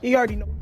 He already know.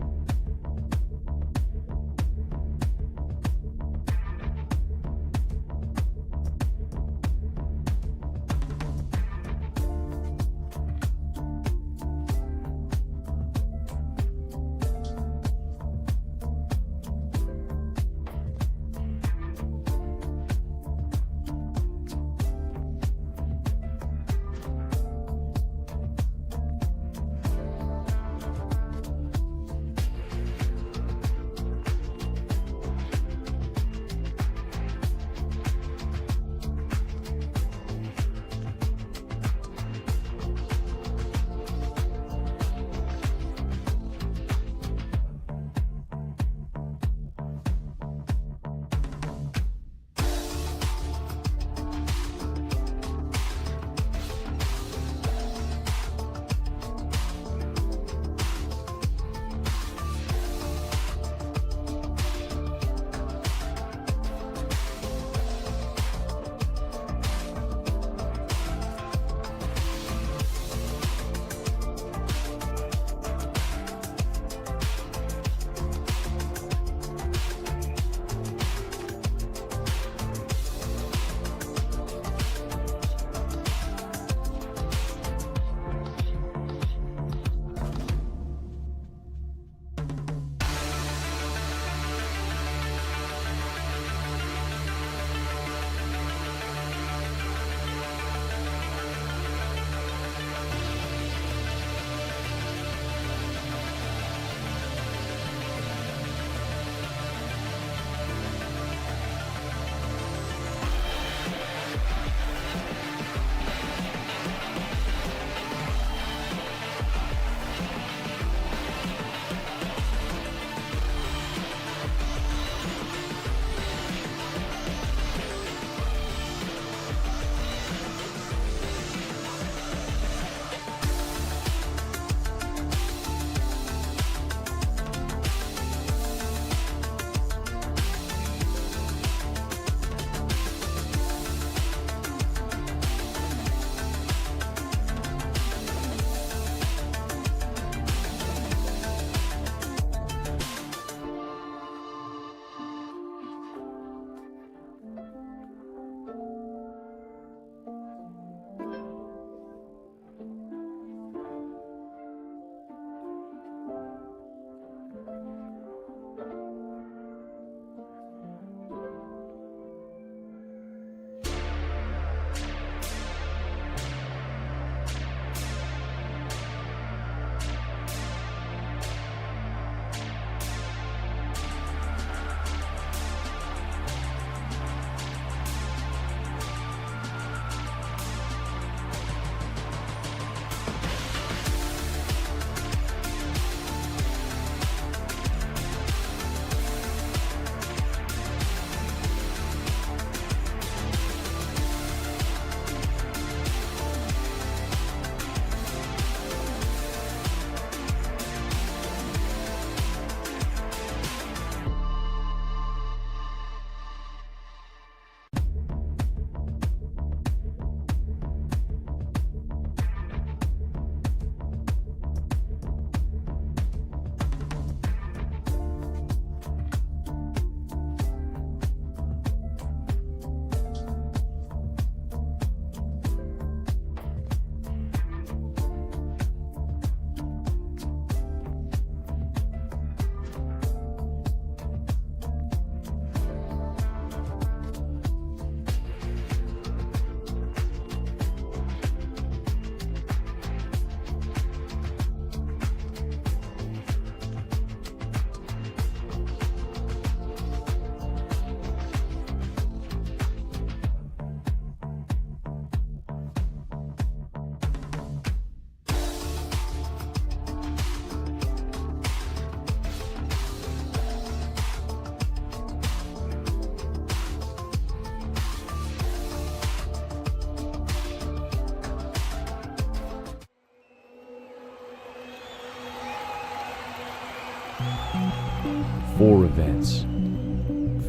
Four events,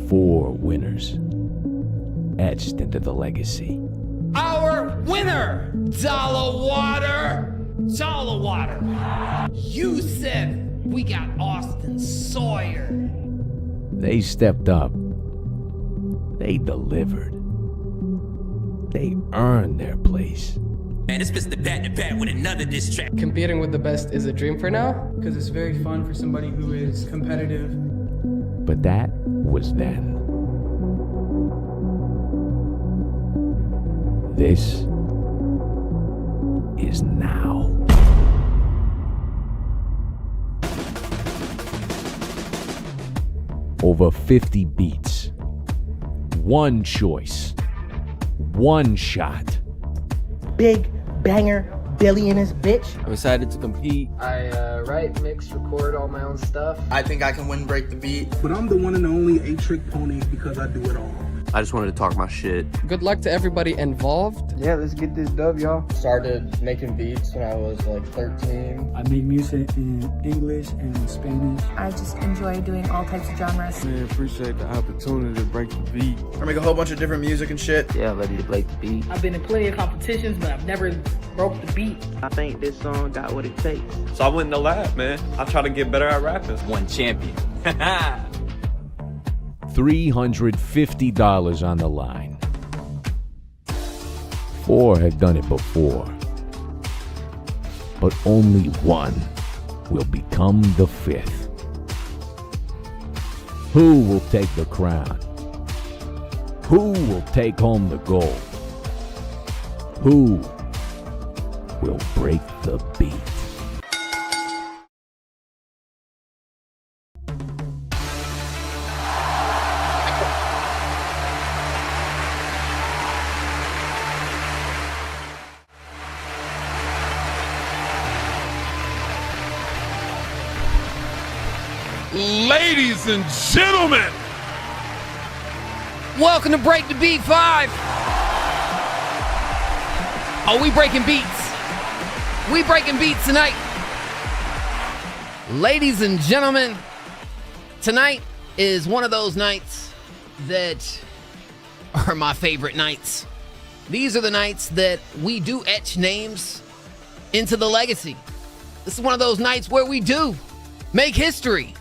four winners, etched into the legacy. Our winner, Dollar Water. You said We got Austin Sawyer. They stepped up. They delivered. They earned their place. And it's Mr. Bat to Bat with another diss track. Competing with the best is a dream for now, because it's very fun for somebody who is competitive. But that was then. This is now. Over 50 beats. One choice. One shot. Big banger, Billy in his bitch. I'm excited to compete. I write, mix, record all my own stuff. I think I can win break the beat. But I'm the one and only A-Trick Pony because I do it all. I just wanted to talk my shit. Good luck to everybody involved. Yeah, let's get this dub, y'all. Started making beats when I was like 13. I make music in English and in Spanish. I just enjoy doing all types of genres. Man, appreciate the opportunity to break the beat. I make a whole bunch of different music and shit. Yeah, ready to break the beat. I've been in plenty of competitions, but I've never broke the beat. I think this song got what it takes. So I went in the lab, man. I try to get better at rapping. One champion. $350 on the line. 4 have done it before. But only one will become the 5th. Who will take the crown? Who will take home the gold? Who will break the beat? Ladies and gentlemen, Welcome to Break the Beat 5. Oh, we breaking beats. We breaking beats tonight. Ladies and gentlemen, tonight is one of those nights that are my favorite nights. These are the nights that we do etch names into the legacy. This is one of those nights where we do make history.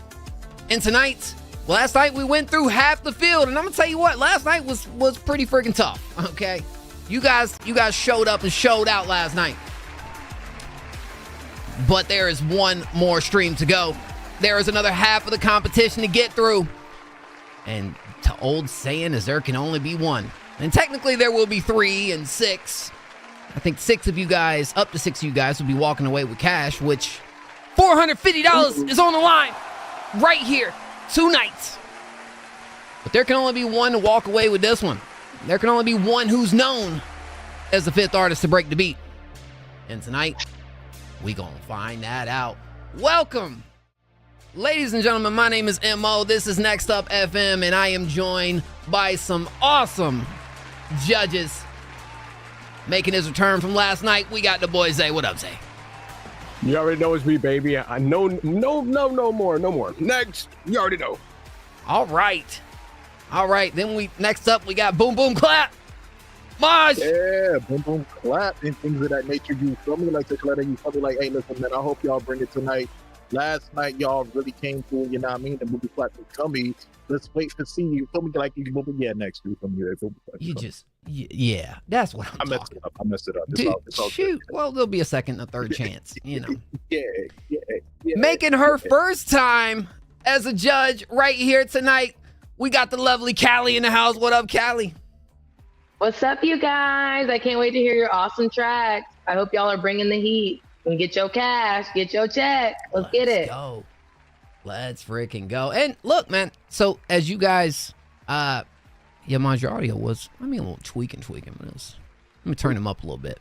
And tonight, last night we went through half the field, and I'm gonna tell you what, last night was pretty freaking tough. Okay, you guys showed up and showed out last night. But there is one more stream to go. There is another half of the competition to get through. And the old saying is there can only be one. And technically there will be 3 and 6. I think 6 of you guys, up to 6 of you guys, will be walking away with cash, which $450 is on the line right here tonight. But there can only be one to walk away with this one. There can only be one who's known as the 5th artist to break the beat. And tonight, we gonna find that out. Welcome, ladies and gentlemen. My name is MO. This is Next Up FM, and I am joined by some awesome judges. Making his return from last night, we got the boy Zay. What up, Zay? You already know it's me, baby. I know, no more. Next, you already know. All right. Then next up we got Boom Boom Clap. Maj. Yeah, boom boom clap and things of that nature. You feel me? Like this letter, you feel me? Like, hey, listen, man. I hope y'all bring it tonight. Last night, y'all really came through. You know what I mean? The movie clap was coming. Let's wait to see. You feel me? Like you movie, yeah, next week from here. You just, yeah, that's what I'm talking about. I messed it up. It's all shoot. Good. Well, there'll be a second, a third chance. You know. Yeah. Making her first time as a judge right here tonight. We got the lovely Callie in the house. What up, Callie? What's up, you guys? I can't wait to hear your awesome tracks. I hope y'all are bringing the heat. And get your cash, get your check. Let's get it. Go. Let's freaking go. And look, man. So as you guys, yeah, mind your audio was, I mean, a little tweaking. But it was, let me turn them up a little bit.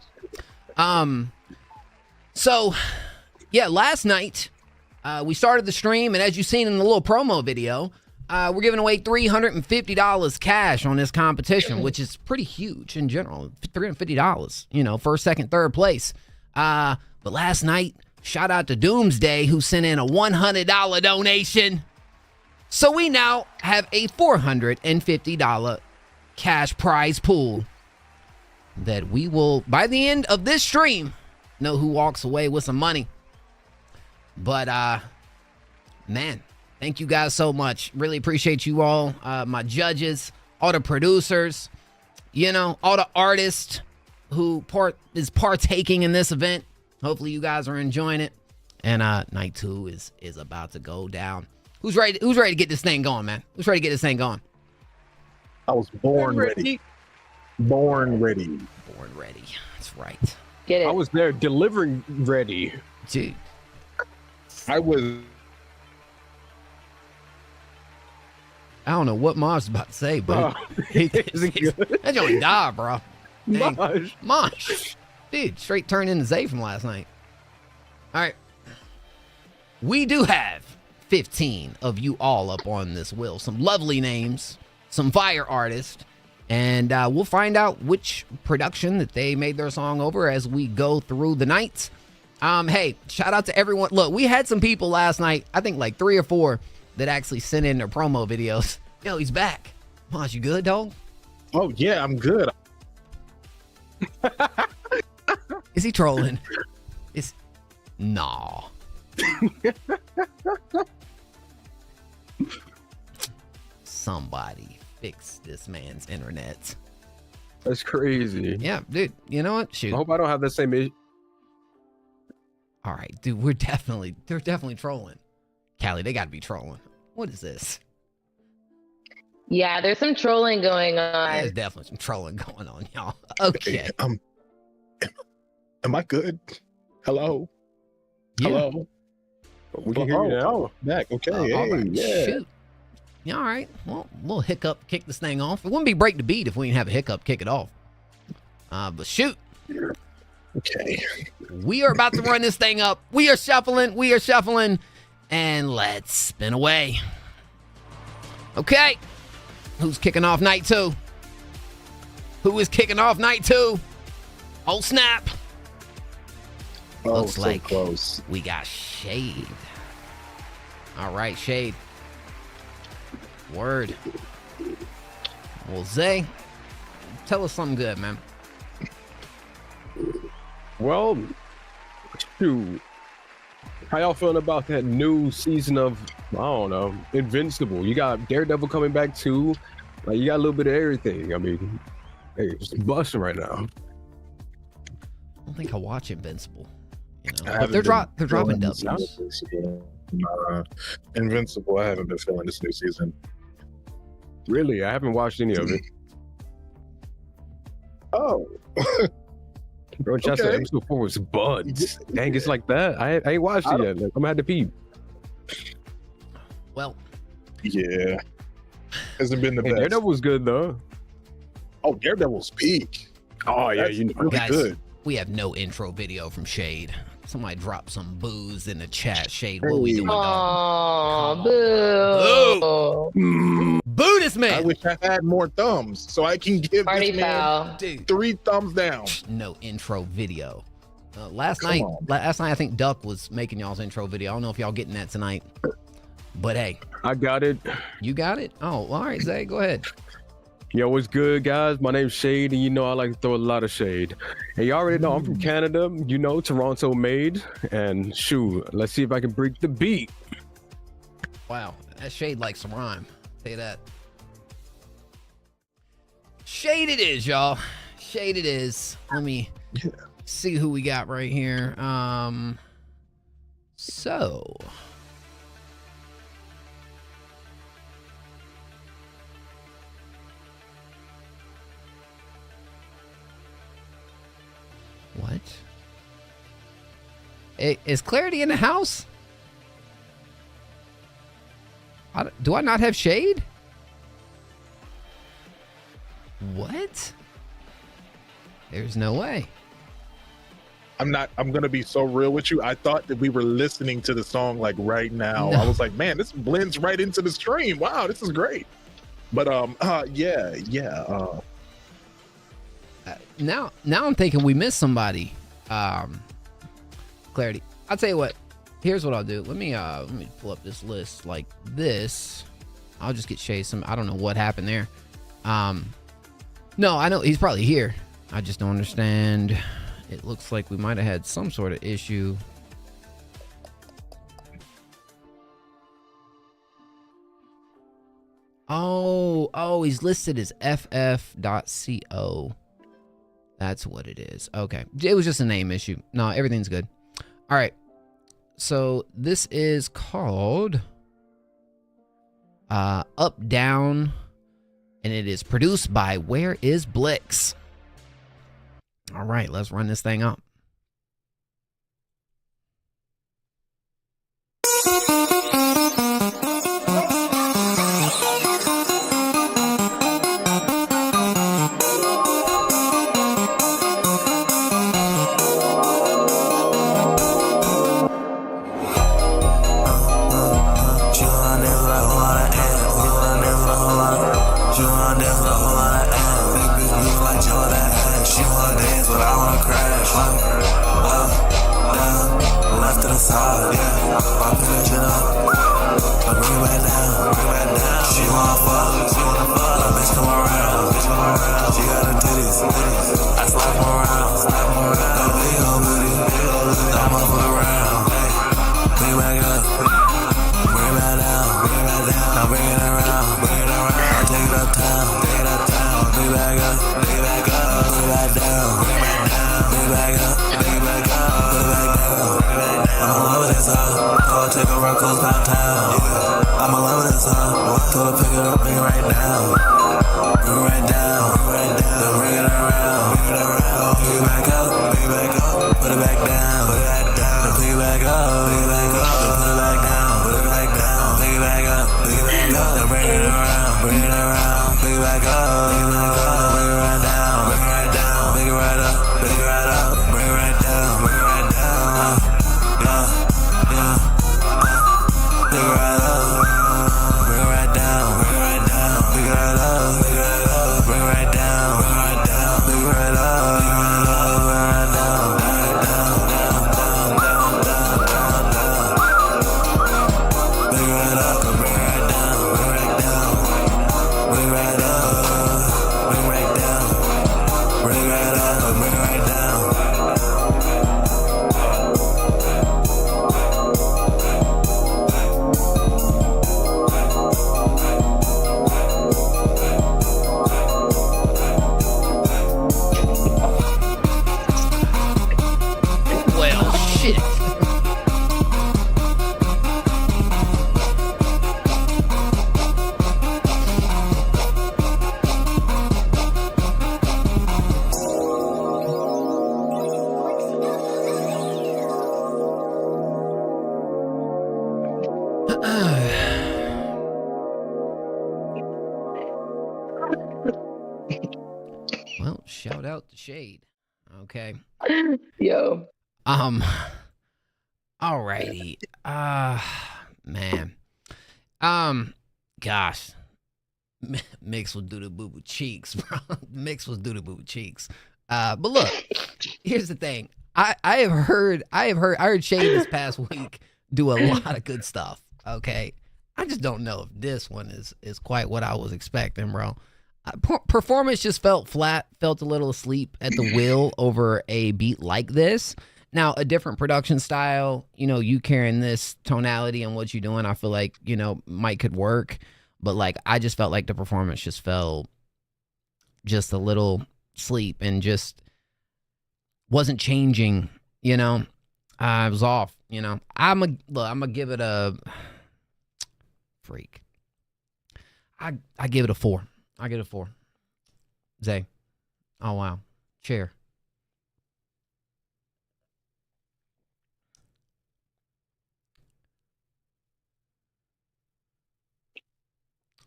So yeah, last night we started the stream, and as you've seen in the little promo video, we're giving away $350 cash on this competition, which is pretty huge in general. $350, you know, first, second, third place. But last night, shout out to Doomsday, who sent in a $100 donation. So we now have a $450 cash prize pool that we will, by the end of this stream, know who walks away with some money. But man, thank you guys so much. Really appreciate you all, my judges, all the producers, all the artists who is partaking in this event. Hopefully you guys are enjoying it. And night 2 is about to go down. Who's ready to get this thing going, man? Who's ready to get this thing going? I was born ready. Born ready. Born ready. That's right. Get it. I was there delivering ready. Dude. I don't know what Mosh is about to say, but that joint died, bro. Mosh. Dude, straight turned into Zay from last night. All right. We do have 15 of you all up on this wheel. Some lovely names, some fire artists, and we'll find out which production that they made their song over as we go through the night. Hey, shout out to everyone. Look, we had some people last night, I think like 3 or 4, that actually sent in their promo videos. Yo, he's back. Mosh, you good, dog? Oh, yeah, I'm good. Is he trolling? Nah. Somebody fix this man's internet. That's crazy. Yeah, dude. You know what? Shoot. I hope I don't have the same issue. All right, dude. They're definitely trolling. Callie, they got to be trolling. What is this? Yeah, there's some trolling going on. There's definitely some trolling going on, y'all. Okay. Am I good? Hello? Yeah. Hello? We can hear you now. Back. Okay. All right. Yeah. Shoot. Yeah, all right. Well, we'll hiccup kick this thing off. It wouldn't be break the beat if we didn't have a hiccup kick it off. But shoot. Okay. We are about to run this thing up. We are shuffling. And let's spin away. Okay. Who's kicking off night 2? Who is kicking off night 2? Oh, snap. Looks so like close. We got Shade. All right, Shade. Word. Well, Zay, tell us something good, man. Well, shoot. How y'all feeling about that new season of, I don't know, Invincible? You got Daredevil coming back too. Like, you got a little bit of everything. I mean, hey, it's busting right now. I don't think I watch Invincible. But they're dropping dubs. Invincible, I haven't been feeling this new season. Really? I haven't watched any of it. Oh. Bro, Chester, episode 4 was buds. Dang, it's like that. I ain't watched it yet. Like, I'm gonna have to pee. Well. Yeah. Hasn't been the best. Daredevil was good, though. Oh, Daredevil's peak. Oh, yeah, you know. Really guys, good. We have no intro video from Shade. Somebody drop some booze in the chat. Shade, what we doing, dog? Aw, boo. Boo this man. I wish I had more thumbs so I can give Party this man foul. 3 thumbs down. No intro video. Last night, I think Duck was making y'all's intro video. I don't know if y'all getting that tonight. But hey. I got it. You got it? Oh, all right, Zay, go ahead. Yo, what's good, guys? My name's Shade, and you know I like to throw a lot of shade. And you already know I'm from Canada, you know, Toronto made. And shoot, let's see if I can break the beat. Wow, that Shade likes some rhyme. Say that. Shade it is, y'all. Shade it is. Let me see who we got right here. So... What? Is Clarity in the house? Do I not have Shade? What? There's no way. I'm gonna be so real with you. I thought that we were listening to the song like right now. No. I was like, man, this blends right into the stream. Wow, this is great. But now I'm thinking we missed somebody. Clarity. I'll tell you what. Here's what I'll do. Let me pull up this list like this. I'll just get Shay some. I don't know what happened there. No, I know he's probably here. I just don't understand. It looks like we might have had some sort of issue. Oh, he's listed as ff.co. That's what it is. Okay. It was just a name issue. No, everything's good. All right. So this is called Up Down, and it is produced by Where Is Blix. All right, let's run this thing up. Well, shout out to Shade. Okay. Yo. Alrighty. Man. Gosh. Mix was doo-doo boo-boo cheeks, bro. Mix was doo-doo boo-boo cheeks. But look, here's the thing. I heard Shade this past week do a lot of good stuff. Okay. I just don't know if this one is quite what I was expecting, bro. Performance just felt flat, felt a little asleep at the wheel over a beat like this. Now, a different production style, you carrying this tonality and what you're doing, I feel like, might could work. But, like, I just felt like the performance just fell just a little sleep and just wasn't changing, I was off, I'm going to give it a freak. I give it a 4. I get a 4. Zay. Oh, wow. Chair.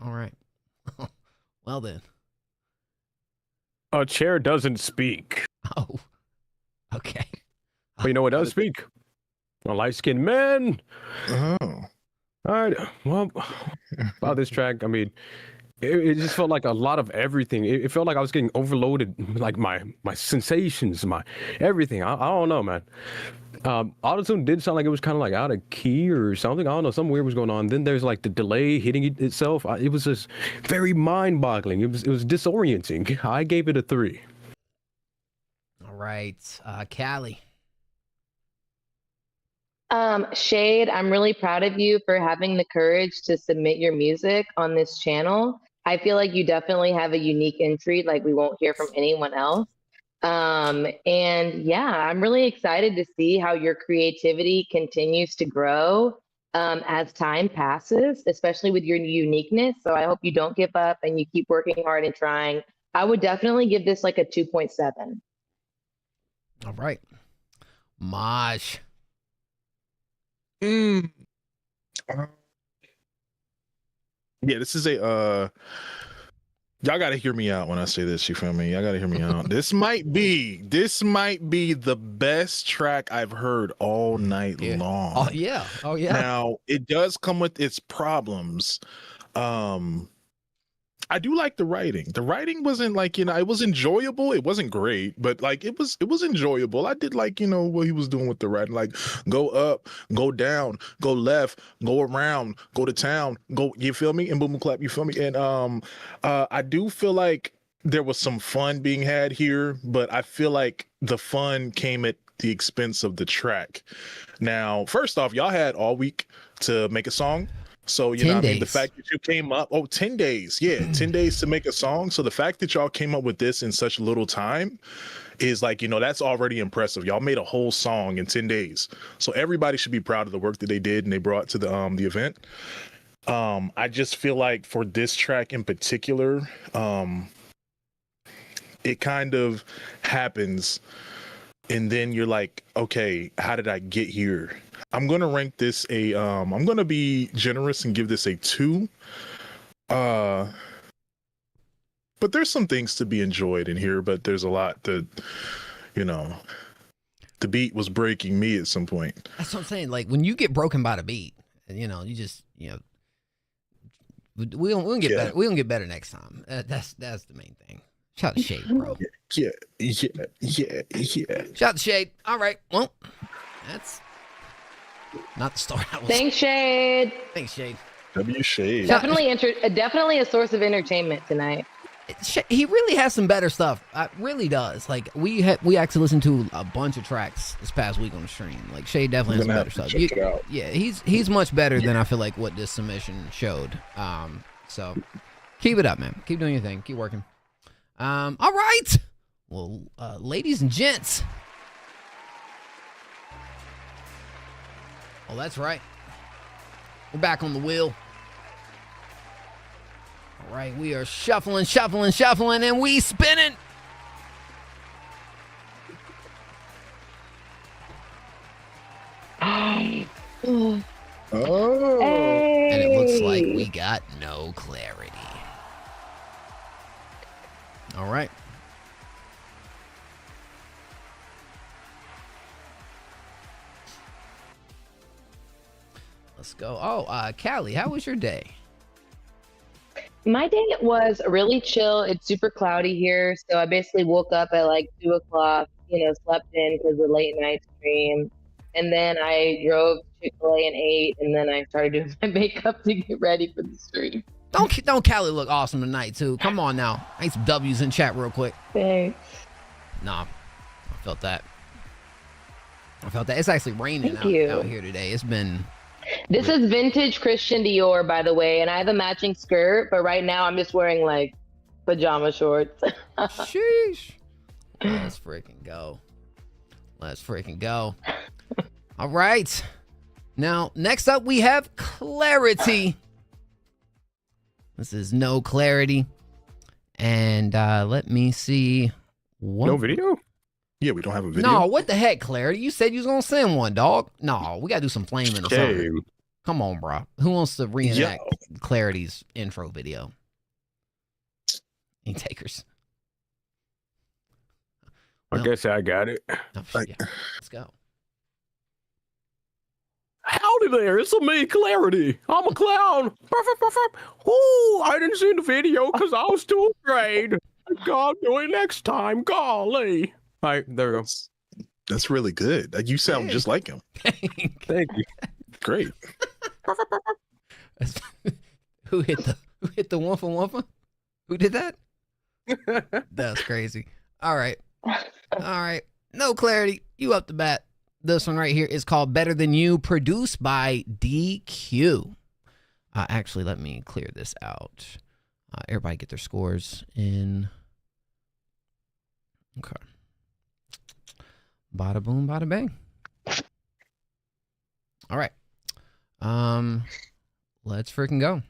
All right. Well, then. A chair doesn't speak. Oh. Okay. But you know what does speak? A light-skinned man. Oh. All right. Well, about this track, I mean, it just felt like a lot of everything. It felt like I was getting overloaded, like my sensations, my everything. I don't know, man. Autotune did sound like it was kind of like out of key or something. I don't know, something weird was going on. Then there's like the delay hitting itself. It was just very mind-boggling. It was disorienting. I gave it a 3. All right, Callie. Shade, I'm really proud of you for having the courage to submit your music on this channel. I feel like you definitely have a unique entry, like we won't hear from anyone else. And yeah, I'm really excited to see how your creativity continues to grow as time passes, especially with your uniqueness. So I hope you don't give up and you keep working hard and trying. I would definitely give this like a 2.7. All right. Maj. Yeah, this is a y'all gotta hear me out when I say this, you feel me? Y'all gotta hear me out. This might be the best track I've heard all night long. Oh yeah. Oh yeah. Now it does come with its problems. I do like the writing. The writing wasn't like, you know, it was enjoyable. It wasn't great, but like it was enjoyable. I did like, you know, what he was doing with the writing, like go up, go down, go left, go around, go to town, go, you feel me? And boom, boom, clap, you feel me? And I do feel like there was some fun being had here, but I feel like the fun came at the expense of the track. Now, first off, y'all had all week to make a song. So, you know what I mean? The fact that you came up, 10 days. Yeah, 10 days to make a song. So the fact that y'all came up with this in such little time is like, you know, that's already impressive. Y'all made a whole song in 10 days. So everybody should be proud of the work that they did and they brought to the event. I just feel like for this track in particular, it kind of happens and then you're like, okay, how did I get here? I'm going to rank this I'm going to be generous and give this a 2. But there's some things to be enjoyed in here, but there's a lot that, you know, the beat was breaking me at some point. That's what I'm saying. Like when you get broken by the beat, you know, you just, you know, we'll get better. We'll get better next time. That's the main thing. Shout out to Shade, bro. Yeah. Shout out to Shade. All right. Well, that's not the story. Thanks, Shade. Thanks, Shade. W Shade. Definitely a source of entertainment tonight. He really has some better stuff. Really does. Like we actually listened to a bunch of tracks this past week on the stream. Like Shade definitely has some better stuff. Check it out. Yeah, he's much better than I feel like what this submission showed. So keep it up, man. Keep doing your thing. Keep working. All right. Well, ladies and gents. Oh, that's right. We're back on the wheel. All right, we are shuffling, and we spinning. Oh. Hey. And it looks like we got no clarity. All right. Let's go. Oh, Callie, how was your day? My day was really chill. It's super cloudy here, so I basically woke up at like 2 o'clock, you know, slept in because of the late night stream. And then I drove to Chick-fil-A and ate, and then I started doing my makeup to get ready for the stream. Don't Callie look awesome tonight, too? Come on now. I need some W's in chat real quick. Thanks. Nah, I felt that. It's actually raining out here today. It's been... This is vintage Christian Dior, by the way, and I have a matching skirt, but right now I'm just wearing like pajama shorts. Sheesh. Let's freaking go. All right. Now, next up we have Clarity. This is No Clarity. And let me see. No video? Yeah, we don't have a video. No, what the heck, Clarity? You said you was gonna send one, dog. No, we gotta do some flaming or something. Come on, bro. Who wants to reenact Clarity's intro video? Any takers? I guess I got it. Let's go. Howdy there, it's me, Clarity. I'm a clown. Ooh, I didn't see the video because I was too afraid. God, do it next time. Golly. All right, there we go. That's really good. You sound just like him. Thank you. Great. Who hit the wumfa? Who did that? That's crazy. All right. No Clarity. You up to bat. This one right here is called Better Than You, produced by DQ. Actually, let me clear this out. Everybody get their scores in. Okay. Bada boom, bada bang. All right. Let's freaking go.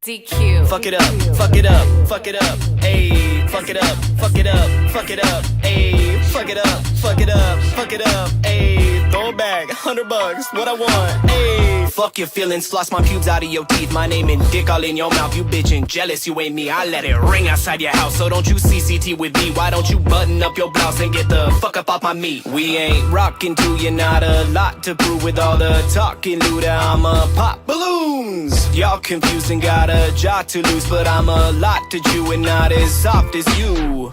DQ. Fuck it up, fuck it up, fuck it up, ayy. Fuck it up, fuck it up, fuck it up, ayy. Fuck it up, fuck it up, fuck it up, ayy. Throw it back, $100, what I want, ayy. Fuck your feelings, floss my pubes out of your teeth. My name and dick all in your mouth, you bitchin' jealous, you ain't me. I let it ring outside your house, so don't you CCT with me. Why don't you button up your blouse and get the fuck up off my meat? We ain't rockin' to you, not a lot to prove with all the talking, Luda. I'ma pop balloons. Y'all confused and got a jaw to lose, but I'm a lot to chew and not as soft as you.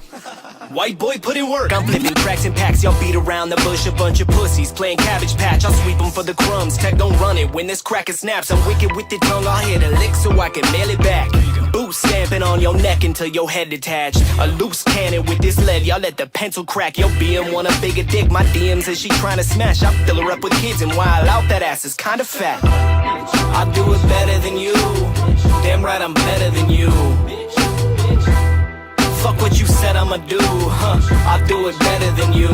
White boy put in work. I'm flipping cracks and packs. Y'all beat around the bush, a bunch of pussies playing Cabbage Patch. I'll sweep them for the crumbs. Tech don't run it when this cracker snaps. I'm wicked with the tongue. I'll hit a lick so I can mail it back. Boot stamping on your neck until your head detached. A loose cannon with this lead. Y'all let the pencil crack. Your BM want a bigger dick. My DM says she trying to smash. I fill her up with kids and while out that ass is kinda fat. I do it better than you. Damn right I'm better than you. Fuck what you said I'ma do, huh? I'll do it better than you.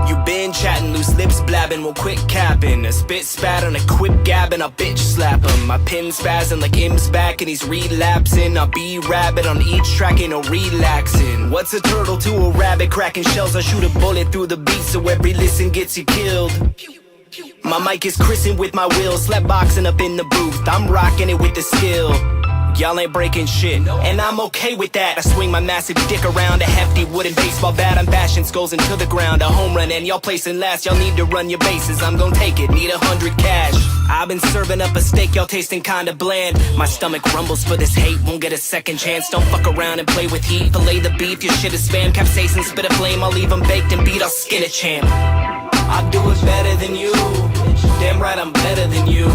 You been chatting, loose lips blabbing, well quit capping. A spit spat on a quip gabbing, I'll bitch slap him. My pin spazzing like M's back and he's relapsing. I'll be rabbit on each track, ain't no relaxing. What's a turtle to a rabbit? Cracking shells, I shoot a bullet through the beat so every listen gets you killed. My mic is christened with my wheels, slap boxing up in the booth. I'm rocking it with the skill. Y'all ain't breaking shit, and I'm okay with that. I swing my massive dick around a hefty wooden baseball bat. I'm bashing skulls into the ground, a home run, and y'all placing last. Y'all need to run your bases, I'm gon' take it, need 100 cash. I've been serving up a steak, y'all tasting kinda bland. My stomach rumbles for this hate, won't get a second chance. Don't fuck around and play with heat, fillet the beef, your shit is spam. Capsaicin, spit a flame, I'll leave them baked and beat, I'll skin a champ. I do it better than you, damn right I'm better than you.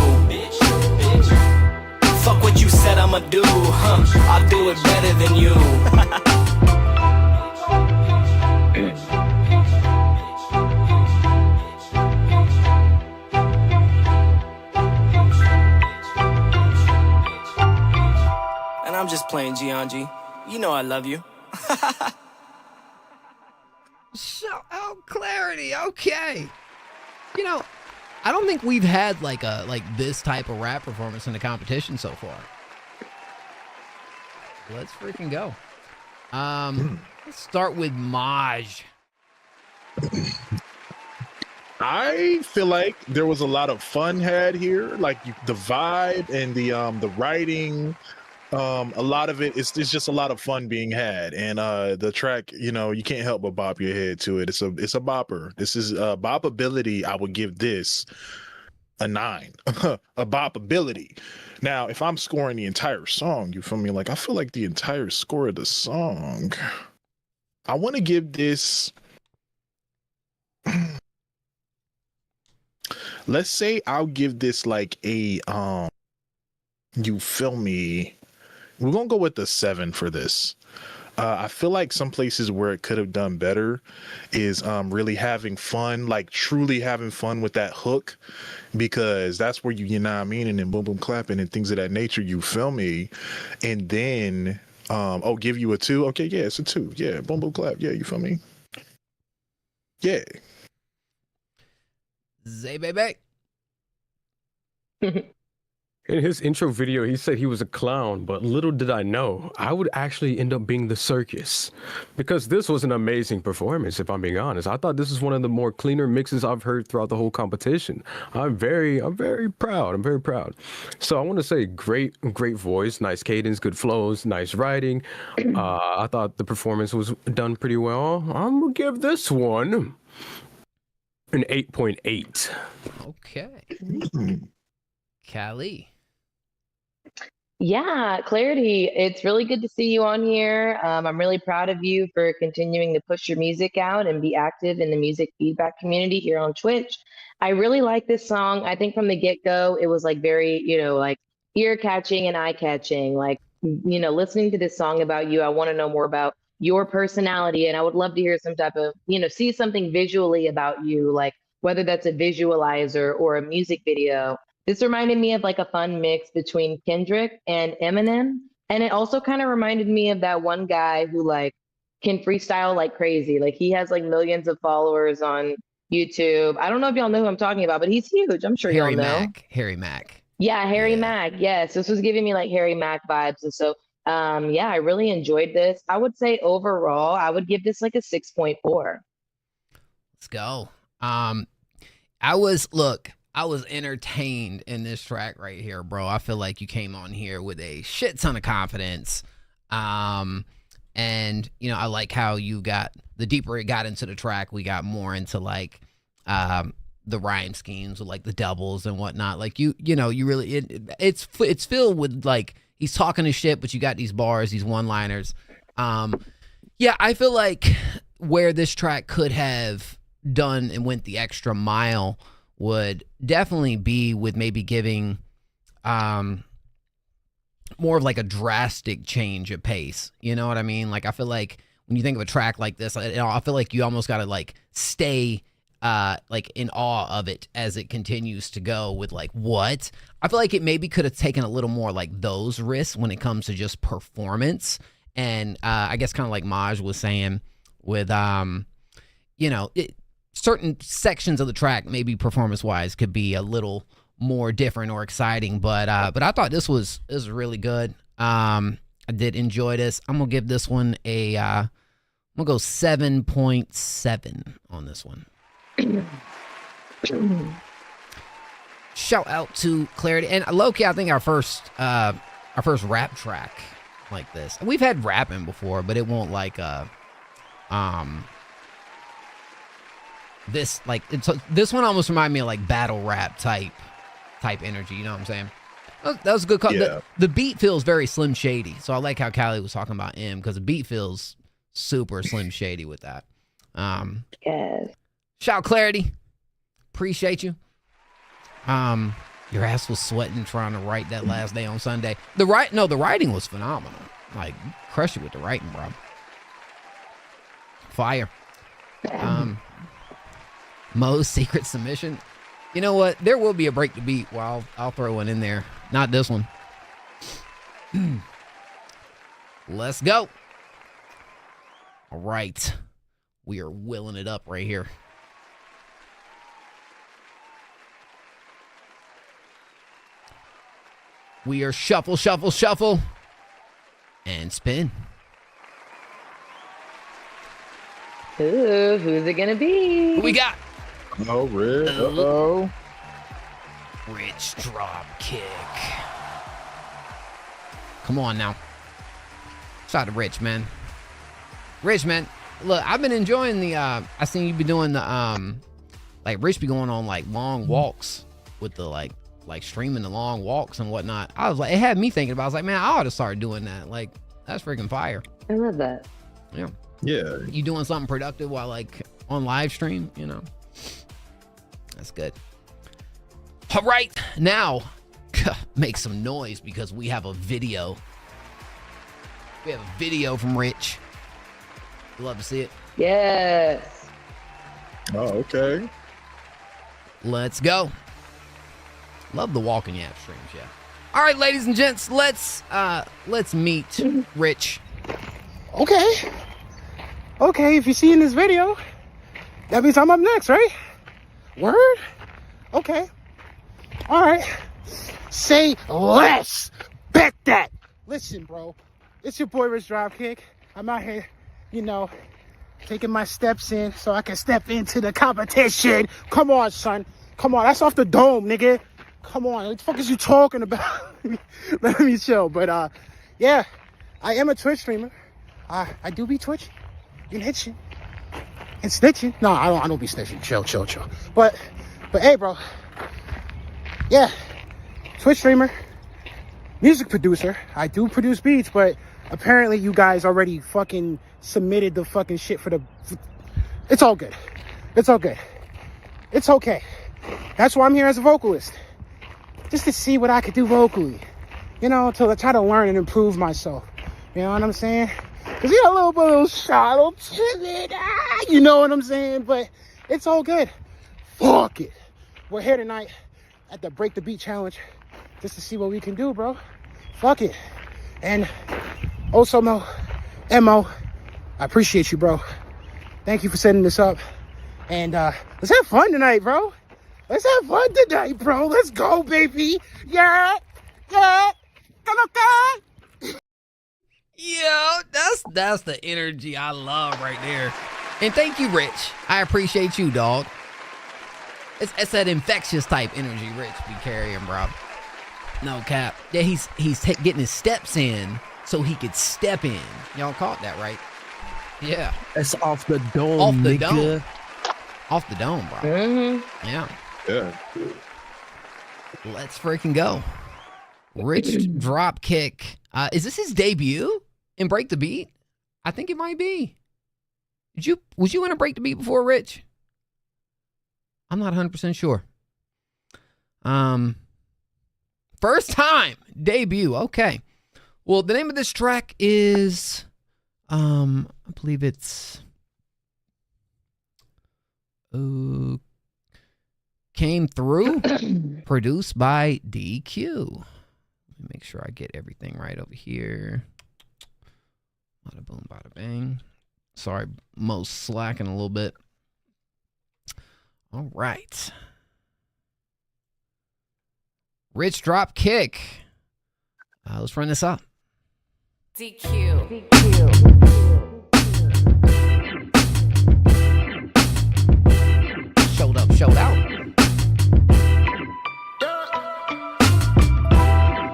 Fuck what you said I'ma do, huh? I'll do it better than you. And I'm just playing Gianji. You know I love you. Shout out clarity, okay. You know, I don't think we've had like this type of rap performance in the competition so far. Let's freaking go. Let's start with Maj. I feel like there was a lot of fun had here, like the vibe and the writing. A lot of it is just a lot of fun being had, and the track, you know, you can't help but bop your head to it. It's a bopper. This is bopability. I would give this a 9. A bopability. Now, if I'm scoring the entire song, you feel me? Like I feel like the entire score of the song, I want to give this. Let's say I'll give this like a you feel me? We're gonna go with the 7 for this. I feel like some places where it could have done better is really having fun, like truly having fun with that hook, because that's where you know what I mean, and then boom boom clapping and things of that nature, you feel me? And then give you a 2. Okay, yeah, it's a 2. Yeah, boom boom clap. Yeah, you feel me? Yeah. Zay baby. In his intro video, he said he was a clown, but little did I know, I would actually end up being the circus. Because this was an amazing performance, if I'm being honest. I thought this was one of the more cleaner mixes I've heard throughout the whole competition. I'm very proud. I'm very proud. So I want to say great voice, nice cadence, good flows, nice writing. I thought the performance was done pretty well. I'm going to give this one an 8.8. Okay. Callie. Yeah, Clarity, it's really good to see you on here. I'm really proud of you for continuing to push your music out and be active in the music feedback community here on Twitch. I really like this song. I think from the get-go, it was like very, like ear-catching and eye-catching. Like, listening to this song about you, I want to know more about your personality. And I would love to hear some type of, see something visually about you, like whether that's a visualizer or a music video. This reminded me of like a fun mix between Kendrick and Eminem. And it also kind of reminded me of that one guy who like can freestyle like crazy. Like he has like millions of followers on YouTube. I don't know if y'all know who I'm talking about, but he's huge. I'm sure y'all know. Harry Mack. Yeah, Harry Mack. Yes, this was giving me like Harry Mack vibes. And so, yeah, I really enjoyed this. I would say overall, I would give this like a 6.4. Let's go. I was entertained in this track right here, bro. I feel like you came on here with a shit ton of confidence. And, I like how you got, the deeper it got into the track, we got more into like the rhyme schemes with like the doubles and whatnot. Like you really, it's filled with like, he's talking his shit, but you got these bars, these one-liners. Yeah, I feel like where this track could have done and went the extra mile would definitely be with maybe giving more of like a drastic change of pace. You know what I mean? Like I feel like when you think of a track like this, I feel like you almost got to like stay like in awe of it as it continues to go with like what? I feel like it maybe could have taken a little more like those risks when it comes to just performance. And I guess kind of like Maj was saying with certain sections of the track maybe performance wise could be a little more different or exciting, but I thought this was really good. I did enjoy this. I'm gonna give this one I'm gonna go 7.7 on this one. Shout out to Clarity and Loki. I think our first rap track like this. We've had rapping before, but it won't like this like this one almost reminded me of like battle rap type energy. You know what I'm saying? That was a good call. Yeah. The beat feels very Slim Shady, so I like how Callie was talking about M because the beat feels super Slim Shady with that. Yes. Shout Clarity, appreciate you. Your ass was sweating trying to write that last day on Sunday. The writing was phenomenal. Like crush it with the writing, bro. Fire. Mo's secret submission. You know what? There will be a break the beat. Well, I'll throw one in there. Not this one. Let's go. All right. We are willing it up right here. We are shuffle, shuffle, shuffle, and spin. Ooh, who's it gonna be? Who we got? Oh, Rich. Uh-oh. Rich drop kick. Come on now. Shout out to Rich, man. Rich, man. Look, I've been enjoying the I seen you be doing the like Rich be going on like long walks with the like streaming the long walks and whatnot. I was like, it had me thinking about, I was like, man, I ought to start doing that. Like, that's freaking fire. I love that. Yeah. Yeah. You doing something productive while like on live stream, That's good. All right, now make some noise because we have a video. We have a video from Rich. Love to see it. Yes. Oh, okay. Let's go. Love the walking yap streams, yeah. All right, ladies and gents, let's meet Rich. Okay, if you see in this video, that means I'm up next, right? Word? Okay. All right. Say less. Bet that. Listen, bro. It's your boy Rich Dropkick. I'm out here, taking my steps in so I can step into the competition. Come on, son. Come on. That's off the dome, nigga. Come on. What the fuck is you talking about? Let me chill. But, yeah, I am a Twitch streamer. I do be twitching and hitching and snitching. No, I don't be snitching. Chill. But hey, bro. Yeah, Twitch streamer, music producer. I do produce beats, but apparently you guys already fucking submitted the fucking shit for the... It's all good. It's okay. That's why I'm here as a vocalist. Just to see what I could do vocally. To try to learn and improve myself. You know what I'm saying? Cause he got a little shy, a little timid. You know what I'm saying? But it's all good. Fuck it. We're here tonight at the Break the Beat Challenge just to see what we can do, bro. Fuck it. And also, Mo, I appreciate you, bro. Thank you for setting this up. And let's have fun tonight, bro. Let's have fun tonight, bro. Let's go, baby. Yeah. Come on. Yo, that's the energy I love right there. And thank you, Rich. I appreciate you, dog. It's that infectious type energy Rich be carrying, bro. No cap. Yeah, he's getting his steps in so he could step in. Y'all caught that, right? Yeah. It's off the dome, Off the nigga. dome. Off the dome, bro. Mm-hmm. Yeah. Yeah. Let's freaking go. Rich drop kick. Is this his debut in Break the Beat? I think it might be. Was you in a Break the Beat before, Rich? I'm not 100% sure. First time debut. Okay. Well, the name of this track is I believe it's Came Through, produced by DQ. Let me make sure I get everything right over here. Bada boom, bada bang. Sorry, Mo's slacking a little bit. All right. Rich drop kick. Let's run this up. DQ. Showed up, showed out.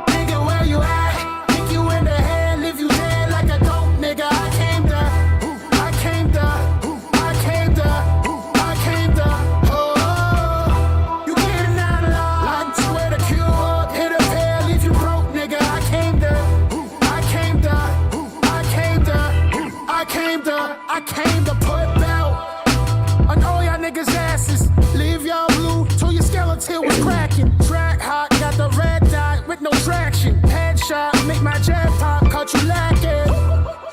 Nigga, where you at? Kick you in the head, leave you dead like a dope nigga. I came there. Oh, you getting out of line? I swear to cure. Hit a pair, leave you broke, nigga. I came there. I came to put out on all y'all niggas' asses. Leave y'all blue till your skeleton was cracking. Track hot, got the red dot with no traction. Headshot, make my jet pop, caught you lacking.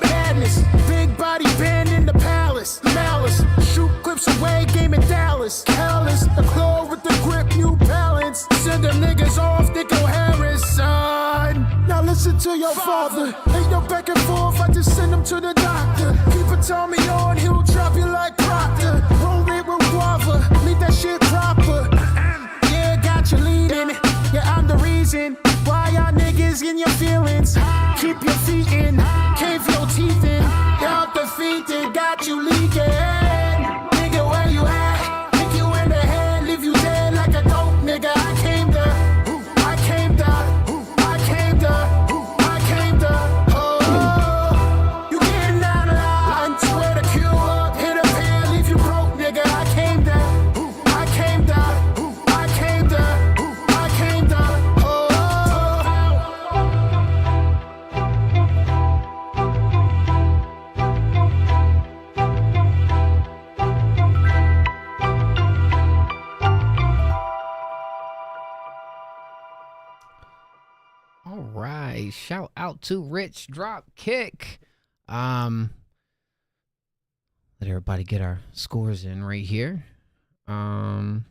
Madness, big body band in the palace. Malice, shoot clips away, game in Dallas. Careless, the claw with the grip, new balance. Send them niggas off, they go Harris, son. Now listen to your father. Ain't no back and forth, I just send him to the doctor. Keep a Tommy on, he'll drop you like Proctor. Roll it with guava, leave that shit proper. Yeah, got you leaning. Yeah, I'm the reason why y'all niggas in your feelings. Keep your feet in, cave your teeth in. Y'all defeated, got you leaking. Nigga, where you at? Kick you in the head, leave you dead like a dope nigga. I came there. Oh, you getting out of line? Swear to cure. Hit a pair, leave you broke, nigga. I came there. All right. Shout out to Rich drop kick. Let everybody get our scores in right here. Boom,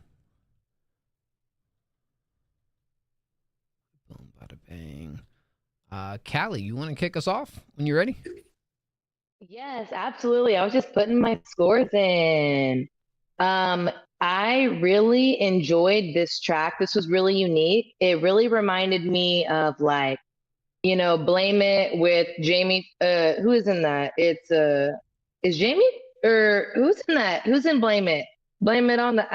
bada bang. Callie, you want to kick us off when you're ready? Yes, absolutely. I was just putting my scores in. I really enjoyed this track. This was really unique. It really reminded me of like, you know, Blame It with Jamie. Who is in that? It's is Jamie or who's in that? Who's in Blame It? Blame It on the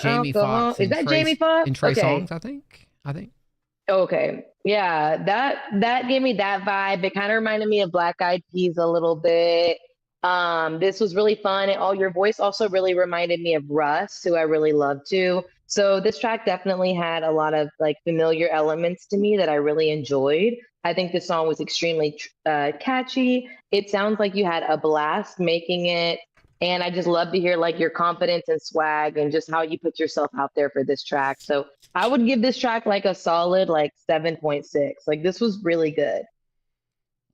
Jamie alcohol. Foxx. Is that Jamie Foxx? And Trey Okay. Songz, I think. Okay. Yeah, that gave me that vibe. It kind of reminded me of Black Eyed Peas a little bit. This was really fun, and all your voice also really reminded me of Russ, who I really love too. So this track definitely had a lot of like familiar elements to me that I really enjoyed. I think this song was extremely catchy. It sounds like you had a blast making it. And I just love to hear like your confidence and swag and just how you put yourself out there for this track. So I would give this track like a solid like 7.6. Like this was really good.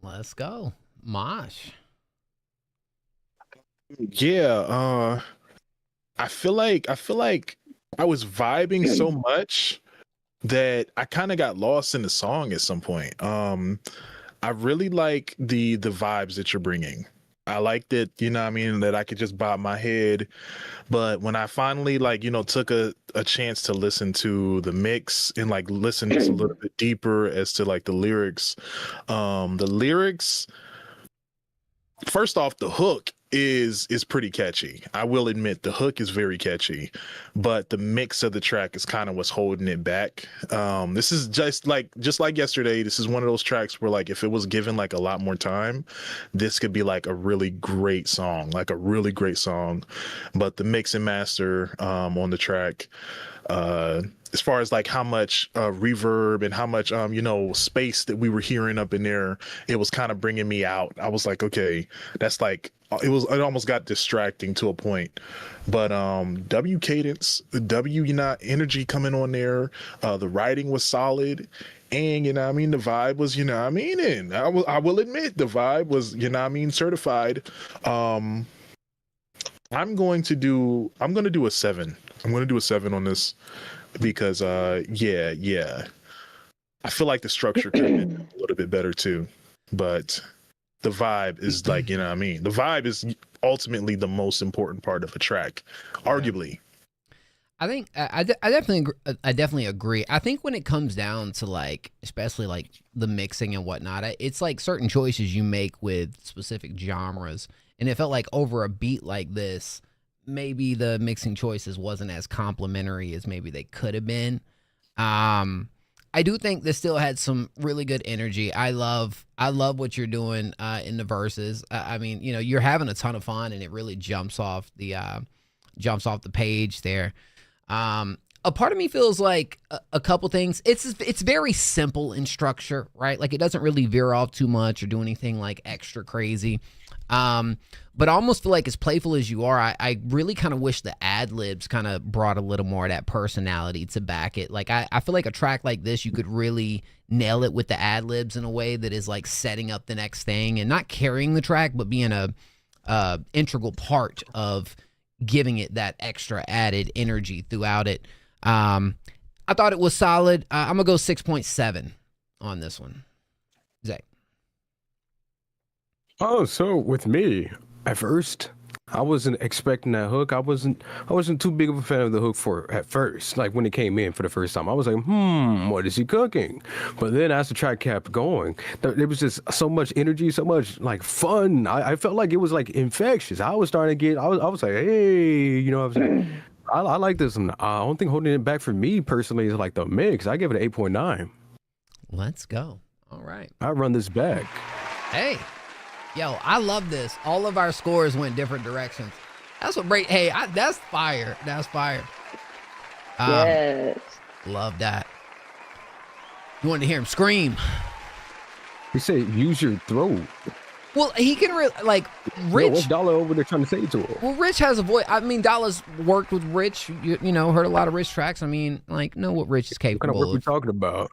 Let's go. Mosh. Yeah, I feel like I was vibing so much that I kind of got lost in the song at some point. I really like the vibes that you're bringing. I like that, you know what I mean, that I could just bob my head. But when I finally like, you know, took a chance to listen to the mix and like listen just a little bit deeper as to like the lyrics, first off, the hook is pretty catchy. I will admit the hook is very catchy, but the mix of the track is kind of what's holding it back. This is just like yesterday. This is one of those tracks where like if it was given like a lot more time, this could be like a really great song, But the mix and master on the track, as far as like how much reverb and how much you know, space that we were hearing up in there, it was kind of bringing me out. I was like, okay, that's like it almost got distracting to a point. But W cadence, the W, you know, energy coming on there, the writing was solid, and you know what I mean, the vibe was, you know what I mean, and I will admit the vibe was, you know what I mean, certified. I'm going to do a 7. I'm going to do a 7 on this because yeah. I feel like the structure could have been a little bit better too, but the vibe is like, you know what I mean? The vibe is ultimately the most important part of a track, arguably. I think I definitely agree. I think when it comes down to like, especially like the mixing and whatnot, it's like certain choices you make with specific genres. And it felt like over a beat like this, maybe the mixing choices wasn't as complimentary as maybe they could have been. I do think this still had some really good energy. I love what you're doing in the verses. I mean, you know, you're having a ton of fun, and it really jumps off the page there. A part of me feels like a couple things. It's very simple in structure, right? Like it doesn't really veer off too much or do anything like extra crazy. But I almost feel like as playful as you are, I really kind of wish the ad-libs kind of brought a little more of that personality to back it. Like I feel like a track like this, you could really nail it with the ad-libs in a way that is like setting up the next thing and not carrying the track, but being a integral part of giving it that extra added energy throughout it. I thought it was solid. I'm gonna go 6.7 on this one. Zach. Oh, so with me, at first, I wasn't expecting that hook. I wasn't too big of a fan of the hook at first. Like when it came in for the first time, I was like, what is he cooking? But then as the track kept going, there was just so much energy, so much like fun. I felt like it was like infectious. I was starting to get, I was like, hey, you know what I'm saying? I like this. And I don't think holding it back for me personally is like the mix. I give it an 8.9. Let's go. All right. I run this back. Hey. Yo, I love this. All of our scores went different directions. That's what break. Hey, that's fire. That's fire. Yes. Love that. You wanted to hear him scream. He said, use your throat. Well, he can like Rich. Yo, what's Dollar over there trying to say to him? Well, Rich has a voice. I mean, Dollar's worked with Rich. You know, heard a lot of Rich tracks. I mean, like, know what Rich is capable What kind of work we talking about?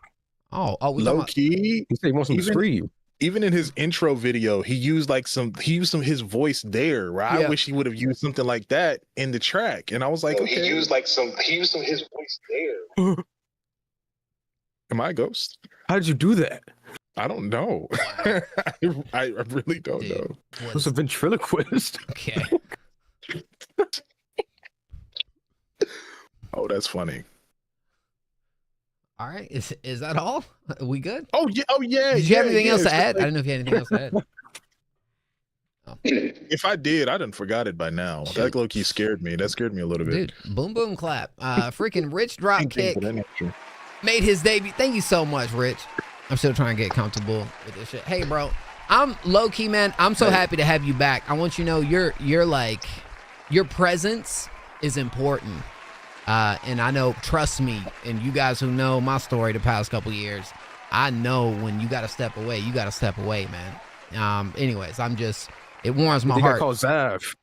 Oh, low key. He said he wants some scream. Even in his intro video, he used his voice there. Where I wish he would have used something like that in the track. And I was like, okay. He used his voice there. Am I a ghost? How did you do that? I don't know. I really don't know. It was a ventriloquist. Okay. Oh, that's funny. All right, is that all? Are we good? Oh yeah. Did you have anything else to add? I don't know if you had anything else to add. Oh. If I did, I done forgot it by now. Shoot. That low key scared me. That scared me a little bit. Dude, boom boom clap. Freaking Rich drop kick made his debut. Thank you so much, Rich. I'm still trying to get comfortable with this shit. Hey, bro, I'm low key, man. I'm so happy to have you back. I want you to know you're like, your presence is important. And I know, trust me, and you guys who know my story the past couple years, I know when you got to step away, you got to step away, man. Anyways, it warms my heart. Call Zav.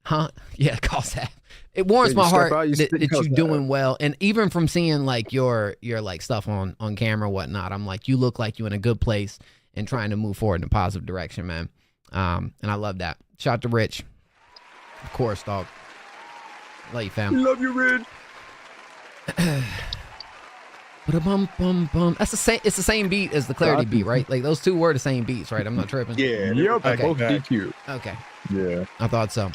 Huh? Yeah, call Zav. It warms my heart that you're doing well. And even from seeing like your like stuff on camera, whatnot, I'm like, you look like you're in a good place and trying to move forward in a positive direction, man. And I love that. Shout out to Rich. Of course, dog. Love you, fam. Love you, Rich. Bum. That's the same. It's the same beat as the Clarity beat, right? Like those two were the same beats, right? I'm not tripping. Yeah. Yep. Okay. Both DQ. Okay. Yeah. I thought so.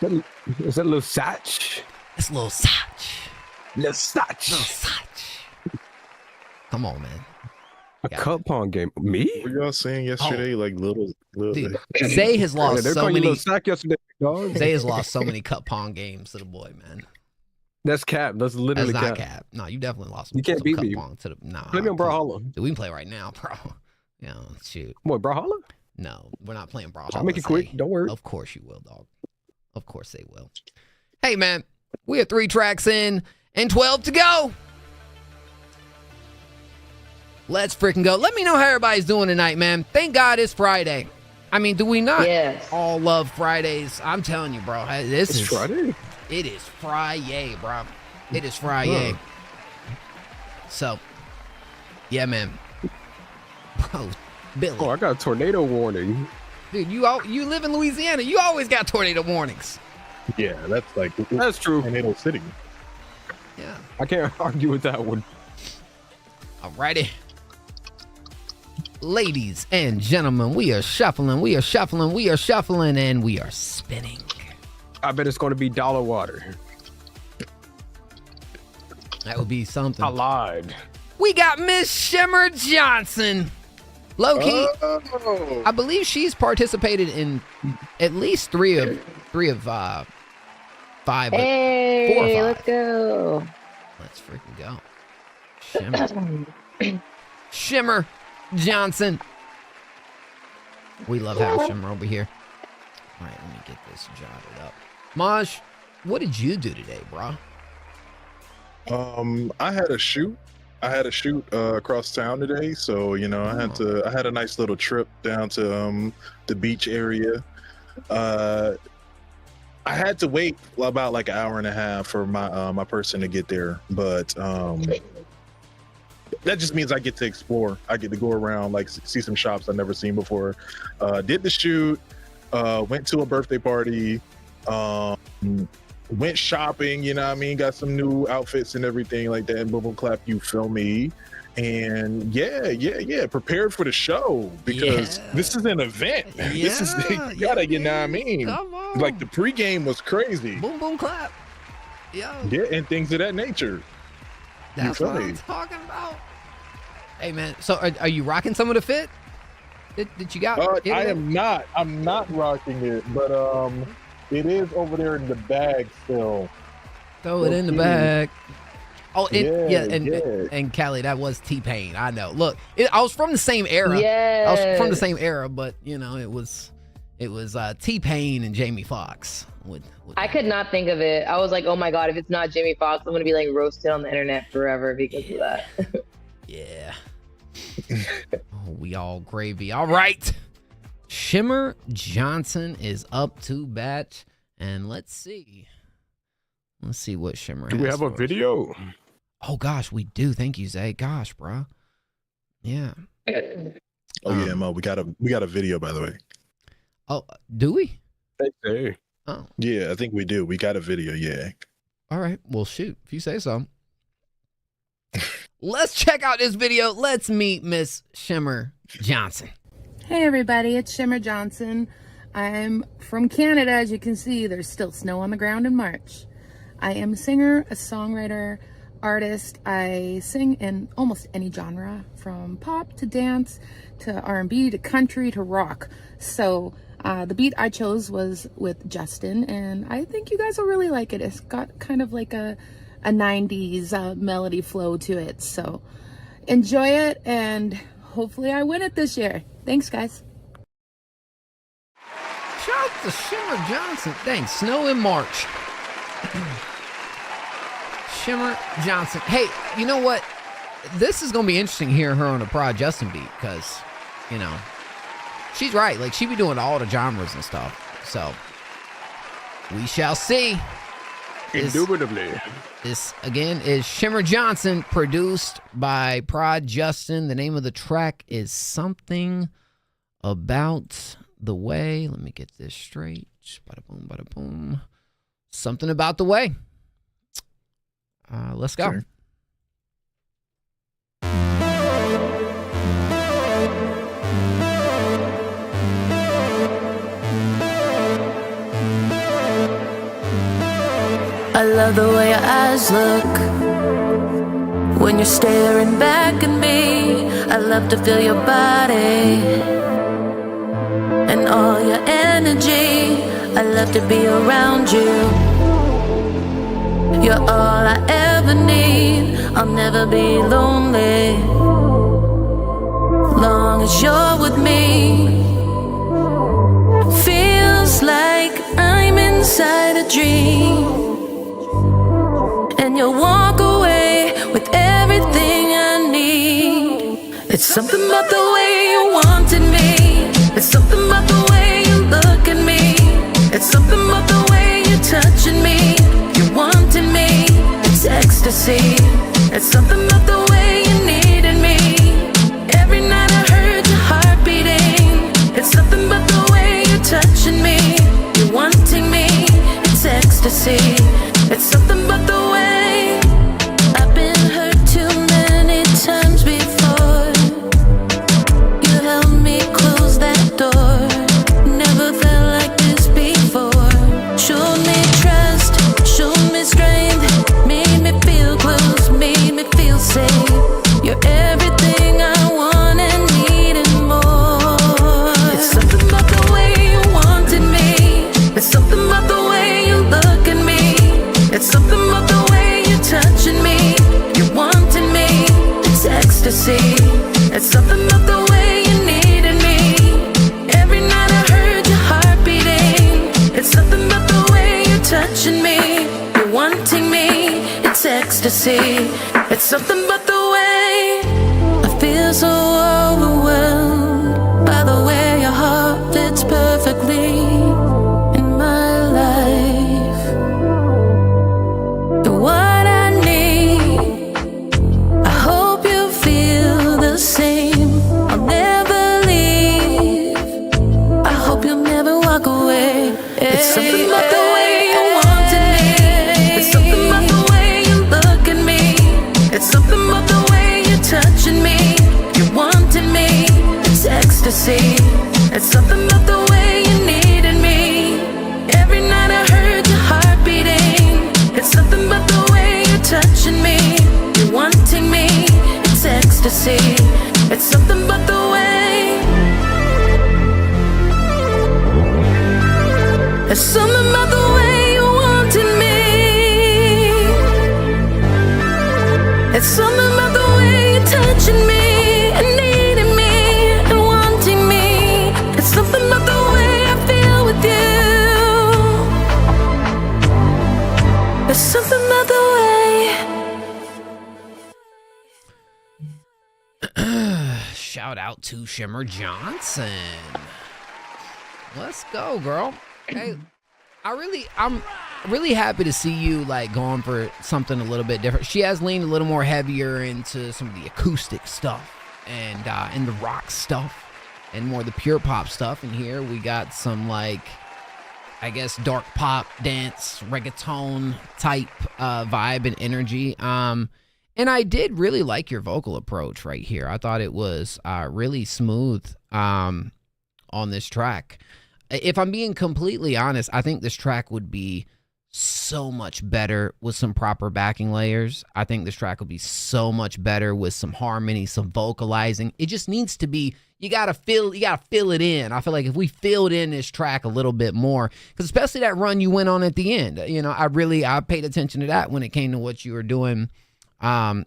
Is that a little Satch? It's a little Satch. Little Satch. Little Satch. Come on, man. A cup pong game. Me? Were y'all saying yesterday like little Dude, Zay has lost they're so calling you many. Little Sack yesterday, dog. Zay has lost so many cup pong games to the boy, man. That's cap. That's literally That's not cap. cap. No, you definitely lost. You can't some beat cup me. pong to the. Nah. Play me on Brawlhalla. Dude, we can play right now, bro. Yeah, shoot. What, Brawlhalla? No, we're not playing Brawlhalla. I'll make it quick. Don't worry. Of course you will, dog. Of course they will. Hey, man, we are 3 tracks in and 12 to go. Let's freaking go. Let me know how everybody's doing tonight, man. Thank God it's Friday. I mean, do we not all love Fridays? I'm telling you, bro. It's Friday. It is Friday, bro. It is Friday. So, yeah, man. Bro, Billy. Oh, I got a tornado warning. Dude, you live in Louisiana. You always got tornado warnings. Yeah, that's true. Tornado City. Yeah. I can't argue with that one. Alrighty. Ladies and gentlemen, we are shuffling, and we are spinning. I bet it's going to be dollar water. That would be something. I lied. We got Miss Shimmer Johnson. Low key, I believe she's participated in at least three of 5. Hey, 4 or 5. let's go. Let's freaking go. Shimmer Johnson. We love having Shimmer over here. All right, let me get this jotted up. Maj, what did you do today, bro? I had a shoot. Across town today, so I had a nice little trip down to the beach area. I had to wait about like an hour and a half for my person to get there, but that just means I get to explore. I get to go around, like see some shops I've never seen before. Did the shoot, went to a birthday party, went shopping, got some new outfits and everything like that. And boom, boom, clap, you feel me? And yeah, prepared for the show because this is an event. This is you gotta, Come on. Like the pregame was crazy. Boom, boom, clap. Yo. Yeah, and things of that nature. That's what I'm talking about. Hey, man, so are you rocking some of the fit that you got? I am not. I'm not rocking it, but it is over there in the bag still. Throw it in the bag. Oh, and Callie, that was T-Pain. I know. Look, I was from the same era. I was from the same era, but it was T-Pain and Jamie Foxx. I could not think of it. I was like, oh my God, if it's not Jamie Foxx, I'm gonna be like roasted on the internet forever because of that. Yeah. Oh, we all gravy. All right. Shimmer Johnson is up to bat, and let's see what Shimmer has. Do we have a video? Oh gosh, we do. Thank you, Zay. Gosh, bro. Yeah. Oh yeah, Mo. We got a video, by the way. Oh, do we? Hey. Oh. Yeah, I think we do. We got a video. Yeah. All right. Well, shoot. If you say so. Let's check out this video. Let's meet Miss Shimmer Johnson. Hey everybody, it's Shimmer Johnson. I'm from Canada. As you can see, there's still snow on the ground in March. I am a singer, a songwriter, artist. I sing in almost any genre, from pop to dance to R&B to country to rock. So the beat I chose was with Justin, and I think you guys will really like it. It's got kind of like a 90s melody flow to it. So enjoy it, and hopefully I win it this year. Thanks, guys. Shout out to Shimmer Johnson. Thanks. Snow in March. Shimmer Johnson. Hey, you know what? This is going to be interesting hearing her on the Prod Justin beat because, she's right. Like, she be doing all the genres and stuff. So, we shall see. Indubitably. This, again, is Shimmer Johnson, produced by Prod Justin. The name of the track is Something About the way. Let me get this straight. Bada boom, bada boom. Something about the way. Let's go. Sure. I love the way your eyes look when you're staring back at me. I love to feel your body and all your energy. I love to be around you. You're all I ever need. I'll never be lonely long as you're with me. Feels like I'm inside a dream, and you'll walk away with everything I need. It's something about the way you wanted me. It's something about the way you look at me. It's something about the way you're touching me. You wanted me. It's ecstasy. It's something about the way you needed me. Every night I heard your heart beating. It's something about the way you're touching me. You're wanting me. It's ecstasy. It's something about the way. I've been hurt too many times before. You helped me close that door. Never felt like this before. Showed me trust, showed me strength. Made me feel close, made me feel safe. You're everything I want and need and more. It's something about the way you wanted me. It's something about the way you look at me. It's something about the way you're touching me. You're wanting me. It's ecstasy. It's something about the way you needed me. Every night I heard your heart beating. It's something about the way you're touching me. You're wanting me. It's ecstasy. It's something about the way. I feel so overwhelmed by the way your heart fits perfectly in my life. You're what I need. I hope you feel the same. I'll never leave. I hope you'll never walk away. It's something about the way you wanted me. It's something about the way you look at me. It's something about the way you're touching me. You're wanting me. It's ecstasy. It's something about the way you needed me. Every night I heard your heart beating. It's something about the way you're touching me. You're wanting me. It's ecstasy. It's something about the way. It's something about the way you wanted me. It's something about the way you're touching me and needing me and wanting me. It's something about the way I feel with you. It's something about the way. Shout out to Shimmer Johnson. Let's go, girl. Hey, I'm really happy to see you like going for something a little bit different. She has leaned a little more heavier into some of the acoustic stuff and the rock stuff and more the pure pop stuff. And here we got some like, I guess, dark pop, dance, reggaeton type vibe and energy. And I did really like your vocal approach right here. I thought it was really smooth on this track. If I'm being completely honest, I think this track would be so much better with some proper backing layers. I think this track would be so much better with some harmony, some vocalizing. It just needs to be, you gotta fill it in. I feel like if we filled in this track a little bit more, because especially that run you went on at the end, you know, I paid attention to that when it came to what you were doing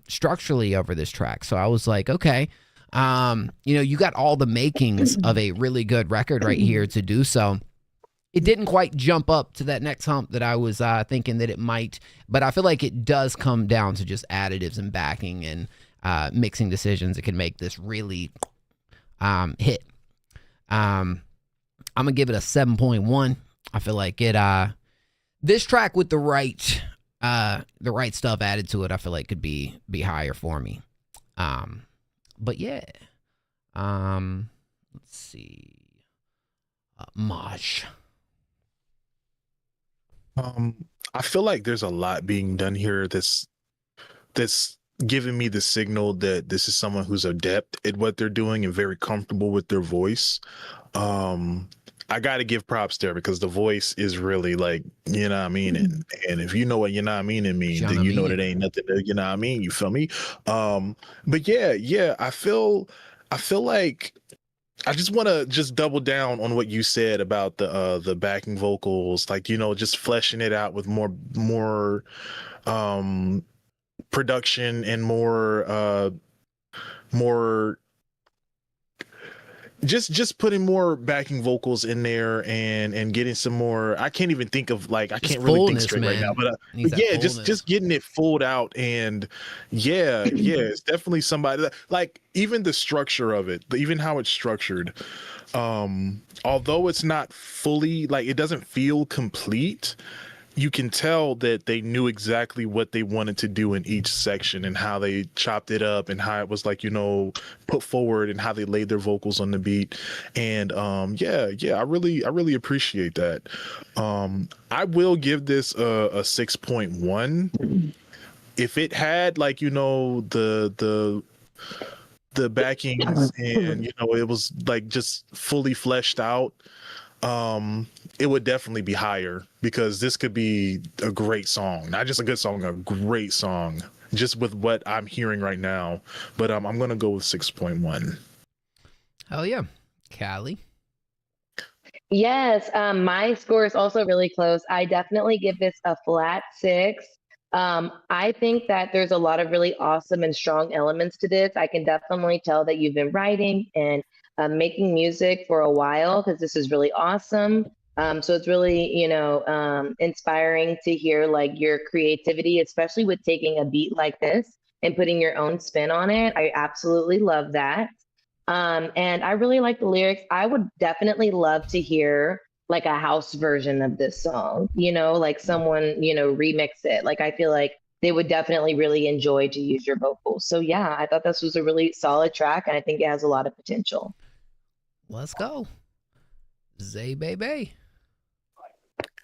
structurally over this track. So I was like, okay, you know, you got all the makings of a really good record right here to do so. It didn't quite jump up to that next hump that I was thinking that it might, but I feel like it does come down to just additives and backing and mixing decisions that can make this really hit. I'm gonna give it a 7.1. I feel like it this track with the right stuff added to it, I feel like could be higher for me. But yeah, let's see. Maj. I feel like there's a lot being done here that's giving me the signal that this is someone who's adept at what they're doing and very comfortable with their voice. I got to give props there because the voice is really like, you know what I mean? And if you know what you know what I mean and mean, then you know that ain't nothing to, you know what I mean? You feel me? But yeah, I feel like I just want to just double down on what you said about the backing vocals, like, you know, just fleshing it out with more production and more just putting more backing vocals in there and getting some more. I can't even think of I can't really think straight right now, but yeah, just getting it fulled out. And yeah, it's definitely somebody that, like, even the structure of it, even how it's structured, although it's not fully, like, it doesn't feel complete, you can tell that they knew exactly what they wanted to do in each section and how they chopped it up and how it was, like, you know, put forward and how they laid their vocals on the beat. And yeah, I really appreciate that. I will give this a 6.1. If it had, like, you know, the backings and, you know, it was like just fully fleshed out, it would definitely be higher, because this could be a great song, not just a good song, a great song, just with what I'm hearing right now. But I'm gonna go with 6.1. Hell yeah. Callie? Yes, my score is also really close. I definitely give this a flat 6. I think that there's a lot of really awesome and strong elements to this. I can definitely tell that you've been writing and making music for a while, because this is really awesome. So it's really, you know, inspiring to hear, like, your creativity, especially with taking a beat like this and putting your own spin on it. I absolutely love that. And I really like the lyrics. I would definitely love to hear, like, a house version of this song, you know, like someone, you know, remix it. Like, I feel like they would definitely really enjoy to use your vocals. So yeah, I thought this was a really solid track, and I think it has a lot of potential. Let's go. Zay Baby.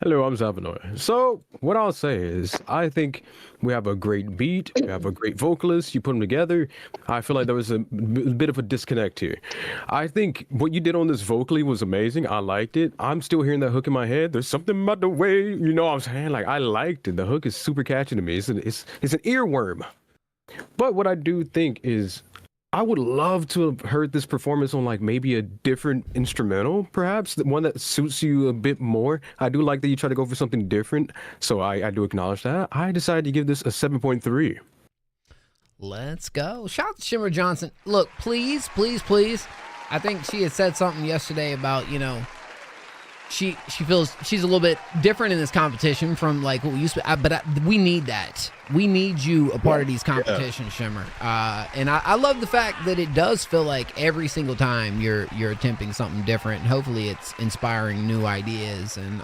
Hello, I'm Zavanoy. So what I'll say is, I think we have a great beat, we have a great vocalist, you put them together. I feel like there was a bit of a disconnect here. I think what you did on this vocally was amazing. I liked it. I'm still hearing that hook in my head. There's something about the way, you know what I'm saying? Like, I liked it. The hook is super catchy to me. It's an earworm. But what I do think is, I would love to have heard this performance on, like, maybe a different instrumental, perhaps, one that suits you a bit more. I do like that you try to go for something different, so I do acknowledge that. I decided to give this a 7.3. Let's go. Shout out to Shimmer Johnson. Look, please. I think she had said something yesterday about, you know, she feels she's a little bit different in this competition from, like, what we used to, but we need that. We need you a part of these competitions, Shimmer. And I love the fact that it does feel like every single time you're attempting something different, and hopefully it's inspiring new ideas. And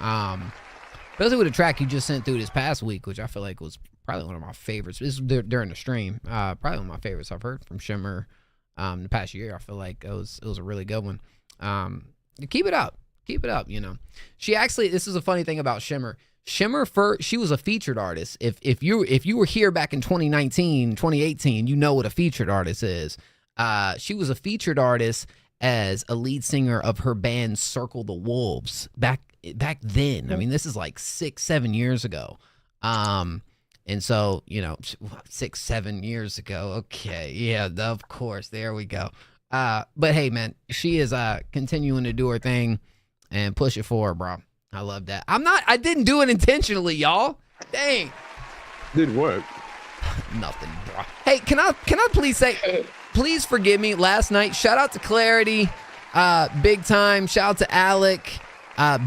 especially with the track you just sent through this past week, which I feel like was probably one of my favorites. This was during the stream. Probably one of my favorites I've heard from Shimmer the past year. I feel like it was a really good one. Keep it up. Keep it up, you know. She actually, this is a funny thing about Shimmer. Shimmer, she was a featured artist. If you were here back in 2019, 2018, you know what a featured artist is. She was a featured artist as a lead singer of her band Circle the Wolves back then. I mean, this is like 6-7 years ago. And so, you know, 6-7 years ago. Okay, yeah, of course. There we go. But hey, man, she is continuing to do her thing and push it forward, bro. I love that. I didn't do it intentionally, y'all. Dang. Did what? Nothing, bro. Hey, can I please say, please forgive me. Last night, shout out to Clarity, big time. Shout out to Alec,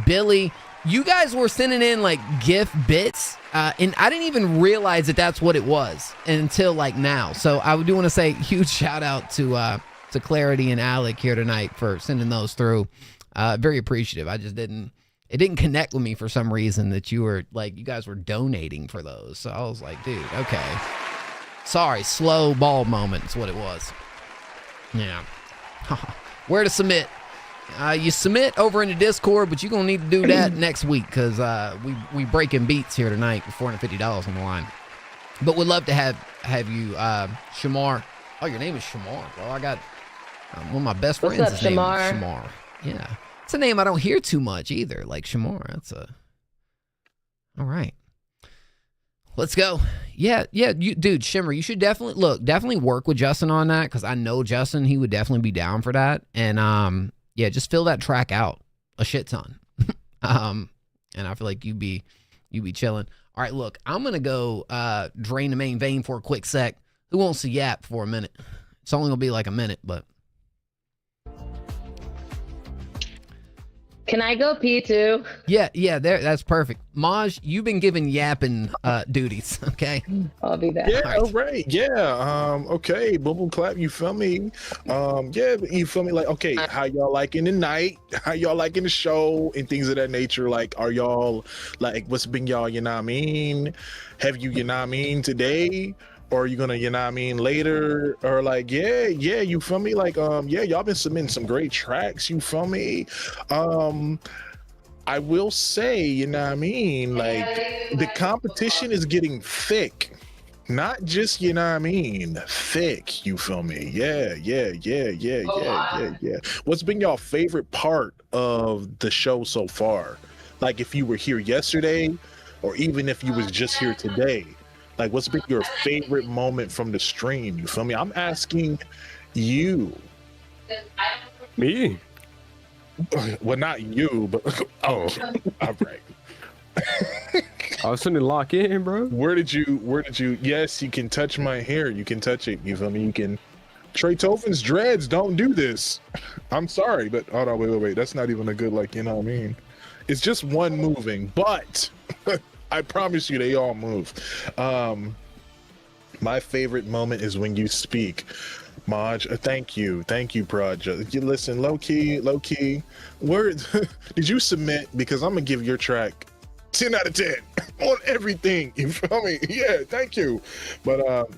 Billy. You guys were sending in, like, GIF bits, and I didn't even realize that that's what it was until, like, now. So I do want to say huge shout out to Clarity and Alec here tonight for sending those through. Very appreciative. It didn't connect with me for some reason that you guys were donating for those. So I was like, dude, okay. Sorry, slow ball moment is what it was. Yeah. Where to submit? You submit over in the Discord, but you're going to need to do that next week because we breaking beats here tonight with $450 on the line. But we'd love to have you, Shamar. Oh, your name is Shamar, bro. I got one of my best friends. What's up, his name is Shamar? Shamar. Yeah. It's a name I don't hear too much either, like Shamar. That's a... All right. Let's go. Yeah, dude, Shimmer, you should definitely work with Justin on that because I know Justin, he would definitely be down for that. And yeah, just fill that track out a shit ton. And I feel like you'd be chilling. All right, look, I'm gonna go drain the main vein for a quick sec. Who wants to yap for a minute? It's only gonna be like a minute, but Can I go pee too? yeah, that's perfect. Maj, you've been given yapping duties, okay? I'll be back. Yeah, all right. Yeah. Okay. Boom boom clap. You feel me? Yeah, you feel me? Like, okay, how y'all liking the night? How y'all liking the show and things of that nature? Like, are y'all like what's been y'all, you know what I mean? Have you know what I mean, today? Or are you gonna, you know what I mean, later? Or like, yeah, you feel me? Like, yeah, y'all been submitting some great tracks, you feel me? I will say, you know what I mean, like the competition is getting thick. Not just, you know what I mean, thick, you feel me? Yeah. What's been your favorite part of the show so far? Like if you were here yesterday, or even if you was just here today, like what's been your favorite moment from the stream? You feel me? I'm asking you. Me? Well, not you, but oh, all right. I was trying to lock in, bro. Where did you? Yes, you can touch my hair. You can touch it. You feel me? You can. Trey Tofin's dreads don't do this. I'm sorry, but hold on, wait. That's not even a good, like, you know what I mean? It's just one moving, but I promise you they all move. My favorite moment is when you speak. Maj, thank you, Project. You listen, low key. Where did you submit? Because I'm gonna give your track 10 out of 10 on everything. You feel me? Yeah, thank you. But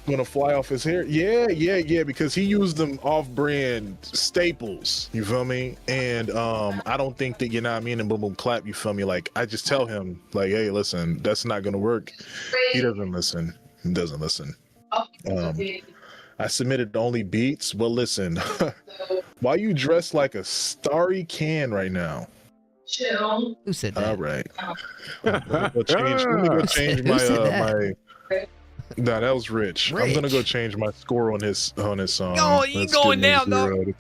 gonna fly off his hair. Yeah. Because he used them off-brand staples. You feel me? And I don't think that, you know what I mean, and boom boom clap. You feel me? Like I just tell him, like, hey, listen, that's not gonna work. He doesn't listen. I submitted only beats. Well, listen, why you dressed like a starry can right now? Chill. Who said that? All right. Let me go change my. No, that was Rich. I'm gonna go change my score on his song. Oh, you going down, dog?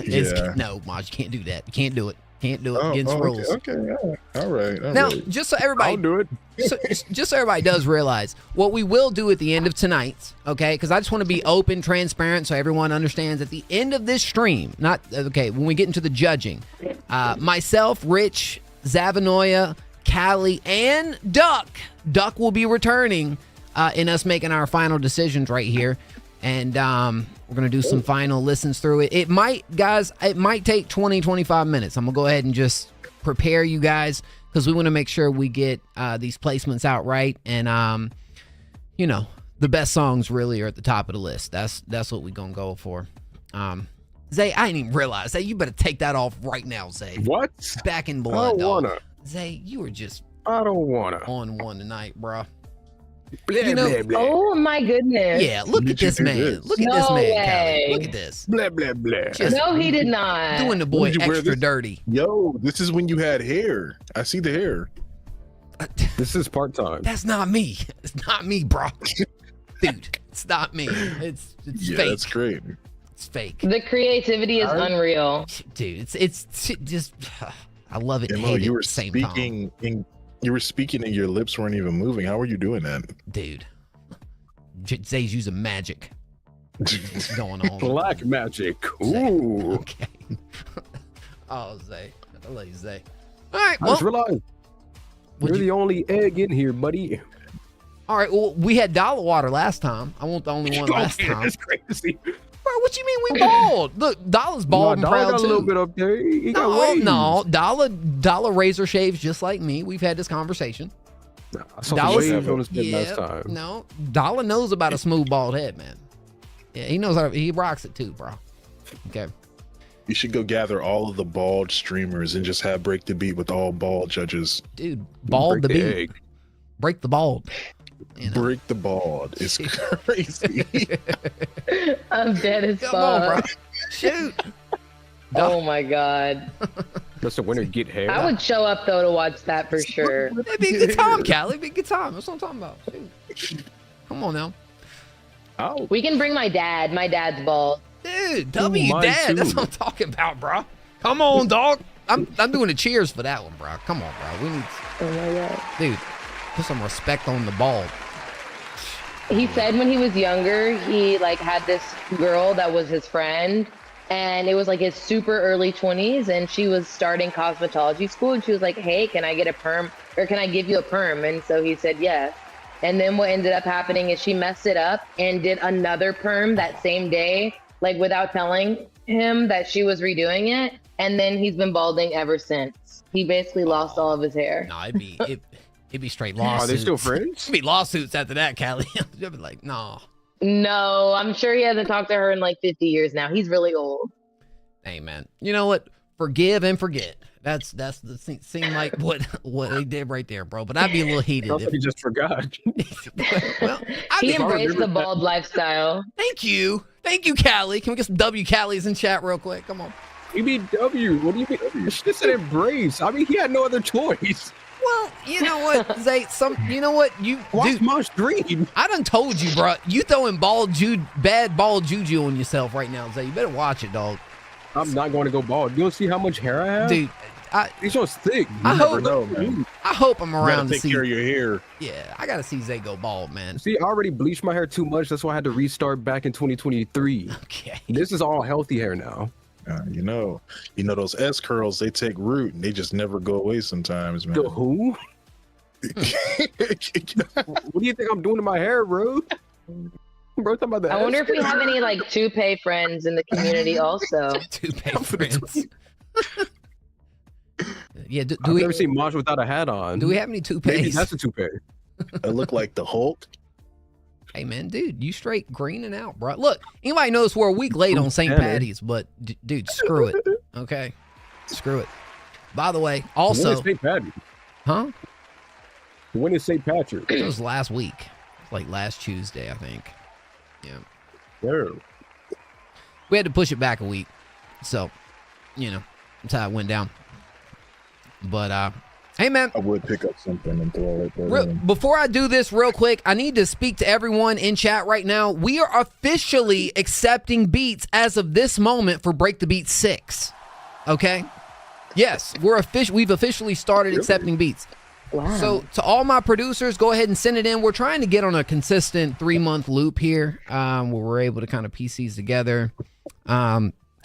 Yeah. No, Maj, you can't do that. You can't do it. Against rules. Okay. All right. Now, just so everybody, I'll do it. just so everybody does realize what we will do at the end of tonight's, okay? Because I just want to be open, transparent, so everyone understands at the end of this stream, when we get into the judging, myself, Rich, Zavanoya, Callie, and Duck will be returning in us making our final decisions right here. And we're going to do some final listens through it. It might take 20, 25 minutes. I'm going to go ahead and just prepare you guys because we want to make sure we get these placements out right. And, the best songs really are at the top of the list. That's what we're going to go for. Zay, I didn't even realize. Zay, you better take that off right now, Zay. What? Back in blood, I don't wanna. Zay, you were just I don't wanna. on one tonight, bro. Blah, blah, blah. Oh my goodness. Yeah, look at this man. Look at this man, Callie. Look at this. Blah, blah, blah. No, he did not. Doing the boy extra dirty. Yo, this is when you had hair. I see the hair. This is part-time. That's not me. It's not me, bro. Dude, it's not me. It's yeah, fake. That's great. It's fake. The creativity is unreal. Dude, it's just I love it and hate you it were at the same speaking time. You were speaking and your lips weren't even moving. How were you doing that? Dude. Zay's using magic. What's going on? Black magic. Ooh. Zay. Okay. Oh, Zay. I love you, Zay. All right. I just realized you're the only egg in here, buddy. All right. Well, we had dollar water last time. I want the only one last time. That's crazy. Bro, what you mean we bald? Look, Dollar's bald and proud got too. a little bit up there. He got waves. No. Dollar razor shaves just like me. We've had this conversation. I saw the waves on his head last time. No, Dollar knows about a smooth bald head, man. Yeah, he knows how he rocks it too, bro. Okay. You should go gather all of the bald streamers and just have Break the Beat with all bald judges. Dude, bald the beat. Egg. Break the bald. You know? Break the bald. It's crazy. I'm dead as Come on, bro. fuck. Shoot. Oh my god. Does the winner get hair? I would show up though to watch that for sure. It'd be a good time, Callie. It'd be a good time. That's what I'm talking about. Shoot. Come on now. Oh. We can bring my dad. My dad's bald. Dude, tell me your mine dad. too. That's what I'm talking about, bro. Come on, dog. I'm doing the cheers for that one, bro. Come on, bro. We need, Oh my god. dude, put some respect on the bald. He said when he was younger, he like had this girl that was his friend, and it was like his super early 20s, and she was starting cosmetology school, and she was like, "Hey, can I get a perm, or can I give you a perm?" And so he said yes. And then what ended up happening is she messed it up and did another perm that same day, like without telling him that she was redoing it. And then he's been balding ever since. He basically lost all of his hair. No, it'd be straight lawsuits. Are they still friends? It'd be lawsuits after that, Callie. You'll be like, no. No, I'm sure he hasn't talked to her in like 50 years now. He's really old. Hey, man. You know what? Forgive and forget. That's the seem like what they did right there, bro. But I'd be a little heated. I thought he just forgot. Well, He embraced the bald lifestyle. Thank you, Callie. Can we get some W Callies in chat real quick? Come on. EBW. What do you mean? You should have said embrace. I mean, he had no other choice. Well, you know what, Zay? You know what? Watch my stream. I done told you, bro. You throwing bad bald juju on yourself right now, Zay. You better watch it, dog. I'm not going to go bald. You don't see how much hair I have, dude. He's so thick. I never know, man. I hope I'm You around gotta to take see. care of your hair. Yeah, I gotta see Zay go bald, man. See, I already bleached my hair too much. That's why I had to restart back in 2023. Okay. This is all healthy hair now. You know those S curls, they take root and they just never go away sometimes, man. The who? What do you think I'm doing to my hair, bro? Bro, talking about the I wonder if we have any like toupee friends in the community also. Toupee friends. Yeah, do I've we never seen Maj without a hat on. do we have any toupees? Maybe that's a toupee. I look like the Hulk. Hey man, dude, you straight greening out, bro. Look, anybody knows we're a week late on St. Patty's, but dude, screw it. Okay, screw it. By the way, When also, is St. Patty? huh? When is St. Patrick? It was last week, like last Tuesday, I think. Yeah, There. we had to push it back a week, so you know that's how it went down. But hey man, I would pick up something and throw it there. before I do this real quick, I need to speak to everyone in chat right now. We are officially accepting beats as of this moment for Break the Beat 6. Okay? Yes, we've officially started accepting beats. Wow. So to all my producers, go ahead and send it in. We're trying to get on a consistent 3-month loop here, where we're able to kind of piece these together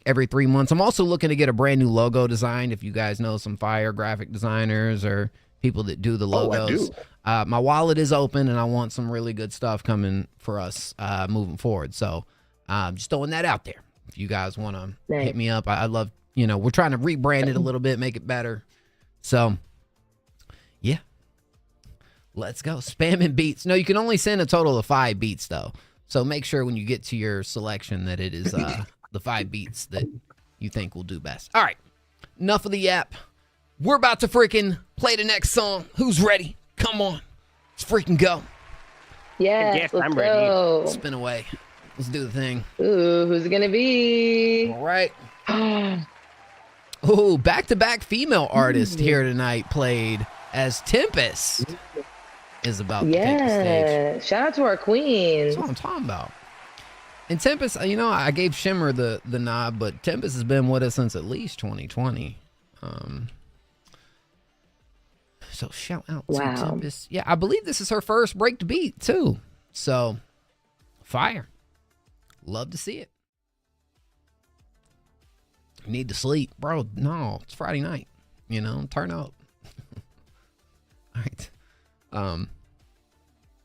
every 3 months. I'm also looking to get a brand new logo designed. If you guys know some fire graphic designers or people that do the logos, my wallet is open and I want some really good stuff coming for us moving forward. So just throwing that out there. If you guys want to hit me up, I'd love, we're trying to rebrand it a little bit, make it better. So yeah, let's go. Spamming beats. No, you can only send a total of 5 beats though. So make sure when you get to your selection that it is the 5 beats that you think will do best. All right, enough of the yap. We're about to freaking play the next song. Who's ready? Come on, let's freaking go. Yeah, Yes, let's I'm go. ready. Spin away. Let's do the thing. Ooh, who's it gonna be? All right. Oh, back-to-back female artist here tonight played as Tempest is about to take the stage. Yeah, shout out to our queen. That's what I'm talking about. And Tempest, I gave Shimmer the nod, but Tempest has been with us since at least 2020. So shout out to Tempest. Yeah, I believe this is her first break to beat too. So fire. Love to see it. Need to sleep, bro. No, it's Friday night. Turn up. All right.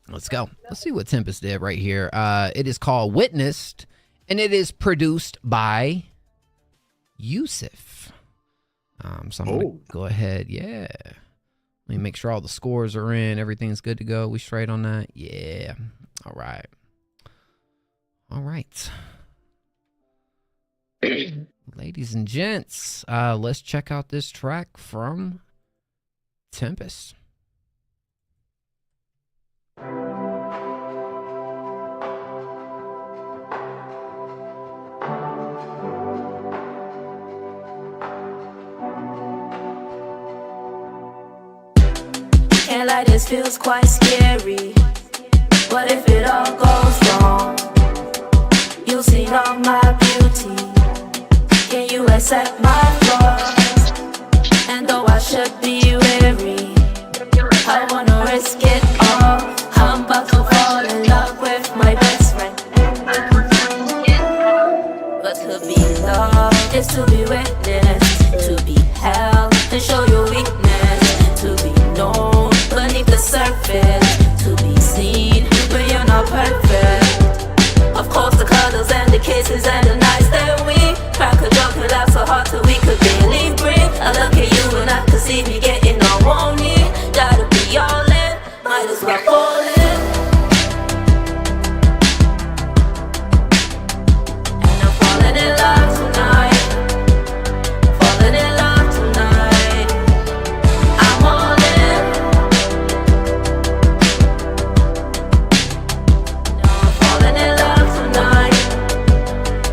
Let's go. Let's see what Tempest did right here. It is called Witnessed, and it is produced by Yusuf. So I'm gonna go ahead. Yeah. Let me make sure all the scores are in. Everything's good to go. We straight on that? Yeah. All right. All right. ladies and gents, let's check out this track from Tempest. Can't lie, this feels quite scary. What if it all goes wrong? You'll see all my beauty. Can you accept my flaws? And though I should be wary, I wanna risk it all. I'm about to fall in love with my best friend. But to be loved is to be witnessed, to be held and show your weakness, to be known beneath the surface, to be seen when you're not perfect. Of course the cuddles and the kisses and the nights that we crack a joke and laugh so hard till we could barely breathe. I look at you and I can see me getting all horny. Gotta be all in, might as well fall in. And I'm falling in love tonight. Falling in love tonight. I'm all in. Now I'm falling in love tonight.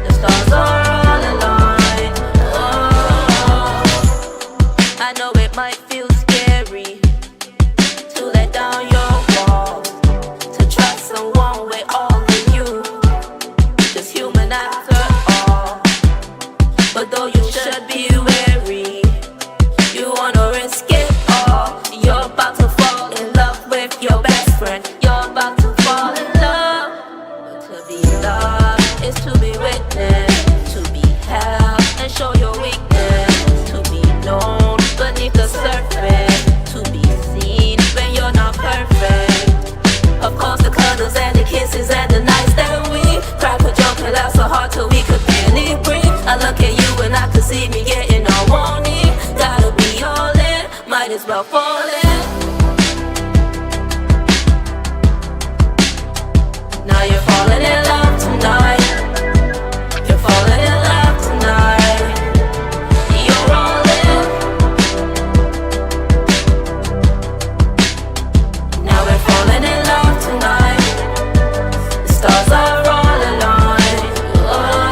The stars are all aligned. Oh, I know it might feel scary to let down your walls, to trust someone with all of you. Just human after all. But though you should be wary, you wanna risk it all. You're about to fall in love with your best friend. You're about to fall in love. But to be loved is to be witnessed, to be held and show your weakness, to be known beneath the surface, to be seen when you're not perfect. Of course the cuddles and the kisses and the nights that we crack a joke and laugh so hard till we could barely breathe. I look at you and I can see me getting all horny. Gotta be all in, might as well fall in. Now you're falling in love tonight. You're falling in love tonight. You're all in. Now we're falling in love tonight. The stars are all aligned. Oh.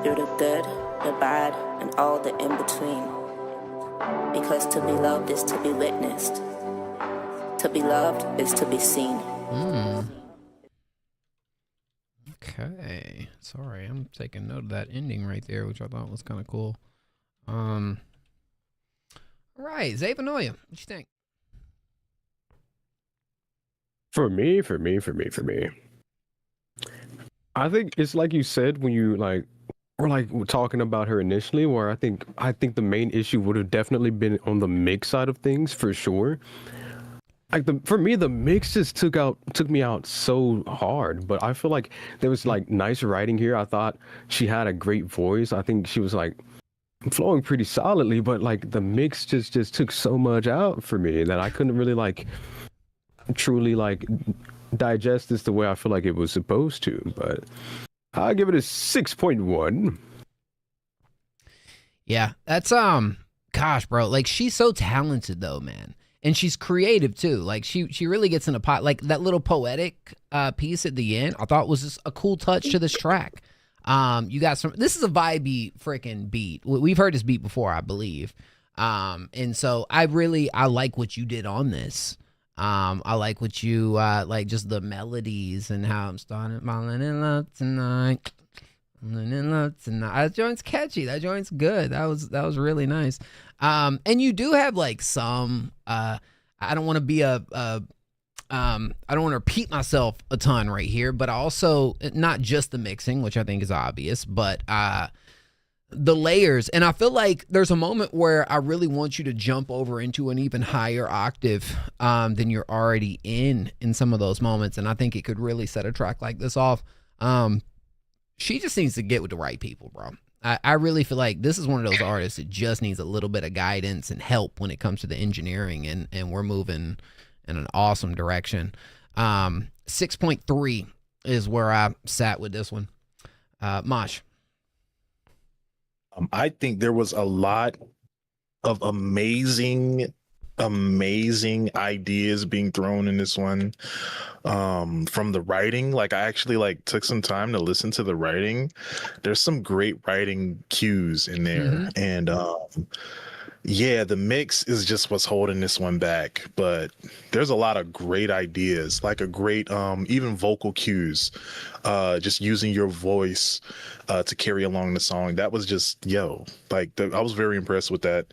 Through the good, the bad, and all the in between. Because to be loved is to be witnessed. To be loved is to be seen. Okay. Sorry, I'm taking note of that ending right there, which I thought was kind of cool. All right, Zavanoia, what you think? For me, I think it's like you said when you were talking about her initially, where I think the main issue would have definitely been on the mix side of things for sure. For me, the mix just took me out so hard, but I feel like there was nice writing here. I thought she had a great voice. I think she was flowing pretty solidly, but the mix just took so much out for me that I couldn't really truly digest this the way I feel like it was supposed to. But I'll give it a 6.1. Yeah, that's gosh, bro, she's so talented though, man. And she's creative too. She really gets in a pot. That little poetic piece at the end, I thought was just a cool touch to this track. You got this is a vibey freaking beat. We've heard this beat before, I believe. And so I like what you did on this. I like what you just the melodies and how I'm starting falling in love tonight. Falling in love tonight. That joint's catchy. That joint's good. That was really nice. And you do have some I don't want to be I don't want to repeat myself a ton right here, but also not just the mixing, which I think is obvious, but the layers. And I feel like there's a moment where I really want you to jump over into an even higher octave than you're already in some of those moments. And I think it could really set a track like this off. She just needs to get with the right people, bro. I really feel like this is one of those artists that just needs a little bit of guidance and help when it comes to the engineering, and we're moving in an awesome direction. 6.3 is where I sat with this one. Mosh. I think there was a lot of amazing ideas being thrown in this one. From the writing, like I actually took some time to listen to the writing. There's some great writing cues in there. And yeah, the mix is just what's holding this one back, but there's a lot of great ideas, like a great even vocal cues, just using your voice to carry along the song. That was just I was very impressed with that.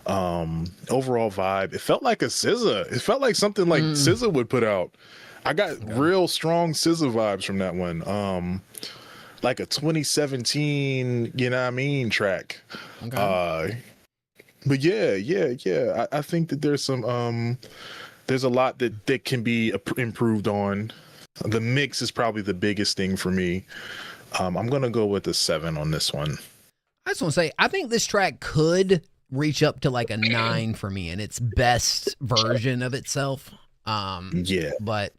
Overall vibe, it felt like a SZA. It felt like something like SZA would put out. I got real strong SZA vibes from that one. Like a 2017, you know what I mean, track. But yeah. I think that there's some there's a lot that can be improved on. The mix is probably the biggest thing for me. I'm gonna go with a 7 on this one. I just want to say, I think this track could reach up to like a 9 for me in its best version of itself. Yeah. But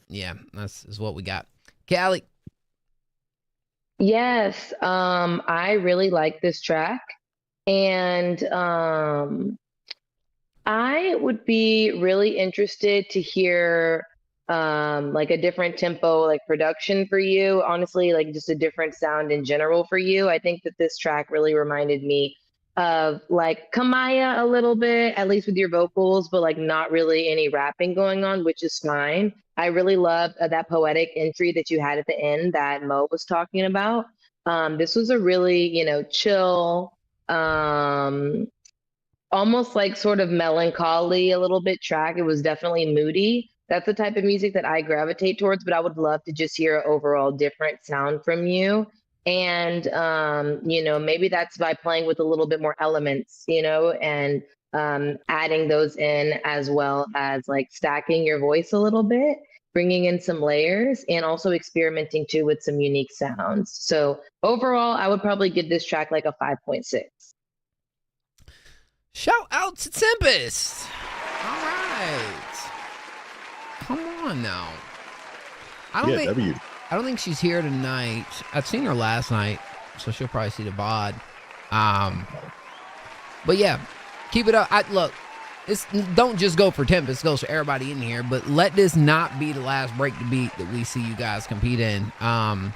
yeah, that's is what we got. Callie. Yes, I really like this track. And I would be really interested to hear like a different tempo, like production for you. Honestly, like just a different sound in general for you. I think that this track really reminded me of like Kamaya a little bit, at least with your vocals, but like not really any rapping going on, which is fine. I really loved that poetic entry that you had at the end that Mo was talking about. This was a really, chill, almost like sort of melancholy a little bit track. It was definitely moody. That's the type of music that I gravitate towards, but I would love to just hear an overall different sound from you. And, maybe that's by playing with a little bit more elements, and adding those in, as well as like stacking your voice a little bit, bringing in some layers, and also experimenting too with some unique sounds. So overall, I would probably give this track like a 5.6. Shout out to Tempest. All right. Come on now. I don't think she's here tonight. I've seen her last night, so she'll probably see the VOD. But yeah, keep it up. Look, don't just go for Tempest, goes for everybody in here, but let this not be the last break the beat that we see you guys compete in. And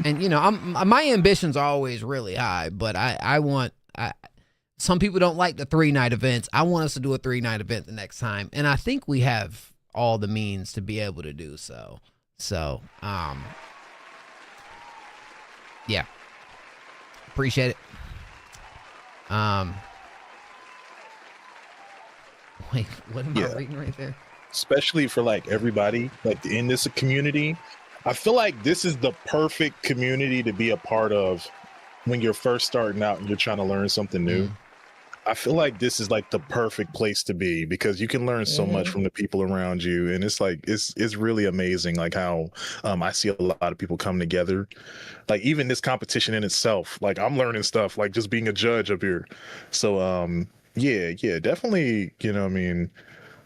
my ambitions are always really high, but I want some people don't like the 3-night events. I want us to do a 3-night event the next time, and I think we have all the means to be able to do so. So, yeah, appreciate it. Wait, what am I reading right there? Especially for like everybody, like in this community, I feel like this is the perfect community to be a part of when you're first starting out and you're trying to learn something new. I feel like this is like the perfect place to be because you can learn so much from the people around you. And it's like, it's really amazing. Like how I see a lot of people come together, like even this competition in itself, like I'm learning stuff, like just being a judge up here. So yeah, definitely,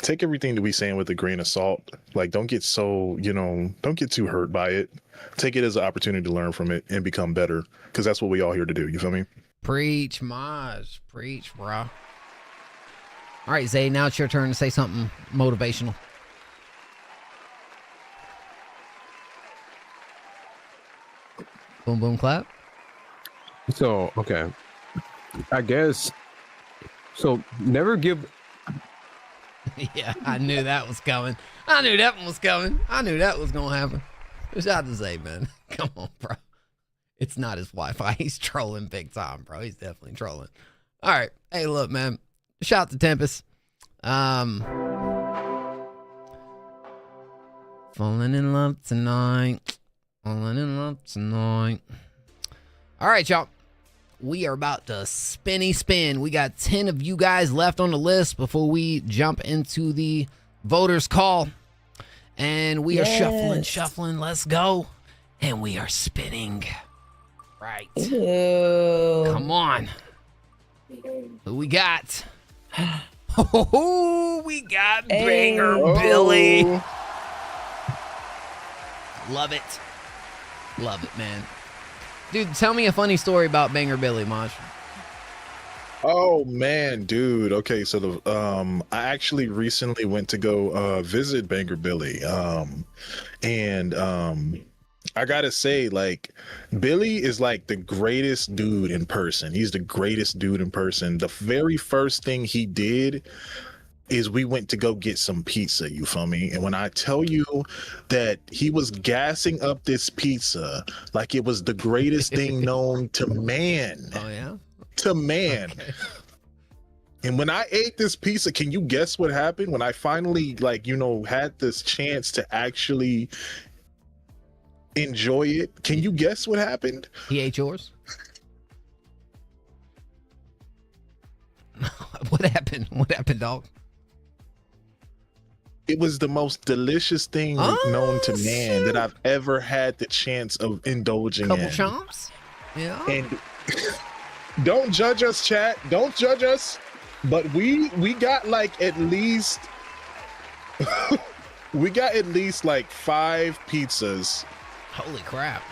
take everything that we saying with a grain of salt. Like don't get so, don't get too hurt by it. Take it as an opportunity to learn from it and become better. Cause that's what we all here to do. You feel me? Preach, Maj. Preach, bro. All right, Zay, now it's your turn to say something motivational. Boom, boom, clap. So, okay. I guess, so never give... Yeah, I knew that was coming. I knew that one was coming. I knew that was going to happen. Shout out to Zay, man. Come on, bro. It's not his Wi-Fi. He's trolling big time, bro. He's definitely trolling. All right. Hey, look, man. Shout out to Tempest. Falling in love tonight. Falling in love tonight. All right, y'all. we are about to spin. We got 10 of you guys left on the list before we jump into the voters call. And we are shuffling. Let's go. And we are spinning. Right. Ew. Come on. Who we got? Oh, we got Banger Billy. Love it. Love it, man. Dude, tell me a funny story about Banger Billy, Maj. Oh man, dude. Okay, so I actually recently went to go visit Banger Billy. And I gotta say, like, Billy is like the greatest dude in person. He's the greatest dude in person. The very first thing he did is we went to go get some pizza, you feel me? And when I tell you that he was gassing up this pizza like it was the greatest thing known to man. Oh, yeah? To man. Okay. And when I ate this pizza, can you guess what happened? When I finally, like, you know, had this chance to actually enjoy it, can you guess what happened? He ate yours? What happened? What happened, dog? It was the most delicious thing known to man that I've ever had the chance of indulging Couple in. chomps? Yeah. And don't judge us, chat. Don't judge us. But we got like at least we got at least like 5 pizzas. Holy crap.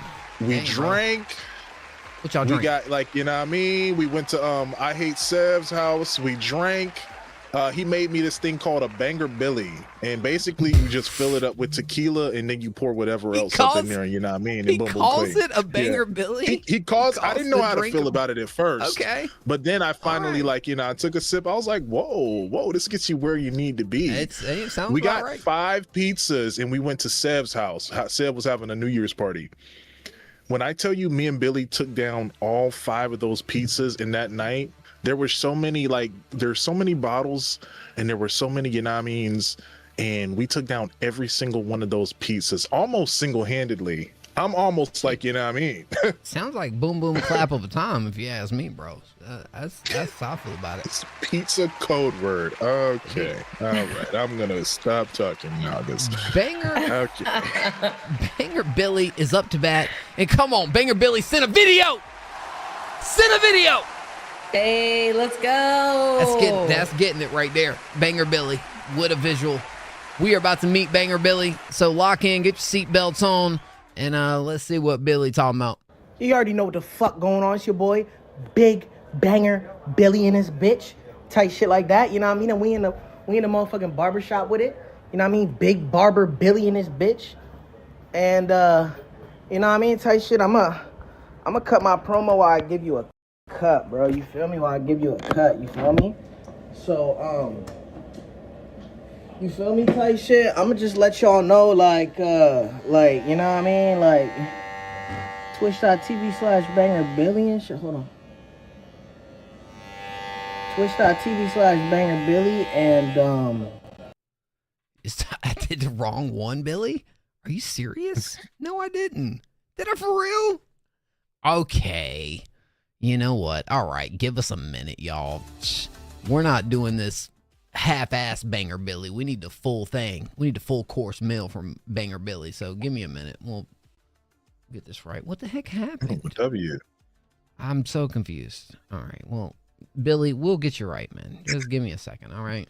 We drank. What y'all drink? We got, like, you know what I mean? We went to I Hate Sev's house. We drank. He made me this thing called a Banger Billy, and basically you just fill it up with tequila and then you pour whatever else up in there, you know what I mean? And He calls it a Banger Billy? He calls I didn't know how to feel about it at first. Okay. But then I finally, like, you know, I took a sip. I was like, whoa, this gets you where you need to be. It sounds we got right. 5 pizzas and we went to Sev's house. Sev was having a New Year's party. When I tell you, me and Billy took down all 5 of those pizzas in that night, there were so many, like, there's so many bottles and there were so many, you know what I mean? And we took down every single one of those pizzas almost single-handedly. I'm almost like, you know what I mean? Sounds like boom, boom, clap of a time, if you ask me, bro. That's how I feel about it. It's pizza code word. Okay. All right. I'm going to stop talking now. Banger. Okay. Banger Billy is up to bat. And come on, Banger Billy, send a video. Send a video. Hey, let's go. That's getting it right there. Banger Billy with a visual. We are about to meet Banger Billy. So lock in, get your seatbelts on, and let's see what Billy talking about. You already know what the fuck going on. It's your boy, Big Banger Billy and his bitch. Type shit like that. You know what I mean? And we in the motherfucking barbershop with it. You know what I mean? Big Barber Billy and his bitch. And you know what I mean? Type shit. I'ma cut my promo while I give you a cut, bro. You feel me? While I give you a cut, you feel me? So you feel me? Type shit. I'ma just let y'all know, like, you know what I mean? Like, twitch.tv/Banger Billy and shit. Hold on. Twitch.tv/Banger Billy and I did the wrong one, Billy? Are you serious? No, I didn't. Did I for real? Okay. You know what? All right, give us a minute, y'all. We're not doing this half-ass Banger Billy. We need the full thing. We need the full course meal from Banger Billy. So give me a minute. We'll get this right. What the heck happened? W. I'm so confused. All right, well, Billy, we'll get you right, man. Just give me a second, all right?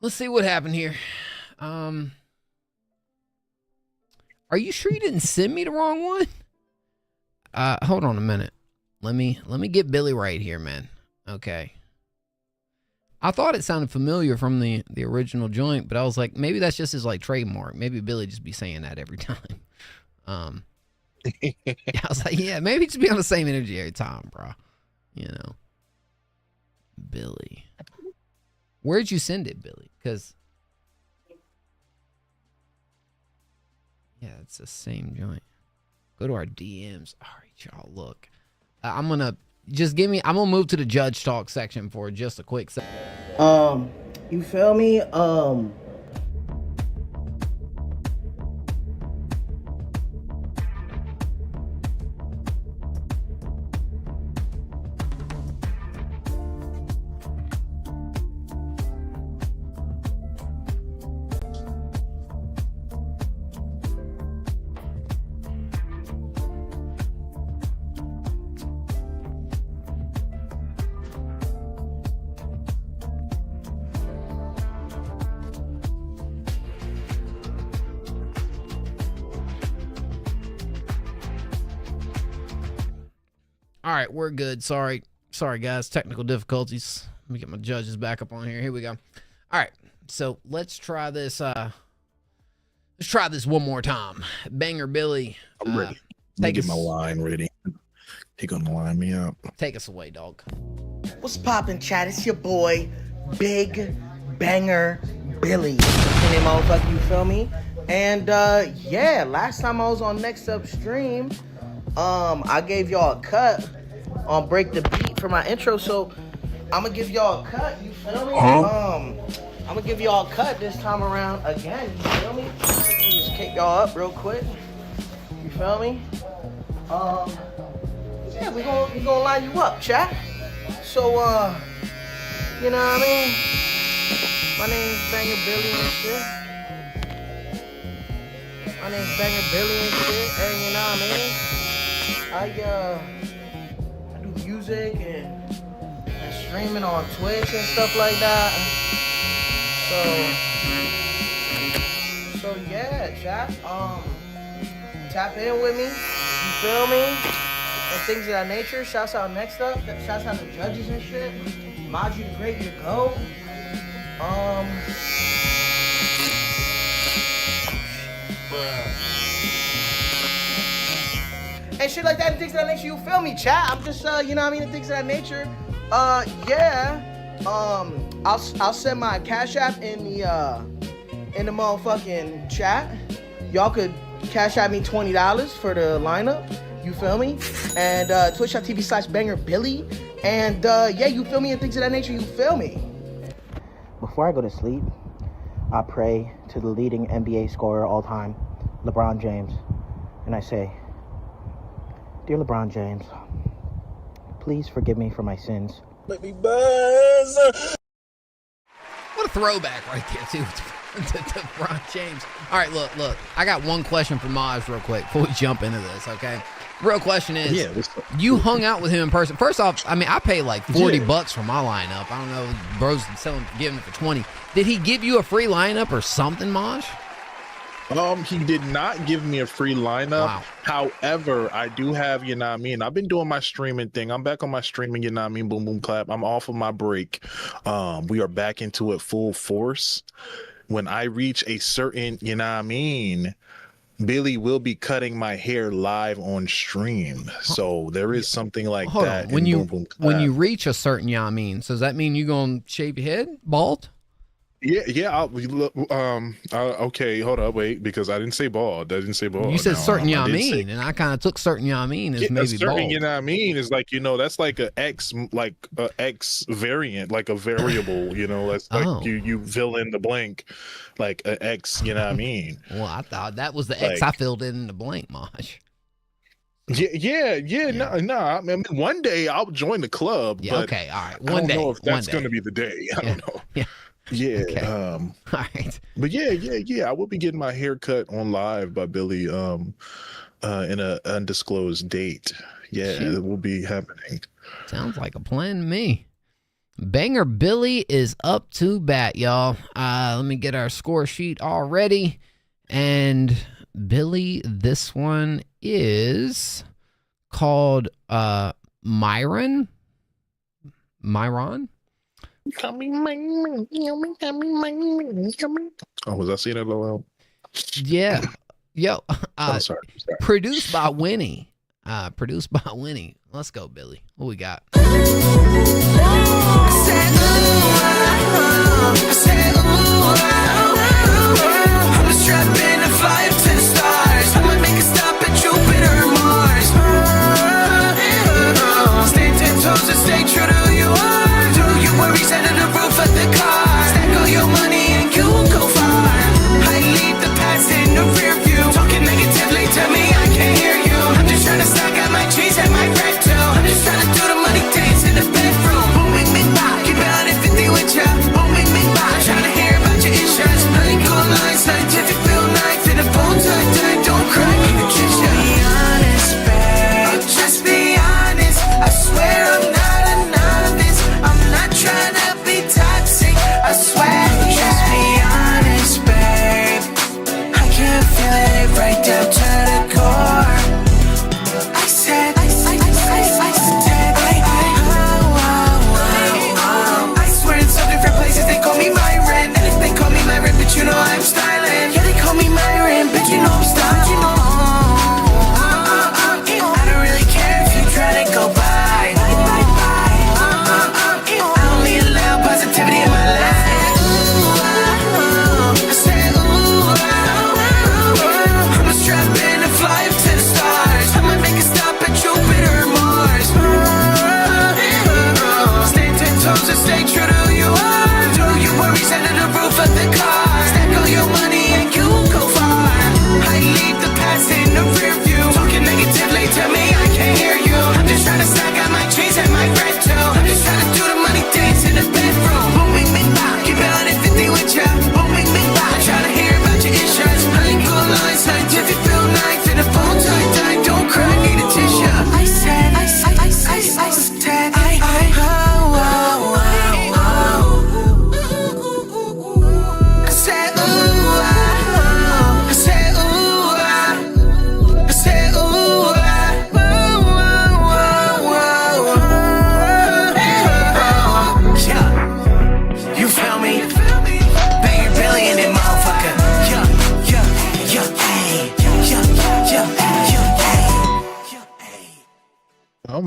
Let's see what happened here. Are you sure you didn't send me the wrong one? Hold on a minute. Let me get Billy right here, man. Okay. I thought it sounded familiar from the original joint, but I was like, maybe that's just his like trademark. Maybe Billy just be saying that every time. I was like, yeah, maybe just be on the same energy every time, bro. You know. Billy. Where'd you send it, Billy? Because yeah, it's the same joint. Go to our DMs. All right, y'all, look. I'm gonna move to the judge talk section for just a quick second. You feel me? All right, we're good. Sorry, guys. Technical difficulties. Let me get my judges back up on here. Here we go. All right, so let's try this. Let's try this one more time. Banger Billy. I'm ready. Let me get my line ready. He gonna line me up. Take us away, dog. What's poppin', chat? It's your boy, Big Banger Billy. And then, motherfucker, you feel me? And yeah, last time I was on Next Up Stream, I gave y'all a cut on Break the Beat for my intro, so I'm gonna give y'all a cut, you feel me? I'm gonna give y'all a cut this time around again, you feel me? Let me just kick y'all up real quick, you feel me? Yeah, we gonna line you up, chat. So, you know what I mean? My name's Banger Billy and shit. My name's Banger Billy and shit, and you know what I mean? I do music and streaming on Twitch and stuff like that. So yeah, chat. Tap in with me. You feel me? And things of that nature. Shouts out Next Up. Shouts out the judges and shit. Maji the Great, you go. And shit like that and things of that nature, you feel me, chat? I'm just, you know what I mean, and things of that nature. Yeah. I'll send my Cash App in the motherfucking chat. Y'all could Cash App me $20 for the lineup. You feel me? And twitch.tv/bangerbilly. And yeah, you feel me, and things of that nature, you feel me. Before I go to sleep, I pray to the leading NBA scorer all time, LeBron James. And I say, dear LeBron James, please forgive me for my sins. Let me buzz. What a throwback right there, too, to LeBron James. All right, look. I got one question for Maj real quick before we jump into this, okay? Real question is, you hung out with him in person. First off, I mean, I pay like $40 for my lineup. I don't know, bro's giving it for 20. Did he give you a free lineup or something, Maj? He did not give me a free lineup. Wow. However, I do have, you know what I mean, I've been doing my streaming thing. I'm back on my streaming, you know what I mean, boom, boom, clap. I'm off of my break. We are back into it full force. When I reach a certain, you know what I mean, Billy will be cutting my hair live on stream. So there is something like that. When you reach a certain, you know what I mean, so does that mean you're going to shave your head bald? Yeah. Okay, hold up, wait, because I didn't say bald. You said certain, you know what I mean, and I kind of took certain, you know what I mean, as maybe certain, bald. You know what I mean, is like, you know, that's like a X variant, like a variable, you know, that's like you fill in the blank, like an X, you know what I mean. Well, I thought that was the X I filled in the blank, Maj. Yeah. No. I mean, one day I'll join the club. Yeah, but okay, all right. I don't know if that's going to be the day. I don't know. Yeah. Yeah. Okay. All right. But yeah. I will be getting my hair cut on live by Billy in an undisclosed date. Yeah, Shoot. It will be happening. Sounds like a plan to me. Banger Billy is up to bat, y'all. Let me get our score sheet all ready. And Billy, this one is called Myron. Oh, was I saying that loud? Yeah. Yo. Sorry. Produced by Winnie. Let's go, Billy. What we got? I'm strapping a fire to the stars. I'ma make a stop at Jupiter or Mars. Stay 10 toes and stay true to who you are. Do you worry, set of the roof of the car. Stack all your money and you will go far. I leave the past in the rear view. Talking negatively to me, I can't hear you. I'm just trying to stack out my cheese and my bread too. I'm just trying to do the money dance in the bedroom. Booming me back, keep it 150 with ya. Booming me back, trying to hear about your insurance. Running cool lines, scientific bill knife in a bone tight, don't cry in the kitchen. Be honest, babe. Just be honest. I swear I'm not a novice. I'm not trying to be toxic.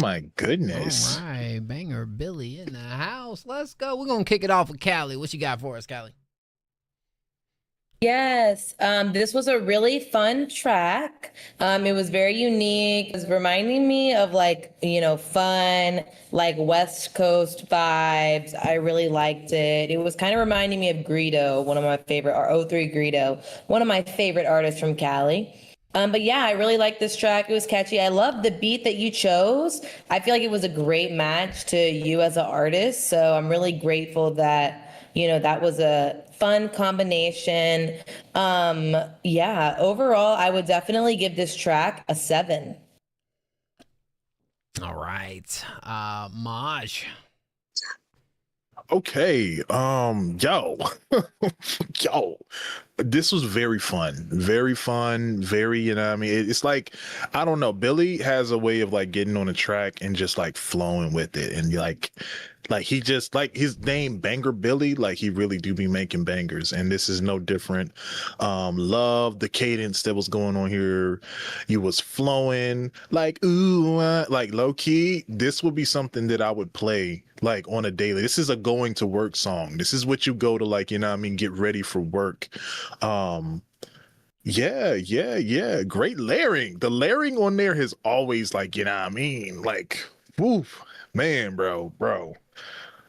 my goodness. All right, Banger Billy in the house. Let's go. We're gonna kick it off with Callie. What you got for us, Callie? Yes, this was a really fun track. It was very unique. It was reminding me of like, fun, like West Coast vibes. I really liked it. It was kind of reminding me of Greedo, one of my favorite, or O3 Greedo, one of my favorite artists from Cali. But yeah, I really liked this track. It was catchy. I love the beat that you chose. I feel like it was a great match to you as an artist. So I'm really grateful that, that was a fun combination. Yeah, overall, I would definitely give this track a 7. All right. Maj. Okay. Yo, this was very fun. Very fun. Very, it's like, I don't know. Billy has a way of like getting on a track and just like flowing with it. And like he just like his name Banger Billy, like he really do be making bangers. And this is no different. Love the cadence that was going on here. You was flowing like, ooh, like low key. This would be something that I would play like on a daily. This is a going to work song. This is what you go to like, get ready for work. Yeah. Great layering. The layering on there has always like, like, woof, man, bro.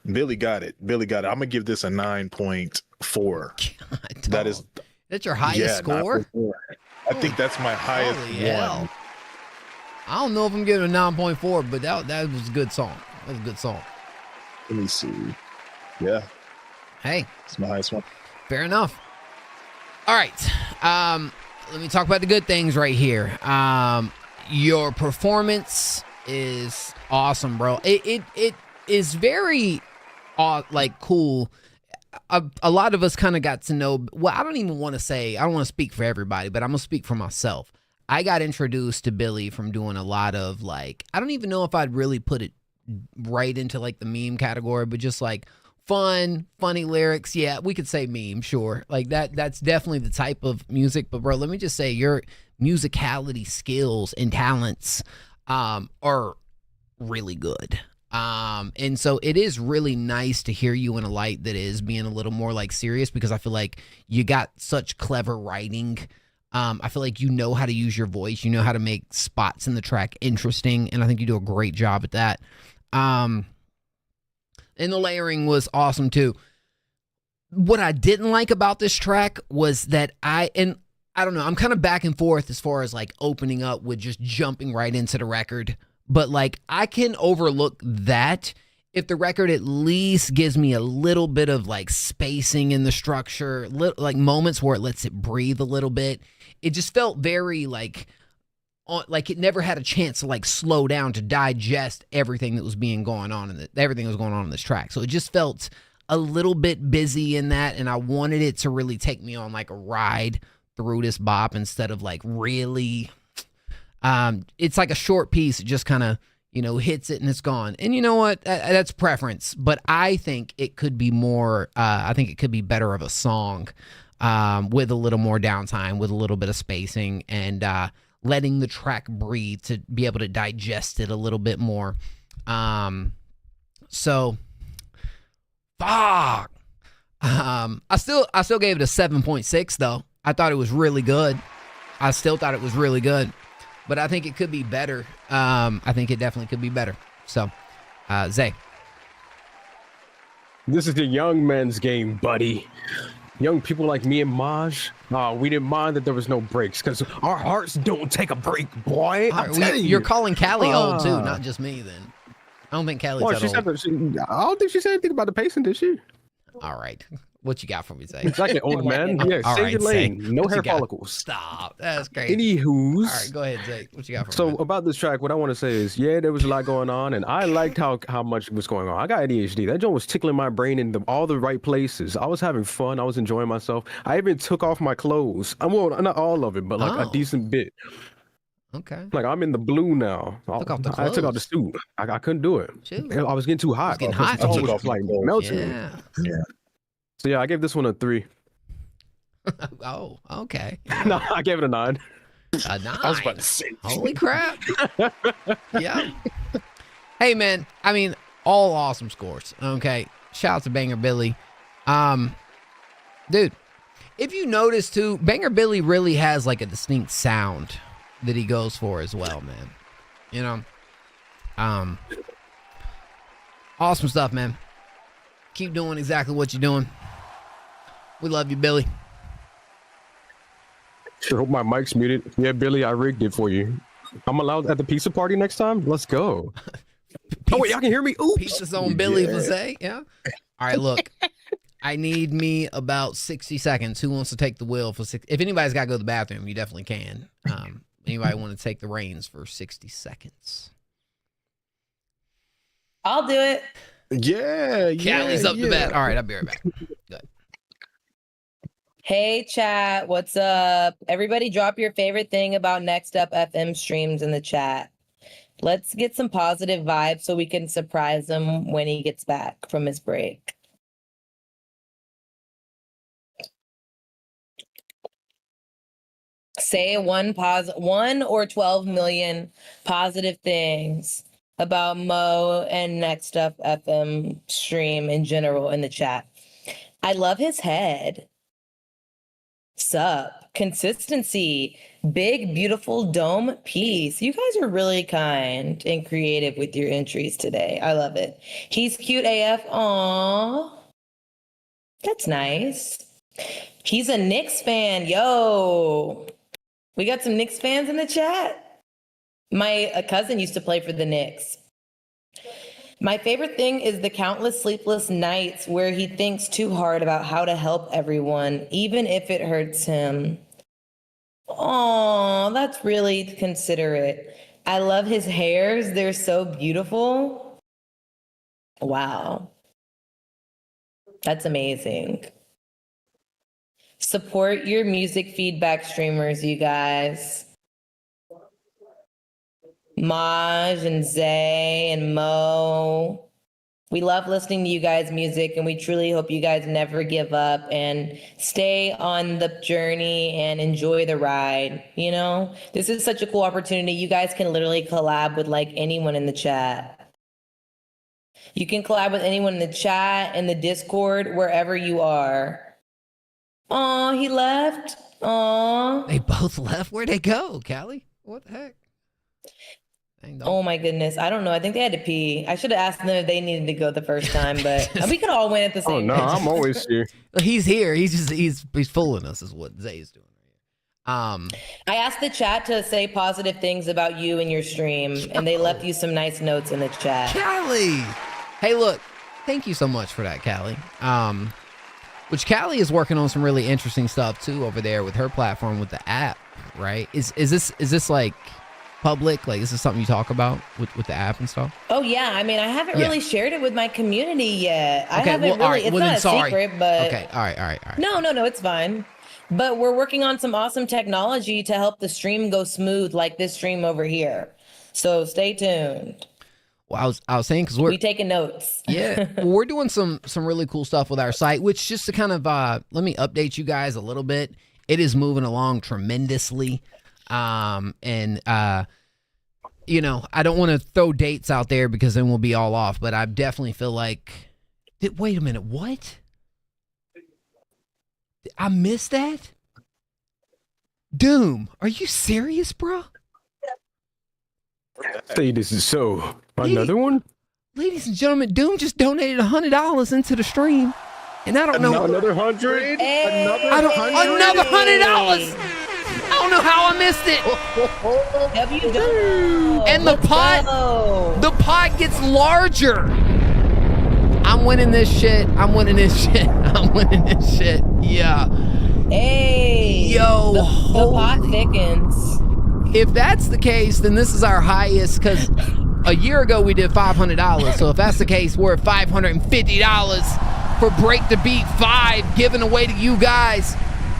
Billy got it. I'm gonna give this a 9.4. That's your highest score? I think that's my highest one. Hell. I don't know if I'm giving a 9.4, but that was a good song. That was a good song. Let me see. Yeah. Hey. It's my highest one. Fair enough. All right. Let me talk about the good things right here. Your performance is awesome, bro. It is very cool. A lot of us kind of got to know, well, I don't even want to say, I don't want to speak for everybody, but I'm going to speak for myself. I got introduced to Billy from doing a lot of like, I don't even know if I'd really put it right into like the meme category, but just like funny lyrics. Yeah, we could say meme, sure. Like that's definitely the type of music. But bro, let me just say your musicality skills and talents are really good. And so it is really nice to hear you in a light that is being a little more like serious, because I feel like you got such clever writing. I feel like you know how to use your voice. You know how to make spots in the track interesting. And I think you do a great job at that. And the layering was awesome too. What I didn't like about this track was that I don't know, I'm kind of back and forth as far as like opening up with just jumping right into the record. But like I can overlook that if the record at least gives me a little bit of like spacing in the structure, like moments where it lets it breathe a little bit. It just felt very like it never had a chance to like slow down to digest everything that was going on in this track. So it just felt a little bit busy in that, and I wanted it to really take me on like a ride through this bop instead of like really. It's like a short piece. It just kind of, hits it and it's gone. And you know what? That's preference. But I think it could be more, I think it could be better of a song with a little more downtime, with a little bit of spacing, and letting the track breathe to be able to digest it a little bit more. So, fuck. I still gave it a 7.6 though. I thought it was really good. I still thought it was really good. But I think it could be better. I think it definitely could be better. So, Zay. This is the young men's game, buddy. Young people like me and Maj, we didn't mind that there was no breaks because our hearts don't take a break, boy. You're calling Callie old too, not just me then. I don't think Callie's that old. I don't think she said anything about the pacing, did she? All right. What you got for me, Zay? It's like an old man. Yeah, stay your lane. No hair follicles. Stop. That's crazy. Anywho's. All right, go ahead, Zay. What you got for me? So about this track, what I want to say is, yeah, there was a lot going on, and I liked how much was going on. I got ADHD. That joint was tickling my brain in all the right places. I was having fun. I was enjoying myself. I even took off my clothes. Well, not all of it, but like a decent bit. Okay. Like I'm in the blue now. I took off the suit. I couldn't do it. Shoot. I was getting too hot. Getting hot. I took off like melting. Yeah. So yeah, I gave this one a 3. Oh, okay. No, I gave it a 9. A 9. I was about to say. Holy crap. Yeah. Hey, man. I mean, all awesome scores. Okay. Shout out to Banger Billy. Dude, if you notice too, Banger Billy really has like a distinct sound that he goes for as well, man. You know? Awesome stuff, man. Keep doing exactly what you're doing. We love you, Billy. Sure hope my mic's muted. Yeah, Billy, I rigged it for you. I'm allowed at the pizza party next time? Let's go. Oh, wait, y'all can hear me? Oops. Pizza's on Billy for say, yeah. All right, look. I need me about 60 seconds. Who wants to take the wheel for 60? If anybody's got to go to the bathroom, you definitely can. Anybody want to take the reins for 60 seconds? I'll do it. Yeah, Callie's up to bat. All right, I'll be right back. Good. Hey chat, what's up? Everybody drop your favorite thing about Next Up FM streams in the chat. Let's get some positive vibes so we can surprise him when he gets back from his break. Say one or 12 million positive things about Mo and Next Up FM stream in general in the chat. I love his head. Sup, consistency, big, beautiful dome piece. You guys are really kind and creative with your entries today. I love it. He's cute AF. Aww. That's nice. He's a Knicks fan. Yo. We got some Knicks fans in the chat. My cousin used to play for the Knicks. My favorite thing is the countless sleepless nights where he thinks too hard about how to help everyone, even if it hurts him. Oh, that's really considerate. I love his hairs. They're so beautiful. Wow. That's amazing. Support your music feedback streamers, you guys. Maj and Zay and Mo. We love listening to you guys' music, and we truly hope you guys never give up and stay on the journey and enjoy the ride. You know, this is such a cool opportunity. You guys can literally collab with like anyone in the chat. You can collab with anyone in the chat, in the Discord, wherever you are. Aw, he left. Aw. They both left. Where'd they go, Callie? What the heck? Oh my goodness. I don't know. I think they had to pee. I should have asked them if they neneeded to go the first time, but we could all win at the same time. Oh no, I'm always here. He's here. He's fooling us is what Zay's doing. I asked the chat to say positive things about you and your stream, and they left you some nice notes in the chat. Callie! Hey, look. Thank you so much for that, Callie. Which Callie is working on some really interesting stuff too over there with her platform with the app, right? Is this like public? Like, is this something you talk about with the app and stuff? Oh yeah, I mean, I haven't really shared it with my community yet. Okay, I haven't well, all right, it's well, not then, a sorry. secret, but okay, all right. No, it's fine. But we're working on some awesome technology to help the stream go smooth, like this stream over here. So stay tuned. Well, I was saying because we're taking notes. Yeah, we're doing some really cool stuff with our site, which just to kind of let me update you guys a little bit. It is moving along tremendously, you know, I don't want to throw dates out there because then we'll be all off, but I definitely feel like, wait a minute, what? I missed that? Doom, are you serious, bro? Say this is so. Another one? Ladies and gentlemen, Doom just donated $100 into the stream. And I don't know. Another 100? Another $100. I don't know how I missed it. And the pot gets larger. I'm winning this shit. Yeah. Hey. Yo. The pot thickens. If that's the case, then this is our highest, because a year ago we did $500. So if that's the case, we're at $550 for Break the Beat 5 given away to you guys.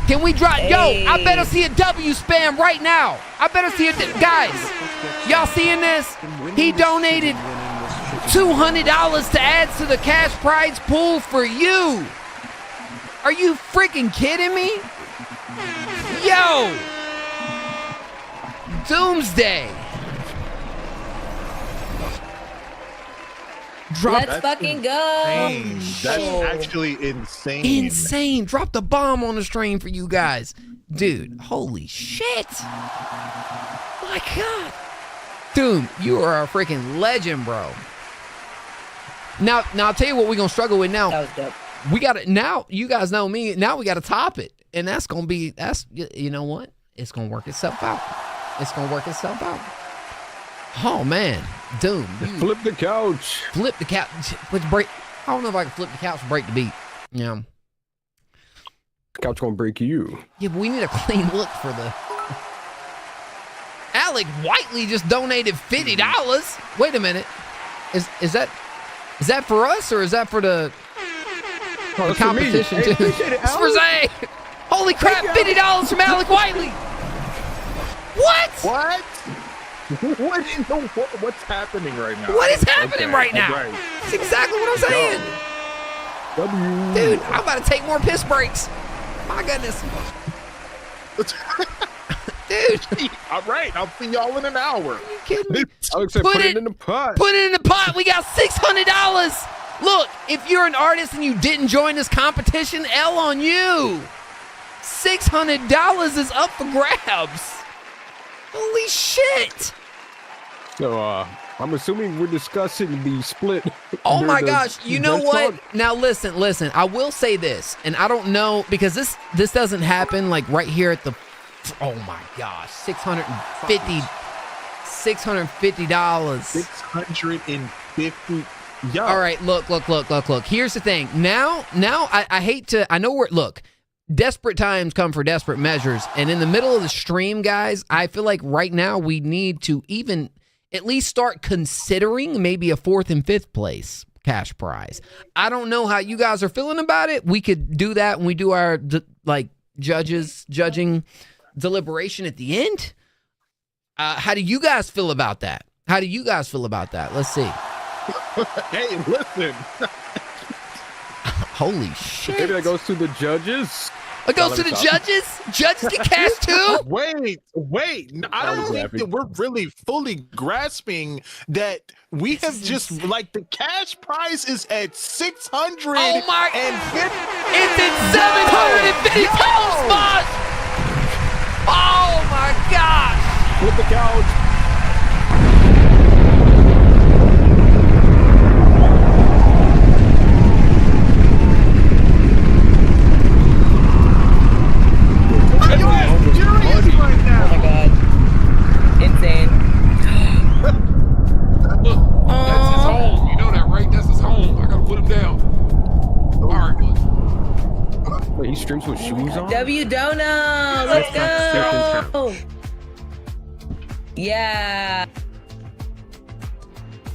Can we drop? Yo, I better see a W spam right now. I better see it. Guys, y'all seeing this? He donated $200 to add to the cash prize pool for you. Are you freaking kidding me? Yo. Doomsday. Let's fucking go. That's actually insane. Insane. Drop the bomb on the stream for you guys. Dude, holy shit. My God. Dude, you are a freaking legend, bro. Now I'll tell you what we're going to struggle with now. That was dope. We got to, now, you guys know me, now we got to top it. And that's going to be, you know what? It's going to work itself out. It's going to work itself out. Oh, man. Dude. Flip the couch. Flip the couch. Let's break. I don't know if I can flip the couch and break the beat. Yeah. Couch gonna break you. Yeah, but we need a clean look for the... Alec Whiteley just donated $50. Wait a minute. Is that for us or is that for the competition hey, too? It's for Zay. Holy crap! $50 from Alec Whiteley. What? What's happening right now? What is happening right now? Right. That's exactly what I'm saying. Dude, I'm about to take more piss breaks. My goodness. Dude. All right, I'll see y'all in an hour. Are you kidding me? Alex said put it in the pot. Put it in the pot. We got $600. Look, if you're an artist and you didn't join this competition, L on you. $600 is up for grabs. Holy shit. So, I'm assuming we're discussing the split. Oh my gosh. You know what? Now listen. I will say this, and I don't know, because this doesn't happen like right here at the, oh my gosh, $650. $650. Yo. All right, look. Here's the thing. Now I hate to, I know we're, look, desperate times come for desperate measures. And in the middle of the stream, guys, I feel like right now we need to even at least start considering maybe a 4th and 5th place cash prize. I don't know how you guys are feeling about it. We could do that when we do our judging deliberation at the end. How do you guys feel about that? Let's see. Hey, listen. Holy shit. Maybe that goes to the judges. It goes to the judges? Judges get cash too? Wait. I don't think that we're really fully grasping that we have just, like, the cash prize is at $600. Oh my. It's at $750 spot. Oh my gosh. Flip the couch. Insane. Look, that's his home. You know that, right? That's his home. I gotta put him down. All right, bud. Wait, he streams with shoes on? Dono. Let's go. Yeah.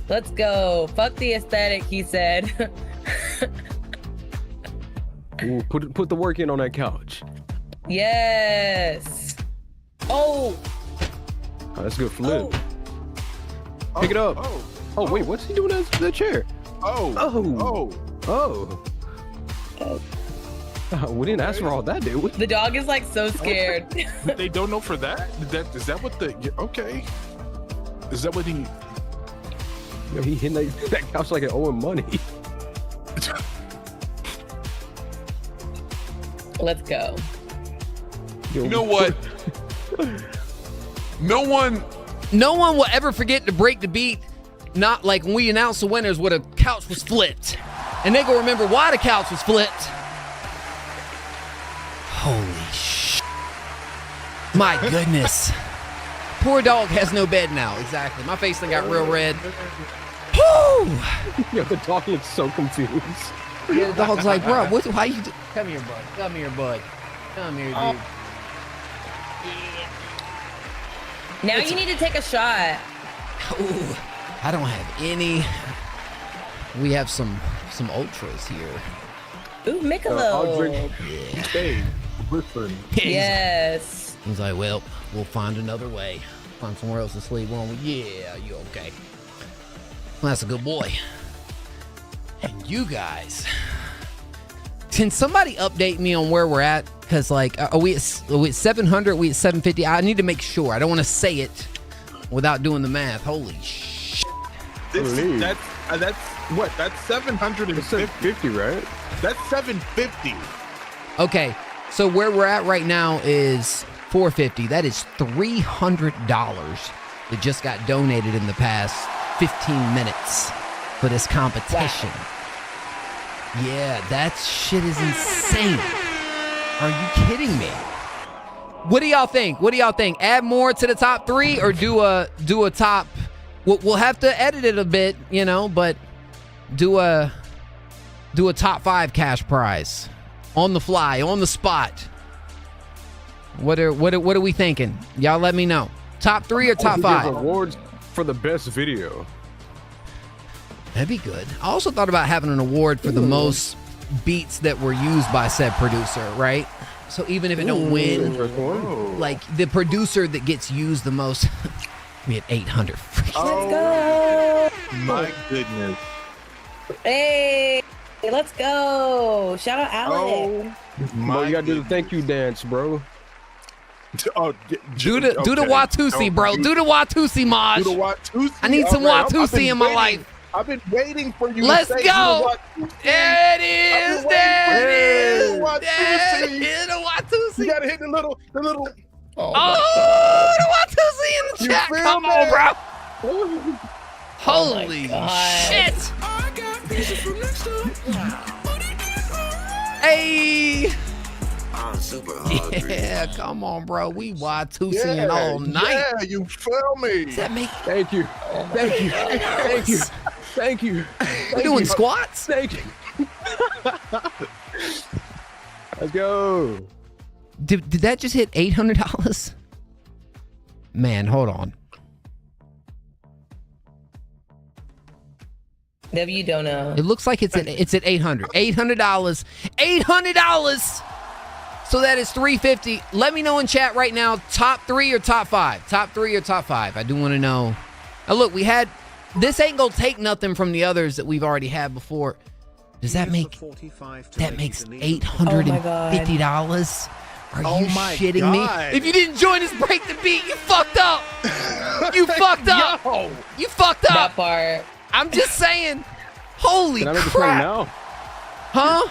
Let's go. Fuck the aesthetic, he said. Ooh, put the work in on that couch. Yes. Oh, that's a good flip. Pick it up. Oh, wait, what's he doing to the chair? We didn't ask for all that, did we? the dog is like so scared. They don't know for that? Is that what the, okay. Is that what he... Yo, he hit that couch like it owing money. Let's go. You know what? No one will ever forget to break the beat. Not like when we announced the winners where the couch was flipped. And they gonna remember why the couch was flipped. Holy shit. My goodness. Poor dog has no bed now. Exactly. My face thing got real red. Woo! Yo, the dog looks so confused. Yeah, the dog's like, bro, why you come here, bud. Come here, bud. Come here, dude. Now you need to take a shot. Ooh, I don't have any. We have some ultras here. Ooh, Michelob. I'll drink. Yeah. Hey, listen. Yes. He's like, well, we'll find another way. Find somewhere else to sleep, won't we? Yeah, you okay? Well, that's a good boy. And you guys, can somebody update me on where we're at? Because, like, are we at 700? Are we at 750? I need to make sure. I don't want to say it without doing the math. Holy shit. That's What? That's 750, 50, right? That's 750. Okay, so where we're at right now is $450. That is $300 that just got donated in the past 15 minutes for this competition. Yeah, that shit is insane. Are you kidding me? What do y'all think? What do y'all think? Add more to the top 3 or do a top? We'll have to edit it a bit, you know, but do a top 5 cash prize on the fly, on the spot. What are we thinking? Y'all let me know. Top 3 or top 5? Awards for the best video. That'd be good. I also thought about having an award for the most beats that were used by said producer, right? So even if it don't win, like the producer that gets used the most, we had 800. Let's go! My goodness. Hey, let's go! Shout out Alex. Bro, you gotta do the thank you dance, bro. Oh, do the Watusi, bro. Do the Watusi, Maj. Do the Watusi. I need some Watusi in my life. I've been waiting for you. Let's to say go. There it is. There it is. There it is. The Watusi. You gotta hit the little. Oh, the Watusi in the chat. Come on, bro. Holy shit. Hey. I'm super hungry. Yeah, come on, bro. We Watusiing all night. Yeah, you feel me? Does that make? Thank you. Thank you. Thank you. Thank you. We're doing squats? Thank you. Let's go. Did that just hit $800? Man, hold on. You don't know. It looks like it's at $800. $800. $800. So that is $350. Let me know in chat right now, top 3 or top 5? Top 3 or top 5? I do want to know. Now look, this ain't gonna take nothing from the others that we've already had before. Does that makes $850? Are you shitting me? If you didn't join us, break the beat. You fucked up. You fucked up. You fucked up. That part. I'm just saying. Holy Can I make crap. a song now? Huh?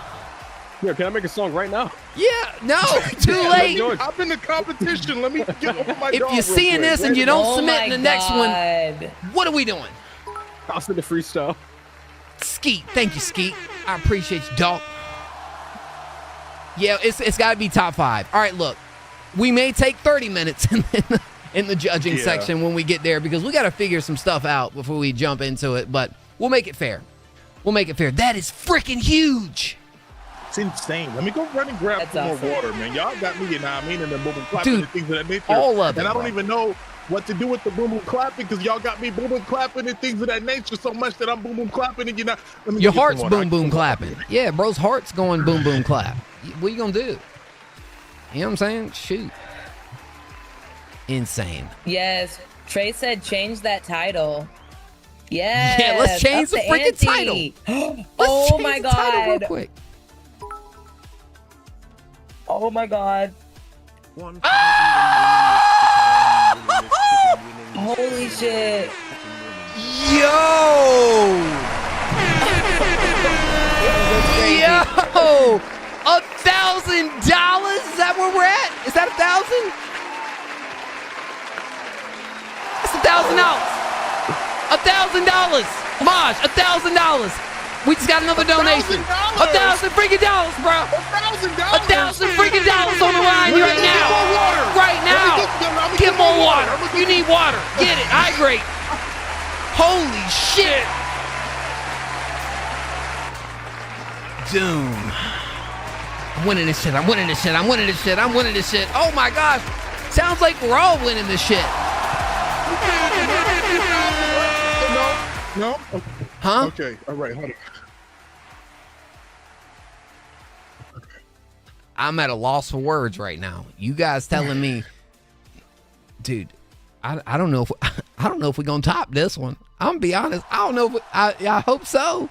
Yeah, can I make a song right now? Yeah, no, too late. I'm in the competition. Let me get over my If dog you're seeing real quick. this and you don't submit in the next one, what are we doing? I'll send the freestyle. Skeet. Thank you, Skeet. I appreciate you, dog. Yeah, it's got to be top 5. All right, look. We may take 30 minutes in the judging section when we get there because we got to figure some stuff out before we jump into it, but we'll make it fair. We'll make it fair. That is freaking huge. It's insane. Let me go run and grab some more water, man. Y'all got me, you know what I mean? And then boom, boom, clapping and things of that nature. All of it, and I don't bro. even know what to do with the boom, boom, clapping because y'all got me boom, boom, clapping and things of that nature so much that I'm boom, boom, clapping and you know. Your heart's boom, boom, clapping. Yeah, bro's heart's going boom, boom, clap. What you gonna do? You know what I'm saying? Shoot. Insane. Yes. Trey said change that title. Yes. Yeah, let's change the freaking title. Oh my God. Title real quick. Oh my God. Holy shit. Yo! Yo! $1,000? Is that where we're at? Is that 1,000? That's $1,000. $1,000. Maj, $1,000. We just got another donation. $1,000 freaking dollars, bro. $1,000 freaking dollars on the line right now. Right now. Get more water. You need water. Get it. Hydrate. Holy shit. Doom. I'm winning this shit. I'm winning this shit. I'm winning this shit. I'm winning this shit. Oh my gosh. Sounds like we're all winning this shit. No. Huh? Okay. All right. Hold on. I'm at a loss for words right now. You guys telling me, dude, I don't know if we're gonna top this one. I'm gonna be honest. I don't know if I hope so.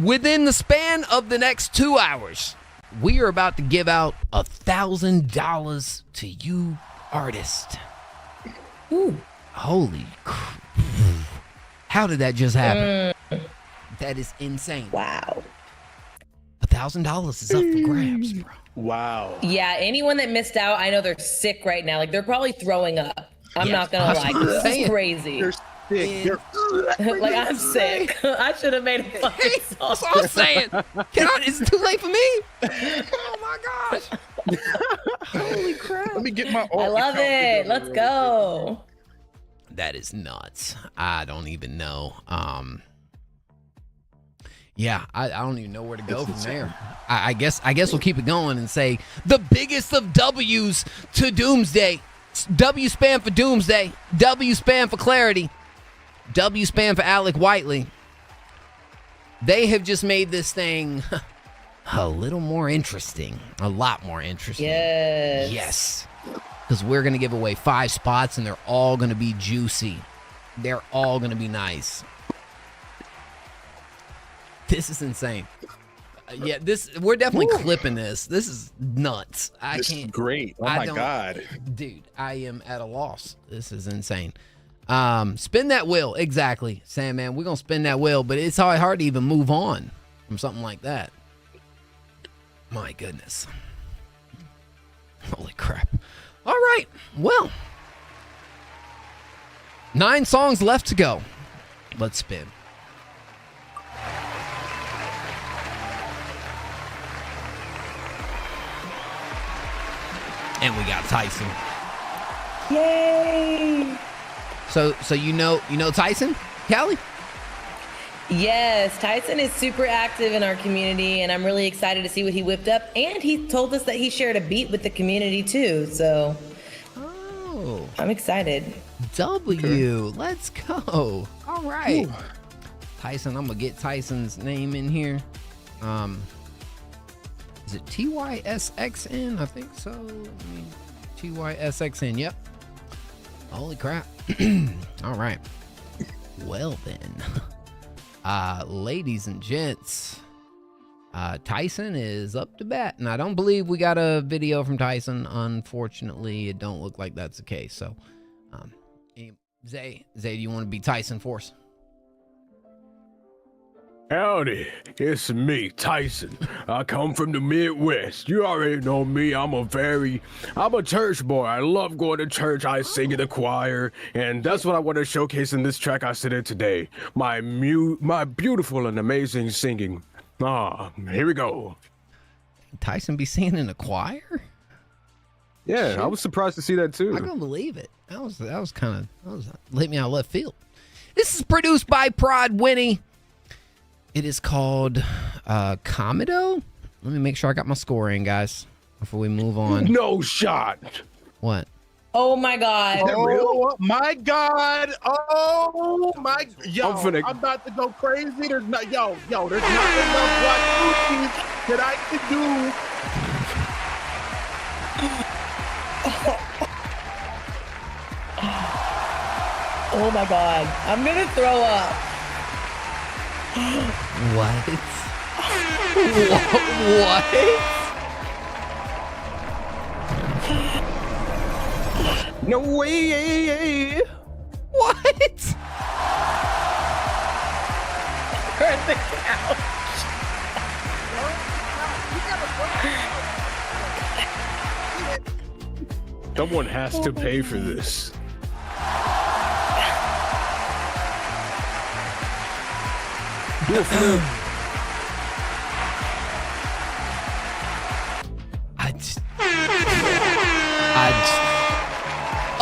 Within the span of the next 2 hours, we are about to give out $1,000 to you, artist. Ooh. Holy crap. How did that just happen? That is insane. Wow. $1,000 is up for grabs, bro. Wow. Yeah, anyone that missed out, I know they're sick right now. Like, they're probably throwing up. I'm not gonna lie. This is crazy. You're sick. You're like, I'm sick. I should have made a fucking song. That's what I'm saying. Is it too late for me? Oh my gosh. Holy crap. Let me get my I love it. Let's go. That is nuts. I don't even know. Yeah, I don't even know where to go from there. I guess we'll keep it going and say the biggest of W's to Doomsday. W span for Doomsday. W span for Clarity. W span for Alec Whiteley. They have just made this thing a little more interesting. A lot more interesting. Yes. Yes. Because we're going to give away 5 spots and they're all going to be juicy. They're all going to be nice. This is insane. Yeah, we're definitely clipping this. This is nuts. This is great. Oh my God. Dude, I am at a loss. This is insane. Spin that wheel. Exactly, Sandman. We're going to spin that wheel, but it's hard to even move on from something like that. My goodness. Holy crap. All right. Well, 9 songs left to go. Let's spin. And we got Tyson. Yay! So you know Tyson, Callie? Yes, Tyson is super active in our community, and I'm really excited to see what he whipped up. And he told us that he shared a beat with the community too. So, I'm excited. Let's go. All right, Tyson. I'm gonna get Tyson's name in here. Is it TYSXN? I think so. TYSXN. Yep. Holy crap. All right. Well then, ladies and gents, Tyson is up to bat, and I don't believe we got a video from Tyson. Unfortunately, it don't look like that's the case. So, Zay, do you want to be Tyson for us? Howdy, it's me, Tyson. I come from the Midwest. You already know me. I'm a church boy. I love going to church. I sing in the choir, and that's what I want to showcase in this track I sent in today. My beautiful and amazing singing. Here we go. Tyson be singing in a choir? Yeah, I was surprised to see that too. I couldn't believe it. That was hit me out of left field. This is produced by Prod Winnie. It is called Comodo. Let me make sure I got my score in, guys, before we move on. No shot. What? Oh my God. Oh my God. Oh my. Yo, I'm about to go crazy. There's not enough Watusis that I can do. Oh my God. I'm gonna throw up. What? What? No way. What? We're at the couch. Someone has to pay for this.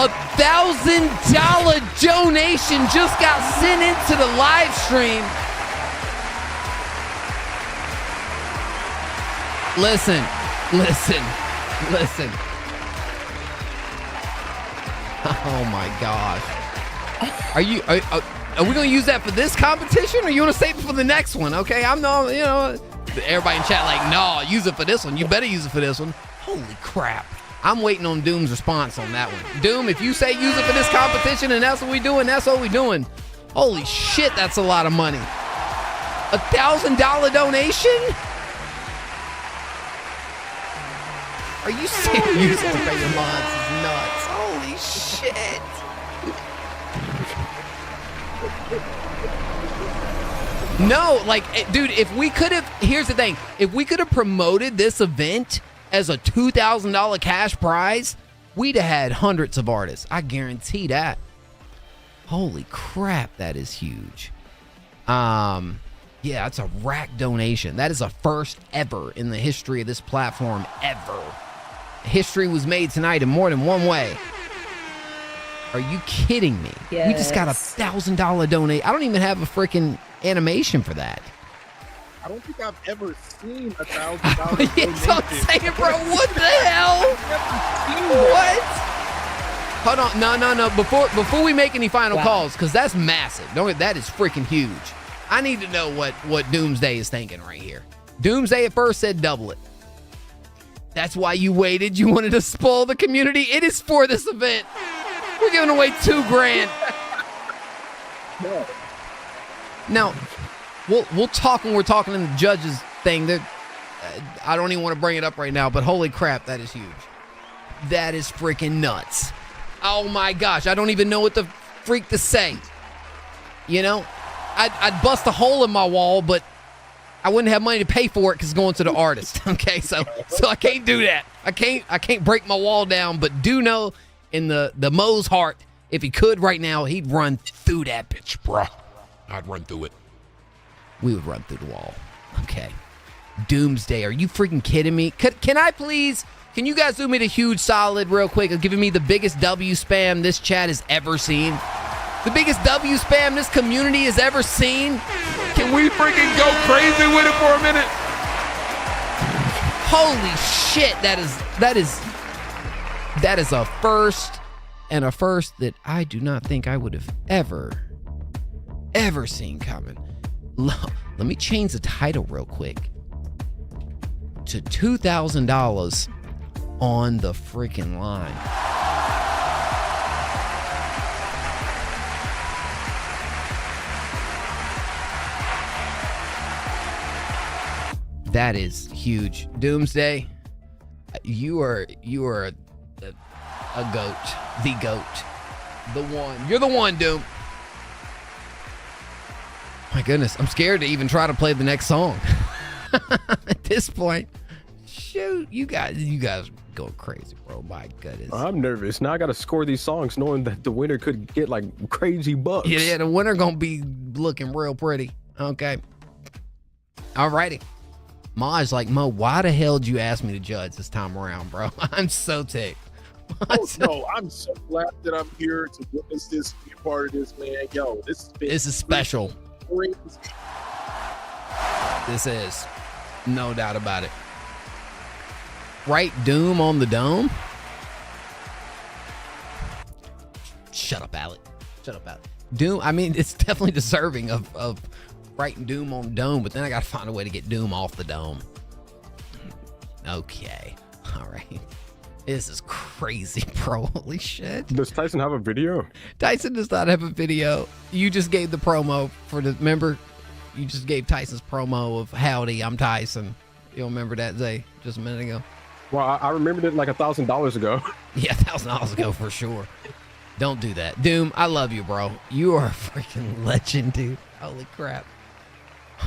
$1,000 donation just got sent into the live stream. Listen. Oh my gosh. Are we gonna use that for this competition, or you want to save it for the next one? Okay, everybody in chat like, no, use it for this one. You better use it for this one. Holy crap. I'm waiting on Doom's response on that one. Doom, if you say use it for this competition and that's what we doing, that's what we doing. Holy shit, that's a lot of money. $1,000 donation? Are you serious? To pay your mods is nuts. Holy shit. No, like, dude, if we could have, here's the thing. If we could have promoted this event as a $2,000 cash prize, we'd have had hundreds of artists. I guarantee that. Holy crap, that is huge. Yeah, it's a rack donation. That is a first ever in the history of this platform ever. History was made tonight in more than one way. Are you kidding me? Yes. We just got a $1,000 donate. I don't even have a freaking animation for that. I don't think I've ever seen $1,000. Yes, I'm saying, bro. What the hell? What? Hold on. No. Before we make any final calls, because that's massive. That is freaking huge. I need to know what Doomsday is thinking right here. Doomsday at first said double it. That's why you waited. You wanted to spoil the community. It is for this event. We're giving away $2,000. No. Now, we'll talk when we're talking in the judges thing. That I don't even want to bring it up right now, but holy crap, that is huge. That is freaking nuts. Oh my gosh, I don't even know what the freak to say. You know, I'd bust a hole in my wall, but I wouldn't have money to pay for it because it's going to the artist. Okay, so I can't do that. I can't break my wall down, but do know in the Mo's heart, if he could right now, he'd run through that bitch, bruh. I'd run through it. We would run through the wall. Okay. Doomsday, are you freaking kidding me? Can I please, can you guys do me the huge solid real quick of giving me the biggest W spam this chat has ever seen? The biggest W spam this community has ever seen? Can we freaking go crazy with it for a minute? Holy shit, that is a first, and a first that I do not think I would have ever seen coming. Let me change the title real quick to $2,000 on the freaking line. That is huge. Doomsday, you are a goat, the goat, the one. You're the one, Doom. My goodness, I'm scared to even try to play the next song. At this point, shoot, you guys go crazy, bro. My goodness. I'm nervous. Now I got to score these songs knowing that the winner could get like crazy bucks. Yeah, the winner gonna be looking real pretty. Okay. Alrighty. Ma's like, Mo, why the hell did you ask me to judge this time around, bro? I'm so ticked. No, I'm so glad that I'm here to witness this, be a part of this, man. Yo, this is special. Crazy. This is. No doubt about it. Right, Doom on the dome? Shut up, Alec. Shut up, Alec. Doom, I mean, it's definitely deserving of writing Doom on dome, but then I gotta find a way to get Doom off the dome. Okay. All right. This is crazy, bro. Holy shit. Does Tyson have a video? Tyson does not have a video. You just gave the promo for the, remember? You just gave Tyson's promo of howdy, I'm Tyson. You don't remember that, Zay? Just a minute ago. Well, I remembered it like $1,000 ago. Yeah, $1,000 ago for sure. Don't do that. Doom, I love you, bro. You are a freaking legend, dude. Holy crap.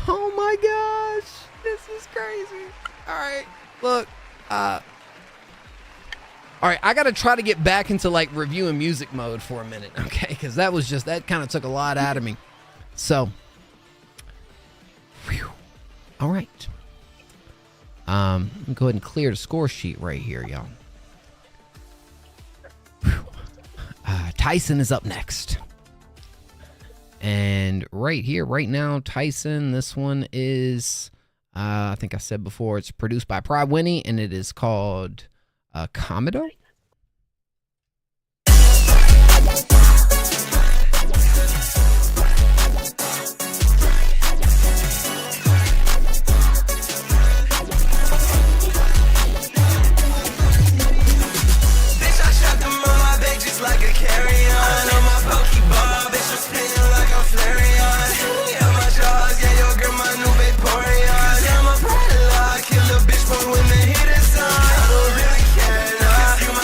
Oh my gosh. This is crazy. All right. Look, all right, I got to try to get back into like reviewing music mode for a minute, okay? Because that was just, that kind of took a lot out of me. So, whew. All right. Let me go ahead and clear the score sheet right here, y'all. Tyson is up next. And right here, right now, Tyson, this one is, I think I said before, it's produced by Pride Winnie, and it is called Commodore. Like a carry-on on my Pokeball, bitch, I'm spinning like I'm Flareon. Yeah, my jaws, yeah, your girl, my new Vaporeon. Yeah, I'm a predator, I kill a bitch, but when the heat is on, I don't really care, nah. You my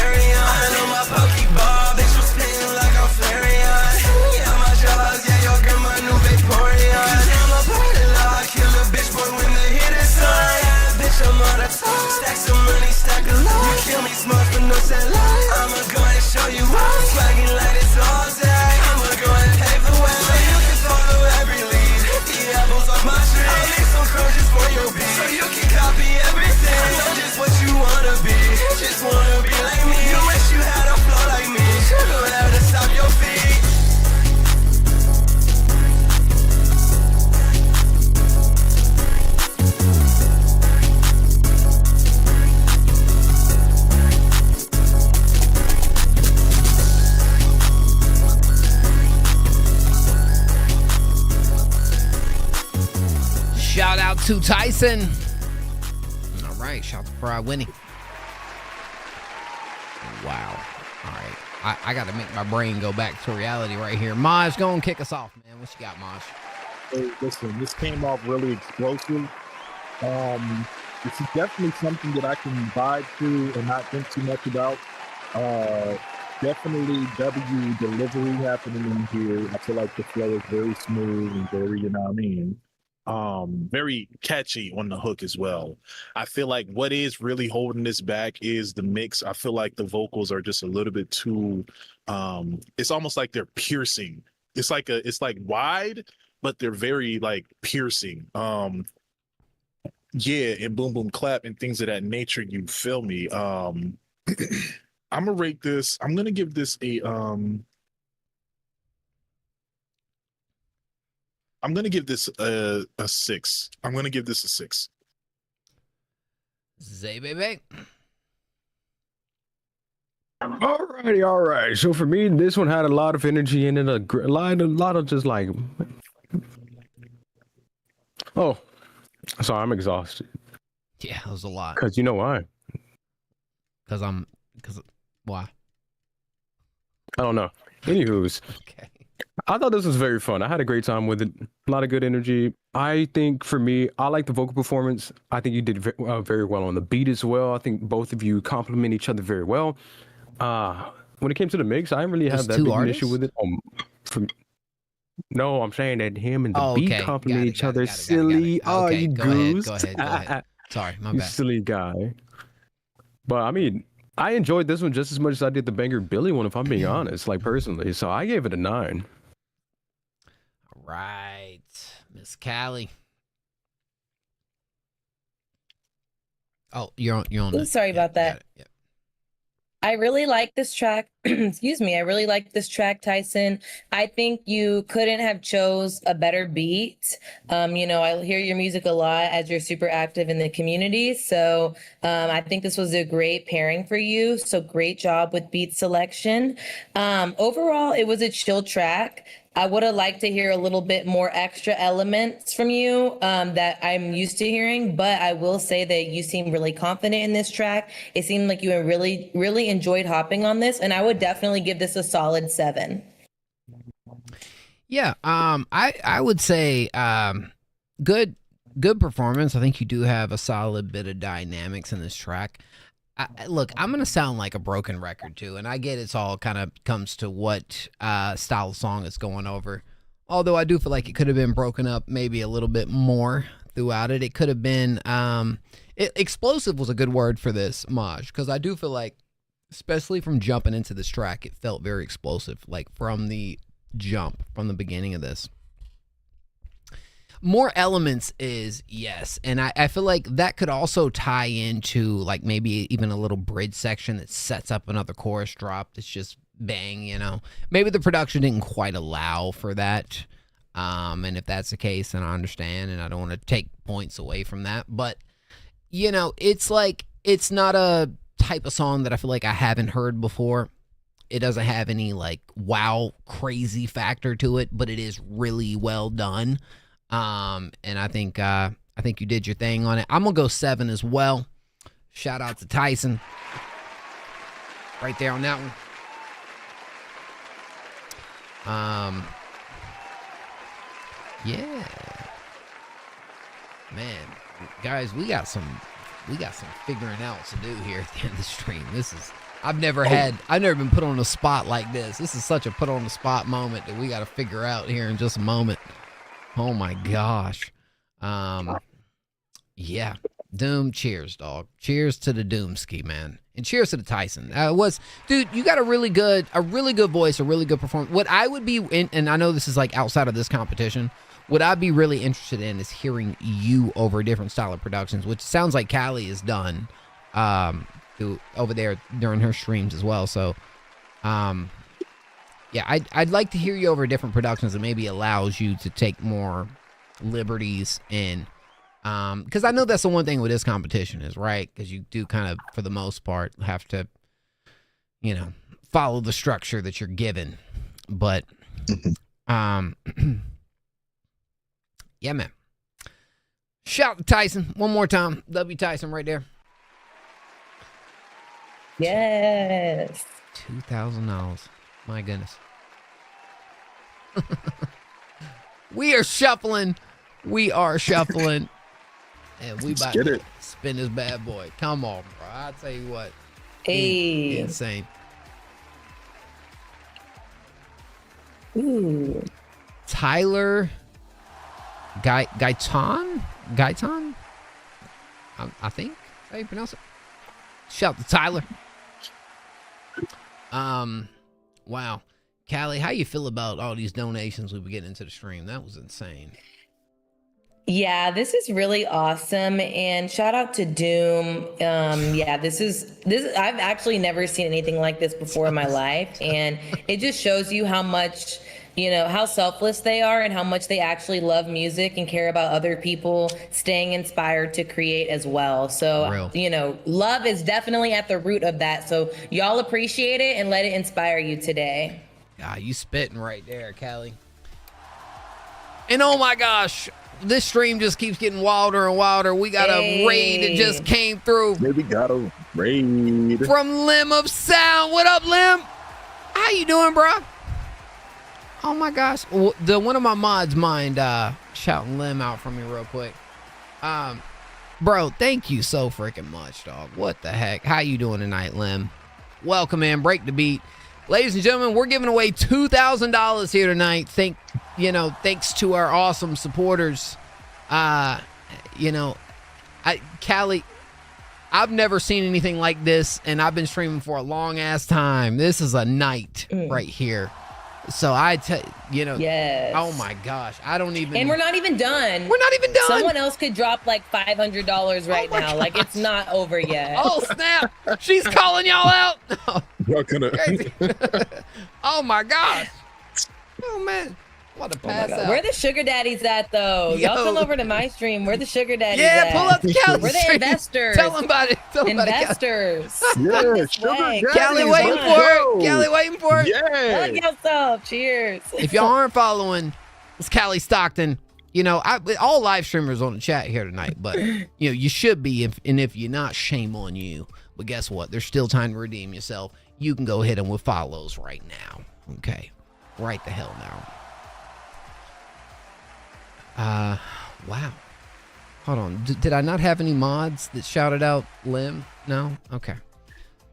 Marion. I know my Pokeball, bitch was spinning like I'm Flareon. Yeah, my drugs, yeah, your grandma new Vaporeon. I'm a party law, kill a bitch boy when they hit it, son. Yeah, bitch, I'm on the top. Stack some money, stack a lot. You kill me smart, but no satellite. I'ma go and show you why. Swagging like it's all day. I'ma go and pave the way. So you can follow every lead. The apples off my tree. I'll make some crows just for your beat. So you can copy everything. I know just what you wanna be. Just wanna be like me. You wish you had a flow like me. You don't have to stop your feet. Shout out to Tyson. All right, shout out to Pride Winnie. Wow. All right, I got to make my brain go back to reality right here. Maj, go and kick us off, man. What you got, Maj? Hey, listen, this came off really explosive. This is definitely something that I can vibe to and not think too much about. Definitely W delivery happening in here. I feel like the flow is very smooth and very, you know what I mean? Very catchy on the hook as well. I feel like what is really holding this back is the mix. I feel like the vocals are just a little bit too it's almost like they're piercing. It's like wide, but they're very like piercing. Yeah, and boom boom clap and things of that nature, you feel me? I'm gonna rate this. I'm gonna give this a I'm gonna give this a 6. I'm gonna give this a 6. Zay baby. All right. So for me, this one had a lot of energy in it, a lot of just like, oh, sorry, I'm exhausted. Yeah, it was a lot. Cause you know why? Cause why? I don't know. Anywho's. Okay. I thought this was very fun. I had a great time with it. A lot of good energy. I think for me, I like the vocal performance. I think you did very well on the beat as well. I think both of you complement each other very well. When it came to the mix, I didn't really have that big an issue with it. No, I'm saying that him and the beat complement each other. Silly. Oh, you goose. Go ahead. Sorry, my You bad. silly guy. But I mean, I enjoyed this one just as much as I did the Banger Billy one, if I'm being honest, like personally. So I gave it a 9. All right, Miss Callie. Oh, you're on. Ooh, sorry about that. Yeah. I really like this track. Excuse me. I really like this track, Tyson. I think you couldn't have chose a better beat. You know, I hear your music a lot as you're super active in the community. So I think this was a great pairing for you. So great job with beat selection. Overall, it was a chill track. I would have liked to hear a little bit more extra elements from you that I'm used to hearing, but I will say that you seem really confident in this track. It seemed like you really, really enjoyed hopping on this, and I would definitely give this a solid 7. Yeah, I would say good performance. I think you do have a solid bit of dynamics in this track. Look, I'm going to sound like a broken record too, and I get it's all kind of comes to what style of song is going over. Although I do feel like it could have been broken up maybe a little bit more throughout it. It could have been, explosive was a good word for this, Maj, because I do feel like, especially from jumping into this track, it felt very explosive, like from the jump, from the beginning of this. More elements is yes, and I feel like that could also tie into like maybe even a little bridge section that sets up another chorus drop that's just bang, you know. Maybe the production didn't quite allow for that, and if that's the case, then I understand, and I don't want to take points away from that. But you know, it's like it's not a type of song that I feel like I haven't heard before. It doesn't have any like wow crazy factor to it, but it is really well done. And I think you did your thing on it. I'm gonna go 7 as well. Shout out to Tyson. Right there on that one. Yeah. Man, guys, we got some figuring out to do here at the end of the stream. This is I've never been put on the spot like this. This is such a put on the spot moment that we got to figure out here in just a moment. Oh my gosh. Yeah. Doom, cheers, dog. Cheers to the Doomski, man. And cheers to the Tyson. Dude, you got a really good voice, a really good performance. What I would be in, and I know this is like outside of this competition, what I'd be really interested in is hearing you over different style of productions, which sounds like Callie has done over there during her streams as well. So, yeah, I'd like to hear you over different productions that maybe allows you to take more liberties in. Because I know that's the one thing with this competition is, right? Because you do kind of, for the most part, have to, follow the structure that you're given. But, yeah, man. Shout to Tyson one more time. W Tyson right there. Yes. $2,000. My goodness. We are shuffling. And we about to spin this bad boy. Come on, bro. I'll tell you what. Hey. Insane. Ooh. Tyler Gaitan? I think. How you pronounce it? Shout out to Tyler. Wow. Callie, how you feel about all these donations we've been getting into the stream? That was insane. Yeah, this is really awesome, and shout out to Doom. Yeah, this I've actually never seen anything like this before in my life, and it just shows you how much, how selfless they are and how much they actually love music and care about other people staying inspired to create as well. So, love is definitely at the root of that. So y'all appreciate it and let it inspire you today. Ah, you spitting right there, Callie. And oh my gosh, this stream just keeps getting wilder and wilder. We got a raid that just came through. Maybe got a raid. From Lim of Sound. What up, Lim? How you doing, bro? Oh my gosh. One of my mods mind shouting Lim out for me real quick. Bro, thank you so freaking much, dog. What the heck? How you doing tonight, Lim? Welcome in. Break the beat. Ladies and gentlemen, we're giving away $2,000 here tonight. Thanks to our awesome supporters. Callie, I've never seen anything like this, and I've been streaming for a long ass time. This is a night right here. So yes. Oh my gosh, I don't even. And we're not even done. We're not even done. Someone else could drop like $500 right now. Like it's not over yet. Oh snap! She's calling y'all out. Not gonna. Oh my gosh. Oh man. What a pass out. Where the sugar daddies at though? Y'all come over to my stream. Where the sugar daddies at? Yeah, pull up the Callie We're the stream. investors. Tell them about it. Investors. Yeah, sugar Callie waiting for it. Callie waiting for it. Yeah. Hug yourself. Cheers. If y'all aren't following, it's Callie Stockton. All live streamers on the chat here tonight, but you should be. If you're not, shame on you. But guess what? There's still time to redeem yourself. You can go hit them with follows right now. Okay, right the hell now. Wow. Hold on. Did I not have any mods that shouted out Lim? No? Okay.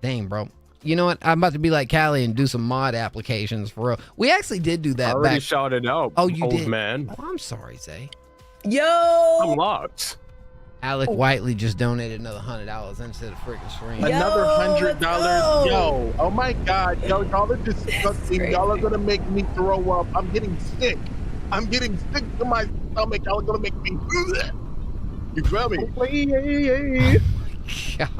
Dang, bro. You know what? I'm about to be like Callie and do some mod applications for real. We actually did do that. I already shouted out. Oh, you old did? Man. Oh, I'm sorry, Zay. Yo. I'm locked. Alec Whiteley just donated another $100 into the freaking stream. Another $100. Yo, oh my God, yo, y'all are disgusting. Y'all are gonna make me throw up. I'm getting sick. I'm getting sick to my stomach. Y'all are gonna make me. You feel me? Oh my God.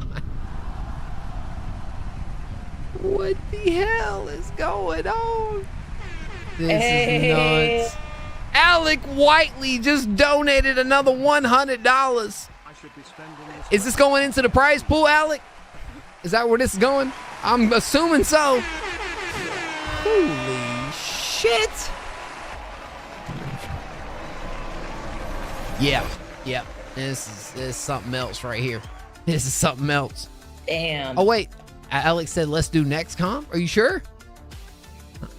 What the hell is going on? This is nuts. Alec Whiteley just donated another $100. Is this going into the prize pool, Alec? Is that where this is going? I'm assuming so. Holy shit. Yeah. This is something else right here. This is something else. Damn. Oh, wait. Alex said, let's do next comp. Are you sure?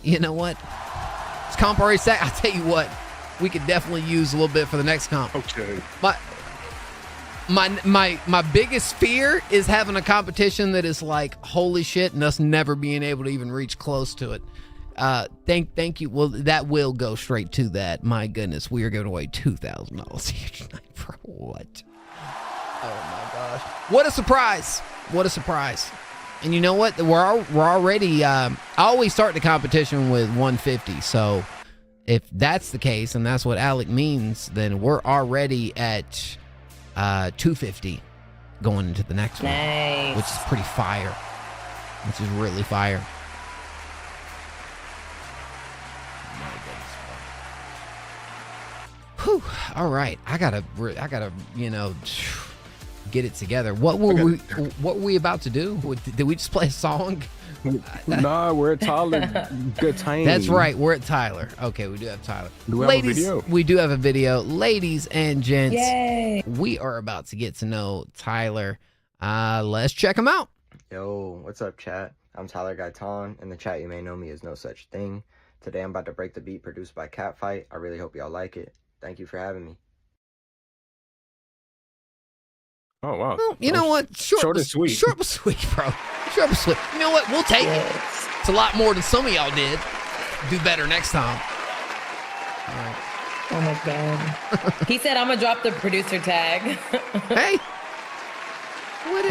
You know what? It's comp already set. I'll tell you what. We could definitely use a little bit for the next comp. Okay. But My biggest fear is having a competition that is like holy shit and us never being able to even reach close to it. Thank you. Well, that will go straight to that. My goodness, we are giving away $2,000 each night for what? Oh my gosh! What a surprise! What a surprise! And you know what? We're already. I always start the competition with 150. So if that's the case, and that's what Alec means, then we're already at 250 going into the next one, which is pretty fire. Which is really fire. Whew. All right, I gotta, get it together. What were we about to do? Did we just play a song? Nah, we're at Tyler. Good time. That's right, we're at Tyler. Okay, we do have Tyler. Do we have a video? We do have a video. Ladies and gents, Yay. We are about to get to know Tyler. Let's check him out. Yo, what's up, chat? I'm Tyler Gaitan. In the chat, you may know me as No Such Thing. Today, I'm about to break the beat produced by Catfight. I really hope y'all like it. Thank you for having me. Oh, wow. Well, you know what? Short and sweet. Short but sweet, bro. Short but sweet. You know what? We'll take it. It's a lot more than some of y'all did. Do better next time. All right. Oh my God. He said, I'm going to drop the producer tag. Hey. What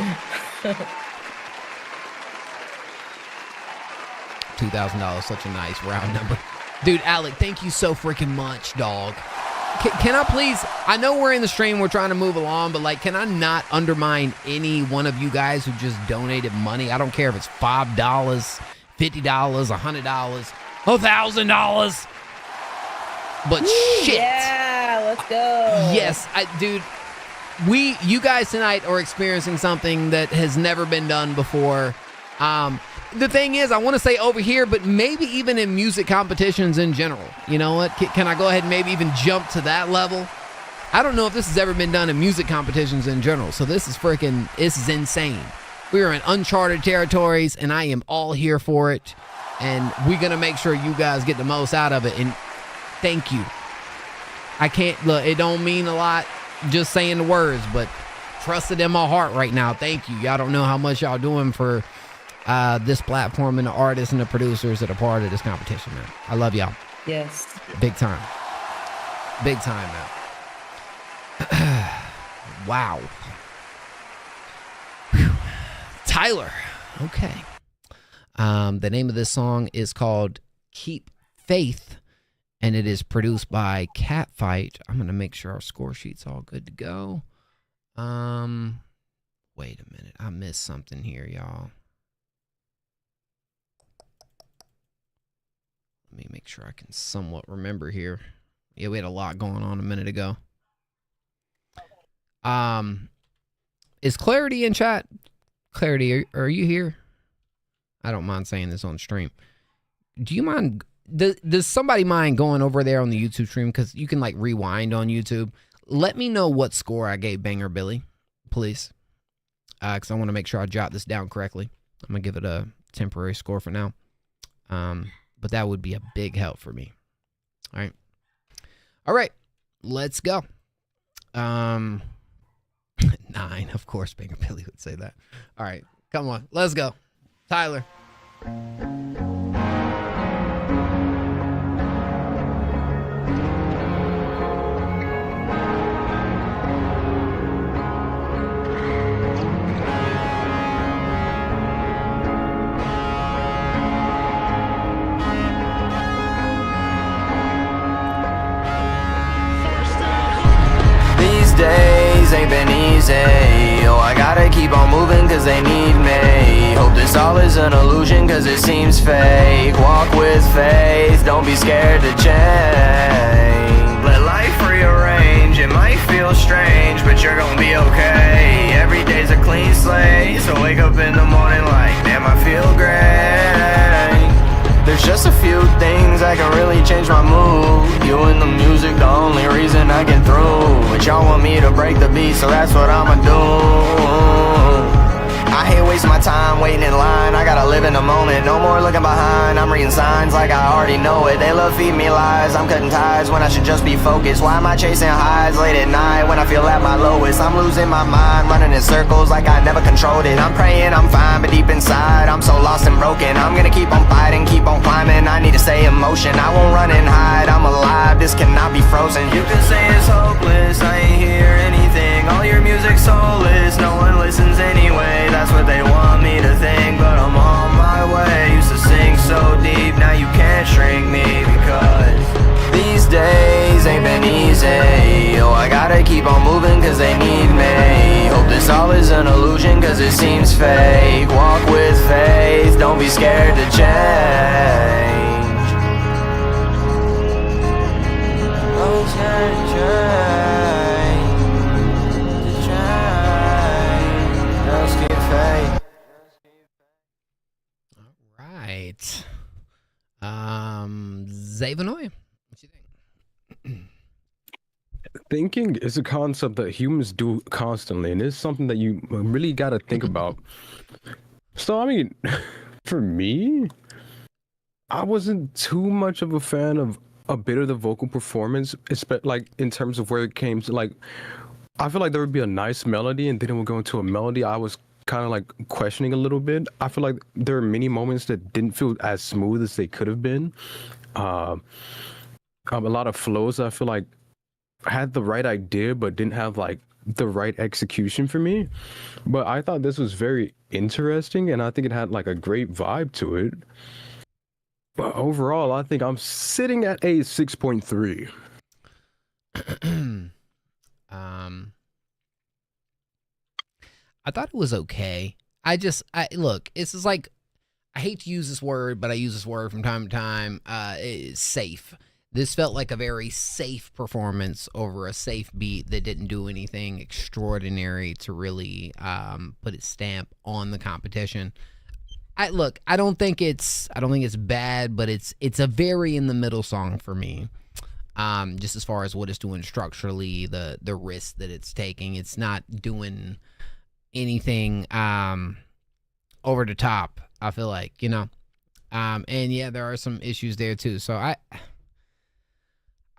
$2,000, such a nice round number. Dude, Alec, thank you so freaking much, dog. Can I please, I know we're in the stream, we're trying to move along, but like, can I not undermine any one of you guys who just donated money? I don't care if it's $5, $50, $100, $1,000. But shit. Yeah, let's go. Yes, dude, you guys tonight are experiencing something that has never been done before. The thing is, I want to say over here, but maybe even in music competitions in general. You know what? Can I go ahead and maybe even jump to that level? I don't know if this has ever been done in music competitions in general. So this is insane. We are in uncharted territories, and I am all here for it. And we're going to make sure you guys get the most out of it. And thank you. I can't, look, it don't mean a lot just saying the words, but trust it in my heart right now. Thank you. Y'all don't know how much y'all doing for this platform and the artists and the producers that are part of this competition, man. I love y'all. Yes. Big time. Big time, man. Wow. Whew. Tyler. Okay. The name of this song is called Keep Faith, and it is produced by Catfight. I'm going to make sure our score sheet's all good to go. Wait a minute. I missed something here, y'all. Let me make sure I can somewhat remember here. Yeah, we had a lot going on a minute ago. Is Clarity in chat? Clarity, are you here? I don't mind saying this on stream. Do you mind? Does somebody mind going over there on the YouTube stream? Because you can like rewind on YouTube. Let me know what score I gave Banger Billy, please. Because I want to make sure I jot this down correctly. I'm going to give it a temporary score for now. But that would be a big help for me. All right. All right. Let's go. 9, of course, Banger Billy would say that. All right. Come on. Let's go. Tyler. Days ain't been easy. Oh, I gotta keep on moving cause they need me. Hope this all is an illusion cause it seems fake. Walk with faith, don't be scared to change. Let life rearrange, it might feel strange, but you're gonna be okay. Every day's a clean slate, so wake up in the morning like, damn, I feel great. There's just a few things that can really change my mood. You and the music, the only reason I get through. But y'all want me to break the beat, so that's what I'ma do. I hate wasting my time waiting in line. I gotta live in the moment, no more looking behind. I'm reading signs like I already know it. They love feeding me lies, I'm cutting ties when I should just be focused. Why am I chasing highs late at night when I feel at my lowest? I'm losing my mind, running in circles like I never controlled it. I'm praying I'm fine, but deep inside I'm so lost and broken. I'm gonna keep on fighting, keep on climbing. I need to stay in motion, I won't run and hide. I'm alive, this cannot be frozen. You can say it's hopeless, I ain't hear anything. All your music's soulless, no one listens anyway. That's what they want me to think, but I'm on my way. Used to sink so deep, now you can't shrink me. Because these days ain't been easy. Oh, I gotta keep on moving cause they need me. Hope this all is an illusion cause it seems fake. Walk with faith, don't be scared to change. Oh, change. Right. Zavanoy, what you think? Thinking is a concept that humans do constantly, and it's something that you really got to think about. So, I mean, for me, I wasn't too much of a fan of a bit of the vocal performance, like in terms of where it came to, like, I feel like there would be a nice melody, and then it would go into a melody I was kind of like questioning a little bit. I feel like there are many moments that didn't feel as smooth as they could have been. A lot of flows I feel like had the right idea but didn't have like the right execution for me. But I thought this was very interesting, and I think it had like a great vibe to it. But overall, I think I'm sitting at a 6.3. I thought it was okay. Look, it's just like, I hate to use this word, but I use this word from time to time. It's safe. This felt like a very safe performance over a safe beat that didn't do anything extraordinary to really put its stamp on the competition. I don't think it's bad, but it's a very in the middle song for me. Just as far as what it's doing structurally, the risk that it's taking, it's not doing anything over the top, I feel like, and yeah, there are some issues there too. So I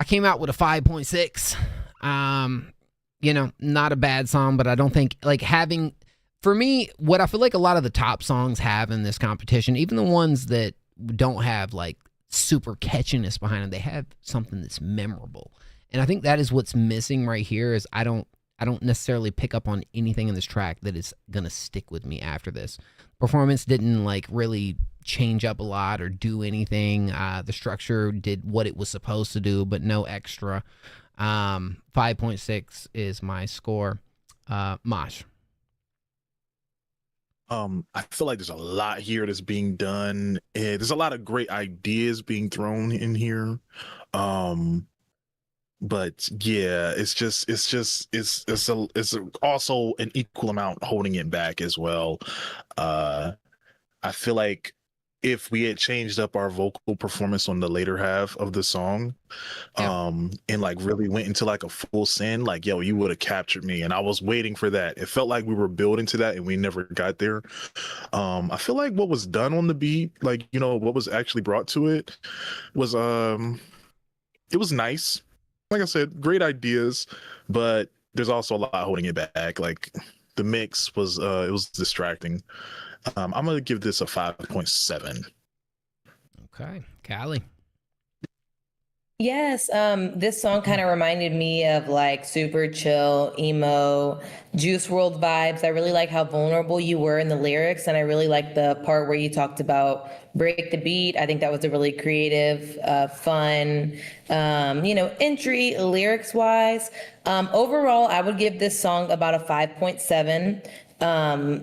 came out with a 5.6. Not a bad song, but I don't think like having, for me, what I feel like a lot of the top songs have in this competition, even the ones that don't have like super catchiness behind them, they have something that's memorable. And I think that is what's missing right here. Is I don't necessarily pick up on anything in this track that is gonna stick with me after this. Performance didn't like really change up a lot or do anything. The structure did what it was supposed to do, but no extra. 5.6 is my score. Mosh. I feel like there's a lot here that's being done. There's a lot of great ideas being thrown in here. But yeah, it's also an equal amount holding it back as well. I feel like if we had changed up our vocal performance on the later half of the song, and like really went into like a full send, like, yo, you would have captured me. And I was waiting for that. It felt like we were building to that and we never got there. I feel like what was done on the beat, like, what was actually brought to it was, it was nice. Like I said, great ideas, but there's also a lot holding it back. Like the mix was, it was distracting. I'm going to give this a 5.7. Okay. Callie. Yes, this song kind of reminded me of like super chill, emo, Juice WRLD vibes. I really like how vulnerable you were in the lyrics, and I really like the part where you talked about break the beat. I think that was a really creative, fun, entry lyrics wise. Overall, I would give this song about a 5.7.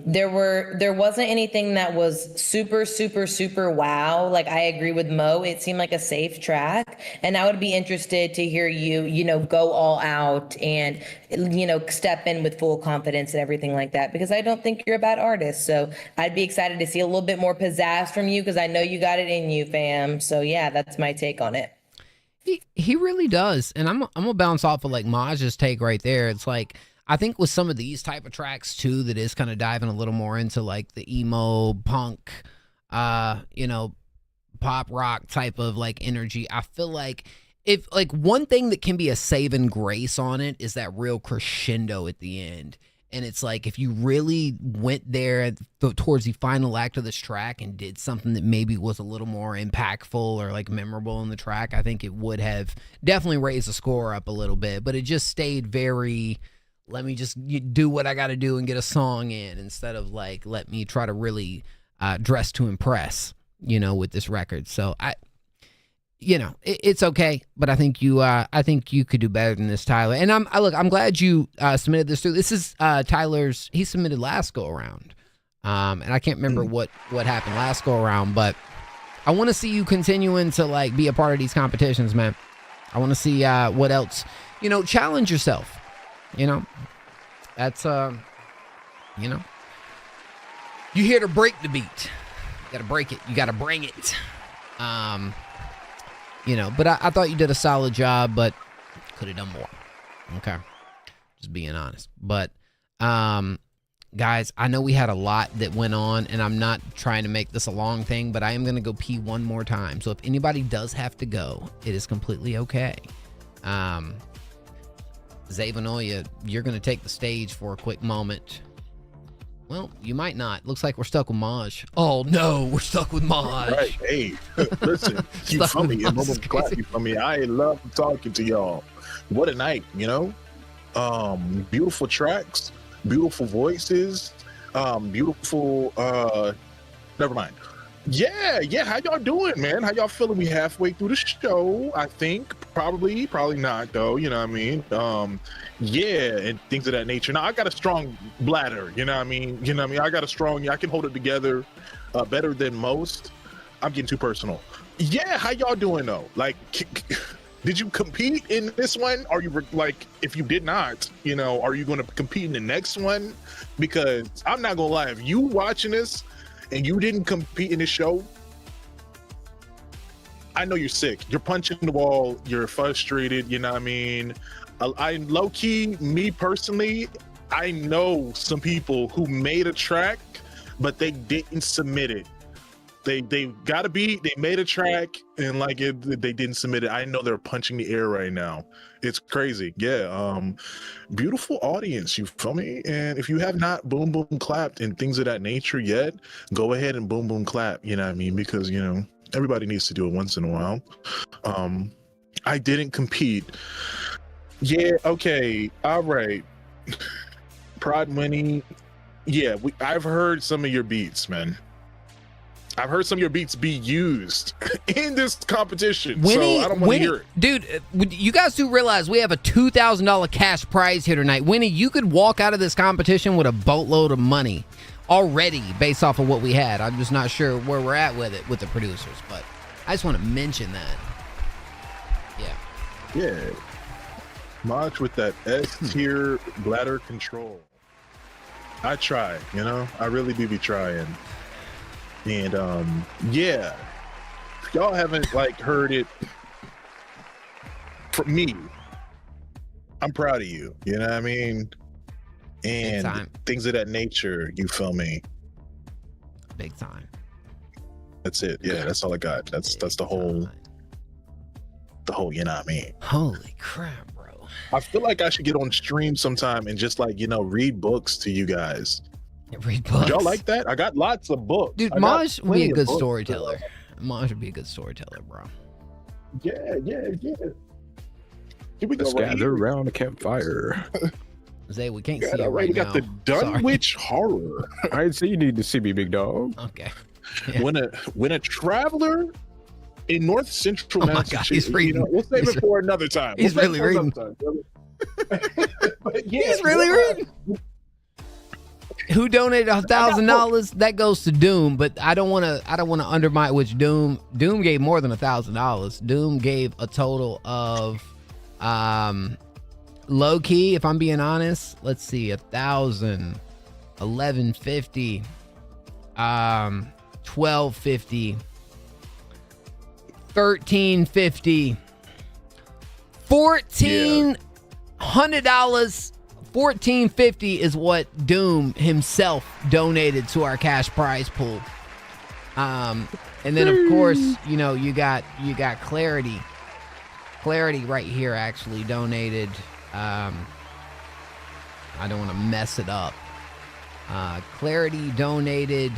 There wasn't anything that was super wow. Like, I agree with Mo. It seemed like a safe track, and I would be interested to hear you, go all out and, step in with full confidence and everything like that, because I don't think you're a bad artist. So I'd be excited to see a little bit more pizzazz from you, because I know you got it in you, fam. So yeah, that's my take on it. He really does. And I'm gonna bounce off of like Maj's take right there. It's like, I think with some of these type of tracks too, that is kind of diving a little more into like the emo punk, you know, pop rock type of like energy. I feel like if like one thing that can be a saving grace on it is that real crescendo at the end. And it's like if you really went there towards the final act of this track and did something that maybe was a little more impactful or like memorable in the track, I think it would have definitely raised the score up a little bit. But it just stayed very, let me just do what I got to do and get a song in, instead of like, let me try to really dress to impress, you know, with this record. So you know, it's okay, but I think you could do better than this, Tyler. And I'm glad you submitted this through. This is Tyler's. He submitted last go around, and I can't remember what happened last go around, but I want to see you continuing to like be a part of these competitions, man. I want to see what else, you know, challenge yourself. You know, that's you know, you here to break the beat. You got to break it. You got to bring it. You know, but I thought you did a solid job, but could have done more. Okay. Just being honest. But, guys, I know we had a lot that went on, and I'm not trying to make this a long thing, but I am going to go pee one more time. So if anybody does have to go, it is completely okay. Zavanoya, you're going to take the stage for a quick moment. Well, you might not. Looks like we're stuck with Maj. Oh, no, we're stuck with Maj. Right. Hey, listen, you feel me? You feel me? I love talking to y'all. What a night, you know? Beautiful tracks, beautiful voices, beautiful, never mind. Yeah, how y'all doing, man? How y'all feeling? We halfway through the show, I think. Probably not, though, you know what I mean? Yeah, and things of that nature. Now, I got a strong bladder, you know what I mean? I got a strong, I can hold it together better than most. I'm getting too personal. Yeah, how y'all doing, though? Like, did you compete in this one? Are you, like, if you did not, you know, are you going to compete in the next one? Because I'm not going to lie, if you watching this, and you didn't compete in the show, I know you're sick. You're punching the wall. You're frustrated. You know what I mean? I low key, me personally, I know some people who made a track, but they didn't submit it. They got a beat, they made a track, and like they didn't submit it. I know they're punching the air right now. It's crazy. Yeah. Beautiful audience, you feel me? And if you have not boom boom clapped and things of that nature yet, go ahead and boom boom clap, you know what I mean? Because, you know, everybody needs to do it once in a while. I didn't compete. Yeah, okay, all right. Prod Winnie. Yeah, I've heard some of your beats, man. I've heard some of your beats be used in this competition, Winnie, so I don't want to hear it. Dude, you guys do realize we have a $2,000 cash prize here tonight. Winnie, you could walk out of this competition with a boatload of money already based off of what we had. I'm just not sure where we're at with it with the producers, but I just want to mention that. Yeah. Much with that S-tier bladder control. I try, you know? I really do be trying. And yeah, if y'all haven't like heard it from me, I'm proud of you, you know what I mean? And things of that nature, you feel me? Big time. That's it. Yeah, that's all I got. That's the whole, you know what I mean? Holy crap, bro. I feel like I should get on stream sometime and just like, you know, read books to you guys. Read books. Y'all like that? I got lots of books. Dude, Maj would be a good storyteller. Maj would be a good storyteller, bro. Yeah. Here we Let's go. gather around the campfire. Zay, we can't see it right we now. got the Dunwich Horror. All right, so you need to see me, big dog. Okay. Yeah. When a traveler in North Central Massachusetts, he's reading. You know, we'll save it for another time. He's really reading. He's really reading. Who donated $1,000? That goes to Doom, but I don't want to undermine which Doom gave more than $1,000. Doom gave a total of low key, if I'm being honest. Let's see, 1,000, 1,150, 1,250, 1,350, $1,400 $14.50 is what Doom himself donated to our cash prize pool. And then of course, you know, you got Clarity. Clarity right here actually donated. I don't want to mess it up. Clarity donated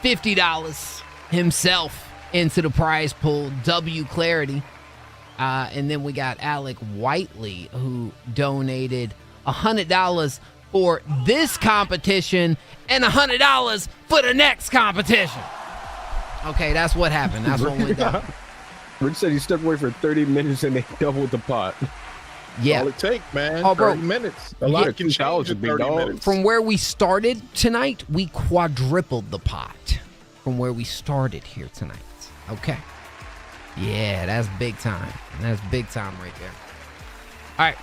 $50 himself into the prize pool. W Clarity. And then we got Alec Whiteley, who donated $100 for this competition and $100 for the next competition. Okay, that's what happened. That's what went down. Rich said he stepped away for 30 minutes and they doubled the pot. Yeah. All it take, man. Oh, bro. 30 minutes. A lot can change in 30 minutes. From where we started tonight, we quadrupled the pot from where we started here tonight. Okay. Yeah, that's big time. That's big time right there. All right.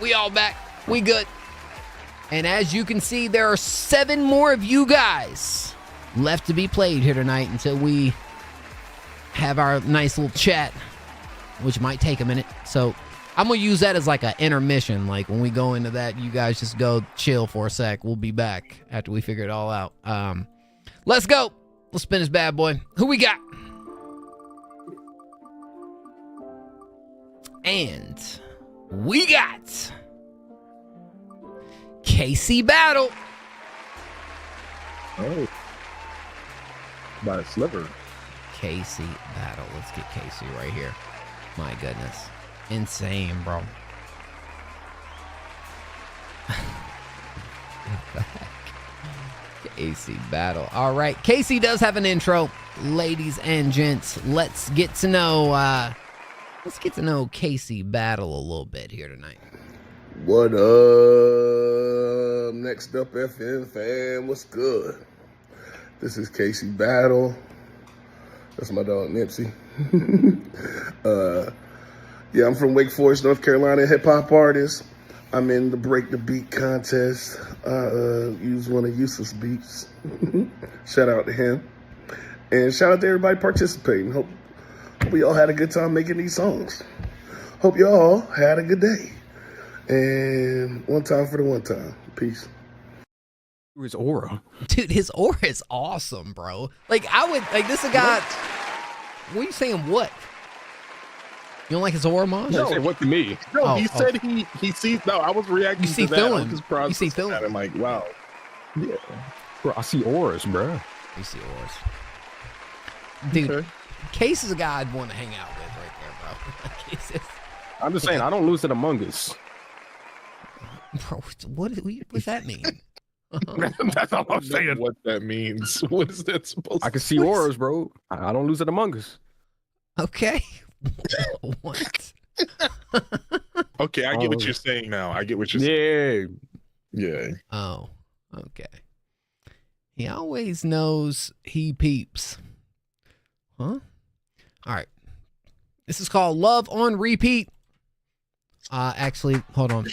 We all back. We good. And as you can see, there are 7 more of you guys left to be played here tonight until we have our nice little chat, which might take a minute. So I'm going to use that as like an intermission. Like when we go into that, you guys just go chill for a sec. We'll be back after we figure it all out. Let's go. Let's spin this bad boy. Who we got? And we got Casey Battle. Oh. By a sliver. Casey Battle. Let's get Casey right here. My goodness. Insane, bro. Casey Battle. All right. Casey does have an intro. Ladies and gents, let's get to know Casey Battle a little bit here tonight. What up? Next up, FM fam, what's good? This is Casey Battle. That's my dog Nipsey. Yeah, I'm from Wake Forest, North Carolina, hip hop artist. I'm in the Break the Beat contest. Use one of Yusuf's beats. Shout out to him. And shout out to everybody participating. Hope we all had a good time making these songs. Hope y'all had a good day. And one time for the one time. Peace. His aura. Dude, his aura is awesome, bro. Like, this is a guy. What are you saying? What? You don't like his aura, Mom? No, say what to me? No, he said he sees. No, I was reacting you see to feeling. that. You see feeling. I'm like, wow. Yeah. Bro, I see auras, bro. You see auras. Dude, okay. Case is a guy I'd want to hang out with right there, bro. I'm just saying, I don't lose it Among Us. Bro, what's that mean? That's all I'm saying. What that means. What is that supposed to I can see auras, bro. I don't lose it Among Us. Okay. What? Okay, I get what you're saying now. I get what you're saying. Yeah. Oh, okay. He always knows he peeps. Huh? All right. This is called Love on Repeat. Actually, hold on.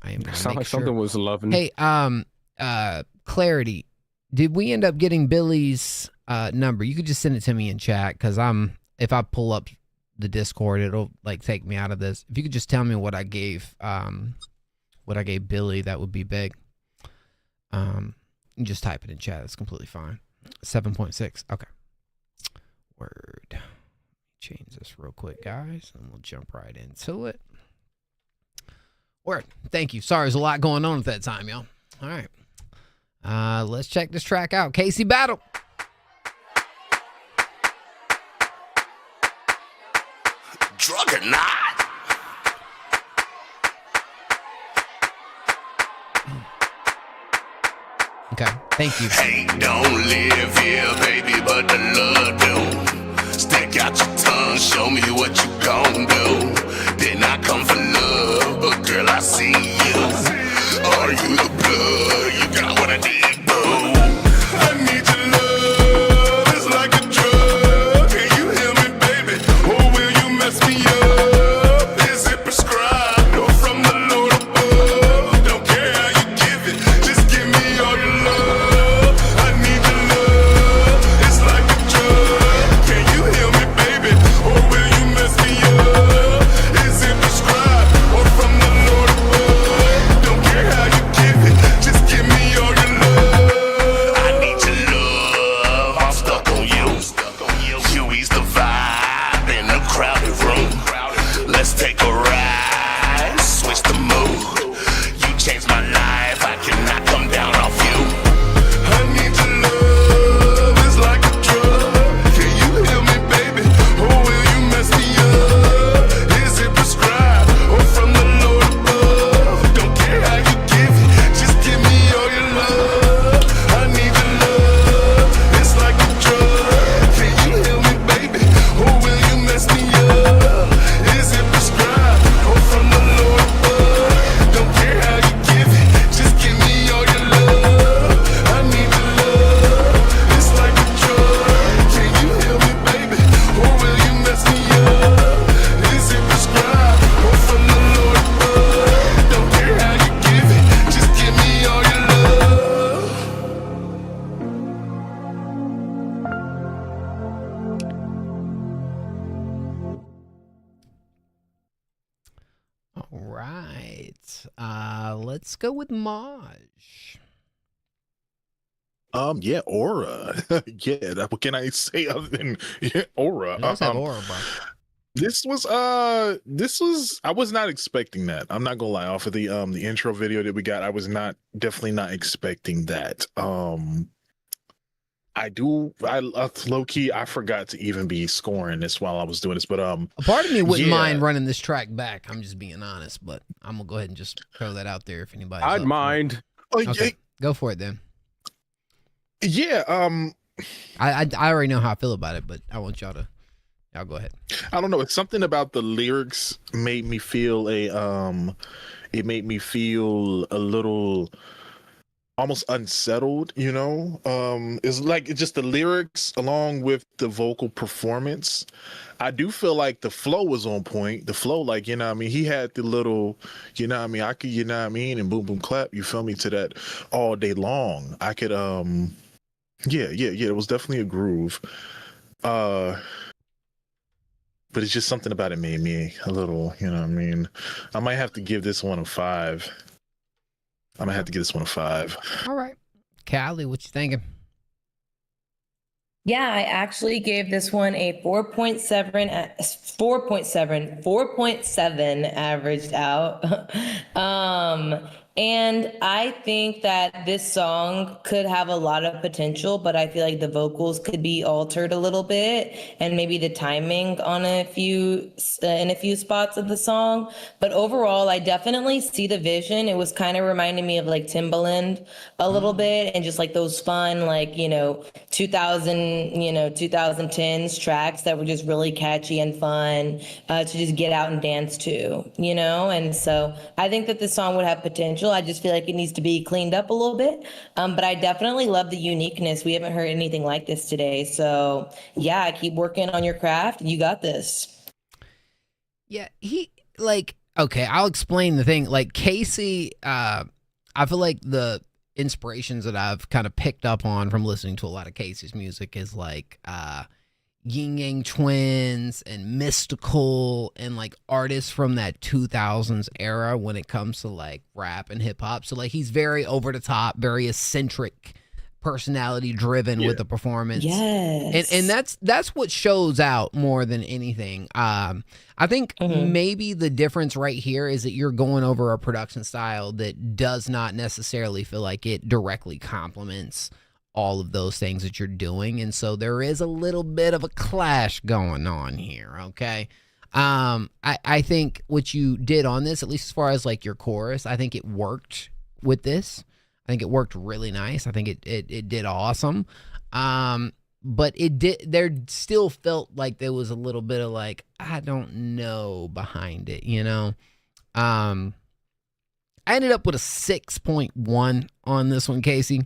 I am gonna sound like sure. something was loving. Hey, Clarity. Did we end up getting Billy's number? You could just send it to me in chat because if I pull up the Discord, it'll like take me out of this. If you could just tell me what I gave Billy, that would be big. Just type it in chat. That's completely fine. 7.6. Okay. Word. Change this real quick, guys, and we'll jump right into it. Word. Thank you. Sorry, there's a lot going on at that time, y'all. All right. Let's check this track out. Casey Battle. Drug or not? Okay, thank you. Hey, don't live here, baby, but the love do. Stick out your tongue, show me what you gon' do. Did not come for love, but girl, I see you. Are you the blood? You got what I need, boo. I need your love, it's like a drug. Can you hear me, baby? Or will you mess me up? Is it prescribed or from the Lord above? Don't care how you give it, just give me all your love. I need your love, it's like a drug. Can you hear me, baby? Or will you mess me up? Is it prescribed? right. Let's go with Maj. Yeah, Aura. Yeah, what can I say other than Aura? Let's have Aura, bro. This was I was not expecting that. I'm not gonna lie. Off of the intro video that we got, I was definitely not expecting that. I low key, I forgot to even be scoring this while I was doing this, but A part of me wouldn't yeah. mind running this track back. I'm just being honest, but I'm gonna go ahead and just throw that out there if anybody. I'd mind. Okay, go for it then. Yeah. I already know how I feel about it, but I want y'all go ahead. I don't know. It's something about the lyrics made me feel it made me feel a little almost unsettled, you know. It's like it's just the lyrics along with the vocal performance. I do feel like the flow was on point. The flow, like, you know what I mean, he had the little, you know what I mean, I could, you know what I mean, and boom boom clap, you feel me, to that all day long. I could yeah, it was definitely a groove. But it's just something about it made me a little, you know what I mean. I might have to give this one a 5. I might have to give this one a 5. All right. Callie, what you thinking? Yeah, I actually gave this one a 4.7 averaged out. And I think that this song could have a lot of potential, but I feel like the vocals could be altered a little bit and maybe the timing on in a few spots of the song. But overall, I definitely see the vision. It was kind of reminding me of like Timbaland a little bit, and just like those fun, like, 2010s tracks that were just really catchy and fun to just get out and dance to, And so I think that this song would have potential. I just feel like it needs to be cleaned up a little bit. But I definitely love the uniqueness. We haven't heard anything like this today. So yeah, keep working on your craft. You got this. Yeah, okay, I'll explain the thing. Like Casey, I feel like the inspirations that I've kind of picked up on from listening to a lot of Casey's music is like Yin Yang Twins and Mystical and like artists from that 2000s era when it comes to like rap and hip hop. So like he's very over the top, very eccentric, personality driven with the performance. Yes. And that's what shows out more than anything. I think maybe the difference right here is that you're going over a production style that does not necessarily feel like it directly complements all of those things that you're doing. And so there is a little bit of a clash going on here, okay? I think what you did on this, at least as far as like your chorus, I think it worked with this. I think it worked really nice. I think it did awesome. But there still felt like there was a little bit of like, I don't know behind it, I ended up with a 6.1 on this one, Casey.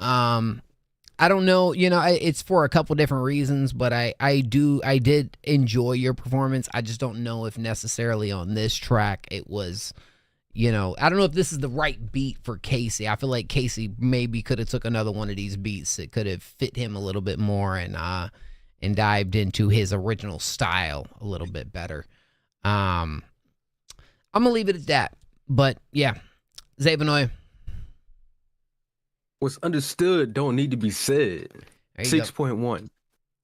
I don't know, it's for a couple different reasons, but I did enjoy your performance. I just don't know if necessarily on this track it was, I don't know if this is the right beat for Casey. I feel like Casey maybe could have took another one of these beats that could have fit him a little bit more and dived into his original style a little bit better. I'm gonna leave it at that. But yeah, Zavanoy. What's understood don't need to be said. 6.1.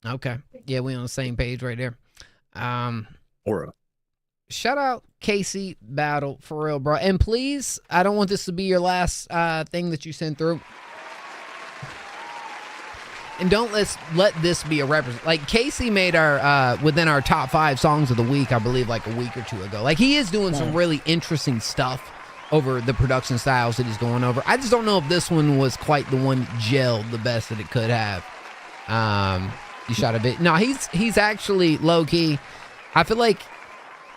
Okay. Yeah, we on the same page right there. Aura. Shout out Casey Battle, for real, bro. And please, I don't want this to be your last thing that you send through. And don't let this be a represent. Like Casey made our within our top 5 songs of the week, I believe, like a week or two ago. Like he is doing some really interesting stuff over the production styles that he's going over. I just don't know if this one was quite the one that gelled the best that it could have. You shot a bit. No, he's actually low key. I feel like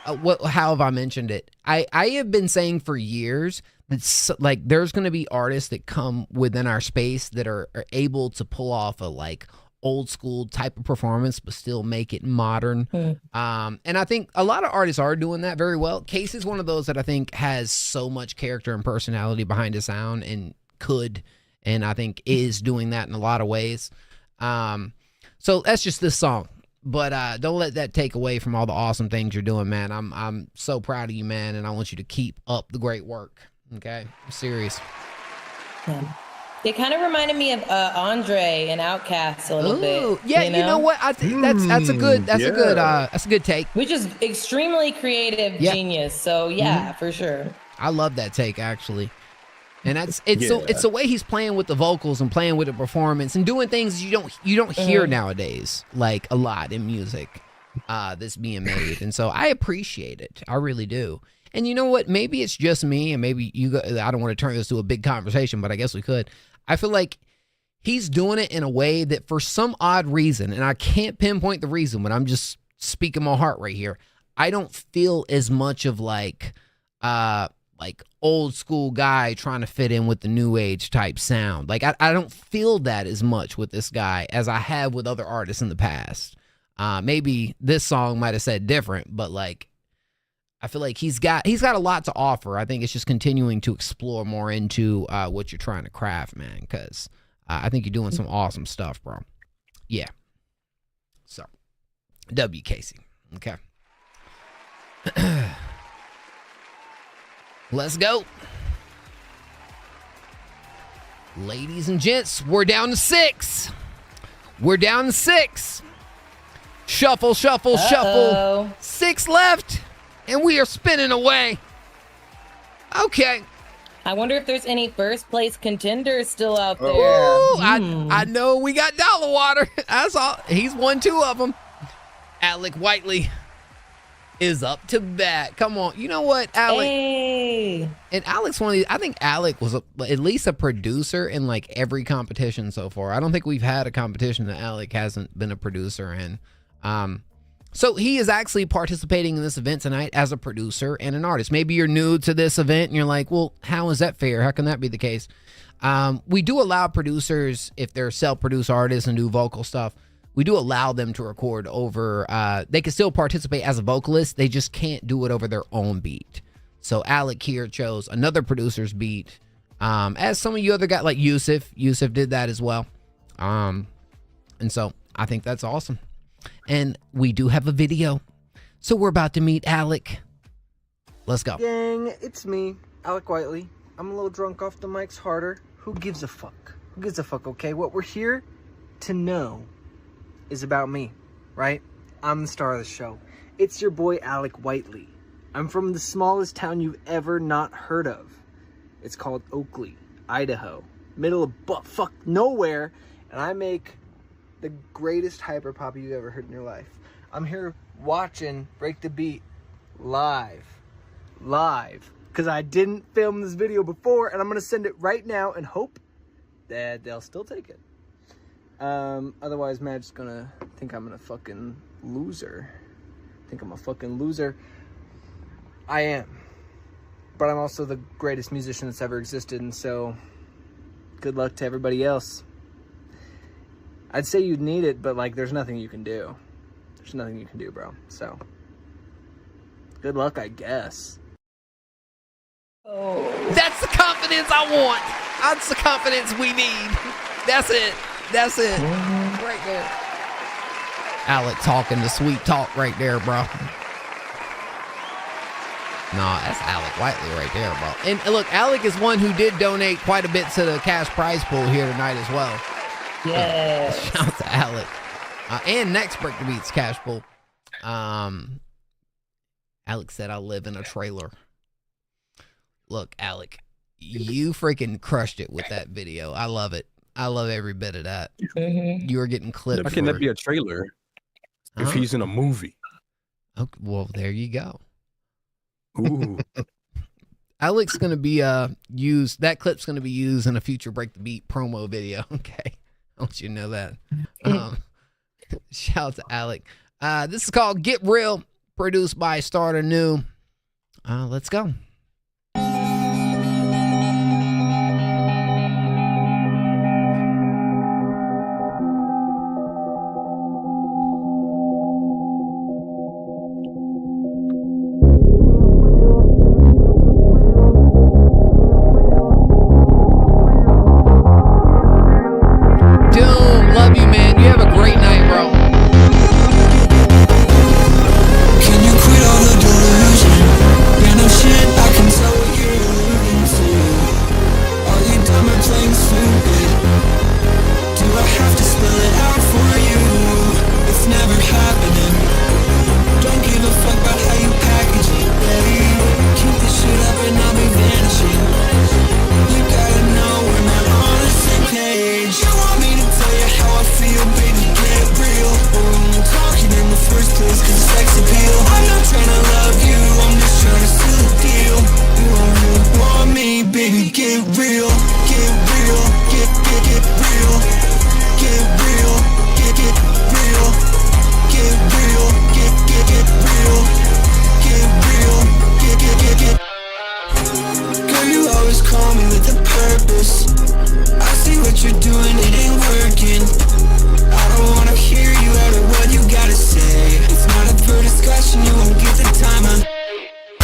how have I mentioned it? I have been saying for years that like there's going to be artists that come within our space that are able to pull off a like old school type of performance but still make it modern. And I think a lot of artists are doing that very well. Casey's one of those that I think has so much character and personality behind his sound and I think is doing that in a lot of ways. So that's just this song. But don't let that take away from all the awesome things you're doing, man. I'm so proud of you, man, and I want you to keep up the great work. Okay, I'm serious. Yeah. It kind of reminded me of Andre and Outkast a little bit. Yeah, you know what? I think that's a good take. Which is extremely creative genius. So yeah, for sure. I love that take actually. And it's the way he's playing with the vocals and playing with the performance and doing things you don't hear nowadays, like a lot in music that's being made. And so I appreciate it. I really do. And you know what? Maybe it's just me, and maybe I don't want to turn this to a big conversation, but I guess we could. I feel like he's doing it in a way that for some odd reason, and I can't pinpoint the reason, but I'm just speaking my heart right here. I don't feel as much of like old school guy trying to fit in with the new age type sound. Like I don't feel that as much with this guy as I have with other artists in the past. Maybe this song might have said different, but like I feel like he's got a lot to offer. I think it's just continuing to explore more into what you're trying to craft, man, because I think you're doing some awesome stuff, bro. Yeah. So, W. Casey. Okay. Let's go. Ladies and gents, we're down to 6. We're down to 6. Shuffle, shuffle, shuffle. 6 left. And we are spinning away. Okay. I wonder if there's any first place contenders still out there. Ooh, I know we got Dollar Water. That's all. He's won 2 of them. Alec Whiteley is up to bat. Come on. You know what, Alec? Hey. And Alec's one of these. I think Alec was at least a producer in like every competition so far. I don't think we've had a competition that Alec hasn't been a producer in. So he is actually participating in this event tonight as a producer and an artist. Maybe you're new to this event and you're like, well, how is that fair? How can that be the case? We do allow producers, if they're self-produced artists and do vocal stuff, we do allow them to record over, they can still participate as a vocalist. They just can't do it over their own beat. So Alec here chose another producer's beat. As some of you other guys, like Yusuf did that as well. And so I think that's awesome. And we do have a video. So we're about to meet Alec. Let's go. Gang, it's me, Alec Whiteley. I'm a little drunk off the mics harder. Who gives a fuck? Who gives a fuck, okay? What we're here to know is about me, right? I'm the star of the show. It's your boy, Alec Whiteley. I'm from the smallest town you've ever not heard of. It's called Oakley, Idaho. Middle of butt-fuck nowhere. And I make the greatest hyper pop you've ever heard in your life. I'm here watching Break the Beat live, because I didn't film this video before, and I'm gonna send it right now and hope that they'll still take it. Otherwise, Mad's gonna think I'm a fucking loser. Think I'm a fucking loser. I am, but I'm also the greatest musician that's ever existed, and so good luck to everybody else. I'd say you'd need it, but like there's nothing you can do. There's nothing you can do, bro. So good luck, I guess. Oh. That's the confidence I want. That's the confidence we need. That's it. That's it. Right there. Alec talking the sweet talk right there, bro. Nah, that's Alec Whiteley right there, bro. And look, Alec is one who did donate quite a bit to the cash prize pool here tonight as well. Yeah. Shout out to Alec. And next Break the Beats cash pool. Alec said, I live in a trailer. Look, Alec, you freaking crushed it with that video. I love it. I love every bit of that. You are getting clipped. How can that be a trailer if he's in a movie? Okay, well, there you go. Ooh. Alec's going to be used. That clip's going to be used in a future Break the Beat promo video. Okay. I want you to know that. Shout out to Alec. This is called Get Real, produced by Starter New. Let's go. baby, get real, get real, get real, get real, get real, get real, get real, get real, get. Girl, you always call me with a purpose. I see what you're doing, it ain't working. I don't wanna hear you out of what you gotta say. It's not up for discussion, you won't get the time on.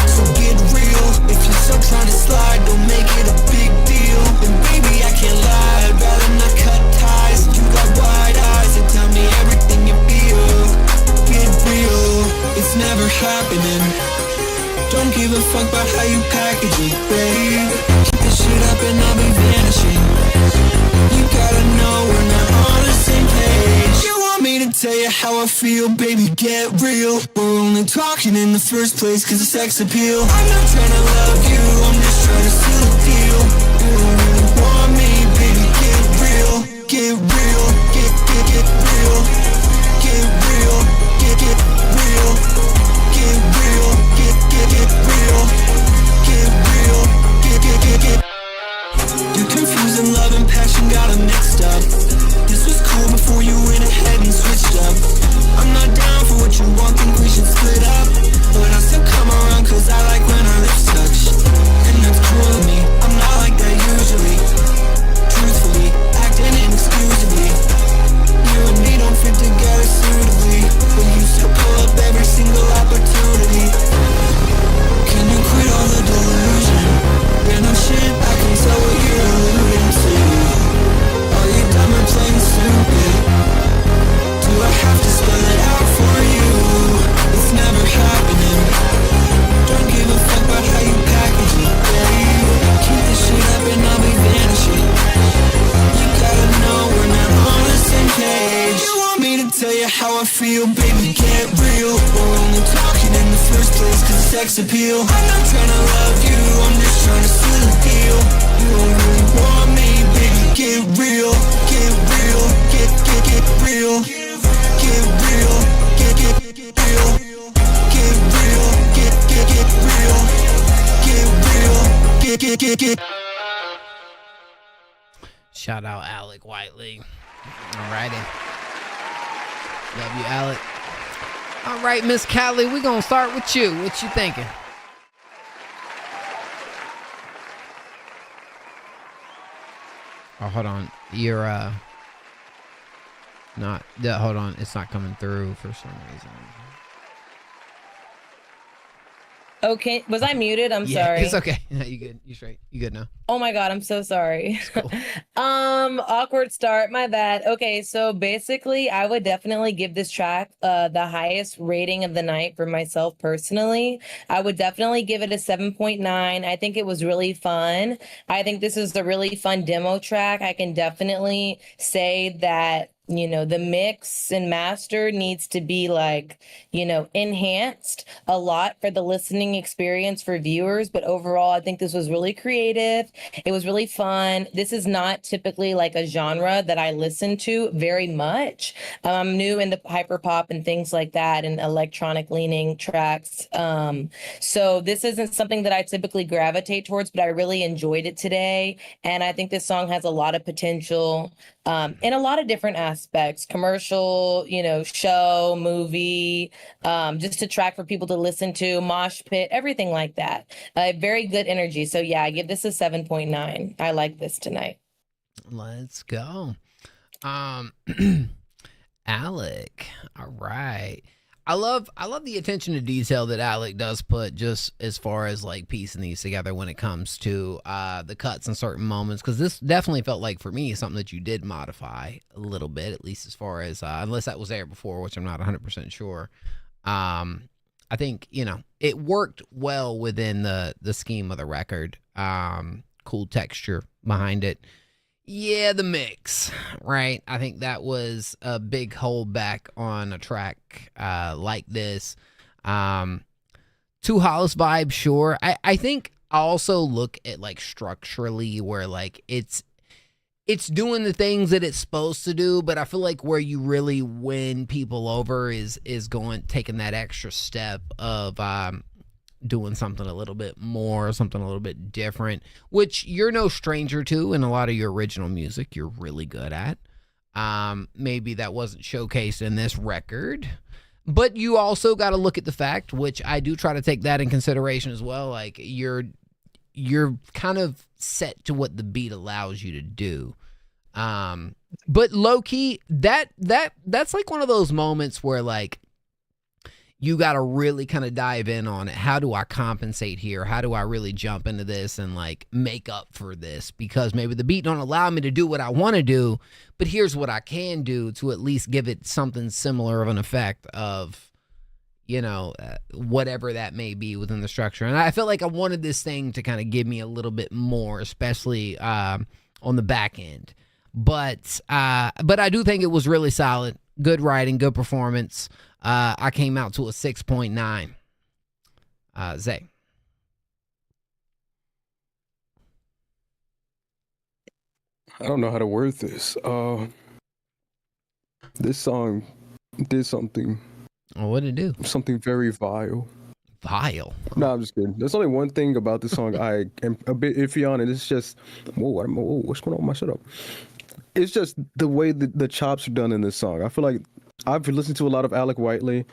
So get real, if you're still trying to slide, don't make it a big deal. And baby, I can't lie, I'd rather not cut ties. You got wide eyes and tell me everything you feel. Get real, it's never happening. Don't give a fuck about how you package it, babe. Keep this shit up and I'll be vanishing. You gotta know we're not on the same page. You want me to tell you how I feel, baby, get real. We're only talking in the first place cause of sex appeal. I'm not trying to love you, I'm just trying to seal a deal. You don't really want me, baby, get real. Get real, get real. Get real, get real. Get real, get real. Get real, get. You're confusing love and passion, got them mixed up. This was cool before you went ahead and switched up. I'm not down for what you want, think we should split up. But I still come around cause I like when our lips touch. And that's cool with me, I'm not like that usually. Truthfully, acting inexcusably. You and me don't fit together suitably, but you still pull up every single opportunity. Can you quit all the delusion? Yeah, no shit, I can tell what you're alluding to. Are you dumb or plain stupid? Do I have to spell it out for you? It's never happening. Don't give a fuck about how you package it, babe. Keep this shit up and I'll be vanishing. You gotta know we're not on the same page. You want me to tell you how I feel, baby, get real. We're only talking in the first place cause of sex appeal. I'm not trying to love you, I'm just trying to seal the deal. You don't really want me, baby, get real. Get real, get real. Get real, get real. Get real, get real. Get real, get. Shout out Alec Whiteley. Alrighty. Love you, Alec. All right, Miss Callie, we're going to start with you. What you thinking? Oh, hold on. You're, hold on. It's not coming through for some reason. Okay, was I muted? I'm sorry. It's okay. No, you good. You straight. You good now. Oh my God, I'm so sorry. Cool. Awkward start, my bad. Okay, so basically I would definitely give this track the highest rating of the night for myself personally. I would definitely give it a 7.9. I think it was really fun. I think this is a really fun demo track. I can definitely say that, you know, the mix and master needs to be like, you know, enhanced a lot for the listening experience for viewers. But overall, I think this was really creative. It was really fun. This is not typically like a genre that I listen to very much. I'm new into hyperpop and things like that and electronic leaning tracks. So this isn't something that I typically gravitate towards, but I really enjoyed it today. And I think this song has a lot of potential in a lot of different aspects, commercial, you know, show, movie, just a track for people to listen to, mosh pit, everything like that. Very good energy. So yeah, I give this a 7.9. I like this tonight. Let's go. Alec. All right. I love the attention to detail that Alec does put just as far as like piecing these together when it comes to the cuts in certain moments, because this definitely felt like for me something that you did modify a little bit, at least as far as unless that was there before, which I'm not 100% sure. I think, you know, it worked well within the scheme of the record. Cool texture behind it. Yeah, the mix, right? I think that was a big holdback on a track like this. Too Hollis vibe, sure. I think I also look at like structurally where like it's doing the things that it's supposed to do, but I feel like where you really win people over is taking that extra step of doing something a little bit more, something a little bit different, which you're no stranger to in a lot of your original music. You're really good at. Maybe that wasn't showcased in this record, but you also got to look at the fact, which I do try to take that in consideration as well. Like you're kind of set to what the beat allows you to do. But low key, that's like one of those moments where like you got to really kind of dive in on it. How do I compensate here? How do I really jump into this and like make up for this? Because maybe the beat don't allow me to do what I want to do, but here's what I can do to at least give it something similar of an effect of, you know, whatever that may be within the structure. And I felt like I wanted this thing to kind of give me a little bit more, especially on the back end. But I do think it was really solid. Good writing, good performance. I came out to a 6.9. Zay. I don't know how to word this. This song did something. Oh, what did it do? Something very vile. Vile? No, I'm just kidding. There's only one thing about this song I am a bit iffy on, and it's just, what's going on with my setup? It's just the way the chops are done in this song. I feel like I've listened to a lot of Alec Whiteley,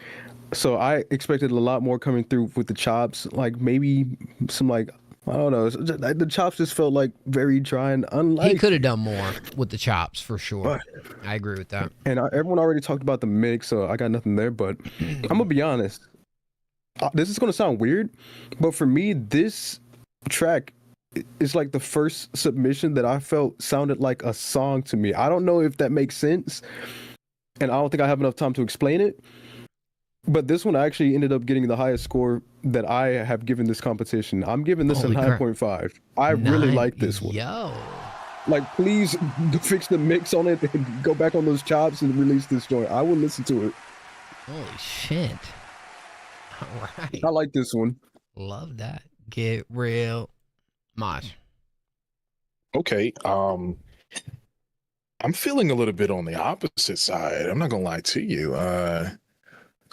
so I expected a lot more coming through with the chops. Like maybe some like, I don't know. The chops just felt like very dry and unlike. He could have done more with the chops for sure. I agree with that. And everyone already talked about the mix, so I got nothing there. But I'm gonna be honest. This is gonna sound weird, but for me, this track is like the first submission that I felt sounded like a song to me. I don't know if that makes sense, and I don't think I have enough time to explain it. But this one actually ended up getting the highest score that I have given this competition. I'm giving this a 9.5. I really like this one. Yo. Like, please fix the mix on it and go back on those chops and release this joint. I will listen to it. Holy shit. All right. I like this one. Love that. Get real. Mosh. Okay. I'm feeling a little bit on the opposite side. I'm not gonna lie to you. I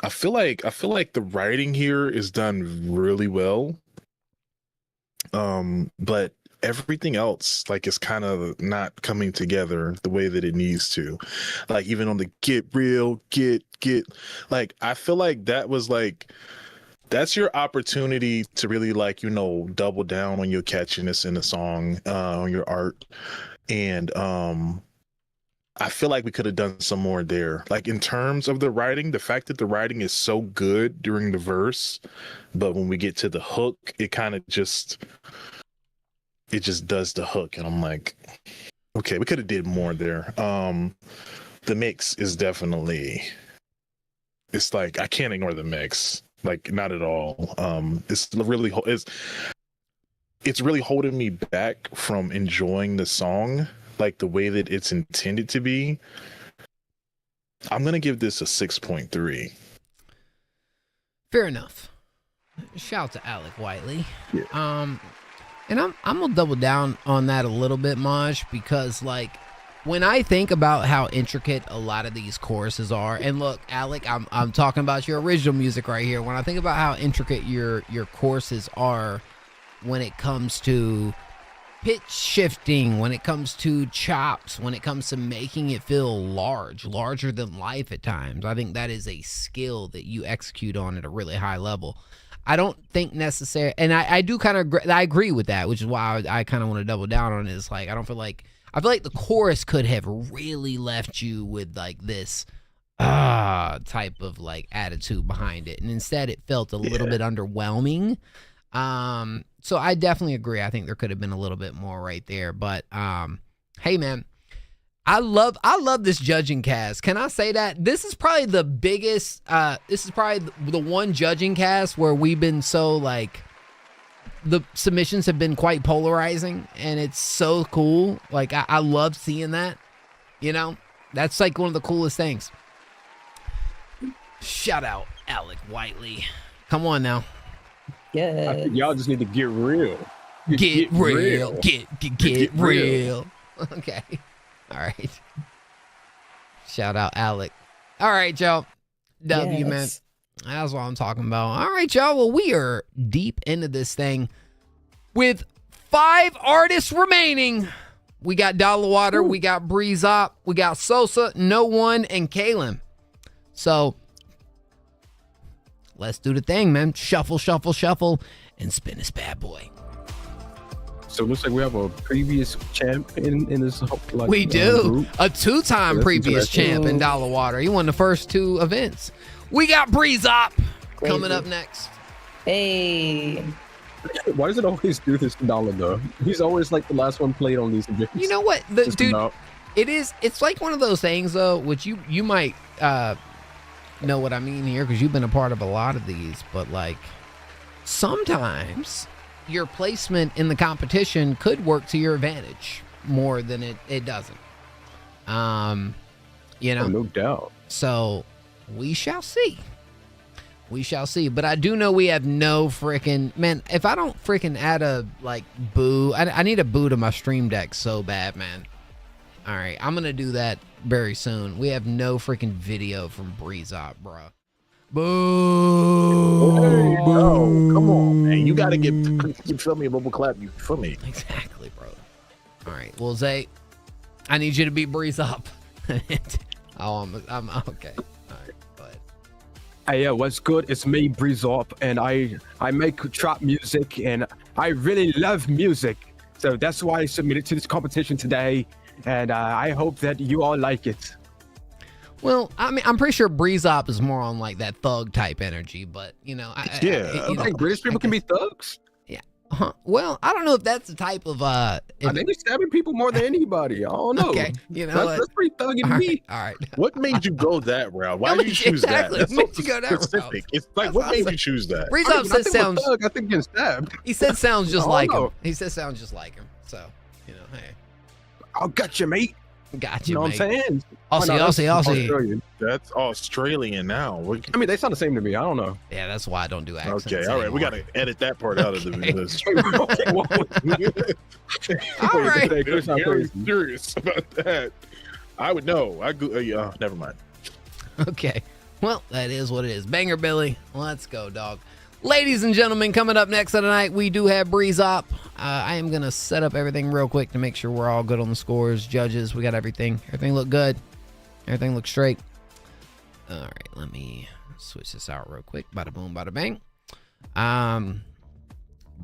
feel like the writing here is done really well. But everything else like is kind of not coming together the way that it needs to. Like even on the get real, get like I feel like that was like that's your opportunity to really like, you know, double down on your catchiness in the song, on your art. And I feel like we could have done some more there. Like in terms of the writing, the fact that the writing is so good during the verse, but when we get to the hook, it kind of just does the hook. And I'm like, okay, we could have did more there. The mix is definitely, it's like, I can't ignore the mix. Like not at all. It's really holding me back from enjoying the song like the way that it's intended to be. I'm gonna give this a 6.3. Fair enough. Shout out to Alec Whiteley. Yeah. And I'm gonna double down on that a little bit, Maj, because like when I think about how intricate a lot of these choruses are, and look, Alec, I'm talking about your original music right here. When I think about how intricate your choruses are when it comes to pitch shifting, when it comes to chops, when it comes to making it feel larger than life at times, I think that is a skill that you execute on at a really high level. I don't think necessary, and I do kind of I agree with that, which is why I kind of want to double down on it. Is like I feel like the chorus could have really left you with like this type of like attitude behind it, and instead it felt a little bit underwhelming. So I definitely agree. I think there could have been a little bit more right there, but hey man, I love this judging cast. Can I say that this is probably the biggest this is probably the one judging cast where we've been so like the submissions have been quite polarizing, and it's so cool. Like I love seeing that, you know. That's like one of the coolest things. Shout out Alec Whiteley. Come on now. Yeah. I think y'all just need to get real. Get real. Get real. Okay. All right. Shout out Alec. All right, y'all. W, man. That's what I'm talking about. All right, y'all. Well, we are deep into this thing with 5 artists remaining. We got Dollar Water, we got Breeze Up, we got Sosa, No One, and Kalen. So let's do the thing, man. Shuffle, shuffle, shuffle, and spin this bad boy. So it looks like we have a previous champ in this. Like, we do. Group. A 2-time previous champ in Dollar Water. He won the first 2 events. We got Breeze Up coming up next. Hey. Why does it always do this to Dollar though? He's always like the last one played on these events. You know what, dude? It's like one of those things though, which you might know what I mean here because you've been a part of a lot of these. But like sometimes your placement in the competition could work to your advantage more than it doesn't. You know, no doubt. So we shall see. We shall see. But I do know we have no freaking... Man, if I don't freaking add a, like, boo... I need a boo to my stream deck so bad, man. All right. I'm going to do that very soon. We have no freaking video from Breeze Up, bro. Boo! Hey, no, come on, man. You got to you feel me? A bubble clap. You feel me? Exactly, bro. All right. Well, Zay, I need you to beat Breeze Up. I'm okay. Hey, yeah, what's good? It's me, Breeze Up, and I make trap music, and I really love music. So that's why I submitted to this competition today, and I hope that you all like it. Well, I mean, I'm pretty sure Breeze Up is more on like that thug type energy, but you know, I think British people can be thugs. Yeah. Well, I don't know if that's the type of I think they're stabbing people more than anybody. I don't know. Okay, you know, that's pretty thuggy to me. All right. What made you go that route? Why did you choose that? That's made you go that specific. It's like, what made you choose that? Breeze Up says sounds. Thug, I think getting stabbed. He said sounds just like him. He says sounds just like him. So, you know, hey. I'll got you, mate. Got You you, know mate. what I'm saying? Aussie. That's Australian now. I mean, they sound the same to me. I don't know. Yeah, that's why I don't do accents. Okay, all right. We got to edit that part out of the list. All right. Very serious about that. I would know. Never mind. Okay. Well, that is what it is. Banger Billy. Let's go, dog. Ladies and gentlemen, coming up next of the night, we do have Breeze Up. I am going to set up everything real quick to make sure we're all good on the scores. Judges, we got everything. Everything look good. Everything looks straight. All right, let me switch this out real quick. Bada boom, bada bang.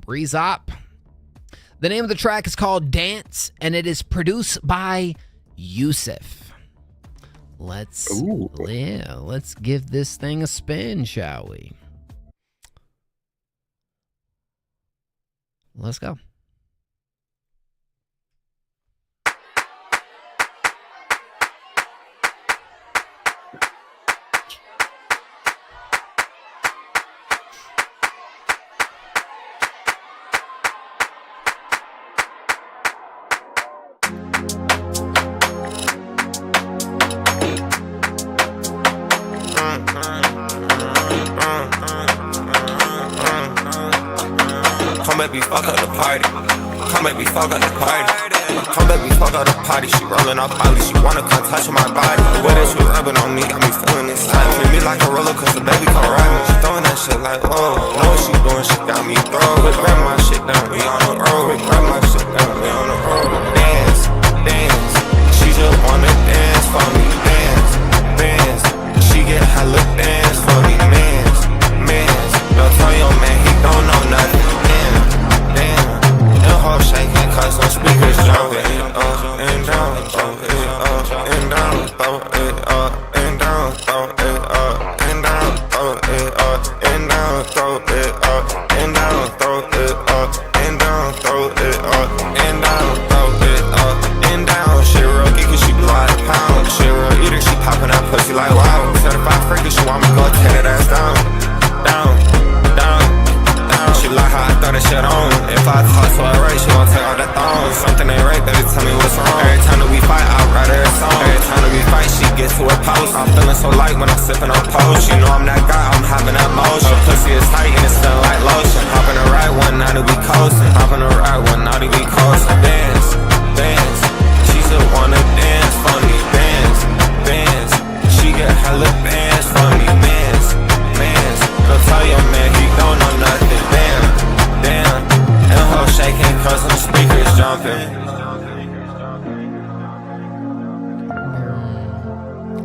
Breeze Up. The name of the track is called Dance, and it is produced by Yusuf. Let's give this thing a spin, shall we? Let's go. Come back, we fuck up the party. Come back, we fuck up the party. Come back, we fuck up the party. She rolling off Molly. She wanna come touch my body. The way that she rubbing on me got me feeling inside. Treat me like a roller coaster, baby, come ride me. She throwing that shit like, oh, know what she doing? She got me throw. Grab my shit down, we on the road. Grab my shit down, we on the road. Dance, dance. She just wanna dance for me. Dance, dance. She get hella dance for me. Mans, mans. Don't tell your man he don't know nothing. Whole shaking cause no speakers jumping up and down, throw it up and down, throw it up and down, throw it up and down, throw it up and down, throw it up and down, throw it up and down, throw it up and down, throw it up and down. She real geeky, she blow out a pound. She real eater, she popping out pussy like wow. Certified freaky, she want me go tear that ass down, down, down. She like how I throw that shit on. If I talk to her right, she gon' take all that thong. Something ain't right, baby, tell me what's wrong. Every time that we fight, I write her a song. Every time that we fight, she gets to her post. I'm feeling so light when I'm sipping on post. You know I'm that guy, I'm having that motion. Her pussy is tight and it's feeling like lotion. Hop in the right one, now that we coastin'. Hop in the right one, now that we coastin'. Dance, dance. She just wanna dance for me. Dance, dance. She get hella bands for me. Mans, mans. jumping.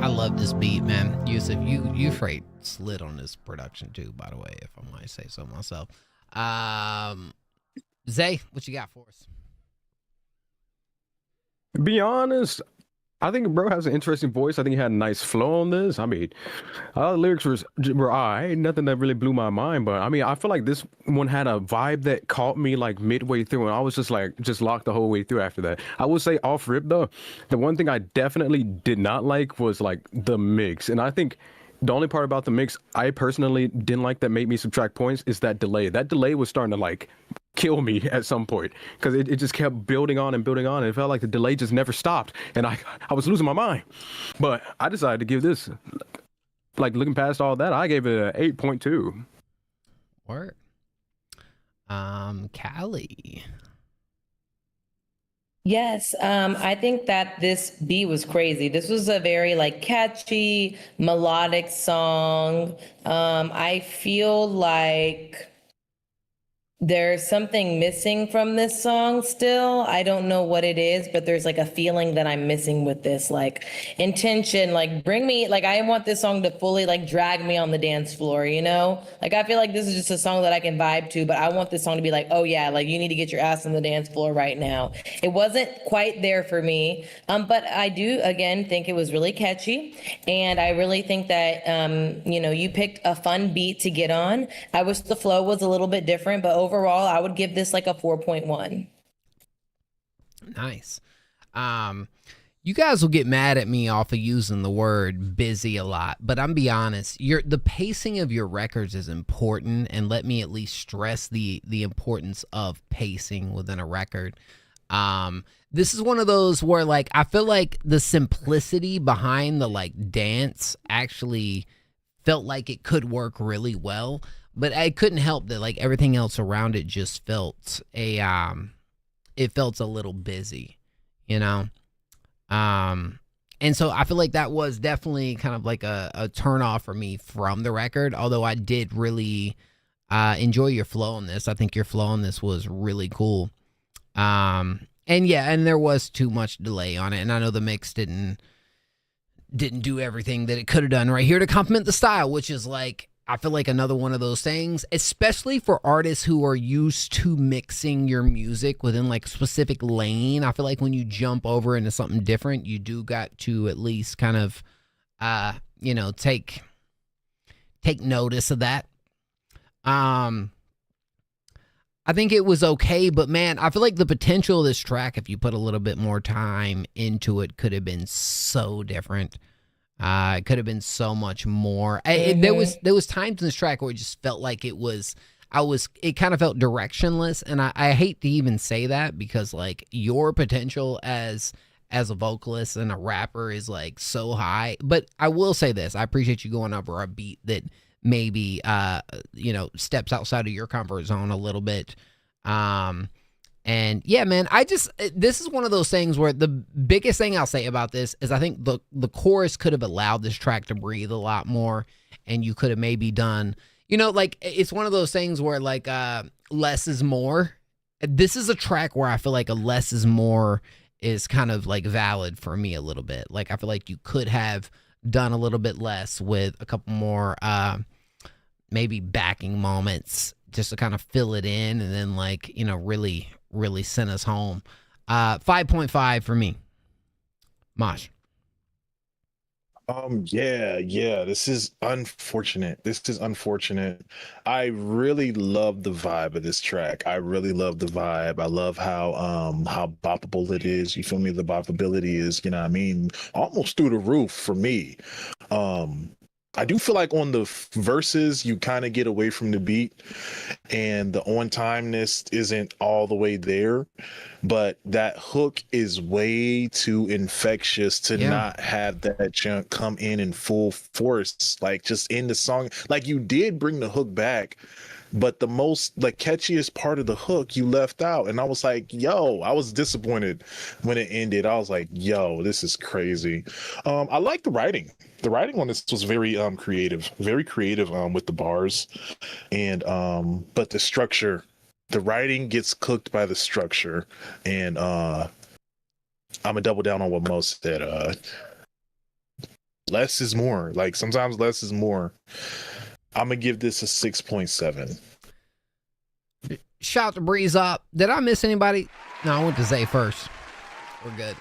I love this beat, man. Yusuf, you freight slid on this production too, by the way, if I might say so myself. Zay, what you got for us? To be honest, I think bro has an interesting voice. I think he had a nice flow on this. I mean, the lyrics were alright. Nothing that really blew my mind, but I mean, I feel like this one had a vibe that caught me like midway through, and I was just locked the whole way through after that. I would say off rip though, the one thing I definitely did not like was like the mix, and I think the only part about the mix I personally didn't like that made me subtract points is that delay. That delay was starting to like kill me at some point because it just kept building on and building on. And it felt like the delay just never stopped, and I was losing my mind. But I decided to give this, like looking past all that, I gave it an 8.2. Word. Callie. Yes, I think that this beat was crazy. This was a very like catchy, melodic song. I feel like there's something missing from this song still. I don't know what it is, but there's like a feeling that I'm missing with this, like intention, like bring me, like I want this song to fully like drag me on the dance floor, you know? Like I feel like this is just a song that I can vibe to, but I want this song to be like, oh yeah, like you need to get your ass on the dance floor right now. It wasn't quite there for me, but I do again think it was really catchy, and I really think that you know, you picked a fun beat to get on. I wish the flow was a little bit different, but overall, I would give this like a 4.1. Nice. You guys will get mad at me off of using the word busy a lot, but I'm be honest, the pacing of your records is important, and let me at least stress the importance of pacing within a record. This is one of those where like I feel like the simplicity behind the like dance actually felt like it could work really well. But I couldn't help that like everything else around it just felt it felt a little busy, you know? And so I feel like that was definitely kind of like a turn off for me from the record, although I did really enjoy your flow on this. I think your flow on this was really cool. And yeah, and there was too much delay on it, and I know the mix didn't do everything that it could have done right here to complement the style, which is like, I feel like another one of those things, especially for artists who are used to mixing your music within like a specific lane. I feel like when you jump over into something different, you do got to at least kind of, you know, take notice of that. I think it was okay, but man, I feel like the potential of this track, if you put a little bit more time into it, could have been so different. It could have been so much more. There was times in this track where it just felt like it kind of felt directionless, and I hate to even say that because like your potential as a vocalist and a rapper is like so high. But I will say this: I appreciate you going over a beat that maybe you know, steps outside of your comfort zone a little bit. And yeah, man, this is one of those things where the biggest thing I'll say about this is I think the chorus could have allowed this track to breathe a lot more, and you could have maybe done, you know, like it's one of those things where like less is more. This is a track where I feel like a less is more is kind of like valid for me a little bit. Like I feel like you could have done a little bit less with a couple more maybe backing moments just to kind of fill it in, and then like, you know, really send us home. 5.5 for me. Mosh. Yeah, this is unfortunate. I really love the vibe of this track. I really love the vibe. I love how boppable it is. You feel me? The boppability is, you know what I mean, almost through the roof for me. I do feel like on the verses, you kind of get away from the beat, and the on-timeness isn't all the way there, but that hook is way too infectious to not have that chunk come in full force, like just in the song. Like you did bring the hook back, but the most like catchiest part of the hook you left out, and I was like, yo, I was disappointed when it ended. I was like, yo, this is crazy. I like the writing. The writing on this was very creative with the bars, and but the structure the writing gets cooked by the structure, and I'm gonna double down on what Mo said. Less is more. Like sometimes less is more. I'm gonna give this a 6.7. Shout to Breeze Up. Did I miss anybody? No, I went to Zay first. We're good.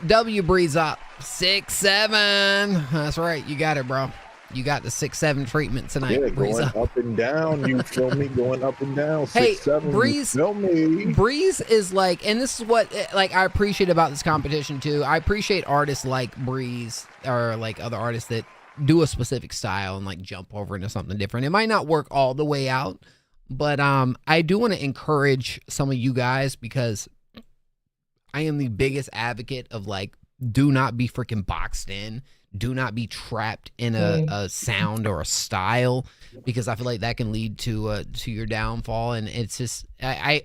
W Breeze Up 6-7. That's right. You got it, bro. You got the 6-7 treatment tonight. Yeah, Breeze going Up. up and down. You feel me? Going up and down. Hey, 6-7. Breeze. You feel me? Breeze is like, and this is what like I appreciate about this competition too. I appreciate artists like Breeze or like other artists that do a specific style and like jump over into something different. It might not work all the way out, but I do want to encourage some of you guys because I am the biggest advocate of like, do not be freaking boxed in. Do not be trapped in a sound or a style, because I feel like that can lead to your downfall. And it's just, I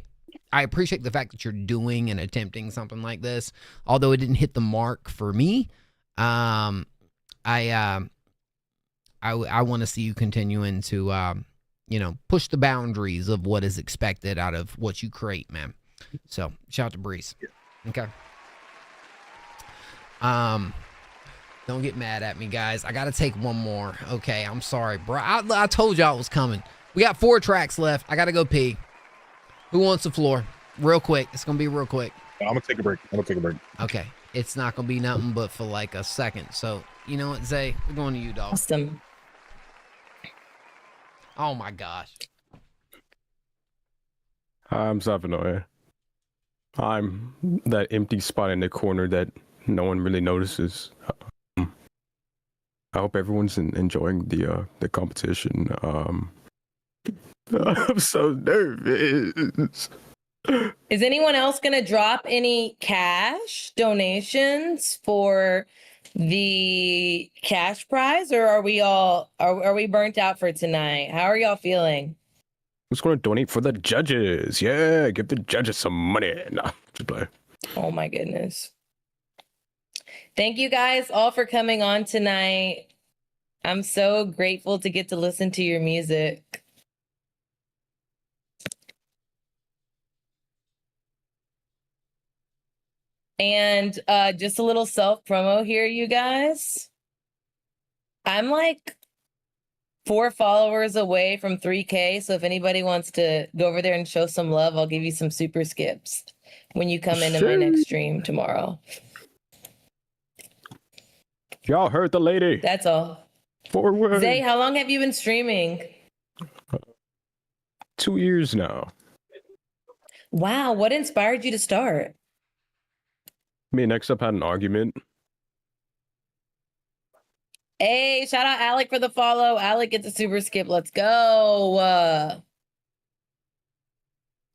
appreciate the fact that you're doing and attempting something like this, although it didn't hit the mark for me. I want to see you continuing to, push the boundaries of what is expected out of what you create, man. So shout out to Breeze. Okay. Don't get mad at me, guys. I got to take one more. Okay, I'm sorry, bro. I told y'all it was coming. We got 4 tracks left. I got to go pee. Who wants the floor? Real quick. It's going to be real quick. I'm going to take a break. Okay. It's not going to be nothing but for like a second. So, you know what, Zay? We're going to you, dog. Awesome. Oh, my gosh. I'm Savanoy. I'm that empty spot in the corner that no one really notices. I hope everyone's enjoying the competition. I'm so nervous. Is anyone else going to drop any cash donations for the cash prize, or are we all are we burnt out for tonight? How are y'all feeling? Who's going to donate for the judges? Yeah, give the judges some money. Nah, just play. Oh my goodness. Thank you guys all for coming on tonight. I'm so grateful to get to listen to your music. And just a little self promo here, you guys. I'm like 4 followers away from 3K. So if anybody wants to go over there and show some love, I'll give you some super skips when you come into my next stream tomorrow. Y'all heard the lady. That's all. Forward. Zay, how long have you been streaming? 2 years now. Wow, what inspired you to start? Me and Next Up had an argument. Hey, shout out Alec for the follow. Alec gets a super skip. Let's go.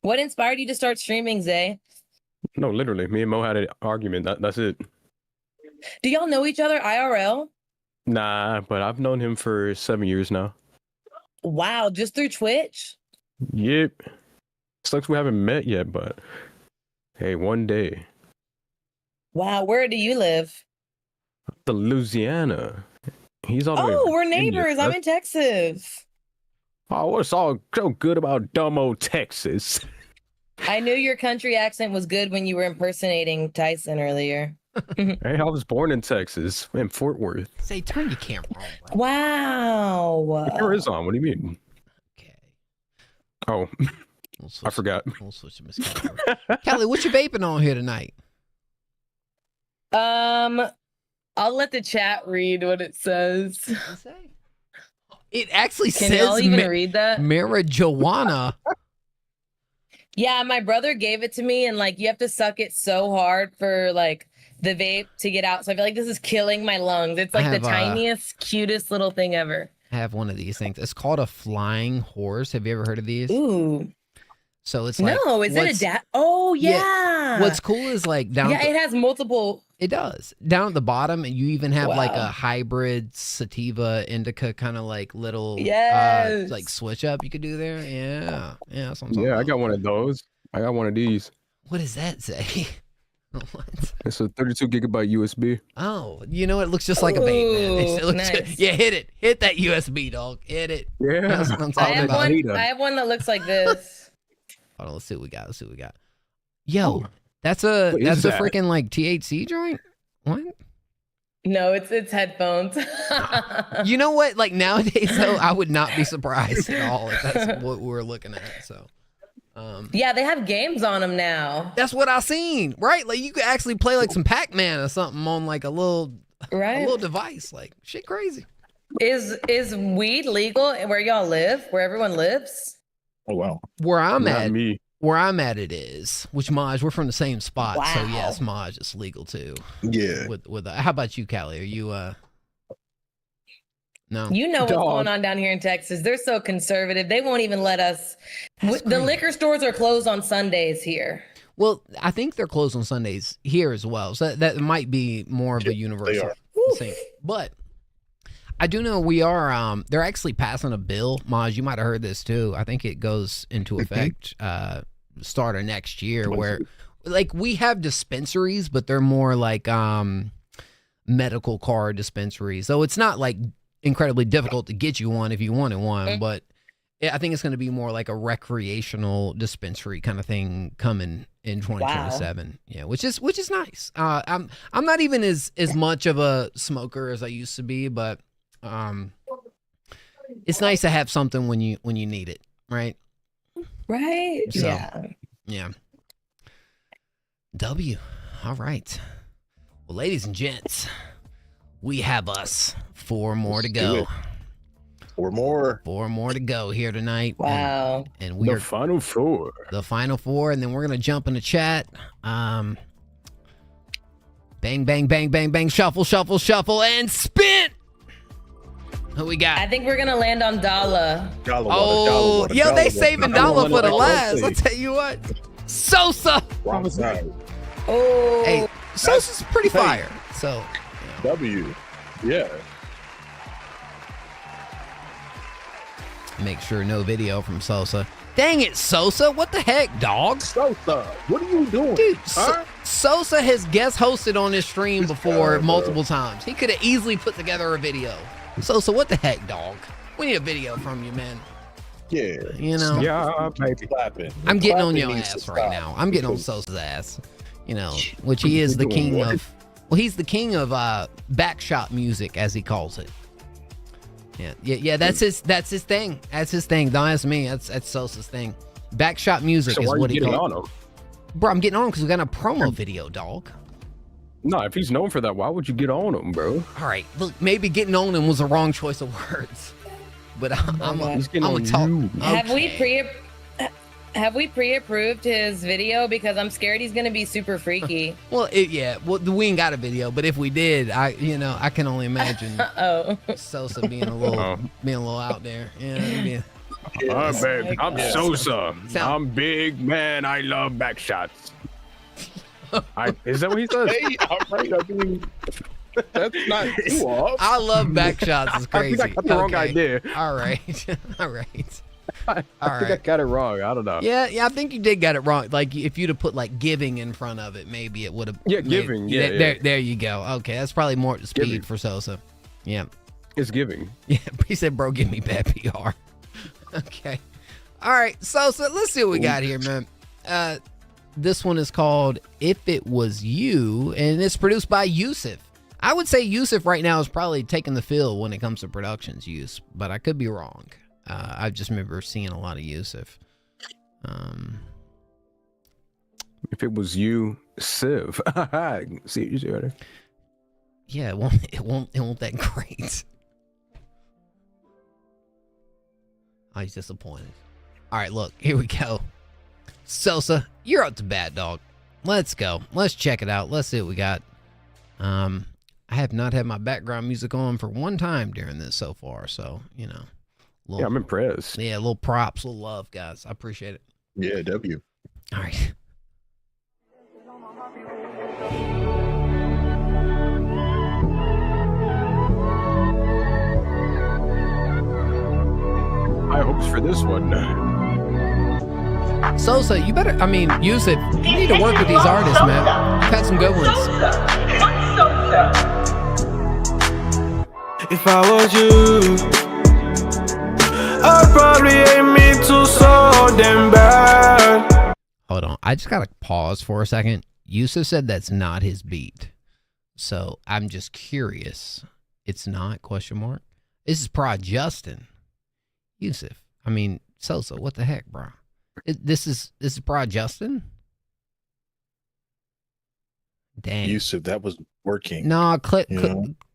What inspired you to start streaming, Zay? No, literally. Me and Mo had an argument. That's it. Do y'all know each other IRL? Nah, but I've known him for 7 years now. Wow, just through Twitch? Yep. Sucks we haven't met yet, but hey, one day. Wow, where do you live? The Louisiana. He's all the way. Oh, we're neighbors. I'm in Texas. Oh, what's all so good about dumb old Texas? I knew your country accent was good when you were impersonating Tyson earlier. Hey, I was born in Texas, in Fort Worth. Say, turn your camera on. Wow. The camera is on. What do you mean? Okay. Oh, I forgot. We'll switch to Miss Kelly. Kelly, what you vaping on here tonight? I'll let the chat read what it says. It actually Can says y'all even read that? marijuana. Yeah, my brother gave it to me, and like you have to suck it so hard for like the vape to get out. So I feel like this is killing my lungs. It's like the tiniest, cutest little thing ever. I have one of these things. It's called a flying horse. Have you ever heard of these? Ooh. So it's like, no, is it a Oh yeah. What's cool is like down. Yeah, it has multiple. It does. Down at the bottom, and you even have like a hybrid sativa indica kind of like little like switch up you could do there. Yeah. Yeah. Yeah, I got one of those. I got one of these. What does that say? What? It's a 32 gigabyte USB. Oh, you know, it looks just like a vape, man. It looks nice. yeah, hit it. Hit that USB, dog. Hit it. Yeah. That's what I'm I talking have about. one. I have one that looks like this. Hold on, let's see what we got. Let's see what we got. Yo, Oh. that's What is a that? freaking like THC joint. What? No, it's headphones. You know what? Like nowadays, though, I would not be surprised at all if that's what we're looking at. So, Yeah, they have games on them now. that's what I seen. Right? Like you could actually play like some Pac-Man or something on like a little device. Like shit, crazy. Is weed legal where y'all live? Where everyone lives? Oh wow. Where I'm Not at, me. where I'm at, it is. Which Maj, we're from the same spot, so Wow. yes, Maj, it's legal too. Yeah. With how about you, Callie? Are you no? You know what's Dog. going on down here in Texas. They're so conservative. They won't even let us. That's The crazy. liquor stores are closed on Sundays here. Well, I think they're closed on Sundays here as well, so that might be more of a universal are. thing. But I do know we are. They're actually passing a bill. Maj, you might have heard this too. I think it goes into effect start of next year, where like we have dispensaries, but they're more like medical card dispensaries. So it's not like incredibly difficult to get you one if you wanted one, but I think it's going to be more like a recreational dispensary kind of thing coming in 2027. Yeah, which is nice. I'm not even as much of a smoker as I used to be, but it's nice to have something when you need it, right? Right? So, Yeah. Yeah. W. All right. Well, ladies and gents, we have us 4 more to go. 4 more. 4 more to go here tonight. Wow. And we The are final 4. the final 4, and then we're gonna jump in the chat. Bang, bang, bang, bang, bang, shuffle, shuffle, shuffle, and spin. Who we got? I think we're gonna land on Dala. Oh, yo, they saving Dollar for the last. I'll tell you what. Sosa. Oh. Hey, Sosa's pretty fire. So, W. Yeah. make sure no video from Sosa. Dang it, Sosa. What the heck, dog? Sosa, what are you doing? Dude, huh? Sosa has guest hosted on this stream before multiple times. He could have easily put together a video. Sosa, what the heck, dog? We need a video from you, man. Yeah. You know? Yeah, baby. Clapping. I'm getting on Clapping your needs to ass right stop. now. I'm getting on Sosa's ass. You know, which he is the Doing king what? of. Well, he's the king of backshot music, as he calls it. Yeah. That's his thing. That's his thing. Don't ask me. That's Sosa's thing. Backshot music So is why are what you he getting calls. on him? Bro, I'm getting on because we got a promo video, dog. No, if he's known for that, why would you get on him, bro? All right, look, maybe getting on him was the wrong choice of words, but I'm He's getting a on talk. you. Have we pre-approved his video? Because I'm scared he's gonna be super freaky. Well, we ain't got a video, but if we did, I can only imagine Sosa being a little out there. Yeah. Babe, I'm Yeah. Sosa. I'm big, man. I love backshots. Is that what he says? Hey, all right. I mean, that's not too off. I love backshots. It's crazy. I think I got the wrong idea. All right. All right. I think I got it wrong. I don't know. Yeah, I think you did get it wrong. Like if you'd have put like giving in front of it, maybe it would have. Yeah, giving. Yeah. There you go. Okay, that's probably more speed Giving. for Sosa. Yeah. It's giving. Yeah, he said, bro, give me bad PR. Okay. All right, Sosa, let's see what we got here, man. This one is called If It Was You, and it's produced by Yusuf. I would say Yusuf right now is probably taking the field when it comes to productions use, but I could be wrong. I just remember seeing a lot of Yusuf. If it was you, Civ. See what you see right there. Yeah, it won't that great. Oh, he's disappointed. All right, look, here we go. Sosa, you're up to bat, dog. Let's go. Let's check it out. Let's see what we got. I have not had my background music on for one time during this so far, so, you know. Yeah, I'm impressed. Yeah, little props, little love, guys. I appreciate it. Yeah, W. All right. High hopes for this one. Sosa, you better, I mean, Yusuf, you need to work with these artists, man. You've had some good ones. If I was you, I'd probably aim me to so damn bad. Hold on. I just got to pause for a second. Yusuf said that's not his beat. So I'm just curious. It's not, question mark. This is Prod Justin. Yusuf. I mean, Sosa, what the heck, bro? This is Prod Justin? Dang. Yusuf, that was working. No,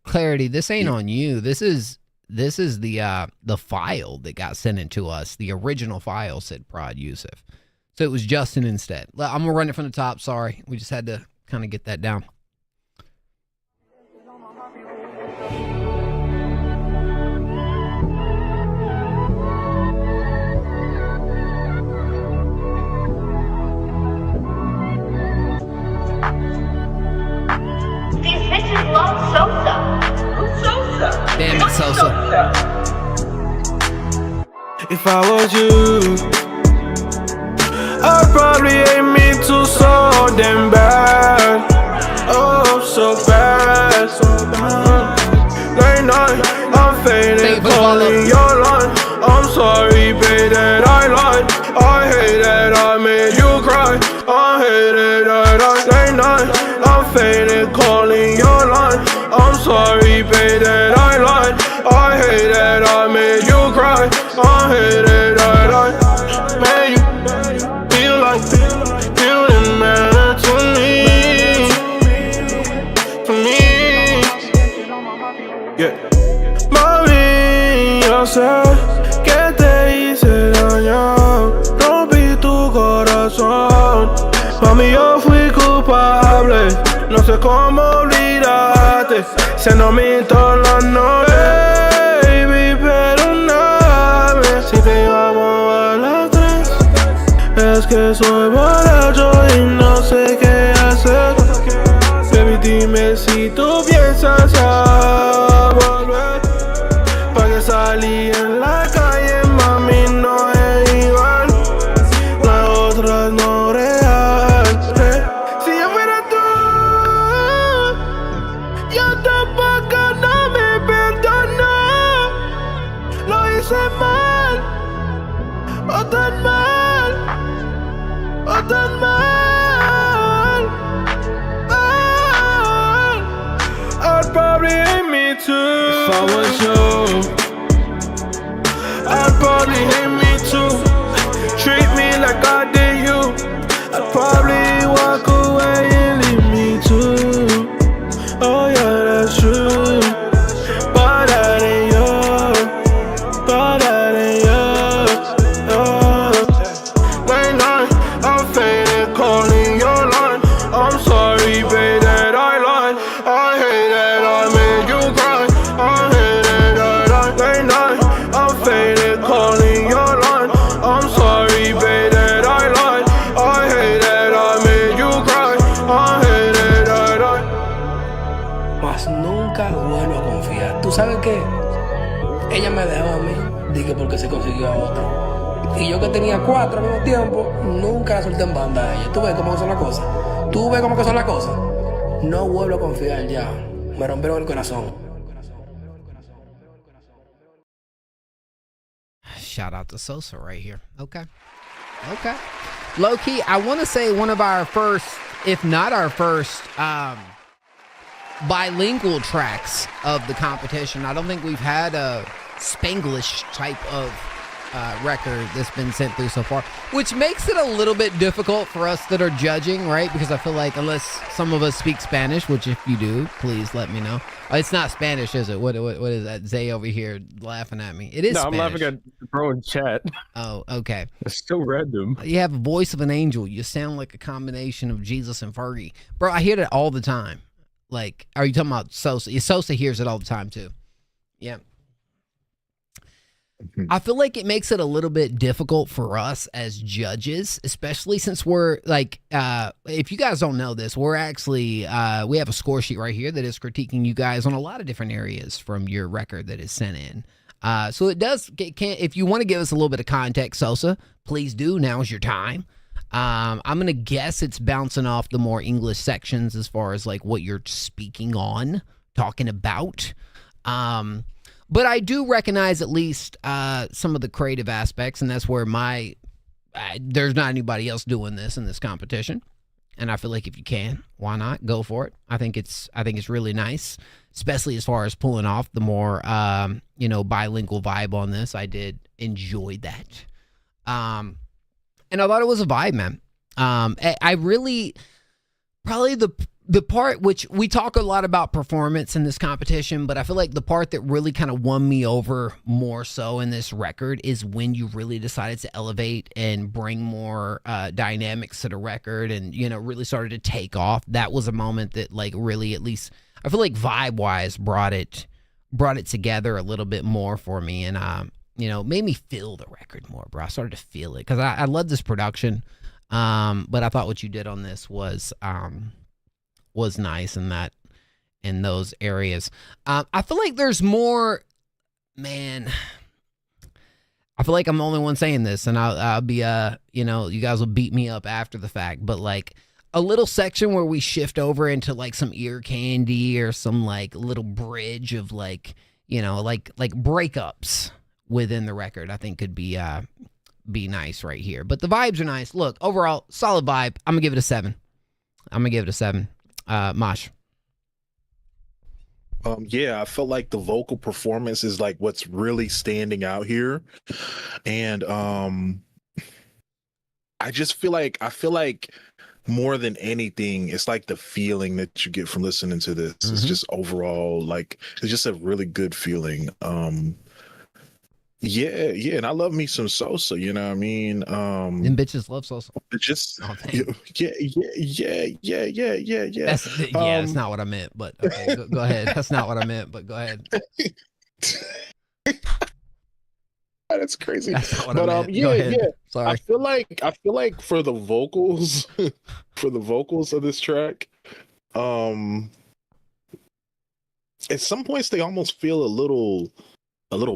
Clarity, this ain't on you. This is the file that got sent into us. The original file said Prod Yusuf. So it was Justin instead. I'm gonna run it from the top. Sorry, we just had to kind of get that down. These bitches love Sosa. Who's Sosa? Damn it, Sosa. If I was you, I'd probably aim me to so damn bad. Oh, so bad. Late night, I'm faded, calling your line. I'm sorry, babe, that I lied. I hate that I made you cry. I hated that late night, I'm faded, calling your line. I'm sorry, babe, that I lied. I hate that I made you cry. I hated that I made you feel like you didn't matter to me. Yeah. Mami, yo sé que te hice daño, rompí tu corazón. Mami, yo fui culpable, no sé cómo olvidarte, siendo mi todas las noches. Baby, perdóname si te llamo a las 3. Es que soy borracho y no sé qué hacer. Baby, dime si tú piensas a volver. Pa' que salí en la calle, mami, no es igual. Las otras no real. Si yo fuera tú, yo tampoco no me perdono. Lo hice mal, o tan mal, o tan mal. I'd probably hate me too if I was you. I'd probably hate me too. Treat me like I did you. I'd probably walk away and leave me too. Oh yeah, that's true. But that ain't you. But that ain't you. Late night, I'm faded, calling your line. I'm sorry, babe, that I lied. I hate that I made you cry. I hate that I late night, I'm faded, calling your line. I'm sorry, babe, that I lied. I hate that I made you cry. I hate that I. Mas nunca vuelvo a confiar. ¿Tú sabes qué? Ella me dejó a mí, dije porque se consiguió a otro. Y yo que tenía 4 al mismo tiempo, nunca la solté en banda a ella. ¿Tú ves cómo son las cosas? ¿Tú ves cómo que son las cosas? No vuelvo a confiar ya. Me rompieron el corazón. Shout out to Sosa right here. Okay. Low key, I want to say one of our first, if not our first, bilingual tracks of the competition. I don't think we've had a Spanglish type of record that's been sent through so far, which makes it a little bit difficult for us that are judging, right? Because I feel like unless some of us speak Spanish, which if you do, please let me know. It's not Spanish, is it? What is that? Zay over here laughing at me. It is Spanish. I'm laughing at the bro in chat. Oh, okay. It's so random. You have a voice of an angel. You sound like a combination of Jesus and Fergie. Bro, I hear that all the time. Like, are you talking about Sosa? Sosa hears it all the time, too. Yeah. I feel like it makes it a little bit difficult for us as judges, especially since we're like, if you guys don't know this, we're actually, we have a score sheet right here that is critiquing you guys on a lot of different areas from your record that is sent in. So it does, if you want to give us a little bit of context, Sosa, please do. Now's your time. I'm gonna guess it's bouncing off the more English sections as far as like what you're speaking on, talking about. But I do recognize at least some of the creative aspects, and that's where there's not anybody else doing this in this competition. And I feel like if you can, why not go for it? I think it's really nice, especially as far as pulling off the more bilingual vibe on this. I did enjoy that. And I thought it was a vibe, man. I really, probably the part which we talk a lot about performance in this competition, but I feel like the part that really kind of won me over more so in this record is when you really decided to elevate and bring more dynamics to the record and, really started to take off. That was a moment that like really, at least I feel like vibe wise brought it together a little bit more for me. And, made me feel the record more, bro. I started to feel it because I love this production. But I thought what you did on this was nice in those areas. I feel like there's more, man. I feel like I'm the only one saying this, and I'll be, you guys will beat me up after the fact, but like a little section where we shift over into like some ear candy or some like little bridge of like, like breakups within the record, I think could be nice right here. But the vibes are nice. Look, overall, solid vibe. I'm gonna give it a 7. Mosh. Yeah, I felt like the vocal performance is like what's really standing out here. And I feel like more than anything, it's like the feeling that you get from listening to this. Mm-hmm. It's just overall like it's just a really good feeling. Yeah, and I love me some Sosa, you know what I mean? And bitches love Sosa. Just yeah. That's not what I meant, but okay, go ahead. That's not what I meant, but go ahead. That's crazy. That's not what I meant. Yeah. Sorry. I feel like for the vocals, of this track, at some points they almost feel a little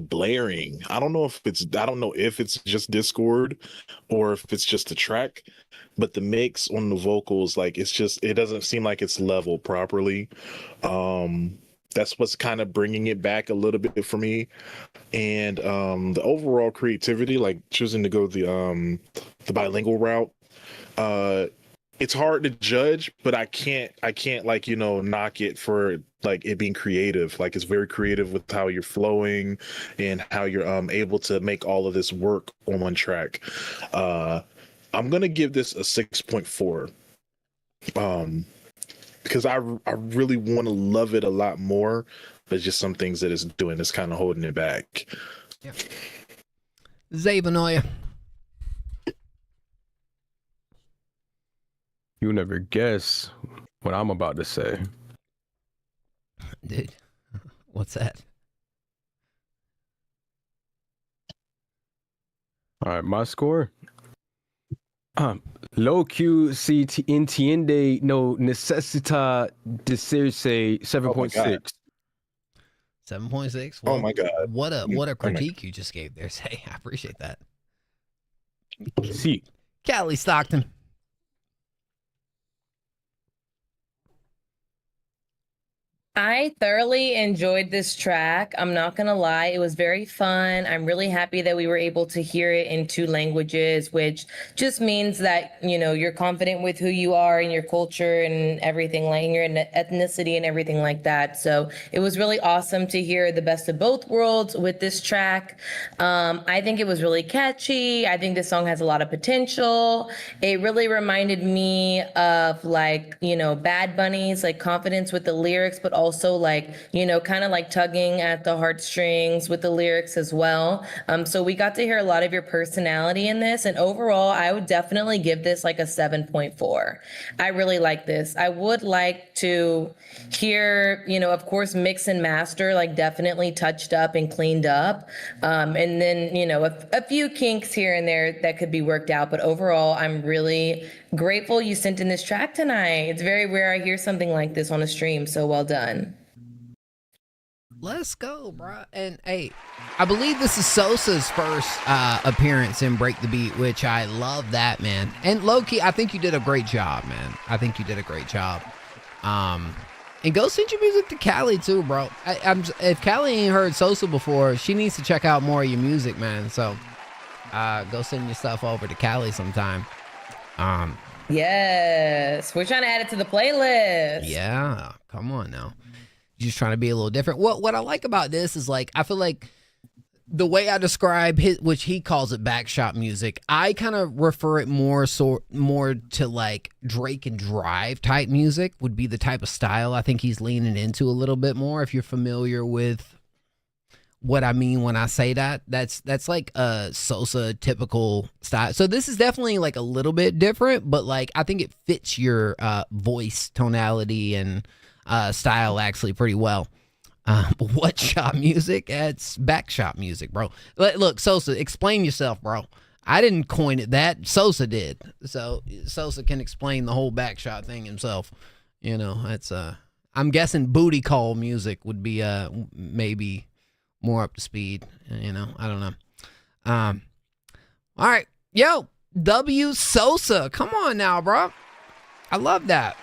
blaring. I don't know if it's just Discord or if it's just the track, but the mix on the vocals, like it doesn't seem like it's leveled properly. That's what's kind of bringing it back a little bit for me. And the overall creativity, like choosing to go the bilingual route, it's hard to judge, but I can't like, knock it for like it being creative. Like it's very creative with how you're flowing and how you're able to make all of this work on one track. I'm gonna give this a 6.4. Because I really want to love it a lot more, but just some things that it's doing is kind of holding it back. Yeah. Zabanoya. You'll never guess what I'm about to say. Dude, what's that? All right, my score. Lo que si entiende no necesita decirse 7.6. 7.6. Oh my God. What a critique you just gave there. Say, I appreciate that. See. Callie Stockton. I thoroughly enjoyed this track. I'm not going to lie. It was very fun. I'm really happy that we were able to hear it in 2 languages, which just means that, you're confident with who you are and your culture and everything, like your ethnicity and everything like that. So it was really awesome to hear the best of both worlds with this track. I think it was really catchy. I think this song has a lot of potential. It really reminded me of Bad Bunny's confidence with the lyrics, but also kind of like tugging at the heartstrings with the lyrics as well. So we got to hear a lot of your personality in this, and overall I would definitely give this like a 7.4. I really like this. I would like to hear, of course, mix and master, definitely touched up and cleaned up. And then, a few kinks here and there that could be worked out. But overall, I'm really grateful you sent in this track tonight. It's very rare I hear something like this on a stream, so well done. Let's go, bro. And hey, I believe this is Sosa's first appearance in Break the Beat, which I love that, man. And low-key, I think you did a great job, man. I think you did a great job. And go send your music to Callie too, bro. If Callie ain't heard Sosa before, she needs to check out more of your music, man. So go send your stuff over to Callie sometime. Yes, we're trying to add it to the playlist. Yeah, come on now. Just trying to be a little different. What I like about this is, like, I feel like the way I describe his, which he calls it backshop music, I kind of refer it more to like Drake and Drive type music would be the type of style I think he's leaning into a little bit more. If you're familiar with what I mean when I say that, that's like a Sosa typical style. So this is definitely like a little bit different, but like I think it fits your voice tonality and style actually pretty well. What shop music? It's back shop music, bro. Look, Sosa, explain yourself, bro. I didn't coin it that. Sosa did. So Sosa can explain the whole back shot thing himself. You know, that's I'm guessing booty call music would be maybe more up to speed. You know, I don't know. All right, yo, W Sosa, come on now, bro. I love that.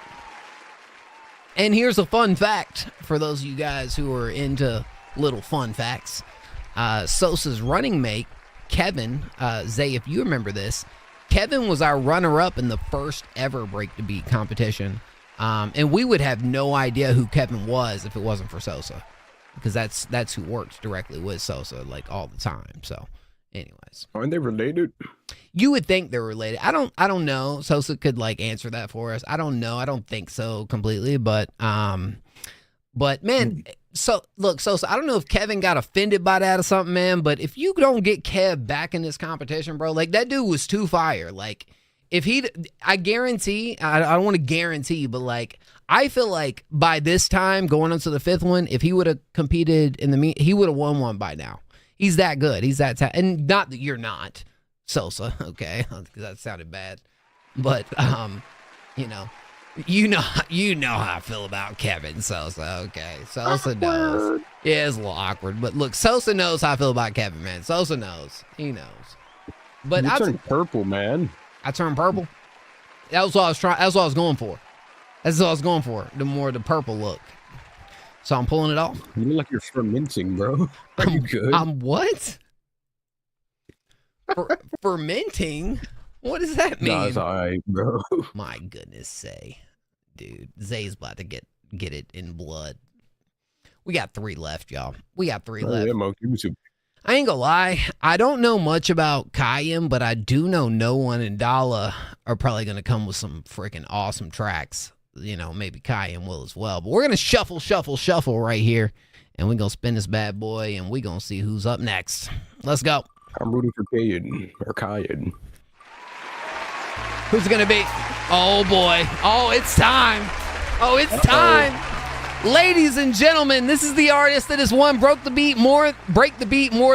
And here's a fun fact for those of you guys who are into little fun facts. Sosa's running mate, Kevin, Zay, if you remember this, Kevin was our runner-up in the first ever Break the Beat competition. And we would have no idea who Kevin was if it wasn't for Sosa. Because that's who works directly with Sosa, like, all the time. So, anyways. Aren't they related? You would think they're related. I don't know. Sosa could like answer that for us. I don't know. I don't think so completely, but man, so look, Sosa, I don't know if Kevin got offended by that or something, man, but if you don't get Kev back in this competition, bro, like that dude was too fire. Like if I guarantee, I don't want to guarantee, but like I feel like by this time going into the fifth one, if he would have competed in he would have won one by now. He's that good. He's that and not that you're not Sosa, okay? That sounded bad, but you know how I feel about Kevin Sosa, okay? Sosa knows. Yeah, it's a little awkward, but look, Sosa knows how I feel about Kevin, man. Sosa knows. He knows. But you turned purple, man. I turned purple. That was what I was trying. That's what I was going for. That's what I was going for. The purple look. So I'm pulling it off. You look like you're fermenting, bro. Are you good? I'm what? Fermenting? What does that mean? No, it's all right, bro. My goodness, Zay. Dude, Zay's about to get it in blood. We got 3 left, y'all. We got 3 left. Yeah, Mo, give me some. I ain't gonna lie. I don't know much about Kayim, but I do know No One and Dala are probably gonna come with some freaking awesome tracks. You know, maybe Kayim will as well. But we're gonna shuffle right here. And we're gonna spin this bad boy and we're gonna see who's up next. Let's go. I'm rooting for Kayim. Who's it gonna be? Oh boy. Oh, it's time. Oh, it's time. Ladies and gentlemen, this is the artist that has won Break the Beat more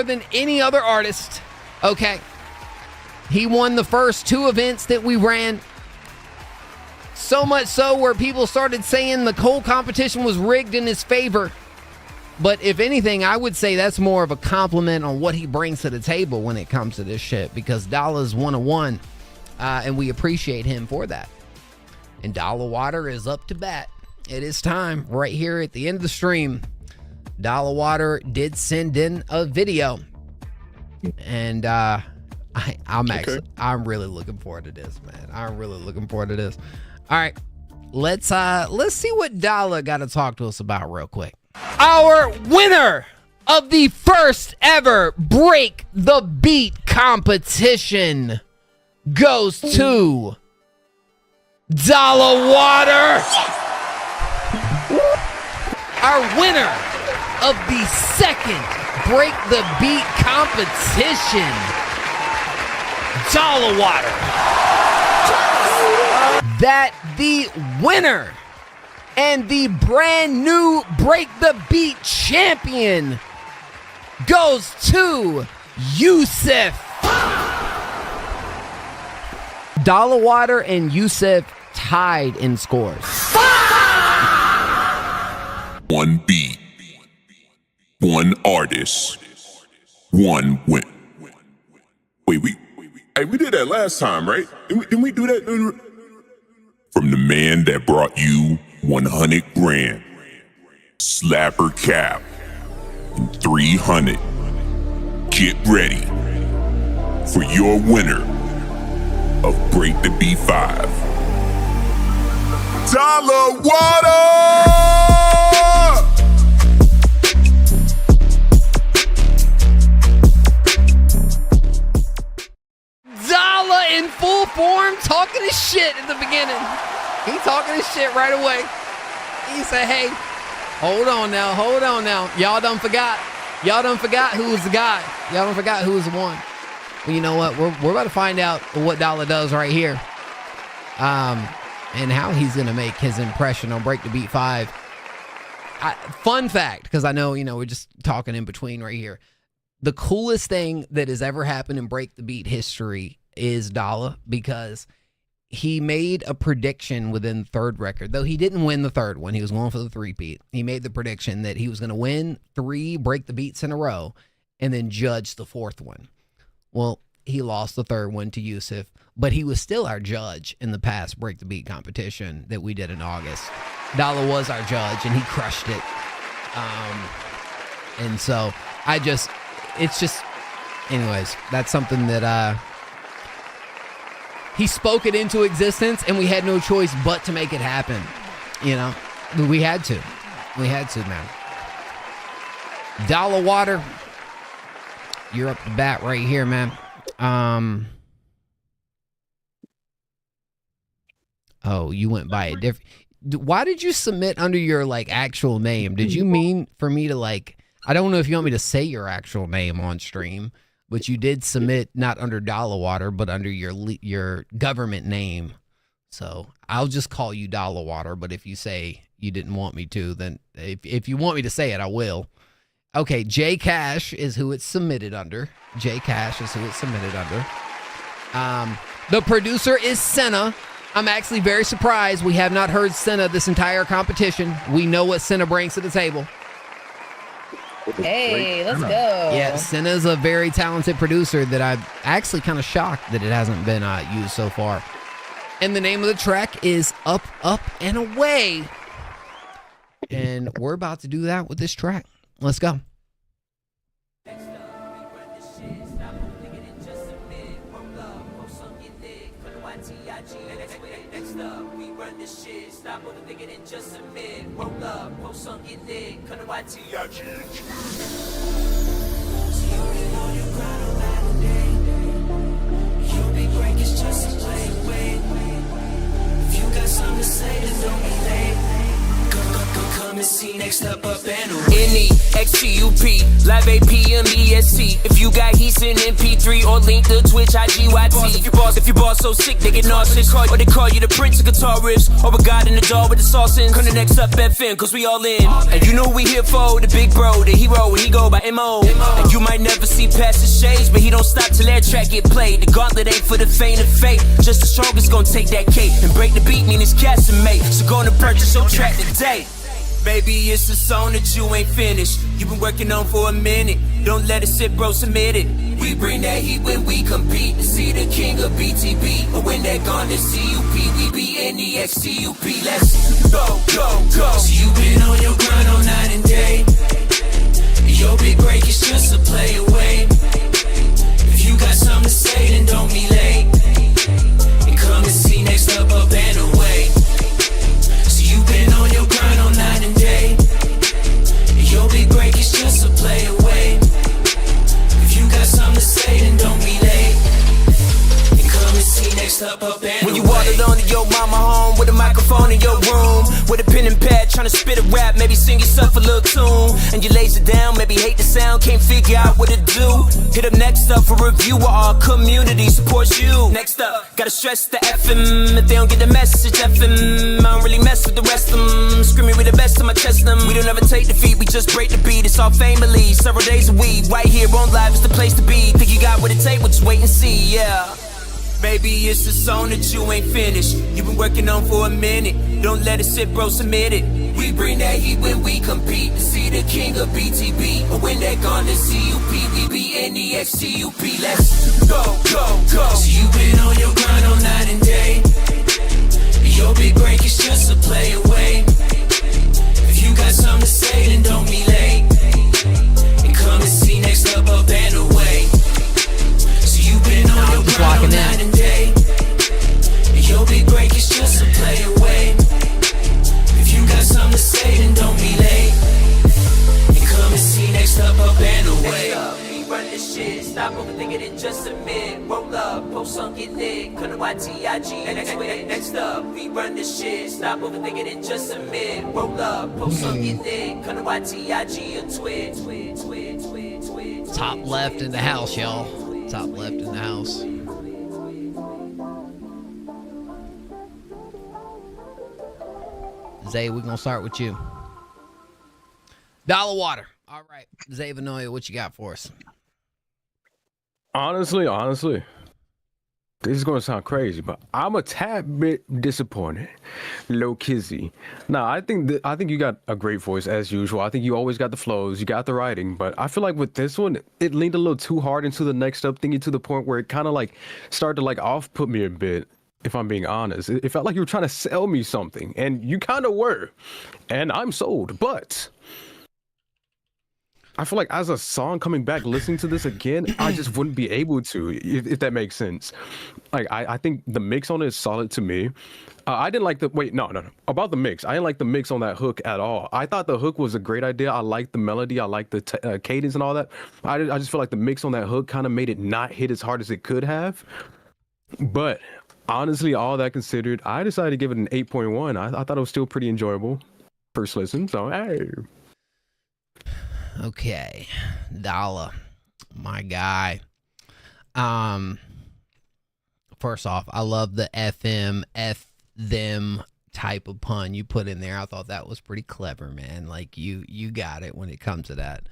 than any other artist. Okay. He won the first 2 events that we ran. So much so where people started saying the whole competition was rigged in his favor. But if anything, I would say that's more of a compliment on what he brings to the table when it comes to this shit. Because Dala's 101, and we appreciate him for that. And Dala Water is up to bat. It is time right here at the end of the stream. Dala Water did send in a video. And I'm really looking forward to this, man. I'm really looking forward to this. All right. Let's see what Dala got to talk to us about real quick. Our winner of the first ever Break the Beat competition goes to Dala Water. Our winner of the second Break the Beat competition, Dala Water. That the winner and the brand new Break the Beat champion goes to Yusuf. Dala Water and Yusuf tied in scores. 1 beat. one artist, one win. Wait. Hey, we did that last time, right? Didn't we do that? From the man that brought you 100 grand, Slapper Cap, and 300. Get ready for your winner of Break the Beat 5. Dollar Water! Dollar in full form, talking his shit at the beginning. He talking his shit right away. He said, hey, hold on now. Y'all done forgot who was the guy. Y'all done forgot who was the one. Well, you know what? We're about to find out what Dollar does right here. And how he's going to make his impression on Break the Beat 5. Fun fact, because I know, we're just talking in between right here. The coolest thing that has ever happened in Break the Beat history is Dollar, because he made a prediction within the third record. Though he didn't win the third one. He was going for the three-peat. He made the prediction that he was going to win 3 Break the Beats in a row and then judge the fourth one. Well, he lost the third one to Yusuf, but he was still our judge in the past Break the Beat competition that we did in August. Dollar was our judge, and he crushed it. And so anyways, that's something that he spoke it into existence, and we had no choice but to make it happen. We had to, man. Dollar Water, you're up to bat right here, man. Oh, you went by a different. Why did you submit under your actual name? Did you mean for me to I don't know if you want me to say your actual name on stream, but you did submit not under Dollar Water, but under your government name. So I'll just call you Dollar Water. But if you say you didn't want me to, then if you want me to say it, I will. Okay, J Cash is who it's submitted under. The producer is Senna. I'm actually very surprised we have not heard Senna this entire competition. We know what Senna brings to the table. Hey, let's go. Yeah, Senna's a very talented producer that I'm actually kind of shocked that it hasn't been used so far. And the name of the track is Up, Up, and Away. And we're about to do that with this track. Let's go. Come and see next up and N-E-X-T-U-P, live A-P-M-E-S-T. If you got heat, send MP3 or link to Twitch, IGYT. If you boss so sick, they get nauseous. Or they call you the prince of guitar riffs, or a god in the door with the sauce in. Come to next up FM, cause we all in. And you know who we here for, the big bro, the hero, he go by M.O. And you might never see past the shades, but he don't stop till that track get played. The gauntlet ain't for the faint of fate, just the strongest gon' take that cake. And break the beat, mean it's cast and mate. So go to purchase your track today. Baby, it's a song that you ain't finished. You've been working on for a minute. Don't let it sit, bro, submit it. We bring that heat when we compete. To see the king of BTB. But when they're gone to CUP, we be N-E-X-T-U-P. Let's go. So you been on your grind all night and day. Your big break is just a play away. If you got something to say, then don't be late. And come and see next up and away. You've been on your grind all night and day. Your big break is just a play away. If you got something to say, then don't be late. And come and see next up and when you walk alone to your mama home with a microphone in your room, with a pen and pad trying to spit a rap, maybe sing yourself a little tune. And you lays it down, maybe hate the sound, can't figure out what to do. Hit up next up for review where our community supports you. Next up, gotta stress the FM. If they don't get the message, FM, I don't really mess with the rest of them. Screaming with the best of my chest them. We don't ever take defeat, we just break the beat. It's all family, several days a week. Right here on live is the place to be. Think you got what it takes, well just wait and see, yeah. Baby, it's a song that you ain't finished. You've been working on for a minute. Don't let it sit, bro, submit it. We bring that heat when we compete. To see the king of BTB. Or when they gone to CUP, we be NEXTUP. Let's go, go, go. So you been on your grind all night and day. Your big break is just a play away. If you got something to say, then don't be late. And come and see next up and away. So you been on your grind all night and day. Your big break is just a play away. If you got something to say, then don't be late. And come and see next up and away. We run this shit, stop overthinking it, just submit. Roll up, post on, get lit. Come to YTIG, and next up. We run this shit, stop overthinking it, just submit. Roll up, post on, get lit. Come to YTIG or Twitch. Top left in the house, y'all. Top left in the house. Zay, we're gonna start with you. Dollar Water. All right, Zay Vanoia, what you got for us? Honestly, this is gonna sound crazy, but I'm a tad bit disappointed. Low kizzy. Now, I think you got a great voice as usual. I think you always got the flows, you got the writing, but I feel like with this one, it leaned a little too hard into the next up thingy to the point where it kind of like started to like off put me a bit. If I'm being honest, it felt like you were trying to sell me something, and you kind of were, and I'm sold. But I feel like as a song coming back, listening to this again, I just wouldn't be able to, if that makes sense. Like I think the mix on it is solid to me. I didn't like the about the mix. I didn't like the mix on that hook at all. I thought the hook was a great idea. I liked the melody. I liked the cadence and all that. I just feel like the mix on that hook kind of made it not hit as hard as it could have. But honestly, all that considered, I decided to give it an 8.1. I thought it was still pretty enjoyable first listen. So, hey. Okay. Dollar, my guy. First off, I love the FM, F them type of pun you put in there. I thought that was pretty clever, man. Like, you got it when it comes to that.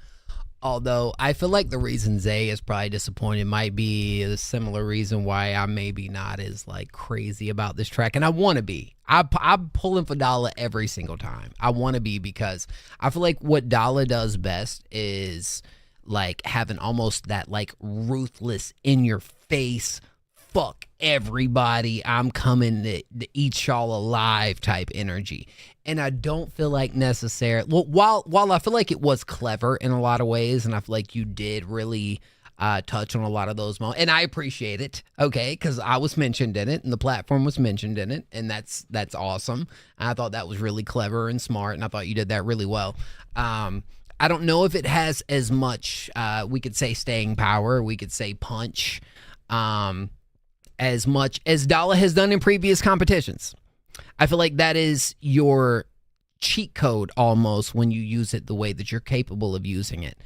Although I feel like the reason Zay is probably disappointed might be a similar reason why I'm maybe not as like crazy about this track, and I want to be. I'm pulling for Dalla every single time. I want to be, because I feel like what Dalla does best is like having almost that like ruthless, in your face, fuck everybody, I'm coming to eat y'all alive type energy. And I don't feel like necessarily, well, while I feel like it was clever in a lot of ways, and I feel like you did really touch on a lot of those moments, and I appreciate it, okay, because I was mentioned in it, and the platform was mentioned in it, and that's awesome. And I thought that was really clever and smart, and I thought you did that really well. I don't know if it has as much, we could say staying power, we could say punch, as much as Dalla has done in previous competitions. I feel like that is your cheat code almost when you use it the way that you're capable of using it.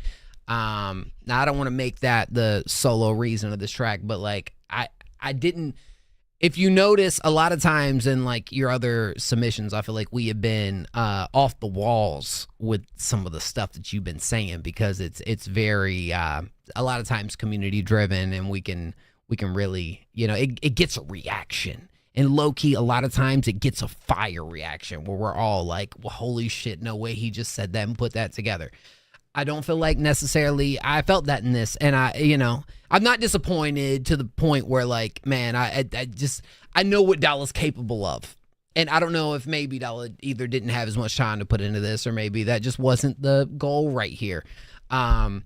Now, I don't want to make that the solo reason of this track, but like I didn't, if you notice a lot of times in like your other submissions, I feel like we have been off the walls with some of the stuff that you've been saying, because it's very a lot of times community driven, and we can really, you know, it gets a reaction. And low-key, a lot of times it gets a fire reaction where we're all like, well, holy shit, no way he just said that and put that together. I don't feel like necessarily I felt that in this. And I'm not disappointed to the point where like, man, I know what Dalla's capable of. And I don't know if maybe Dalla either didn't have as much time to put into this, or maybe that just wasn't the goal right here. I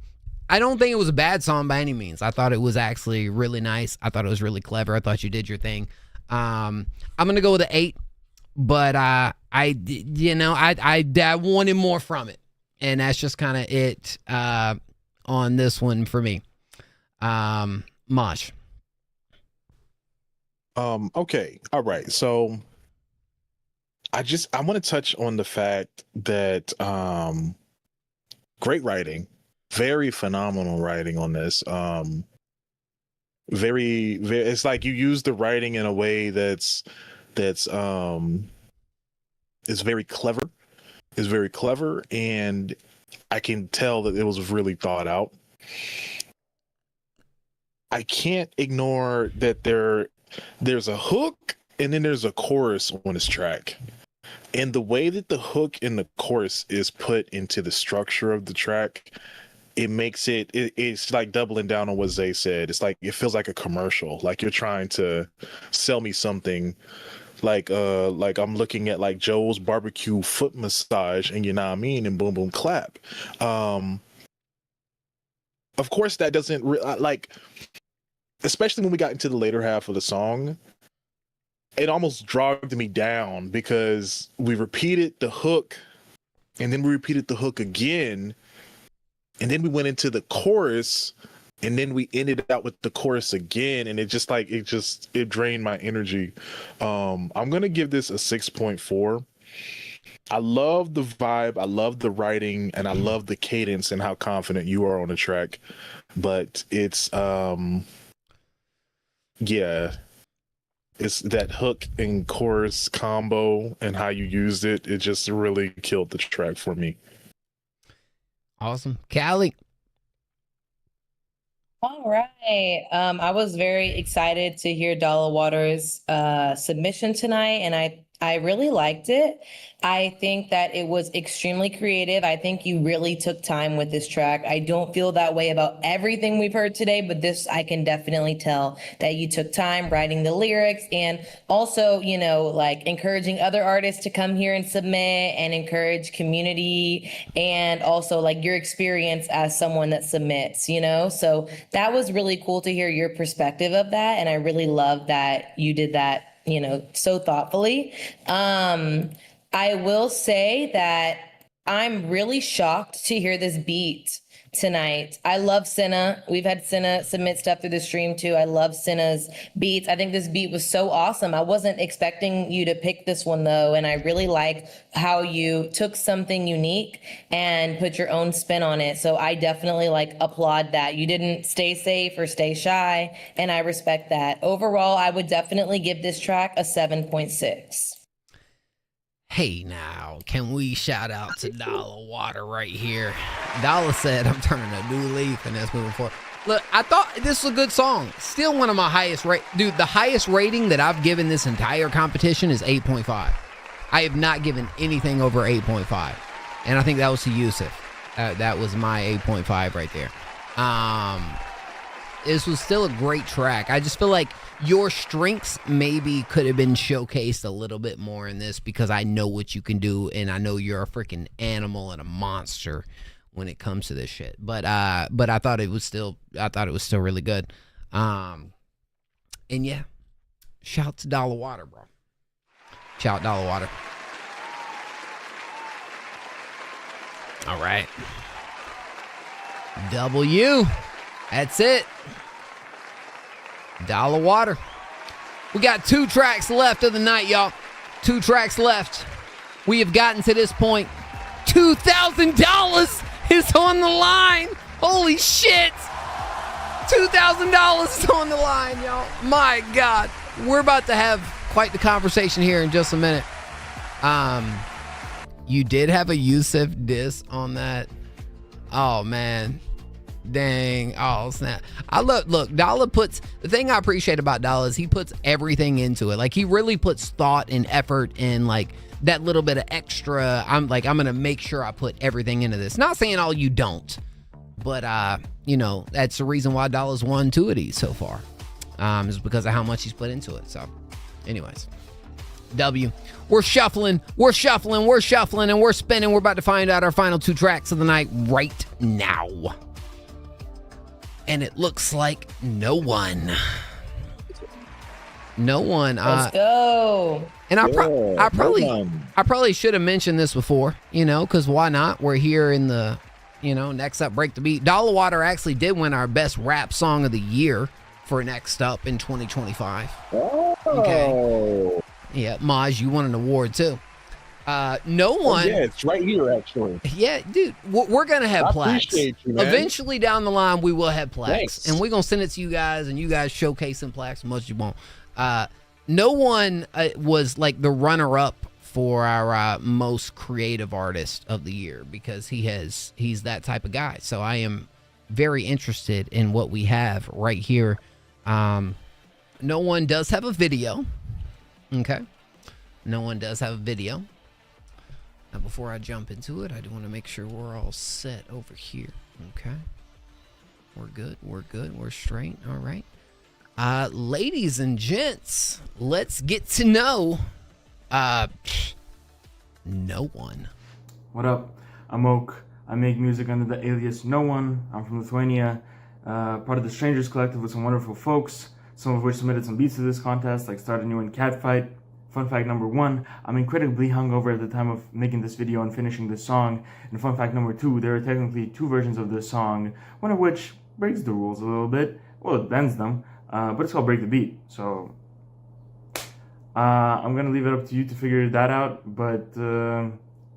don't think it was a bad song by any means. I thought it was actually really nice. I thought it was really clever. I thought you did your thing. I'm gonna go with an 8, but I wanted more from it, and that's just kind of it on this one for me. Mosh. Okay, all right. So I want to touch on the fact that great writing, very phenomenal writing on this. Very, it's like you use the writing in a way that's is very clever. Is very clever, and I can tell that it was really thought out. I can't ignore that there's a hook and then there's a chorus on this track. And the way that the hook in the chorus is put into the structure of the track, it makes it's like doubling down on what Zay said. It's like it feels like a commercial, like you're trying to sell me something, like I'm looking at like Joe's barbecue foot massage, and you know what I mean, and boom boom clap. Of course that doesn't like, especially when we got into the later half of the song, it almost dragged me down because we repeated the hook and then we repeated the hook again. And then we went into the chorus, and then we ended out with the chorus again, and it drained my energy. I'm gonna give this a 6.4. I love the vibe, I love the writing, and I love the cadence and how confident you are on the track. But it's it's that hook and chorus combo and how you used it. It just really killed the track for me. Awesome. Callie. All right. I was very excited to hear Dollar Water's submission tonight, and I really liked it. I think that it was extremely creative. I think you really took time with this track. I don't feel that way about everything we've heard today, but this, I can definitely tell that you took time writing the lyrics, and also, you know, like encouraging other artists to come here and submit and encourage community, and also like your experience as someone that submits, you know? So that was really cool to hear your perspective of that. And I really love that you did that, you know, so thoughtfully. I will say that I'm really shocked to hear this beat tonight. I love Senna. We've had Senna submit stuff through the stream too. I love Senna's beats. I think this beat was so awesome. I wasn't expecting you to pick this one though, and I really like how you took something unique and put your own spin on it. So I definitely like applaud that. You didn't stay safe or stay shy, and I respect that. Overall, I would definitely give this track a 7.6. Hey now, can we shout out to Dollar Water right here? Dollar said, I'm turning a new leaf, and that's moving forward. Look, I thought this was a good song. Still one of my highest dude, the highest rating that I've given this entire competition is 8.5. I have not given anything over 8.5. And I think that was to Yusuf. That was my 8.5 right there. This was still a great track. I just feel like your strengths maybe could have been showcased a little bit more in this, because I know what you can do, and I know you're a freaking animal and a monster when it comes to this shit. But I thought it was still really good. And yeah, shout to Dollar Water, bro. Shout Dollar Water. All right. W. That's it. Dollar Water. We got 2 tracks left of the night, y'all. 2 tracks left. We have gotten to this point. $2,000 is on the line. Holy shit. $2,000 is on the line, y'all. My God. We're about to have quite the conversation here in just a minute. You did have a Yusuf diss on that. Oh, man. Dang. Oh, snap. Look, Dollar puts, the thing I appreciate about Dollar is he puts everything into it. Like, he really puts thought and effort and like that little bit of extra. I'm gonna make sure I put everything into this. Not saying all you don't, but you know, that's the reason why Dollar's won 2 of these so far. Is because of how much he's put into it. So anyways, W. We're shuffling, and we're spinning. We're about to find out our final 2 tracks of the night right now. And it looks like no one. Let's go. And I probably should have mentioned this before, you know, because why not? We're here in the, you know, Next Up, Break the Beat. Dollar Water actually did win our best rap song of the year for Next Up in 2025. Oh. Okay. Yeah, Maj, you won an award too. No one. Yeah, it's right here, actually. Yeah, dude, we're gonna have plaques. Appreciate you, man. Eventually, down the line, we will have plaques, Thanks. and we're gonna send it to you guys, and you guys showcase some plaques as much as you want. No one was like the runner-up for our most creative artist of the year, because he's that type of guy. So I am very interested in what we have right here. No one does have a video. Okay. No one does have a video. Before I jump into it, I do want to make sure we're all set over here. Okay. We're good. We're good. We're straight. All right. Ladies and gents, let's get to know No One. What up? I'm Oak. I make music under the alias No One. I'm from Lithuania, part of the Strangers Collective with some wonderful folks, some of which submitted some beats to this contest, like Start a New and Catfight. Fun fact number 1, I'm incredibly hungover at the time of making this video and finishing this song. And fun fact number 2, there are technically 2 versions of this song, one of which breaks the rules a little bit. Well, it bends them, but it's called Break the Beat. So I'm gonna leave it up to you to figure that out, but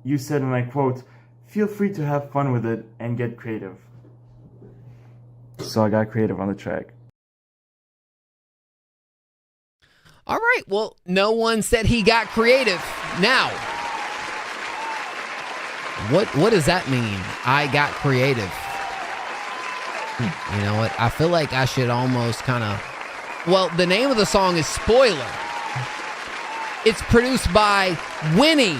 you said, and I quote, "Feel free to have fun with it and get creative." So I got creative on the track. All right. Well, No One said he got creative. Now, what does that mean? I got creative. You know what? I feel like I should almost kind of... Well, the name of the song is Spoiler. It's produced by Winnie.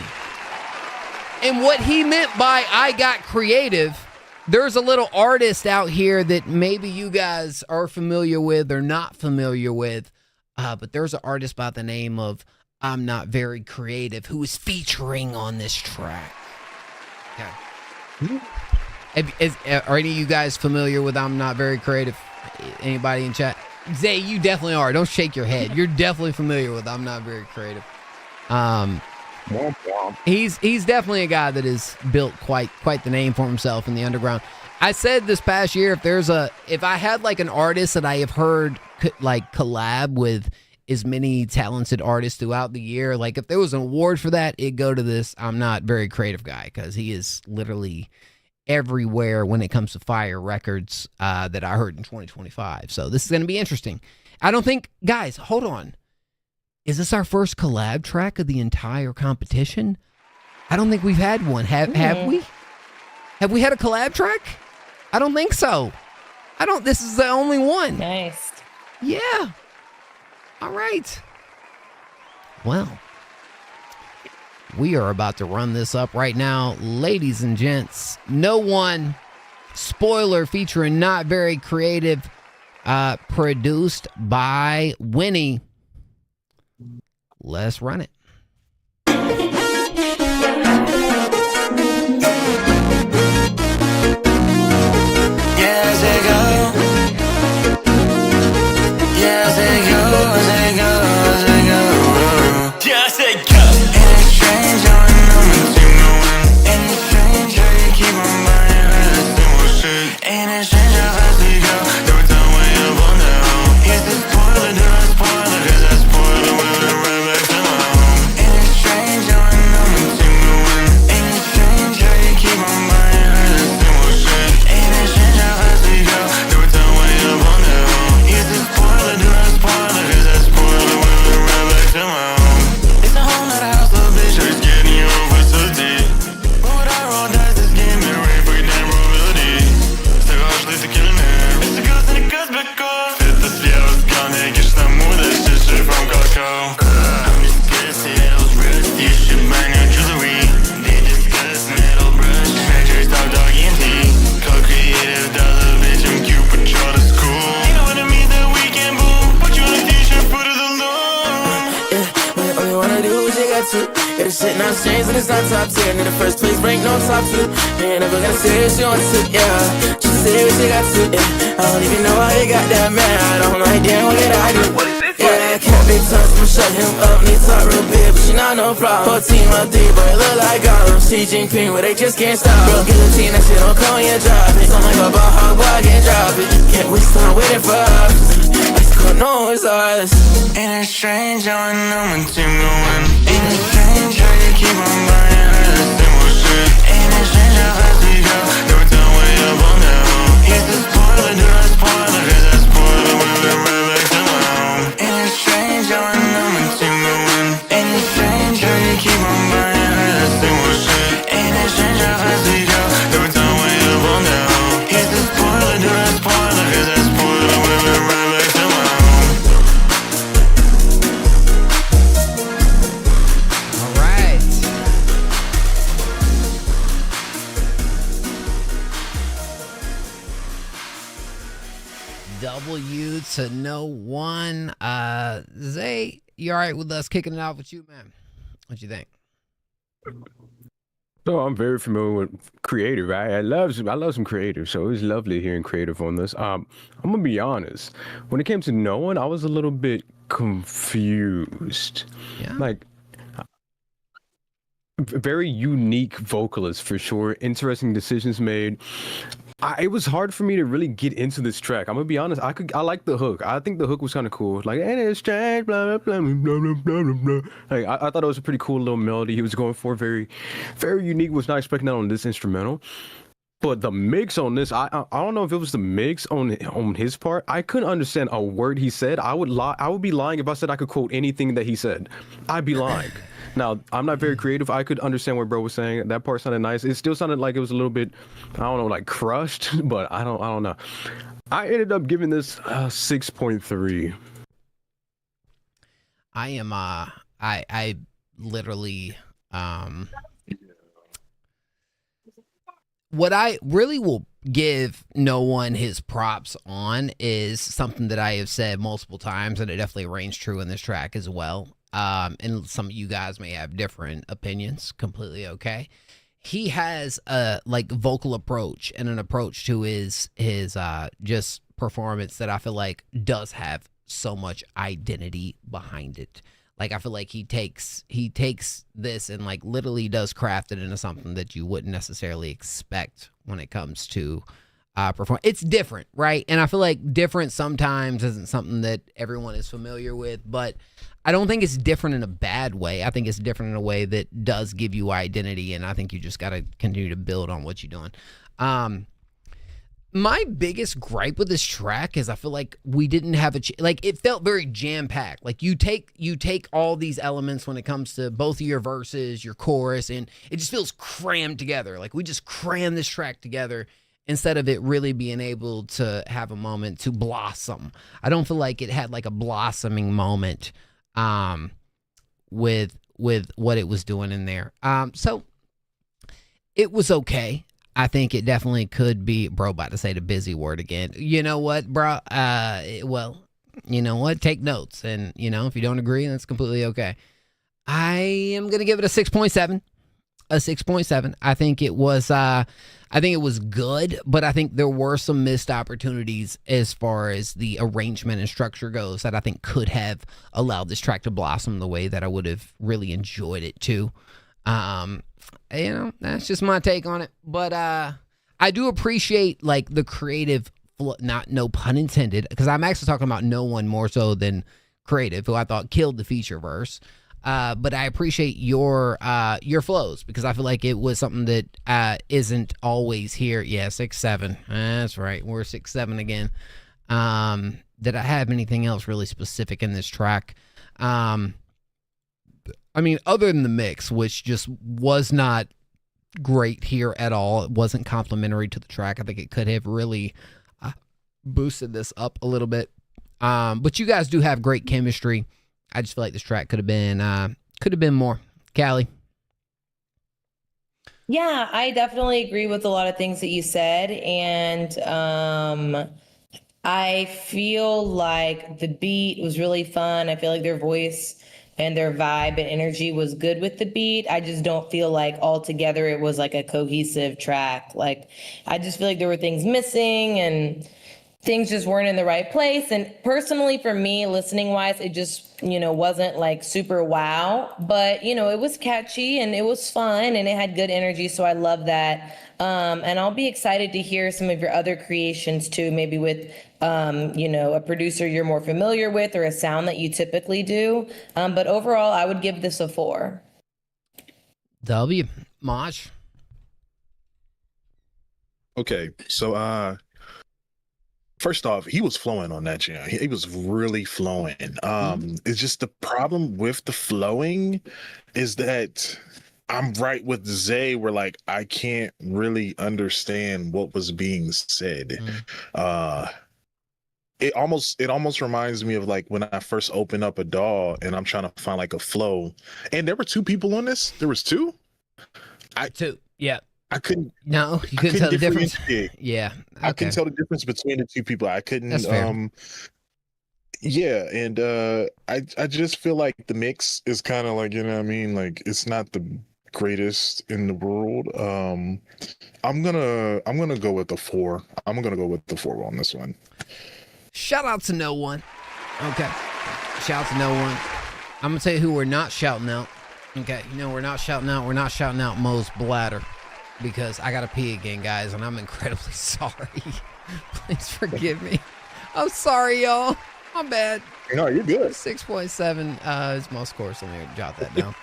And what he meant by I got creative, there's a little artist out here that maybe you guys are familiar with or not familiar with. But there's an artist by the name of I'm Not Very Creative who is featuring on this track. Okay. Are any of you guys familiar with I'm Not Very Creative? Anybody in chat? Zay, you definitely are. Don't shake your head. You're definitely familiar with I'm Not Very Creative. He's definitely a guy that has built quite the name for himself in the underground. I said this past year, if I had like an artist that I have heard like collab with as many talented artists throughout the year, like if there was an award for that, it'd go to this I'm Not Very Creative guy, because he is literally everywhere when it comes to fire records that I heard in 2025. So this is going to be interesting. I don't think, guys, hold on. Is this our first collab track of the entire competition? I don't think we've had one. Have we? Have we had a collab track? I don't think so. This is the only one. Nice. Yeah. All right. Well, we are about to run this up right now. Ladies and gents, No One, Spoiler featuring Not Very Creative, produced by Winnie. Let's run it. Shit not changed and it's not top tier. In the first place, rank no top two. Ain't never gonna say what she wants to, yeah. Just say what she got to, yeah. I don't even know how you got that man. I don't like damn what did I do? Yeah, I can't be touched, I'ma shut him up. Need to talk real big, but she not no problem. 14 month D, but it look like Gollum. Xi Jinping, where they just can't stop. Bro, guillotine, that shit don't come when you drop it. Sound like a ball hog, boy, I can't drop it. Can't waste time waiting for us. No, it's ours. Ain't it strange how I know my team gon' win? Ain't it strange how you keep on buying her the same old shit? Ain't it strange how fast we go? Every time we up on that home. He's the spoiler, do that spoiler, cause that spoiler when we right back to my home. Ain't it strange how I know my team gon' win? Ain't it strange how you keep on buying her the same old shit? Ain't it strange how fast we go? Every time we up on that home. He's the spoiler, do that spoiler, cause that spoiler when we right back to my home. All right. W to no one. Zay, you all right with us kicking it off with you, man? What you think? So I'm very familiar with creative. I love some creative, so it was lovely hearing creative on this. I'm gonna be honest. When it came to no one, I was a little bit confused. Yeah. Like, very unique vocalist for sure. Interesting decisions made. It was hard for me to really get into this track. I'm gonna be honest. I like the hook. I think the hook was kind of cool. Like, and it's strange, blah blah blah blah blah blah blah. Like, I thought it was a pretty cool little melody he was going for. Very, very unique. Was not expecting that on this instrumental. But the mix on this, I don't know if it was the mix on his part. I couldn't understand a word he said. I would be lying if I said I could quote anything that he said. I'd be lying. Now, I'm not very creative. I could understand what bro was saying. That part sounded nice. It still sounded like it was a little bit, I don't know, like crushed, but I don't know. I ended up giving this 6.3. I am I literally what I really will give no one his props on is something that I have said multiple times, and it definitely reigns true in this track as well. And some of you guys may have different opinions, completely okay. He has a like vocal approach and an approach to his just performance that I feel like does have so much identity behind it. Like, I feel like he takes this and like literally does craft it into something that you wouldn't necessarily expect when it comes to perform. It's different, right? And I feel like different sometimes isn't something that everyone is familiar with, but I don't think it's different in a bad way. I think it's different in a way that does give you identity, and I think you just got to continue to build on what you're doing. My biggest gripe with this track is I feel like we didn't have like it felt very jam-packed. Like you take all these elements when it comes to both of your verses, your chorus, and it just feels crammed together. Like we just crammed this track together instead of it really being able to have a moment to blossom. I don't feel like it had like a blossoming moment with what it was doing in there. So it was okay. I think it definitely could be, bro, about to say the busy word again. You know what, bro? Well, you know what? Take notes. And, you know, if you don't agree, that's completely okay. I am going to give it a 6.7. A 6.7. I think it was good, but I think there were some missed opportunities as far as the arrangement and structure goes that I think could have allowed this track to blossom the way that I would have really enjoyed it to. You know, that's just my take on it. But I do appreciate like the creative, no pun intended, because I'm actually talking about no one more so than creative, who I thought killed the feature verse. But I appreciate your flows, because I feel like it was something that isn't always here. Yeah, 6.7. That's right. We're 6.7 again. Did I have anything else really specific in this track? I mean, other than the mix, which just was not great here at all. It wasn't complimentary to the track. I think it could have really boosted this up a little bit. But you guys do have great chemistry. I just feel like this track could have been more. Callie. Yeah, I definitely agree with a lot of things that you said. And I feel like the beat was really fun. I feel like their voice and their vibe and energy was good with the beat. I just don't feel like altogether it was like a cohesive track. Like, I just feel like there were things missing and things just weren't in the right place. And personally, for me, listening wise, it just, wasn't like super wow, but it was catchy and it was fun and it had good energy. So I love that. And I'll be excited to hear some of your other creations too, maybe with, a producer you're more familiar with or a sound that you typically do. But overall, I would give this a 4. W. Mosh. Okay, so first off, he was flowing on that jam. He was really flowing. It's just the problem with the flowing is that I'm right with Zay, where like I can't really understand what was being said. It almost reminds me of like when I first opened up a DAW and I'm trying to find like a flow. And there were 2 people on this. There was 2. Two. Yeah. I couldn't. No, you couldn't tell the difference. differentiate. Yeah, I okay. couldn't tell the difference between the two people. I couldn't. That's fair. Yeah, and I just feel like the mix is kind of like, you know what I mean, like it's not the greatest in the world. I'm gonna go with the 4. I'm gonna go with the 4 on this one. Shout out to no one. Okay. Shout out to no one. I'm gonna tell you who we're not shouting out. Okay, you know we're not shouting out. We're not shouting out Mo's bladder because I gotta pee again, guys, and I'm incredibly sorry. Please forgive me. I'm sorry, y'all. My bad. No, you're good. 6.7 is my score, so let me jot that down.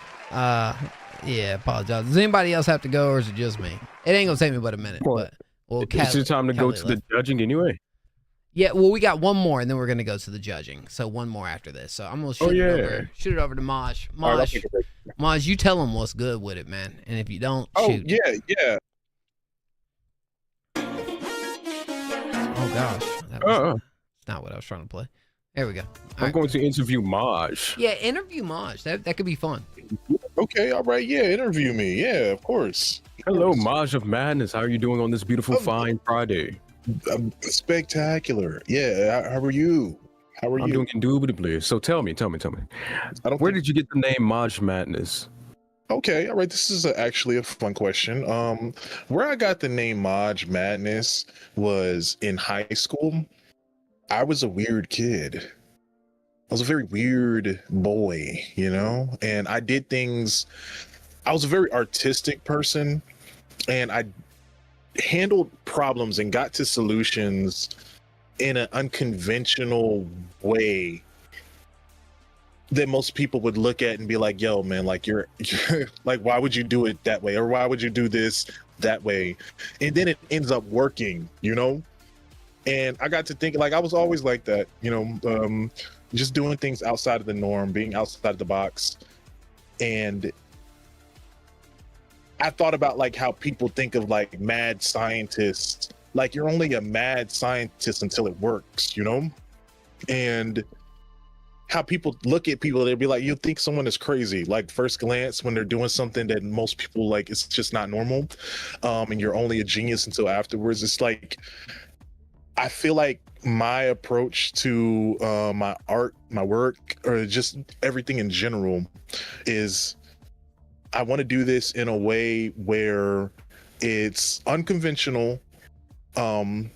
Yeah, apologize. Does anybody else have to go, or is it just me? It ain't gonna take me but a minute. But it's your time to go to the judging anyway. Yeah, well, we got one more, and then we're gonna go to the judging. So one more after this. So I'm gonna shoot it over to Maj. Maj, you tell him what's good with it, man. And if you don't, shoot. Yeah. Oh gosh, that's not what I was trying to play. There we go. I'm going to interview Maj. Yeah, interview Maj. That could be fun. Okay, all right. Yeah, interview me. Yeah, of course. Hello, Maj of Madness. How are you doing on this beautiful, fine Friday? Spectacular. Yeah. How are you? I'm doing indubitably. So tell me. Where did you get the name Maj Madness? Okay, all right. This is actually a fun question. Where I got the name Maj Madness was in high school. I was a weird kid. I was a very weird boy, you know, and I did things. I was a very artistic person, and I handled problems and got to solutions in an unconventional way that most people would look at and be like, yo, man, like you're like, why would you do it that way? Or why would you do this that way? And then it ends up working, you know? And I got to think, like, I was always like that, you know, just doing things outside of the norm, being outside of the box. And I thought about like how people think of like mad scientists, like you're only a mad scientist until it works, you know? And how people look at people, they'd be like, you think someone is crazy, like first glance when they're doing something that most people like, it's just not normal. And you're only a genius until afterwards. It's like, I feel like my approach to my art, my work, or just everything in general is I want to do this in a way where it's unconventional, and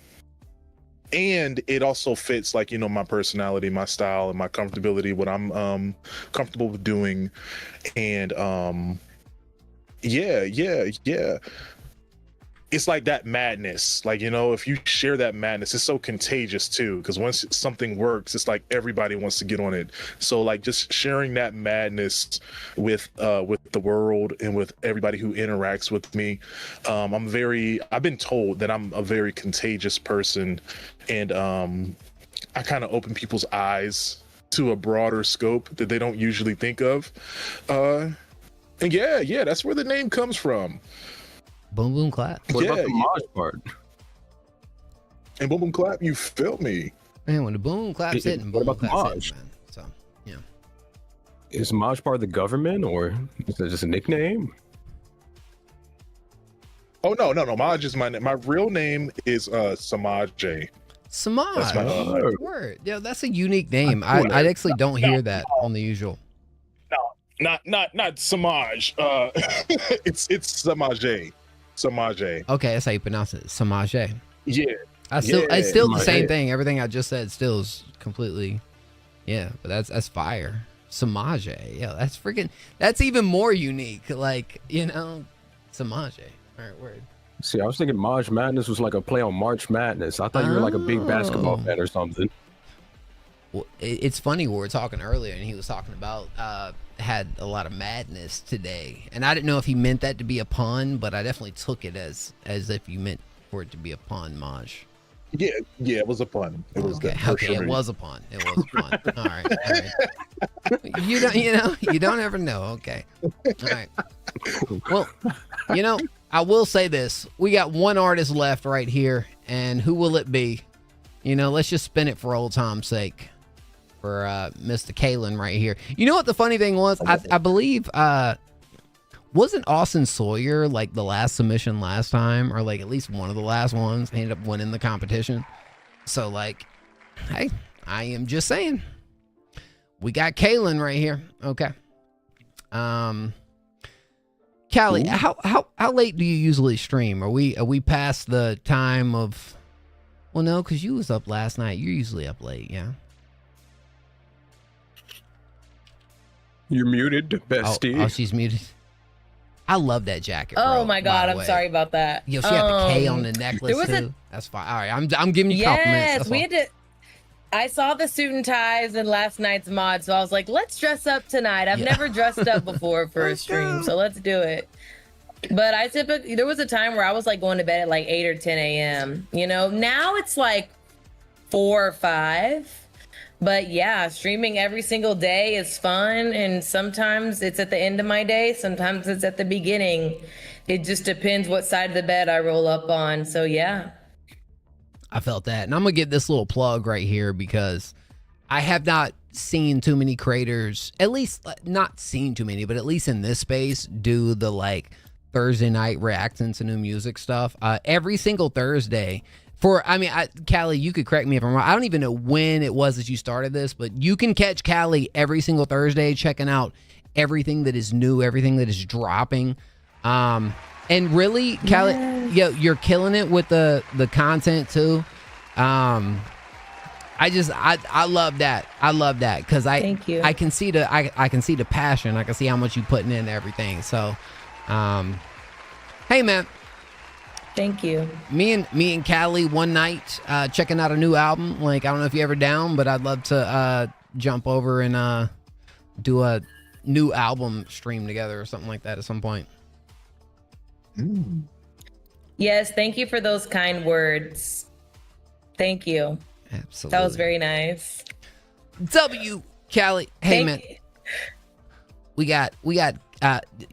it also fits like, you know, my personality, my style, and my comfortability, what I'm comfortable with doing. And yeah. It's like that madness, like, you know, if you share that madness, it's so contagious too, because once something works, it's like everybody wants to get on it. So like just sharing that madness with the world and with everybody who interacts with me. I've been told that I'm a very contagious person, and I kind of open people's eyes to a broader scope that they don't usually think of. And yeah, that's where the name comes from. Boom boom clap. What about the Maj part? And boom boom clap, you feel me? Man, when the boom clap's hitting, what about the Maj? Maj? Man. So yeah. Is Maj part of the government, or is that just a nickname? Oh no. Maj is my name. My real name is Samaje. Samaj. That's my word. Yeah, that's a unique name. I actually don't hear that on the usual. Not Samaj. It's Samaje. Samaje. Okay, that's how you pronounce it. Samaje. Yeah. It's still the same thing. Everything I just said still is completely, yeah. But that's fire. Samaje. Yeah, that's even more unique. Like, you know, Samaje. All right, word. See, I was thinking Maj Madness was like a play on March Madness. I thought you were like a big basketball fan or something. Well, it's funny, we were talking earlier, and he was talking about had a lot of madness today, and I didn't know if he meant that to be a pun, but I definitely took it as if you meant for it to be a pun, Maj. Yeah, it was a pun. It was okay. It was a pun. It was a pun. All right. You don't ever know. Okay. All right. Well, you know, I will say this: we got one artist left right here, and who will it be? You know, let's just spin it for old time's sake. For Mr. Kalen right here. You know what the funny thing was? I believe wasn't Austin Sawyer like the last submission last time, or like at least one of the last ones? He ended up winning the competition. So like, hey, I am just saying, we got Kaylin right here. Okay. Callie, how late do you usually stream? Are we past the time of? Well, no, because you was up last night. You're usually up late, yeah. You're muted, bestie. Oh, she's muted. I love that jacket. Oh bro, my God, I'm way. sorry about that. Yo, she had the K on the necklace too. That's fine. All right, I'm giving you compliments. Yes, That's we all. had to. I saw the suit and ties in last night's mod, so I was like, let's dress up tonight. I've never dressed up before for a stream, so let's do it. But I typically, there was a time where I was like going to bed at like 8 or 10 a.m. You know, now it's like 4 or 5. But yeah, streaming every single day is fun. And sometimes it's at the end of my day. Sometimes it's at the beginning. It just depends what side of the bed I roll up on. So yeah. I felt that. And I'm going to get this little plug right here because I have not seen too many creators, at least not seen too many, but at least in this space, do the like Thursday night reacting to new music stuff. Every single Thursday Callie, you could correct me if I'm wrong. I don't even know when it was that you started this, but you can catch Callie every single Thursday checking out everything that is new, everything that is dropping. And really, Callie, you're killing it with the content too. I love that. I love that because Thank you. I can see the passion. I can see how much you putting in everything. So, hey man. Thank you. Me and Callie one night checking out a new album. Like, I don't know if you're ever down, but I'd love to jump over and do a new album stream together or something like that at some point. Yes, thank you for those kind words. Thank you. Absolutely. That was very nice. Callie. Hey, man. We got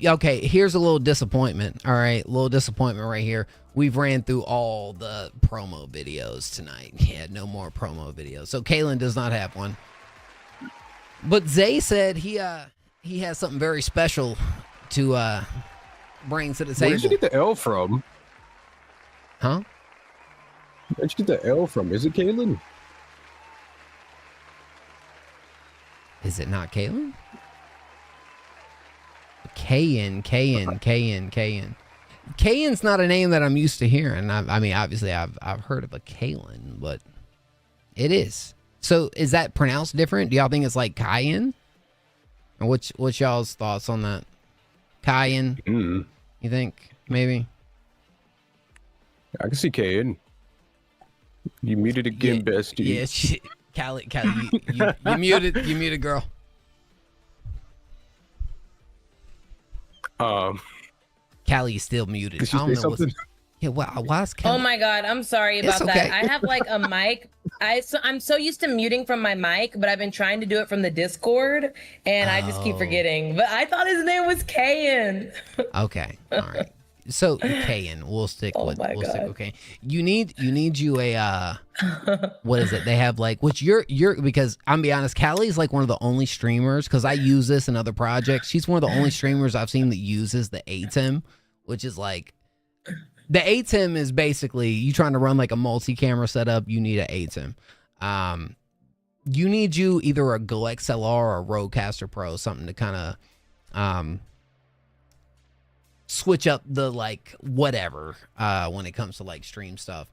okay, here's a little disappointment. All right, a little disappointment right here. We've ran through all the promo videos tonight. Yeah, no more promo videos. So Kaylin does not have one. But Zay said he has something very special to bring to the table. Where did you get the L from? Huh? Where'd you get the L from? Is it Kaylin? Is it not Kaylin? Kayin. Kayin's not a name that I'm used to hearing. I mean, obviously, I've heard of a Kaylin, but it is. So, is that pronounced different? Do y'all think it's like Kayin? Or what's y'all's thoughts on that? Kayin? You think maybe? I can see Kayin. You muted again, bestie. Yeah, Callie, you muted, girl. Callie's still muted. I don't know what's... Yeah, why is Callie... Oh my God, I'm sorry about okay. that. I have like a mic. I'm so used to muting from my mic, but I've been trying to do it from the Discord, and I just keep forgetting. But I thought his name was Kayin. Okay, all right. So Kayin, we'll stick with okay. You need you a what is it? They have like you're because I'm be honest, Callie's like one of the only streamers because I use this in other projects. She's one of the only streamers I've seen that uses the ATEM, which is like the ATEM is basically you trying to run like a multi-camera setup. You need an ATEM. You need either a Go XLR or a Rodecaster Pro, something to kind of switch up the like whatever when it comes to like stream stuff.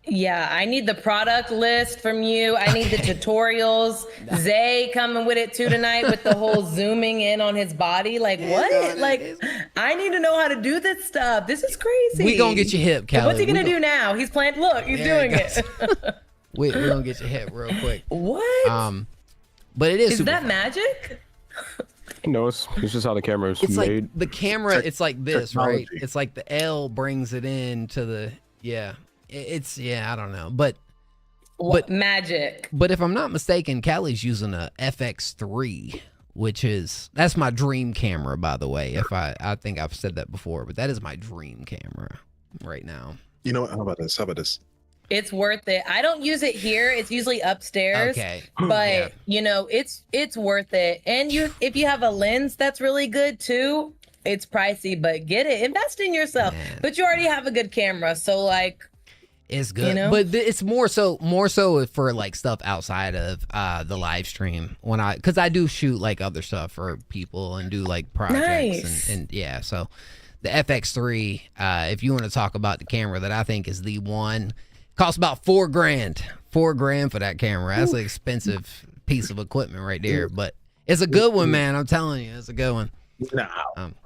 Yeah, I need the product list from you. I need the tutorials. Zay coming with it too tonight with the whole zooming in on his body. Like what? Like I need to know how to do this stuff. This is crazy. We gonna get you hip, Callie. What's he gonna do now? He's playing. Look, he's doing it. we gonna get you hip real quick. What? But it is. Is that magic? No, it's just how the camera is it's made. Like the camera, it's like this, right? It's like the L brings it in to the It's I don't know, but magic. But if I'm not mistaken, Callie's using a FX3, that's my dream camera, by the way. If I think I've said that before, but that is my dream camera right now. You know what? How about this? It's worth it. I don't use it here. It's usually upstairs. Okay. But Yeah. you know, it's worth it. And if you have a lens that's really good too, it's pricey, but get it. Invest in yourself. But you already have a good camera, so like it's good. You know? But it's more so for like stuff outside of the live stream because I do shoot like other stuff for people and do like projects Nice. and yeah. So the FX3, if you want to talk about the camera that I think is the one. Costs about $4,000. $4,000 for that camera. That's an expensive piece of equipment right there. But it's a good one, man. I'm telling you, it's a good one.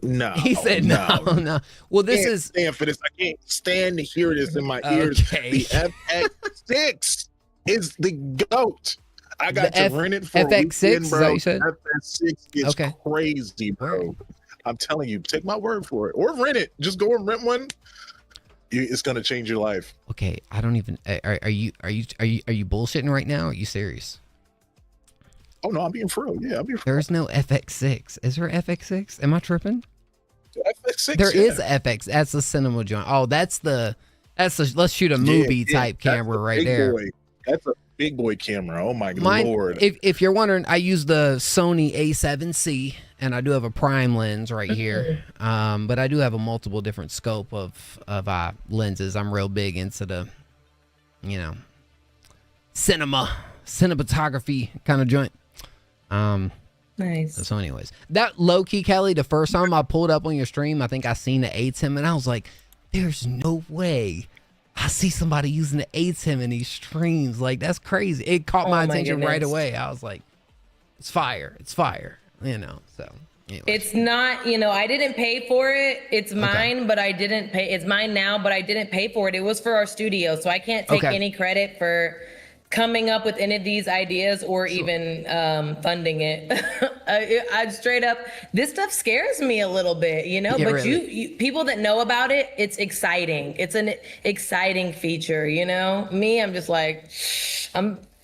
No. He said no. Well, this Can't is stand for this. I can't stand to hear this in my ears. Okay. The FX6 is the GOAT. I got The to rent it for FX6, a weekend, is bro. that what you said? FX6 is Okay. crazy, bro. I'm telling you, take my word for it, or rent it. Just go and rent one. It's gonna change your life. okay. I don't even. Are you bullshitting right now? Or are you serious? Oh no, I'm being for real. Yeah, I'm being for real. There's no FX6. Is there FX6? Am I tripping? FX6. There yeah. is FX. That's the cinema joint. Oh, that's the let's shoot a movie type that's camera a right big there. boy. That's a big boy camera. Oh my Mine, lord. if you're wondering, I use the Sony A7C, and I do have a prime lens right here. But I do have a multiple different scope of lenses. I'm real big into the, cinematography kind of joint. Nice. So anyways, that low key, Kelly, the first time I pulled up on your stream, I think I seen the ATEM, and I was like, there's no way I see somebody using the ATEM in these streams. Like, that's crazy. It caught my attention right away. I was like, it's fire. It's fire. So. Anyway. It's not, I didn't pay for it. It's mine, but I didn't pay. It's mine now, but I didn't pay for it. It was for our studio, so I can't take any credit for coming up with any of these ideas or even funding it. I straight up, this stuff scares me a little bit, but really. you people that know about it, it's exciting. It's an exciting feature, Me, I'm just like,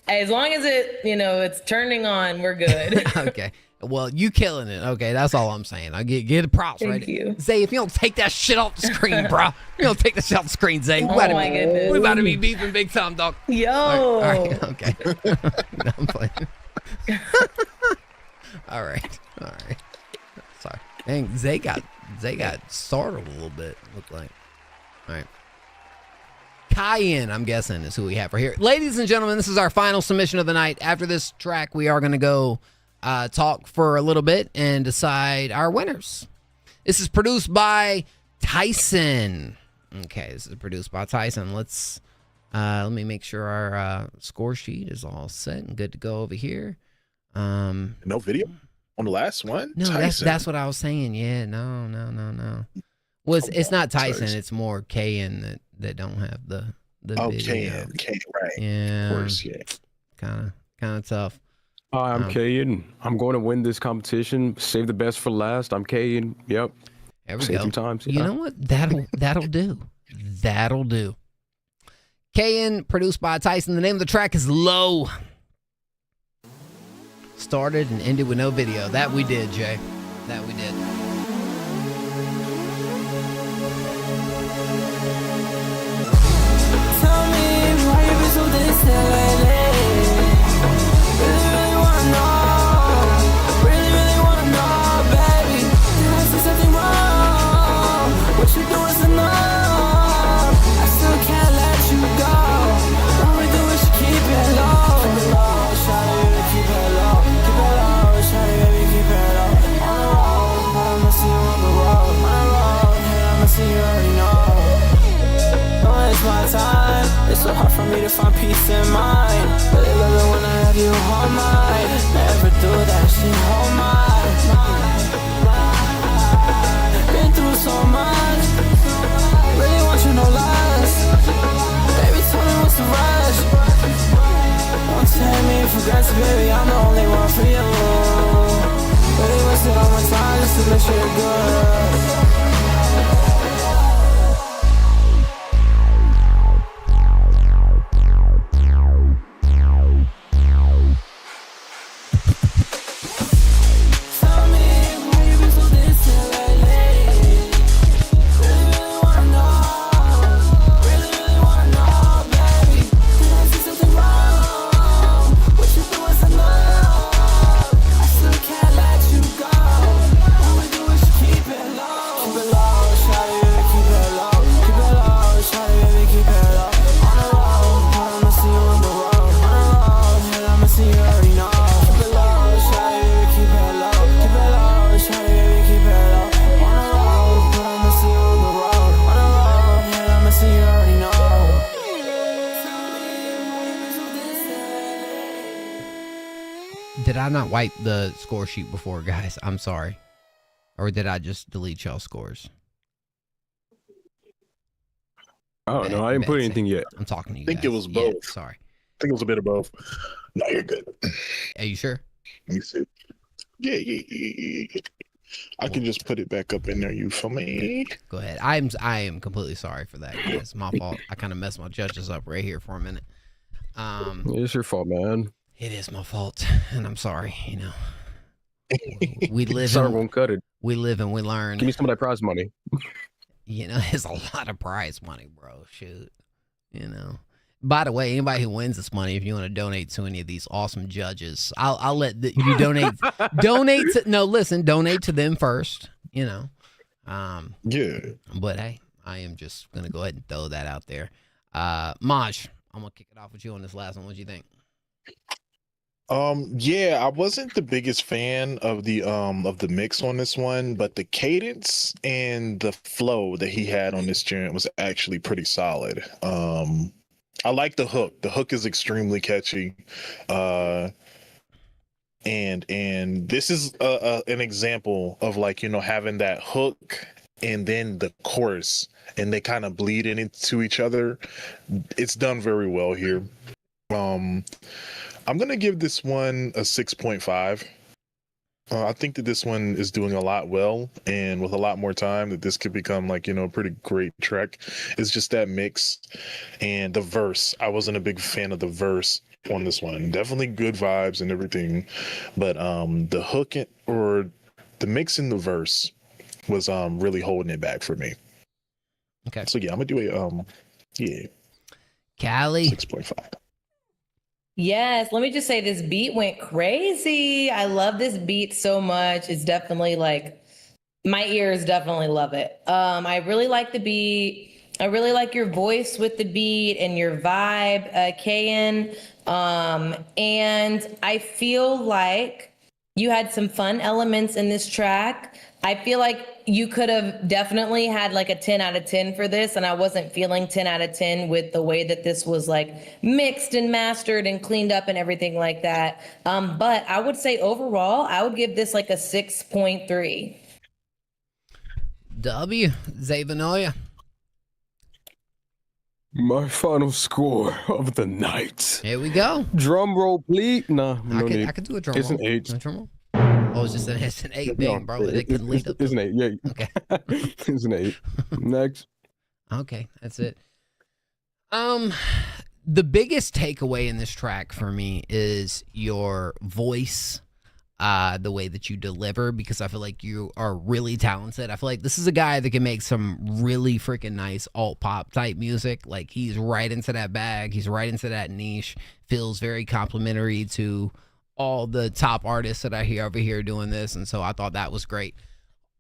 as long as it, it's turning on, we're good. Okay. Well, you killing it. Okay, that's all I'm saying. I get the props. Thank you. Zay, if you don't take that shit off the screen, bro. You don't take that shit off the screen, Zay. Oh my goodness. We about to be beefing big time, dog. Yo. All right. Okay. No, I'm playing. All right. Sorry. Dang, Zay got startled a little bit, looked like. All right. Cayenne, I'm guessing, is who we have right here. Ladies and gentlemen, this is our final submission of the night. After this track, we are going to go talk for a little bit and decide our winners. This is produced by Tyson. Okay, this is produced by Tyson. Let me make sure our score sheet is all set and good to go over here. No video on the last one? No, that's what I was saying. Yeah, no. Well, it's not Tyson. It's more Cayenne that don't have the video. Cayenne, right. Yeah. Of course, yeah. Kind of tough. Hi, I'm Cayenne. I'm going to win this competition. Save the best for last. I'm Cayenne. Yep. There we Save go. some times. You know what? That'll do. That'll do. Cayenne, produced by Tyson. The name of the track is Low. Started and ended with no video. That we did, Jay. That we did. Tell me why you been so distant lately. Really wanna know. Really wanna know, baby. Did I say something wrong? What you do is enough. I still can't let you go. All we do is keep it low. Shawty, keep it low. Keep it low. Shawty, baby, keep it low. On the road, but I'ma see you on the road. On the road, hey, I'ma see you already know. It's my time. It's so hard for me to find peace in mind. Really love it when I have you on mine. Never do that shit on mine. Been through so much. Really want you no less. Baby, tell me what's the rush. Don't take me for granted, baby. I'm the only one for you. Really wasted all my time just to make sure you're good. I not wipe the score sheet before, guys? I'm sorry. Or did I just delete y'all scores? I don't know. I didn't put anything yet. I'm talking to you I think guys. it was both. Yeah, sorry. I think it was a bit of both. No, you're good. Are you sure? Let me see. Yeah. I can just put it back up in there. You feel me? Go ahead. I am completely sorry for that, guys. It's my fault. I kind of messed my judges up right here for a minute. It's your fault, man. It is my fault, and I'm sorry. You know, we live. Sorry, won't cut it. We live and we learn. Give me some of that prize money. You know, it's a lot of prize money, bro. Shoot. You know. By the way, anybody who wins this money, if you want to donate to any of these awesome judges, I'll let you donate. Donate to them first. You know. Yeah. But hey, I am just gonna go ahead and throw that out there. Maj, I'm gonna kick it off with you on this last one. What do you think? Yeah, I wasn't the biggest fan of the mix on this one, but the cadence and the flow that he had on this joint was actually pretty solid. I like the hook. The hook is extremely catchy. And this is an example of, like, you know, having that hook and then the chorus, and they kind of bleed into each other. It's done very well here. I'm gonna give this one a 6.5. I think that this one is doing a lot well, and with a lot more time, that this could become, like, you know, a pretty great track. It's just that mix and the verse. I wasn't a big fan of the verse on this one. Definitely good vibes and everything, but the hook or the mix in the verse was really holding it back for me. Okay. So yeah, I'm gonna do a Callie 6.5. Yes, let me just say this beat went crazy. I love this beat so much. It's definitely like my ears definitely love it. I really like the beat. I really like your voice with the beat and your vibe, Kayan. And I feel like you had some fun elements in this track. I feel like you could have definitely had like a 10 out of 10 for this, and I wasn't feeling 10 out of 10 with the way that this was like mixed and mastered and cleaned up and everything like that. But I would say overall, I would give this like a 6.3. W. Zavanoya. My final score of the night. Here we go. Drum roll, please. No, I could do a drum roll. It's an 8. A drum roll? Oh, it's an 8 being, bro. It can lead up. It's an 8. Yeah. Okay. It's an 8. Next. Okay, that's it. The biggest takeaway in this track for me is your voice, the way that you deliver, because I feel like you are really talented. I feel like this is a guy that can make some really freaking nice alt pop type music. Like, he's right into that bag. He's right into that niche. Feels very complimentary to all the top artists that I hear over here doing this. And so I thought that was great.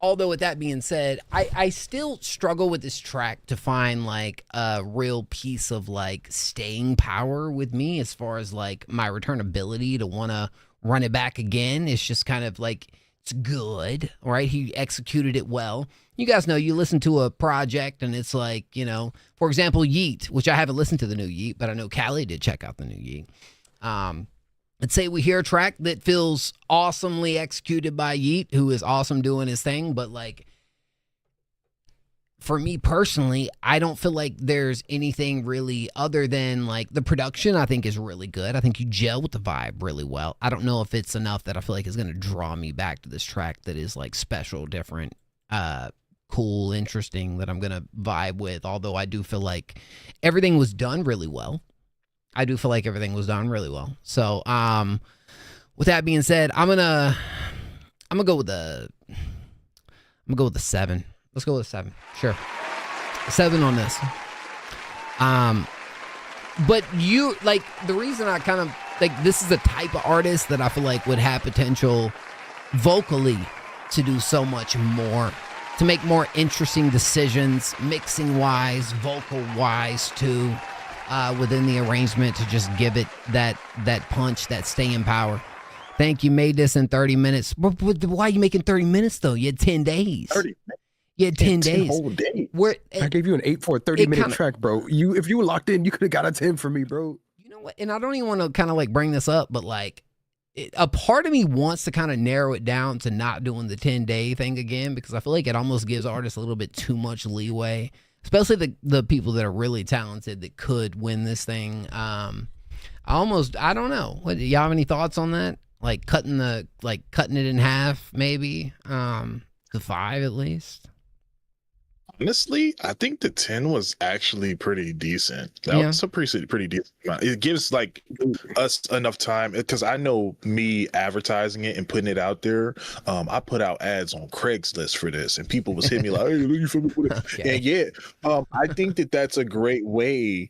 Although with that being said, I still struggle with this track to find like a real piece of like staying power with me, as far as like my returnability to want to run it back again. It's just kind of like, it's good, right? He executed it well. You guys know, you listen to a project and it's like, you know, for example, Yeet, which I haven't listened to the new Yeet, but I know Callie did check out the new Yeet. Let's say we hear a track that feels awesomely executed by Yeet, who is awesome doing his thing, but like, for me personally, I don't feel like there's anything really other than like the production. I think is really good. I think you gel with the vibe really well. I don't know if it's enough that I feel like it's going to draw me back to this track that is like special, different, cool, interesting, that I'm going to vibe with. Although I do feel like everything was done really well. So, with that being said, I'm gonna go with the 7. Let's go with a 7. Sure. 7 on this. But you, like, the reason I kind of, like, this is the type of artist that I feel like would have potential vocally to do so much more, to make more interesting decisions, mixing wise, vocal wise too, within the arrangement, to just give it that punch, that staying power. Thank you. Made this in 30 minutes. Why are you making 30 minutes though? You had 10 days. 30. You had 10 days. Whole days. I gave you an 8 for a 30-minute track, bro. If you were locked in, you could have got a 10 for me, bro. You know what? And I don't even want to kind of like bring this up, but like, a part of me wants to kind of narrow it down to not doing the 10-day thing again, because I feel like it almost gives artists a little bit too much leeway, especially the people that are really talented that could win this thing. I don't know. What, y'all have any thoughts on that? Like cutting it in half, maybe, to 5 at least. Honestly, I think the 10 was actually pretty decent. That was a pretty decent amount. It gives like us enough time, because I know me advertising it and putting it out there. I put out ads on Craigslist for this, and people was hitting me like, "Hey, you feel me?" Okay. And yeah, I think that's a great way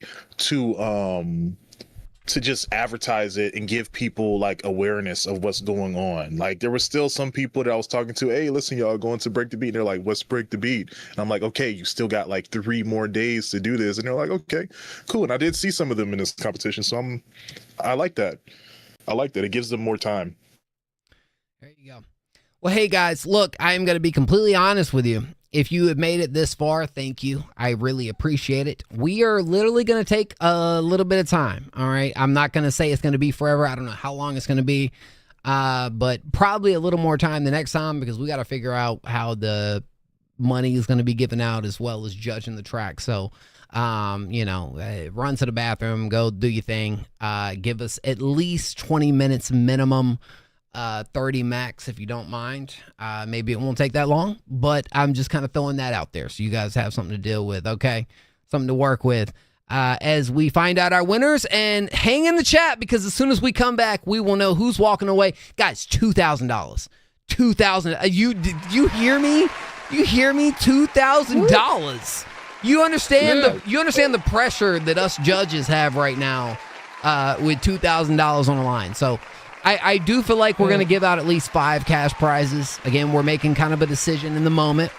to just advertise it and give people like awareness of what's going on. Like there were still some people that I was talking to, hey, listen, y'all going to Break the Beat. And they're like, what's Break the Beat? And I'm like, okay, you still got like 3 more days to do this. And they're like, okay, cool. And I did see some of them in this competition. So I like that. I like that. It gives them more time. There you go. Well, hey guys, look, I am going to be completely honest with you. If you have made it this far, thank you. I really appreciate it. We are literally going to take a little bit of time, all right? I'm not going to say it's going to be forever. I don't know how long it's going to be, but probably a little more time the next time, because we got to figure out how the money is going to be given out as well as judging the track. So, run to the bathroom, go do your thing. Give us at least 20 minutes minimum. 30 max if you don't mind. Maybe it won't take that long, but I'm just kind of throwing that out there so you guys have something to deal with, okay? Something to work with as we find out our winners. And hang in the chat, because as soon as we come back, we will know who's walking away. Guys, $2,000. $2,000. You hear me? You hear me? $2,000. You understand the pressure that us judges have right now with $2,000 on the line. So I do feel like we're going to give out at least 5 cash prizes. Again, we're making kind of a decision in the moment.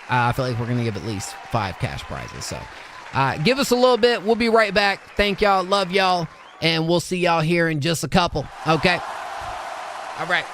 I feel like we're going to give at least 5 cash prizes. So give us a little bit. We'll be right back. Thank y'all. Love y'all. And we'll see y'all here in just a couple. Okay? All right.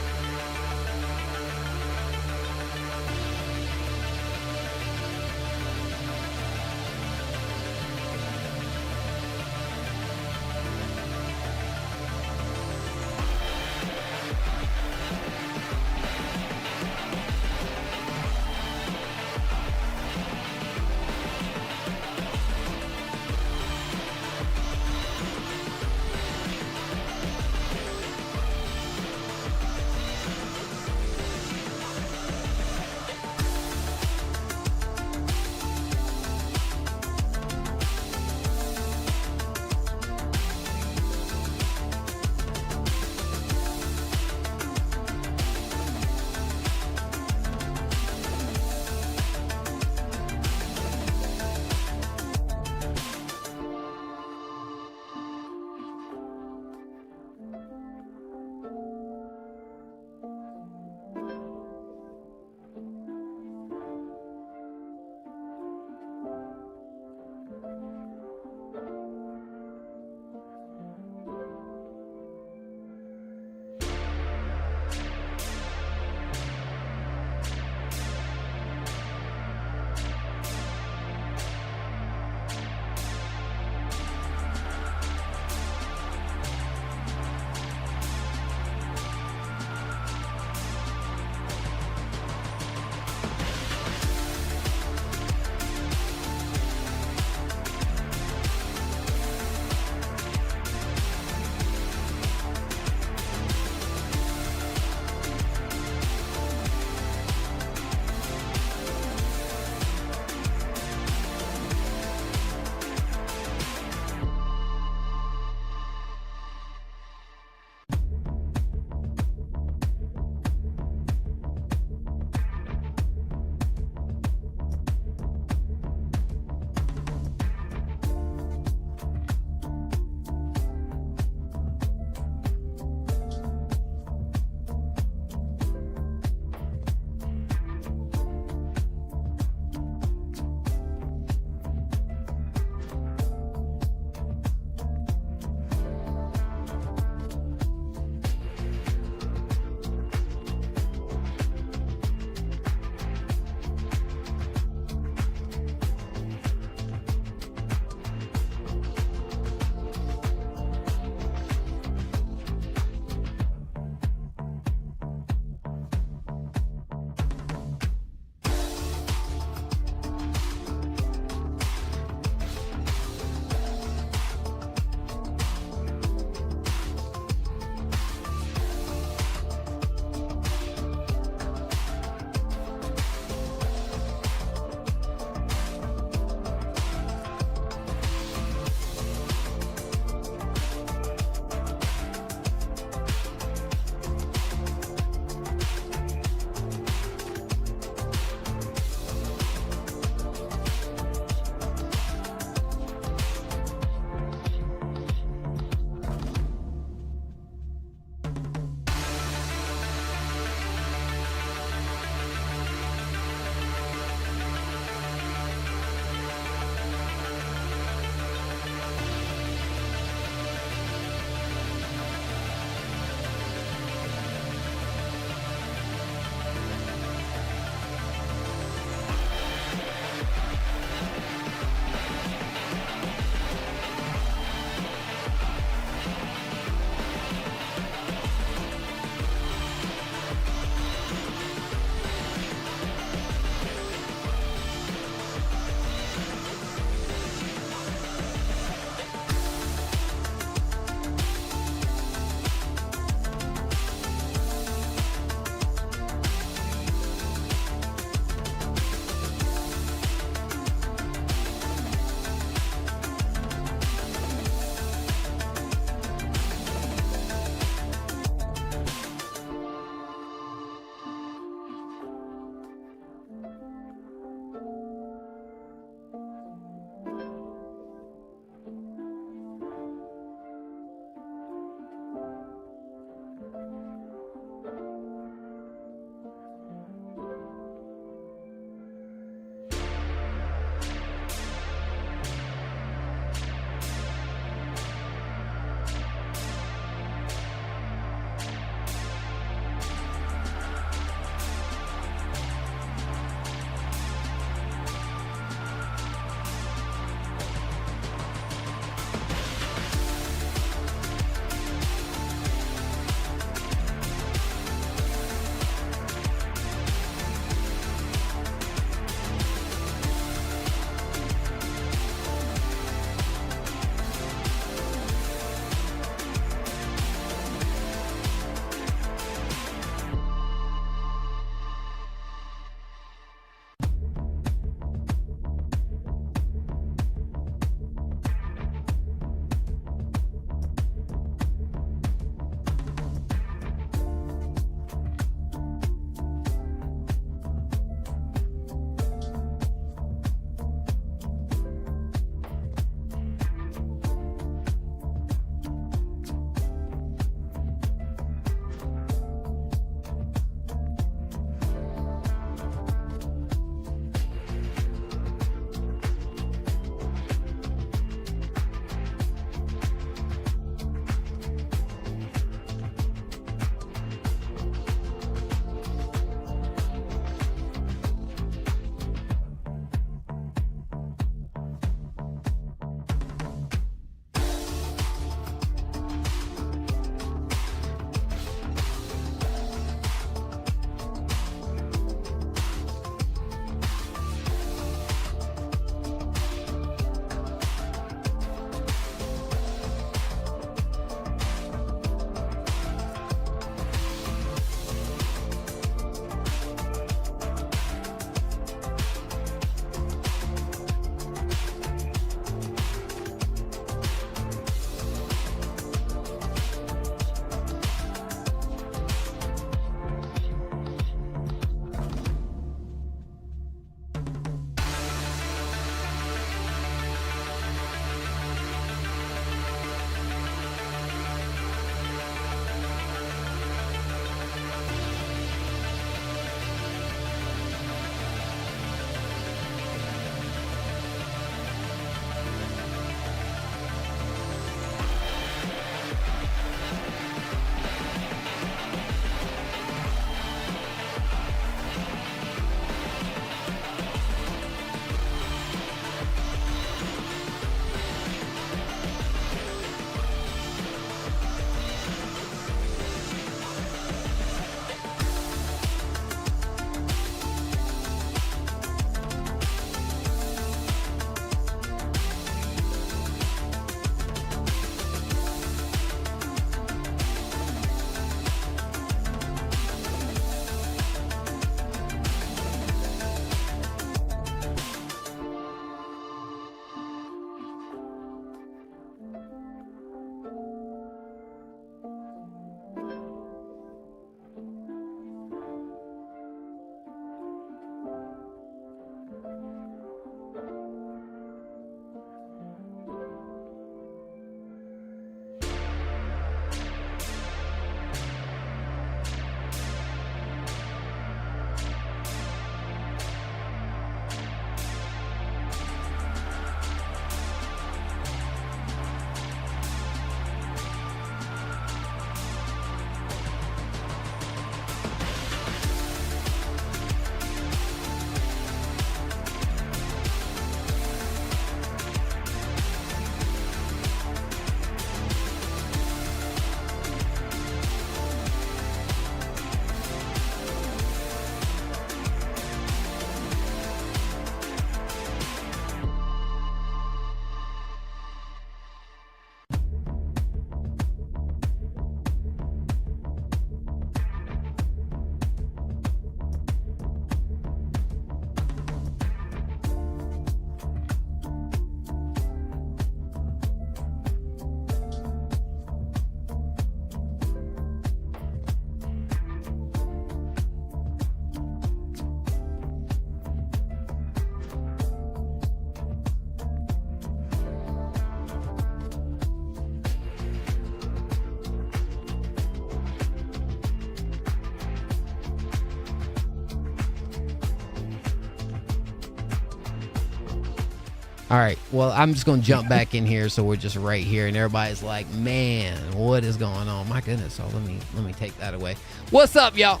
All right. Well, I'm just going to jump back in here. So we're just right here. And everybody's like, man, what is going on? My goodness. So let me take that away. What's up, y'all?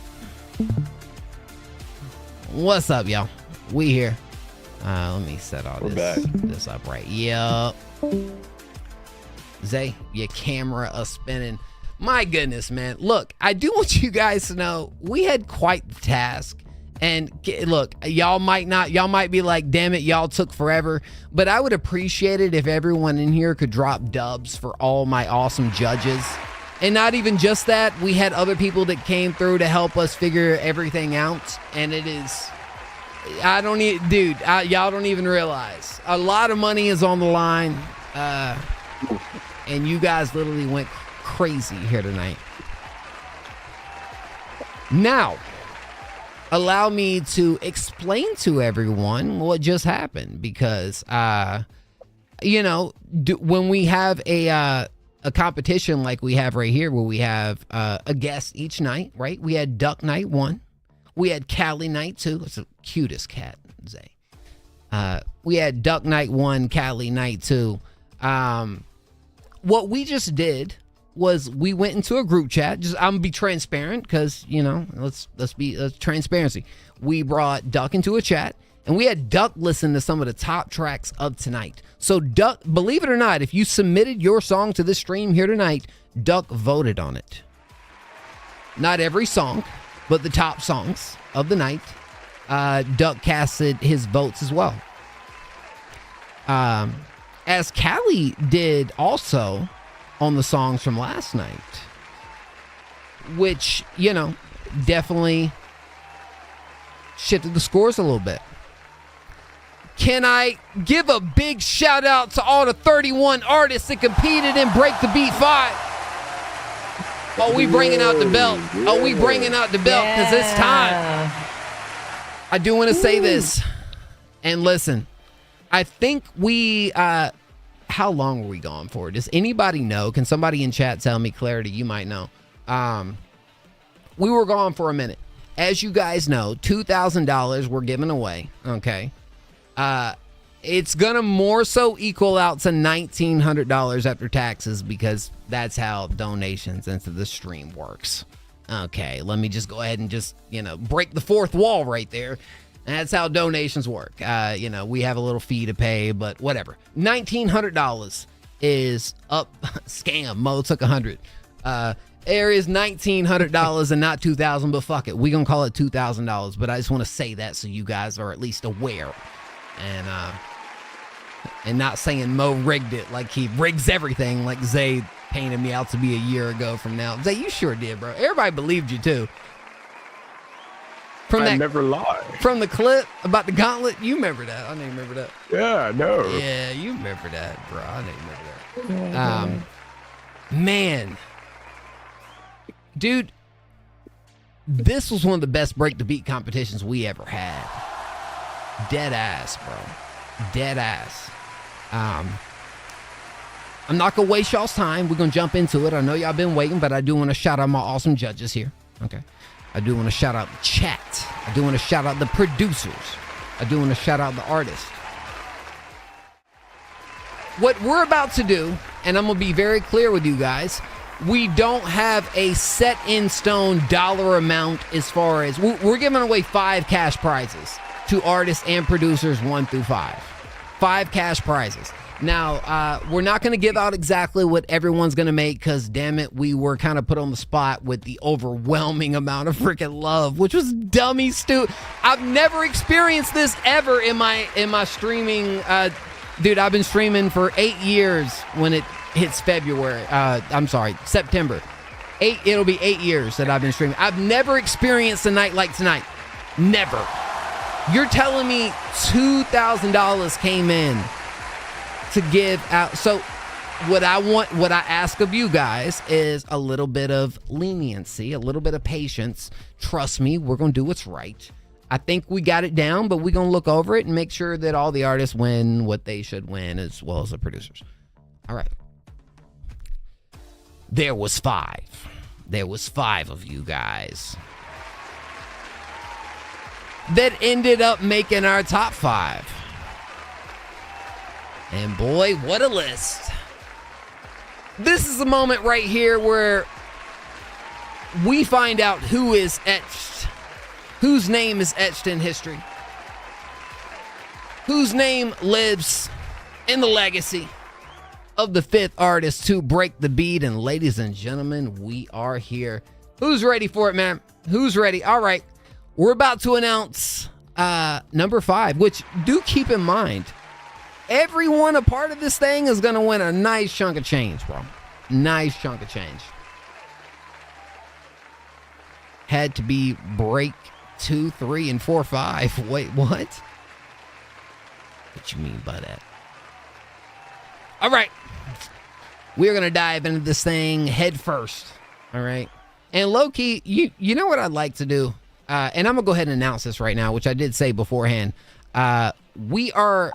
What's up, y'all? We here. Let me set all this up right. Yup. Zay, your camera a spinning. My goodness, man. Look, I do want you guys to know we had quite the task. And look, y'all might be like, damn it, y'all took forever. But I would appreciate it if everyone in here could drop dubs for all my awesome judges. And not even just that, we had other people that came through to help us figure everything out. And it is, y'all don't even realize. A lot of money is on the line. And you guys literally went crazy here tonight. Now, allow me to explain to everyone what just happened, because when we have a competition like we have right here, where we have a guest each night, right? We had Duck Night 1, we had Callie Night 2. It's the cutest cat, Zay. We had Duck Night 1, Callie Night 2. What we just did was we went into a group chat. I'm gonna be transparent, because let's be transparency. We brought Duck into a chat, and we had Duck listen to some of the top tracks of tonight. So Duck, believe it or not, if you submitted your song to this stream here tonight, Duck voted on it. Not every song, but the top songs of the night. Duck casted his votes as well. As Callie did also on the songs from last night, which, definitely shifted the scores a little bit. Can I give a big shout out to all the 31 artists that competed in Break the Beat 5? Oh, we bringing out the belt. Oh, we bringing out the belt, because it's time. I do want to say this, and listen, I think we, how long were we gone for? Does anybody know? Can somebody in chat tell me? Clarity, you might know. We were gone for a minute. As you guys know, $2,000 were given away. Okay. It's gonna more so equal out to $1,900 after taxes, because that's how donations into the stream works. Okay, let me just go ahead and just, break the fourth wall right there. That's how donations work. We have a little fee to pay, but whatever. $1,900 is up. Scam. Mo took 100. There is $1,900 and not $2,000, but fuck it. We're going to call it $2,000. But I just want to say that so you guys are at least aware. And not saying Mo rigged it like he rigs everything, like Zay painted me out to be a year ago from now. Zay, you sure did, bro. Everybody believed you, too. I never lie. From the clip about the gauntlet, you remember that. I didn't remember that. Yeah, I know. Yeah, you remember that, bro. I didn't remember that. Man. Dude, this was one of the best Break the Beat competitions we ever had. Dead ass, bro. Dead ass. I'm not going to waste y'all's time. We're going to jump into it. I know y'all been waiting, but I do want to shout out my awesome judges here. Okay. I do want to shout out the chat. I do want to shout out the producers. I do want to shout out the artists. What we're about to do, and I'm going to be very clear with you guys, we don't have a set in stone dollar amount as far as, we're giving away 5 cash prizes to artists and producers 1 through 5. 5 cash prizes. Now, we're not going to give out exactly what everyone's going to make, because, damn it, we were kind of put on the spot with the overwhelming amount of freaking love, which was dummy stupid. I've never experienced this ever in my streaming. Dude, I've been streaming for 8 years when it hits September. It'll be 8 years that I've been streaming. I've never experienced a night like tonight. Never. You're telling me $2,000 came in to give out. So what I ask of you guys is a little bit of leniency, a little bit of patience. Trust me, we're going to do what's right. I think we got it down, but we're going to look over it and make sure that all the artists win what they should win, as well as the producers. All right. There was 5. There was 5 of you guys that ended up making our top 5. And boy, what a list. This is the moment right here where we find out who is etched, whose name is etched in history, whose name lives in the legacy of the fifth artist to break the beat. And ladies and gentlemen, we are here. Who's ready for it, man? Who's ready? All right. We're about to announce number 5, which do keep in mind, everyone a part of this thing is going to win a nice chunk of change, bro. Nice chunk of change. Had to be break 2, 3, and 4, 5. Wait, what? What you mean by that? All right. We're going to dive into this thing head first. All right. And low-key, you know what I'd like to do? And I'm going to go ahead and announce this right now, which I did say beforehand. We are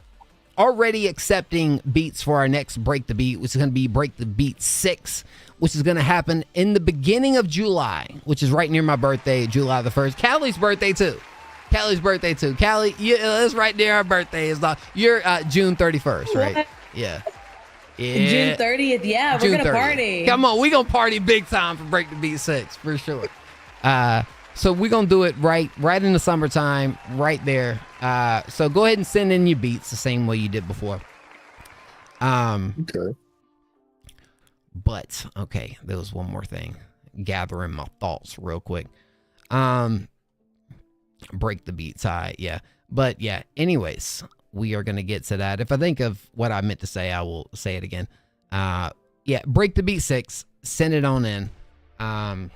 already accepting beats for our next Break the Beat, which is going to be Break the Beat 6, which is going to happen in the beginning of July, which is right near my birthday, July the 1st. Callie's birthday, too. Callie, it's right near our birthday. You're June 31st, right? Yeah. June 30th. Yeah, we're going to party. Come on, we're going to party big time for Break the Beat 6, for sure. So we're going to do it right in the summertime, right there. So go ahead and send in your beats the same way you did before. Okay. But, okay, there was one more thing. Gathering my thoughts real quick. Break the beat side, yeah. But, yeah, anyways, we are going to get to that. If I think of what I meant to say, I will say it again. Yeah, Break the Beat 6. Send it on in. I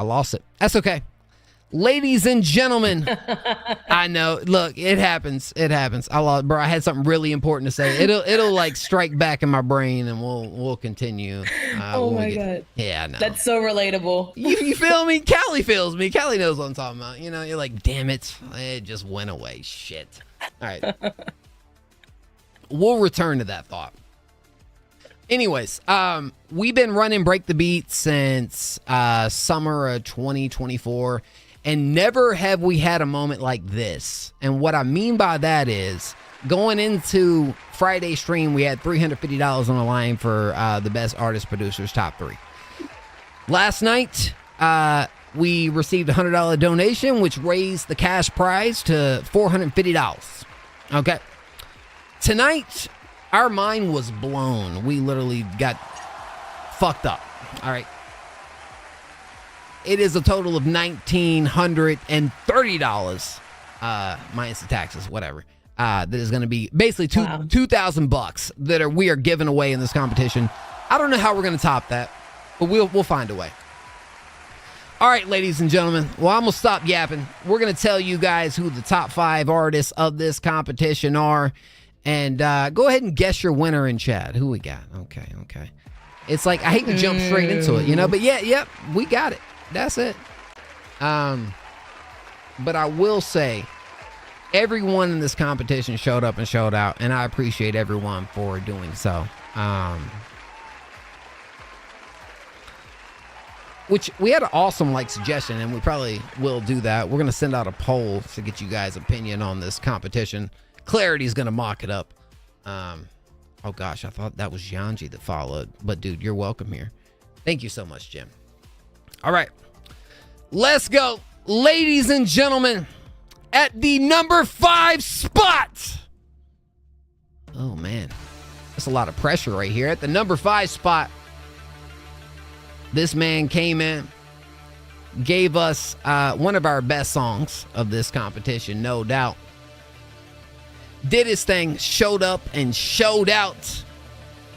lost it. That's okay. Ladies and gentlemen, I know. Look, it happens. It happens. I lost, bro. I had something really important to say. It'll like strike back in my brain, and we'll continue. Oh my god. Yeah, I know. That's so relatable. You feel me? Callie feels me. Callie knows what I'm talking about. You know, you're like, damn it, it just went away. Shit. All right. We'll return to that thought. Anyways, we've been running Break the Beat since summer of 2024, and never have we had a moment like this. And what I mean by that is, going into Friday stream, we had $350 on the line for the best artist producers top 3. Last night, we received a $100 donation, which raised the cash prize to $450. Okay. Tonight, our mind was blown. We literally got fucked up. All right. It is a total of $1,930, minus the taxes, whatever. That is going to be basically $2,000 that we are giving away in this competition. I don't know how we're going to top that, but we'll find a way. All right, ladies and gentlemen. Well, I'm going to stop yapping. We're going to tell you guys who the top 5 artists of this competition are. And go ahead and guess your winner in chat. Who we got? Okay. It's like, I hate to jump straight into it, you know? But yeah, we got it. That's it. But I will say, everyone in this competition showed up and showed out. And I appreciate everyone for doing so. Which we had an awesome suggestion, and we probably will do that. We're going to send out a poll to get you guys' opinion on this competition. Clarity's gonna mock it up. Oh gosh, I thought that was Yanji that followed, but dude, you're welcome here. Thank you so much, Jim. All right, let's go, ladies and gentlemen. At the number 5 spot. Oh man, that's a lot of pressure right here. At the number 5 spot, this man came in, gave us one of our best songs of this competition, no doubt. Did his thing, showed up and showed out.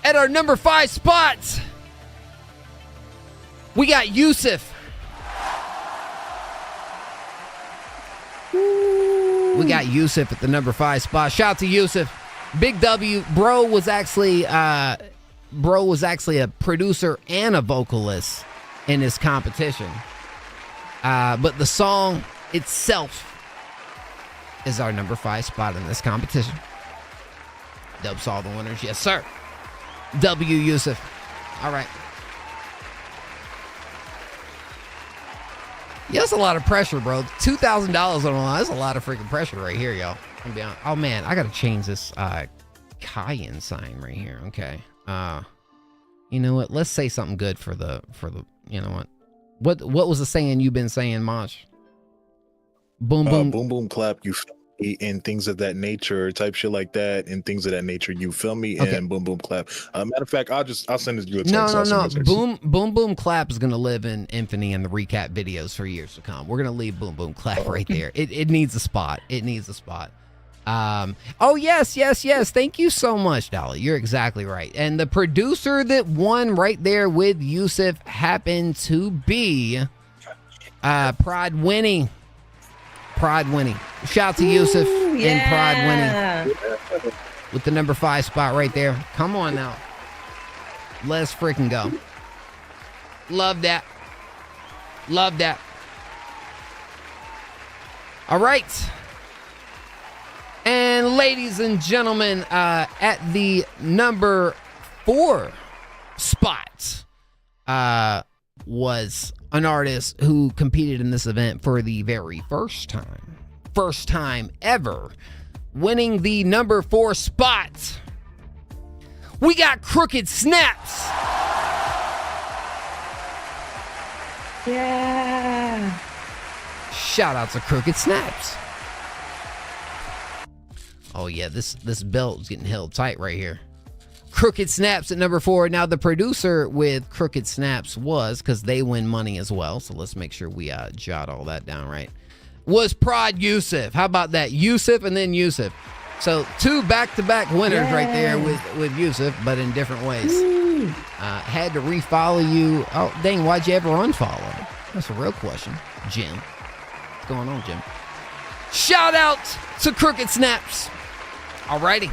At our number 5 spot, we got Yusuf. We got Yusuf at the number 5 spot. Shout out to Yusuf. Big W. Bro was actually a producer and a vocalist in this competition. But the song itself is our number 5 spot in this competition. Dub saw the winners. Yes, sir. W. Yusuf. All right. Yeah, that's a lot of pressure, bro. $2,000 on the line. That's a lot of freaking pressure right here, y'all. I'm be honest. Oh man, I gotta change this Cayenne sign right here. Okay. You know what? Let's say something good for the. You know what? What was the saying you've been saying, Maj? Boom boom. Boom boom clap. You feel me? And things of that nature, type shit like that, and things of that nature. You feel me? Okay. And boom boom clap. Matter of fact, I'll send it to you a text. No. Boom boom clap is gonna live in infamy in the recap videos for years to come. We're gonna leave boom boom clap right there. It needs a spot. It needs a spot. Oh yes. Thank you so much, Dolly. You're exactly right. And the producer that won right there with Yusuf happened to be Pride Winning. Shout out to Yusuf and Pride Winning with the number 5 spot right there. Come on now. Let's freaking go. Love that. All right. And ladies and gentlemen, at the number 4 spot was an artist who competed in this event for the very first time ever, winning the number 4 spot. We got Crooked Snaps. Yeah. Shout out to Crooked Snaps. Oh yeah, this belt's getting held tight right here. Crooked Snaps at number 4. Now the producer with Crooked Snaps was, because they win money as well, so let's make sure we jot all that down right, was Prod Yusuf. How about that? Yusuf and then Yusuf. So 2 back-to-back winners right there with Yusuf, but in different ways. Had to refollow you. Oh dang, why'd you ever unfollow? That's a real question, Jim. What's going on, Jim? Shout out to Crooked Snaps. Alrighty.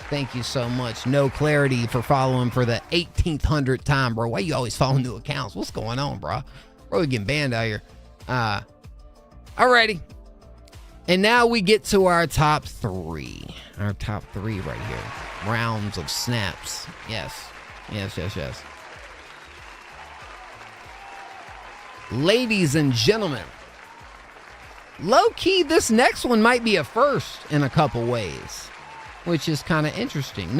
Thank you so much. No Clarity for following for the 1800th time, bro. Why you always following new accounts? What's going on, bro? Bro, we getting banned out here. Alrighty. And now we get to our top 3. Our top 3 right here. Rounds of snaps. Yes. Ladies and gentlemen, low-key, this next one might be a first in a couple ways, which is kind of interesting.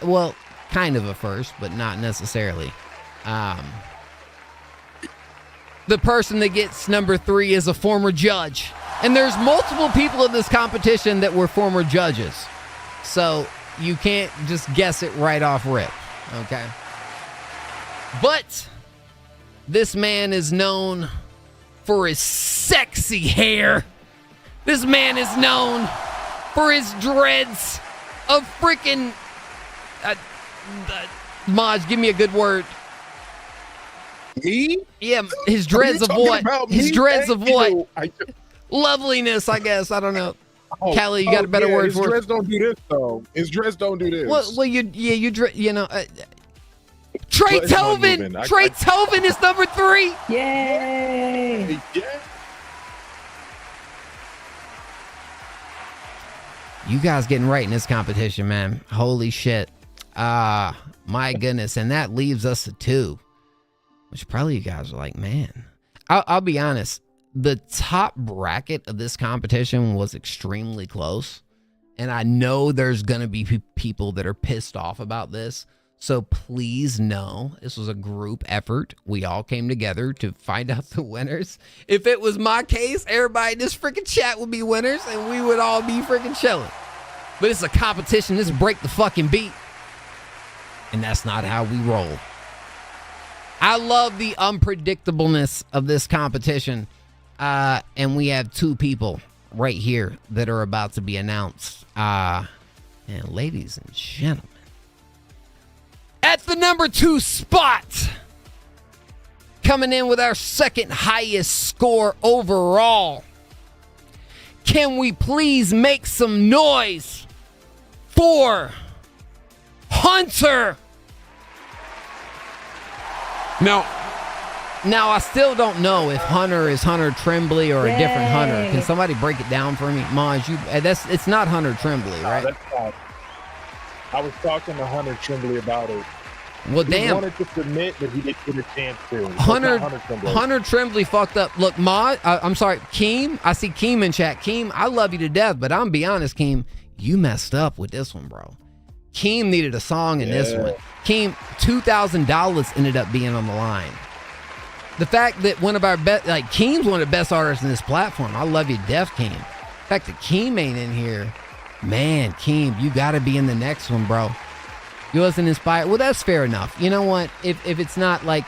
Well, kind of a first, but not necessarily. The person that gets number 3 is a former judge. And there's multiple people in this competition that were former judges. So you can't just guess it right off rip, okay? But this man is known for his sexy hair. This man is known for his dreads of freaking... Maj, give me a good word. Me? Yeah, his dreads of what? His dreads of what? Loveliness, I guess. I don't know. Kelly, you got a better word for it? His dreads don't do this, though. His dreads don't do this. Well, you know... Trey Tovin! Trey Tovin is number 3! Yay! Yeah. You guys getting right in this competition, man. Holy shit. My goodness. And that leaves us at 2. Which probably you guys are like, man. I'll be honest. The top bracket of this competition was extremely close. And I know there's going to be people that are pissed off about this. So please know this was a group effort. We all came together to find out the winners. If it was my case, everybody in this freaking chat would be winners and we would all be freaking chilling. But it's a competition. This break the fucking beat. And that's not how we roll. I love the unpredictableness of this competition. And we have 2 people right here that are about to be announced. And ladies and gentlemen, at the number 2 spot, coming in with our second highest score overall, can we please make some noise for Hunter? Now, I still don't know if Hunter is Hunter Tremblay or a different Hunter. Can somebody break it down for me? Maj, it's not Hunter Tremblay, right? That's not. I was talking to Hunter Tremblay about it. Well, He damn. wanted to submit, but he didn't get a chance to. Hunter Tremblay fucked up. Look, I'm sorry, Keem. I see Keem in chat. Keem, I love you to death, but I'm be honest, Keem, you messed up with this one, bro. Keem needed a song in this one. Keem, $2,000 ended up being on the line. The fact that one of our best, like Keem's one of the best artists in this platform. I love you to death, Keem. The fact that Keem ain't in here, man, Keem, you got to be in the next one, bro. You wasn't inspired. Well, that's fair enough. You know what? If it's not like,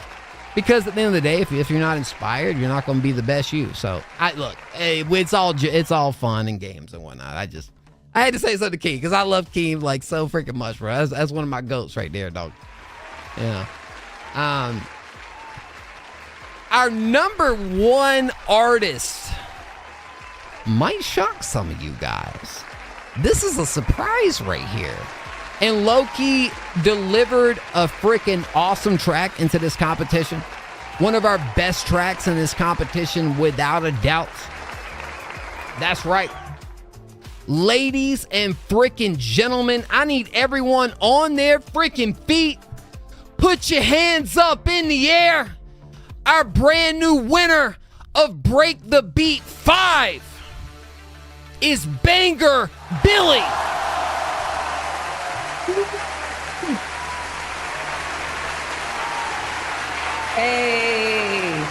because at the end of the day, if you're not inspired, you're not going to be the best you. So look, hey, it's all fun and games and whatnot. I had to say something to Keem because I love Keem like so freaking much, bro. That's one of my goats right there, dog. Yeah. Our number one artist might shock some of you guys. This is a surprise right here. And Loki delivered a freaking awesome track into this competition. One of our best tracks in this competition, without a doubt. That's right. Ladies and freaking gentlemen, I need everyone on their freaking feet. Put your hands up in the air. Our brand new winner of Break the Beat 5 is Banger Billy. Hey.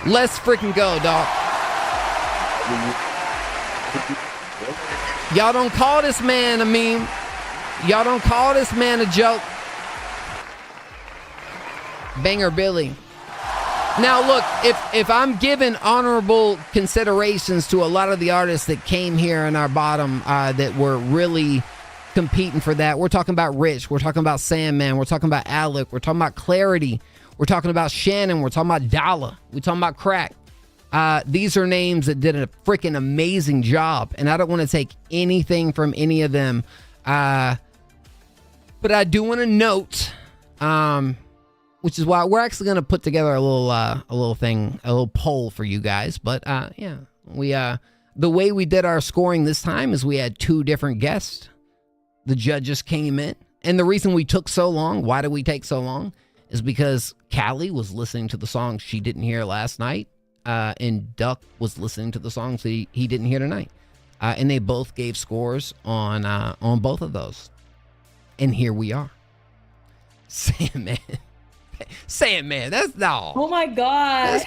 Let's freaking go, dog. Y'all don't call this man a meme. Y'all don't call this man a joke. Banger Billy. Now, look, if I'm giving honorable considerations to a lot of the artists that came here in our bottom that were really competing for that, we're talking about Rich, we're talking about Sandman, we're talking about Alec, we're talking about Clarity, we're talking about Shannon, we're talking about Dalla, we're talking about Crack. These are names that did a freaking amazing job, and I don't want to take anything from any of them. But I do want to note, which is why we're actually going to put together a little poll for you guys. But yeah, the way we did our scoring this time is we had two different guests. The judges came in, and the reason we took so long, why did we take so long, is because Callie was listening to the songs she didn't hear last night, and Duck was listening to the songs he didn't hear tonight, and they both gave scores on both of those, and here we are. Sandman, that's no. Oh my God.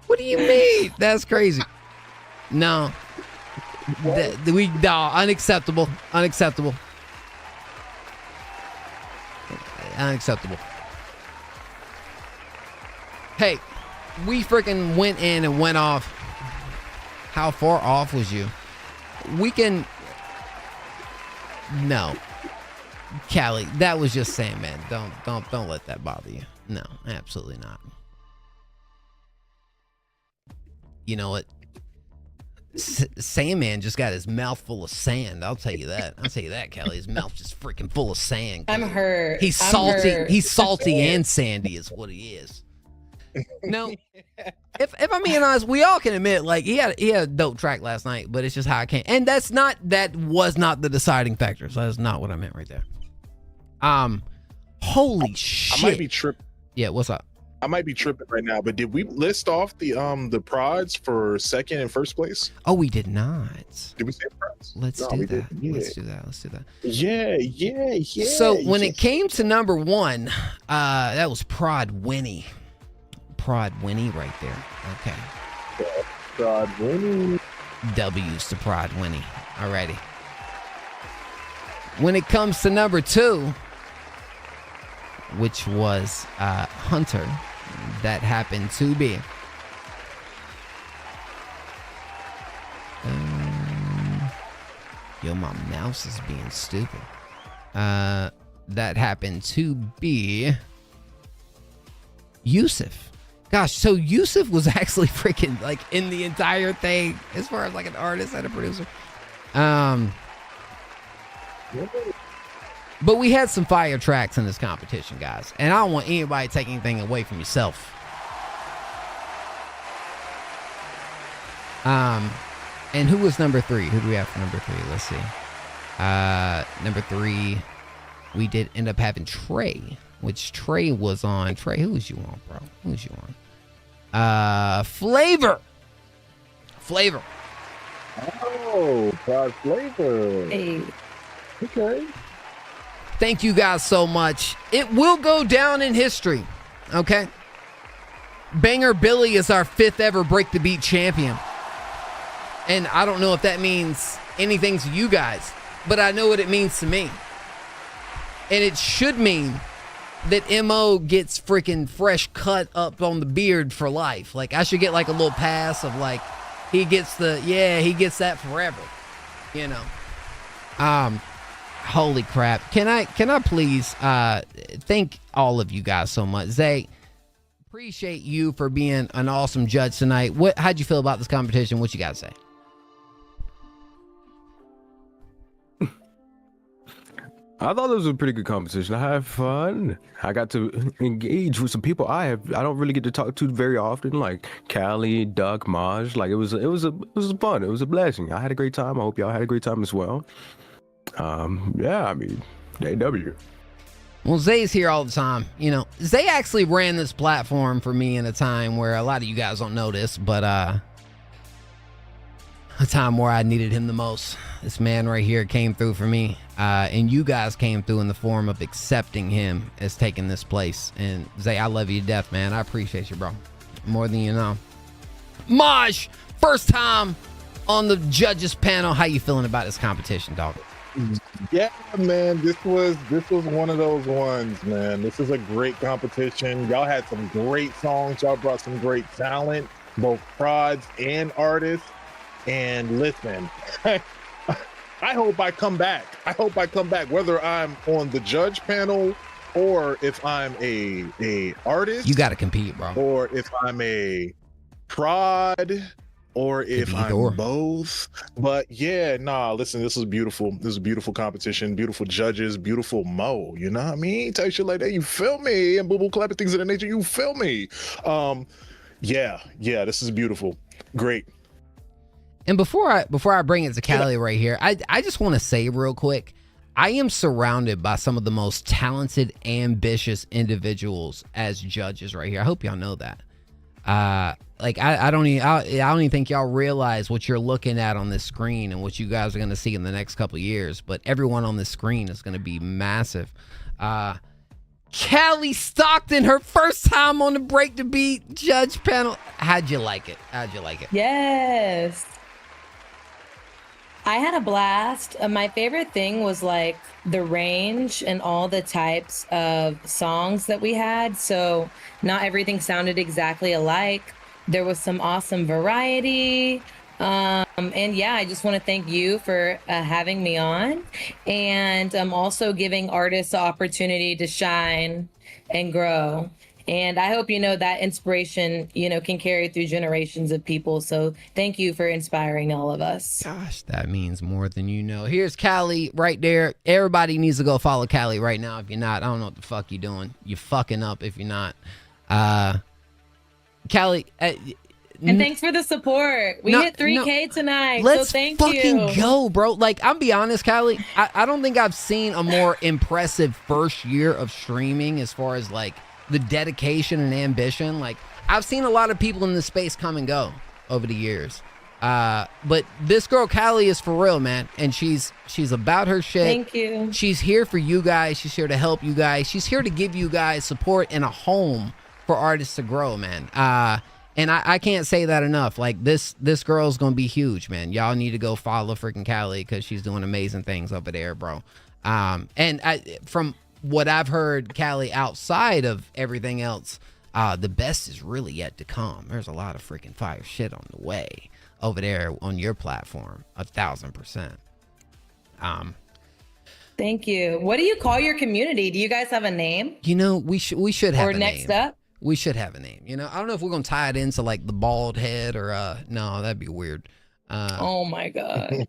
What do you mean? That's crazy. No. Unacceptable. Unacceptable. Hey, we freaking went in and went off. How far off was you? No. Callie, that was just Sandman. Don't let that bother you. No, absolutely not. You know what? Sandman just got his mouth full of sand. I'll tell you that. Callie. His mouth just freaking full of sand. I'm hurt. He's salty. He's salty and sandy is what he is. No, if I'm being honest, we all can admit, like, he had a dope track last night, but it's just how I came. And that was not the deciding factor. So that's not what I meant right there. Holy shit. I might be tripping. Yeah, what's up? I might be tripping right now, but did we list off the prods for second and first place? Oh, we did not. Did we say prods? Let's do that. Let's do that. Yeah. So when it came to number one, that was Prod Winnie. Prod Winnie right there. Okay. Prod Winnie. W's to Prod Winnie. Alrighty. When it comes to number two, which was Hunter, that happened to be yo, my mouse is being stupid. That happened to be Yusuf. Gosh, so Yusuf was actually freaking like in the entire thing as far as like an artist and a producer. But we had some fire tracks in this competition, guys. And I don't want anybody to take anything away from yourself. And who was number 3? Who do we have for number 3? Let's see. Number 3, we did end up having Trey, which Trey was on. Trey, who was you on, bro? Who was you on? Flavor. Flavor. Oh, Pride Flavor. Hey. Okay. Thank you guys so much. It will go down in history, okay? Banger Billy is our 5th ever Break the Beat champion. And I don't know if that means anything to you guys, but I know what it means to me. And it should mean that MO gets freaking fresh cut up on the beard for life. Like, I should get like a little pass of like, he gets that forever, you know. Holy crap. Can I please thank all of you guys so much. Zay, appreciate you for being an awesome judge tonight. How'd you feel about this competition? What you guys say? I thought it was a pretty good competition. I had fun. I got to engage with some people I don't really get to talk to very often, like Callie, Duck, Maj. Like it was fun. It was a blessing. I had a great time. I hope y'all had a great time as well. Yeah, I mean, AW. Well, Zay's here all the time. You know, Zay actually ran this platform for me in a time where a lot of you guys don't know this, but a time where I needed him the most. This man right here came through for me, and you guys came through in the form of accepting him as taking this place. And Zay, I love you to death, man. I appreciate you, bro. More than you know. Maj, first time on the judges panel. How you feeling about this competition, dog? Yeah, man, this was one of those ones, man. This is a great competition. Y'all had some great songs. Y'all brought some great talent, both prods and artists. And listen, I hope I come back. Whether I'm on the judge panel or if I'm a artist. You got to compete, bro. Or if I'm a prod. Or if I'm both. But yeah, listen, this is beautiful. This is a beautiful competition, beautiful judges, beautiful Mo. You know what I mean? Type shit like that. You feel me? And boo-boo clapping things of that nature. You feel me? Yeah, this is beautiful. Great. And before I bring it to Callie right here, I just want to say real quick, I am surrounded by some of the most talented, ambitious individuals as judges right here. I hope y'all know that. I don't even think y'all realize what you're looking at on this screen and what you guys are going to see in the next couple of years. But everyone on this screen is going to be massive. Callie Stockton, her first time on the Break the Beat judge panel. How'd you like it? Yes. I had a blast. My favorite thing was like the range and all the types of songs that we had. So not everything sounded exactly alike. There was some awesome variety. And yeah, I just want to thank you for having me on. And I'm also giving artists the opportunity to shine and grow. And I hope you know that inspiration, can carry through generations of people. So thank you for inspiring all of us. Gosh, that means more than you know. Here's Callie right there. Everybody needs to go follow Callie right now. If you're not, I don't know what the fuck you're doing. You're fucking up if you're not. Callie. And thanks for the support. We hit 3K tonight. Let's so thank fucking you. go, bro. Like, I'm be honest, Callie. I don't think I've seen a more impressive first year of streaming as far as like the dedication and ambition. Like, I've seen a lot of people in this space come and go over the years. But this girl, Callie, is for real, man. And she's about her shit. Thank you. She's here for you guys. She's here to help you guys. She's here to give you guys support and a home for artists to grow, man. And I can't say that enough. Like, this girl's gonna be huge, man. Y'all need to go follow freaking Callie because she's doing amazing things over there, bro. And from what I've heard, Callie, outside of everything else, the best is really yet to come. There's a lot of freaking fire shit on the way over there on your platform, 1000%. Thank you. What do you call your community? Do you guys have a name? We should have or a next name. up? We should have a name. I don't know if we're gonna tie it into like the bald head or no, that'd be weird. Oh my god.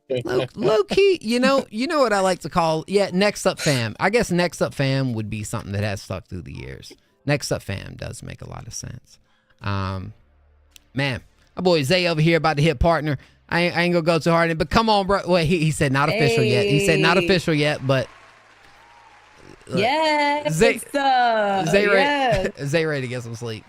Low key, you know what I like to call Next Up Fam. I guess Next Up Fam would be something that has stuck through the years. Next Up Fam does make a lot of sense. Man, my boy Zay over here about to hit partner. I ain't gonna go too hard in it, but come on, bro. Wait, he said not official yet. He said not official yet, but Yes, Zay yes. Zay ready to get some sleep.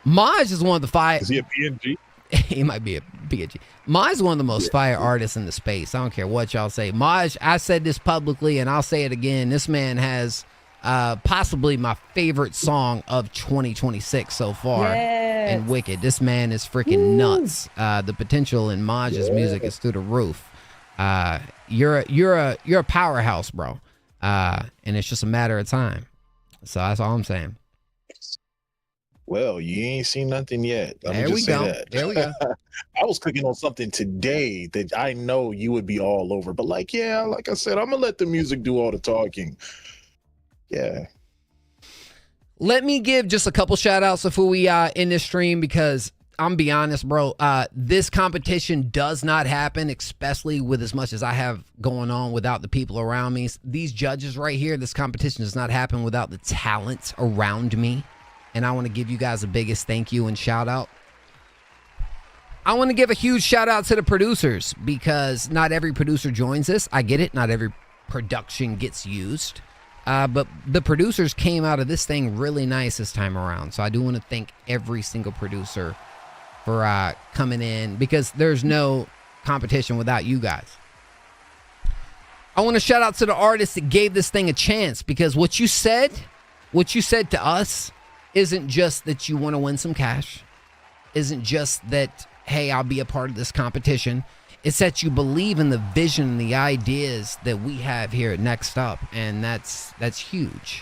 Maj is one of the fire. Is he a PNG? He might be a PNG. Maj is one of the most fire artists in the space. I don't care what y'all say. Maj, I said this publicly, and I'll say it again. This man has possibly my favorite song of 2026 so far. And Wicked. This man is freaking nuts. The potential in Maj's music is through the roof. You're a powerhouse, bro. And it's just a matter of time. So that's all I'm saying. Well, you ain't seen nothing yet. There we go. There we go. I was cooking on something today that I know you would be all over. But like I said, I'm gonna let the music do all the talking. Yeah. Let me give just a couple shout outs before we in this stream, because I'm be honest, bro. This competition does not happen, especially with as much as I have going on, without the people around me. These judges right here, this competition does not happen without the talent around me. And I want to give you guys the biggest thank you and shout out. I want to give a huge shout out to the producers, because not every producer joins this. I get it. Not every production gets used. But the producers came out of this thing really nice this time around. So I do want to thank every single producer for coming in, because there's no competition without you guys. I want to shout out to the artists that gave this thing a chance, because what you said to us isn't just that you want to win some cash, isn't just that, hey, I'll be a part of this competition. It's that you believe in the vision and the ideas that we have here at Next Up, and that's huge.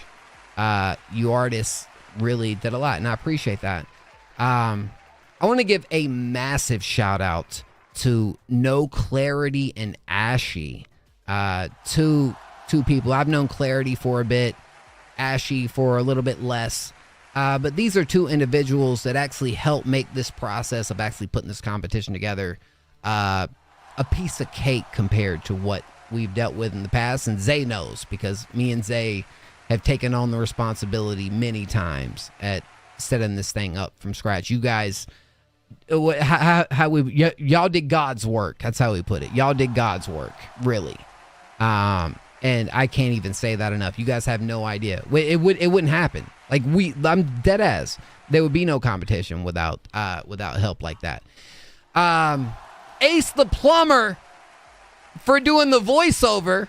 You artists really did a lot, and I appreciate that. I want to give a massive shout out to No Clarity and Ashy, two people. I've known Clarity for a bit, Ashy for a little bit less. But these are two individuals that actually helped make this process of actually putting this competition together a piece of cake compared to what we've dealt with in the past. And Zay knows, because me and Zay have taken on the responsibility many times at setting this thing up from scratch. You guys, y'all did God's work. That's how we put it. Y'all did God's work, really. And I can't even say that enough. You guys have no idea. It wouldn't happen. Like I'm dead ass. There would be no competition without help like that. Ace the Plumber for doing the voiceover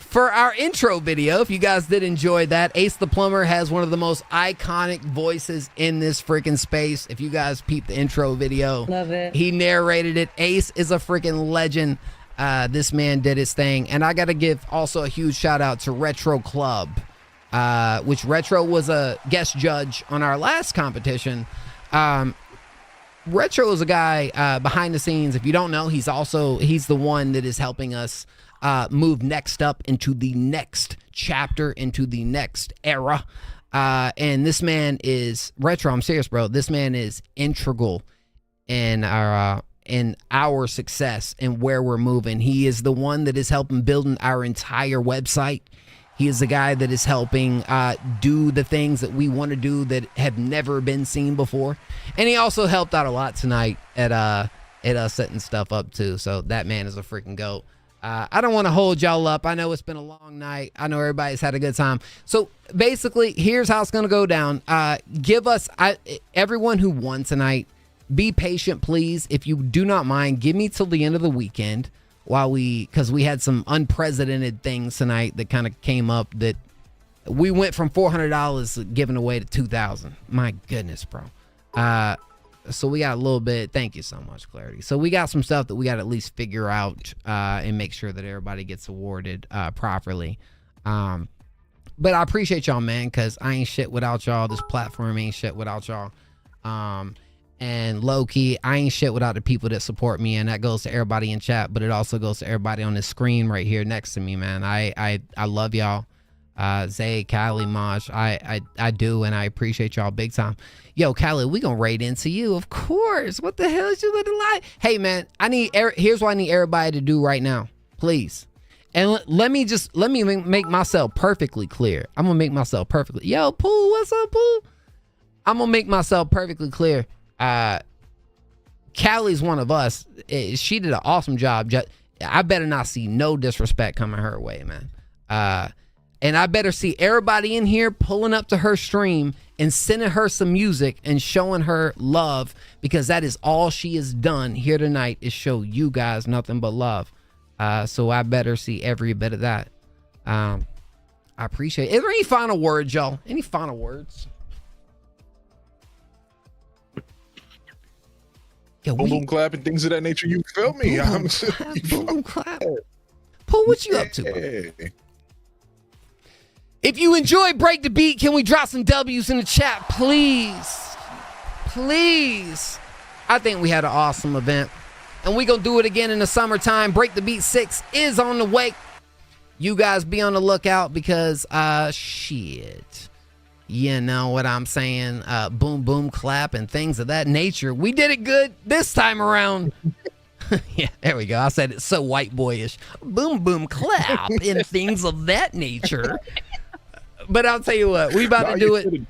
for our intro video. If you guys did enjoy that, Ace the Plumber has one of the most iconic voices in this freaking space. If you guys peep the intro video, love it. He narrated it. Ace is a freaking legend. This man did his thing. And I got to give also a huge shout out to Retro Club, which Retro was a guest judge on our last competition. Retro is a guy behind the scenes. If you don't know, he's the one that is helping us move Next Up into the next chapter, into the next era. And this man is Retro. I'm serious, bro. This man is integral in our success and where we're moving. He is the one that is helping building our entire website. He is the guy that is helping do the things that we want to do that have never been seen before. And he also helped out a lot tonight at us setting stuff up too. So that man is a freaking GOAT. I don't want to hold y'all up. I know it's been a long night. I know everybody's had a good time. So basically, here's how it's going to go down. Everyone who won tonight, be patient, please. If you do not mind, give me till the end of the weekend because we had some unprecedented things tonight that kind of came up, that we went from $400 giving away to $2,000. My goodness, bro. So we got a little bit. Thank you so much, Clarity. So we got some stuff that we got to at least figure out and make sure that everybody gets awarded properly. But I appreciate y'all, man, because I ain't shit without y'all. This platform ain't shit without y'all. And low-key, I ain't shit without the people that support me, and that goes to everybody in chat, but it also goes to everybody on the screen right here next to me, man. I love y'all. Zay, Callie, Maj, I do, and I appreciate y'all big time. Yo, Callie, we gonna raid into you, of course. What the hell is you letting lie? Hey, man, here's what I need everybody to do right now, please. And let me make myself perfectly clear. I'm gonna make myself perfectly. Yo, Pooh, what's up, Pooh? I'm gonna make myself perfectly clear. Callie's one of us. She did an awesome job. I better not see no disrespect coming her way, man. And I better see everybody in here pulling up to her stream and sending her some music and showing her love, because that is all she has done here tonight, is show you guys nothing but love. So I better see every bit of that. I appreciate it. Is there any final words, y'all? Any final words? Boom, boom, clap, and things of that nature. You feel me? Boom, clap. Paul, what you up to, bro? If you enjoy Break the Beat, can we drop some W's in the chat, please? Please. I think we had an awesome event, and we're going to do it again in the summertime. Break the Beat 6 is on the way. You guys be on the lookout, because, shit. You know what I'm saying? Boom, boom, clap, and things of that nature. We did it good this time around. Yeah, there we go. I said it so white boyish. Boom, boom, clap, and things of that nature. But I'll tell you what, we about to do it.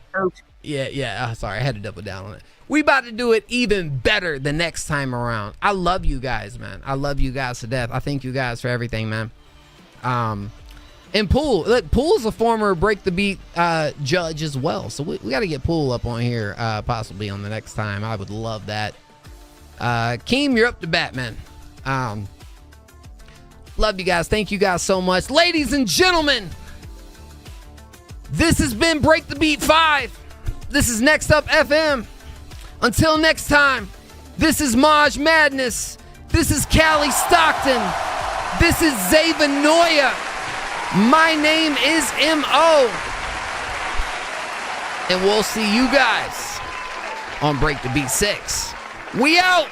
Yeah. Sorry, I had to double down on it. We about to do it even better the next time around. I love you guys, man. I love you guys to death. I thank you guys for everything, man. And Pool, look, Pool's a former Break the Beat judge as well. So we got to get Pool up on here possibly on the next time. I would love that. Keem, you're up to bat, man. Love you guys. Thank you guys so much. Ladies and gentlemen, this has been Break the Beat 5. This is Next Up FM. Until next time, this is Maj Madness. This is Callie Stockton. This is Zava Noya. My name is M.O. And we'll see you guys on Break the Beat 6. We out.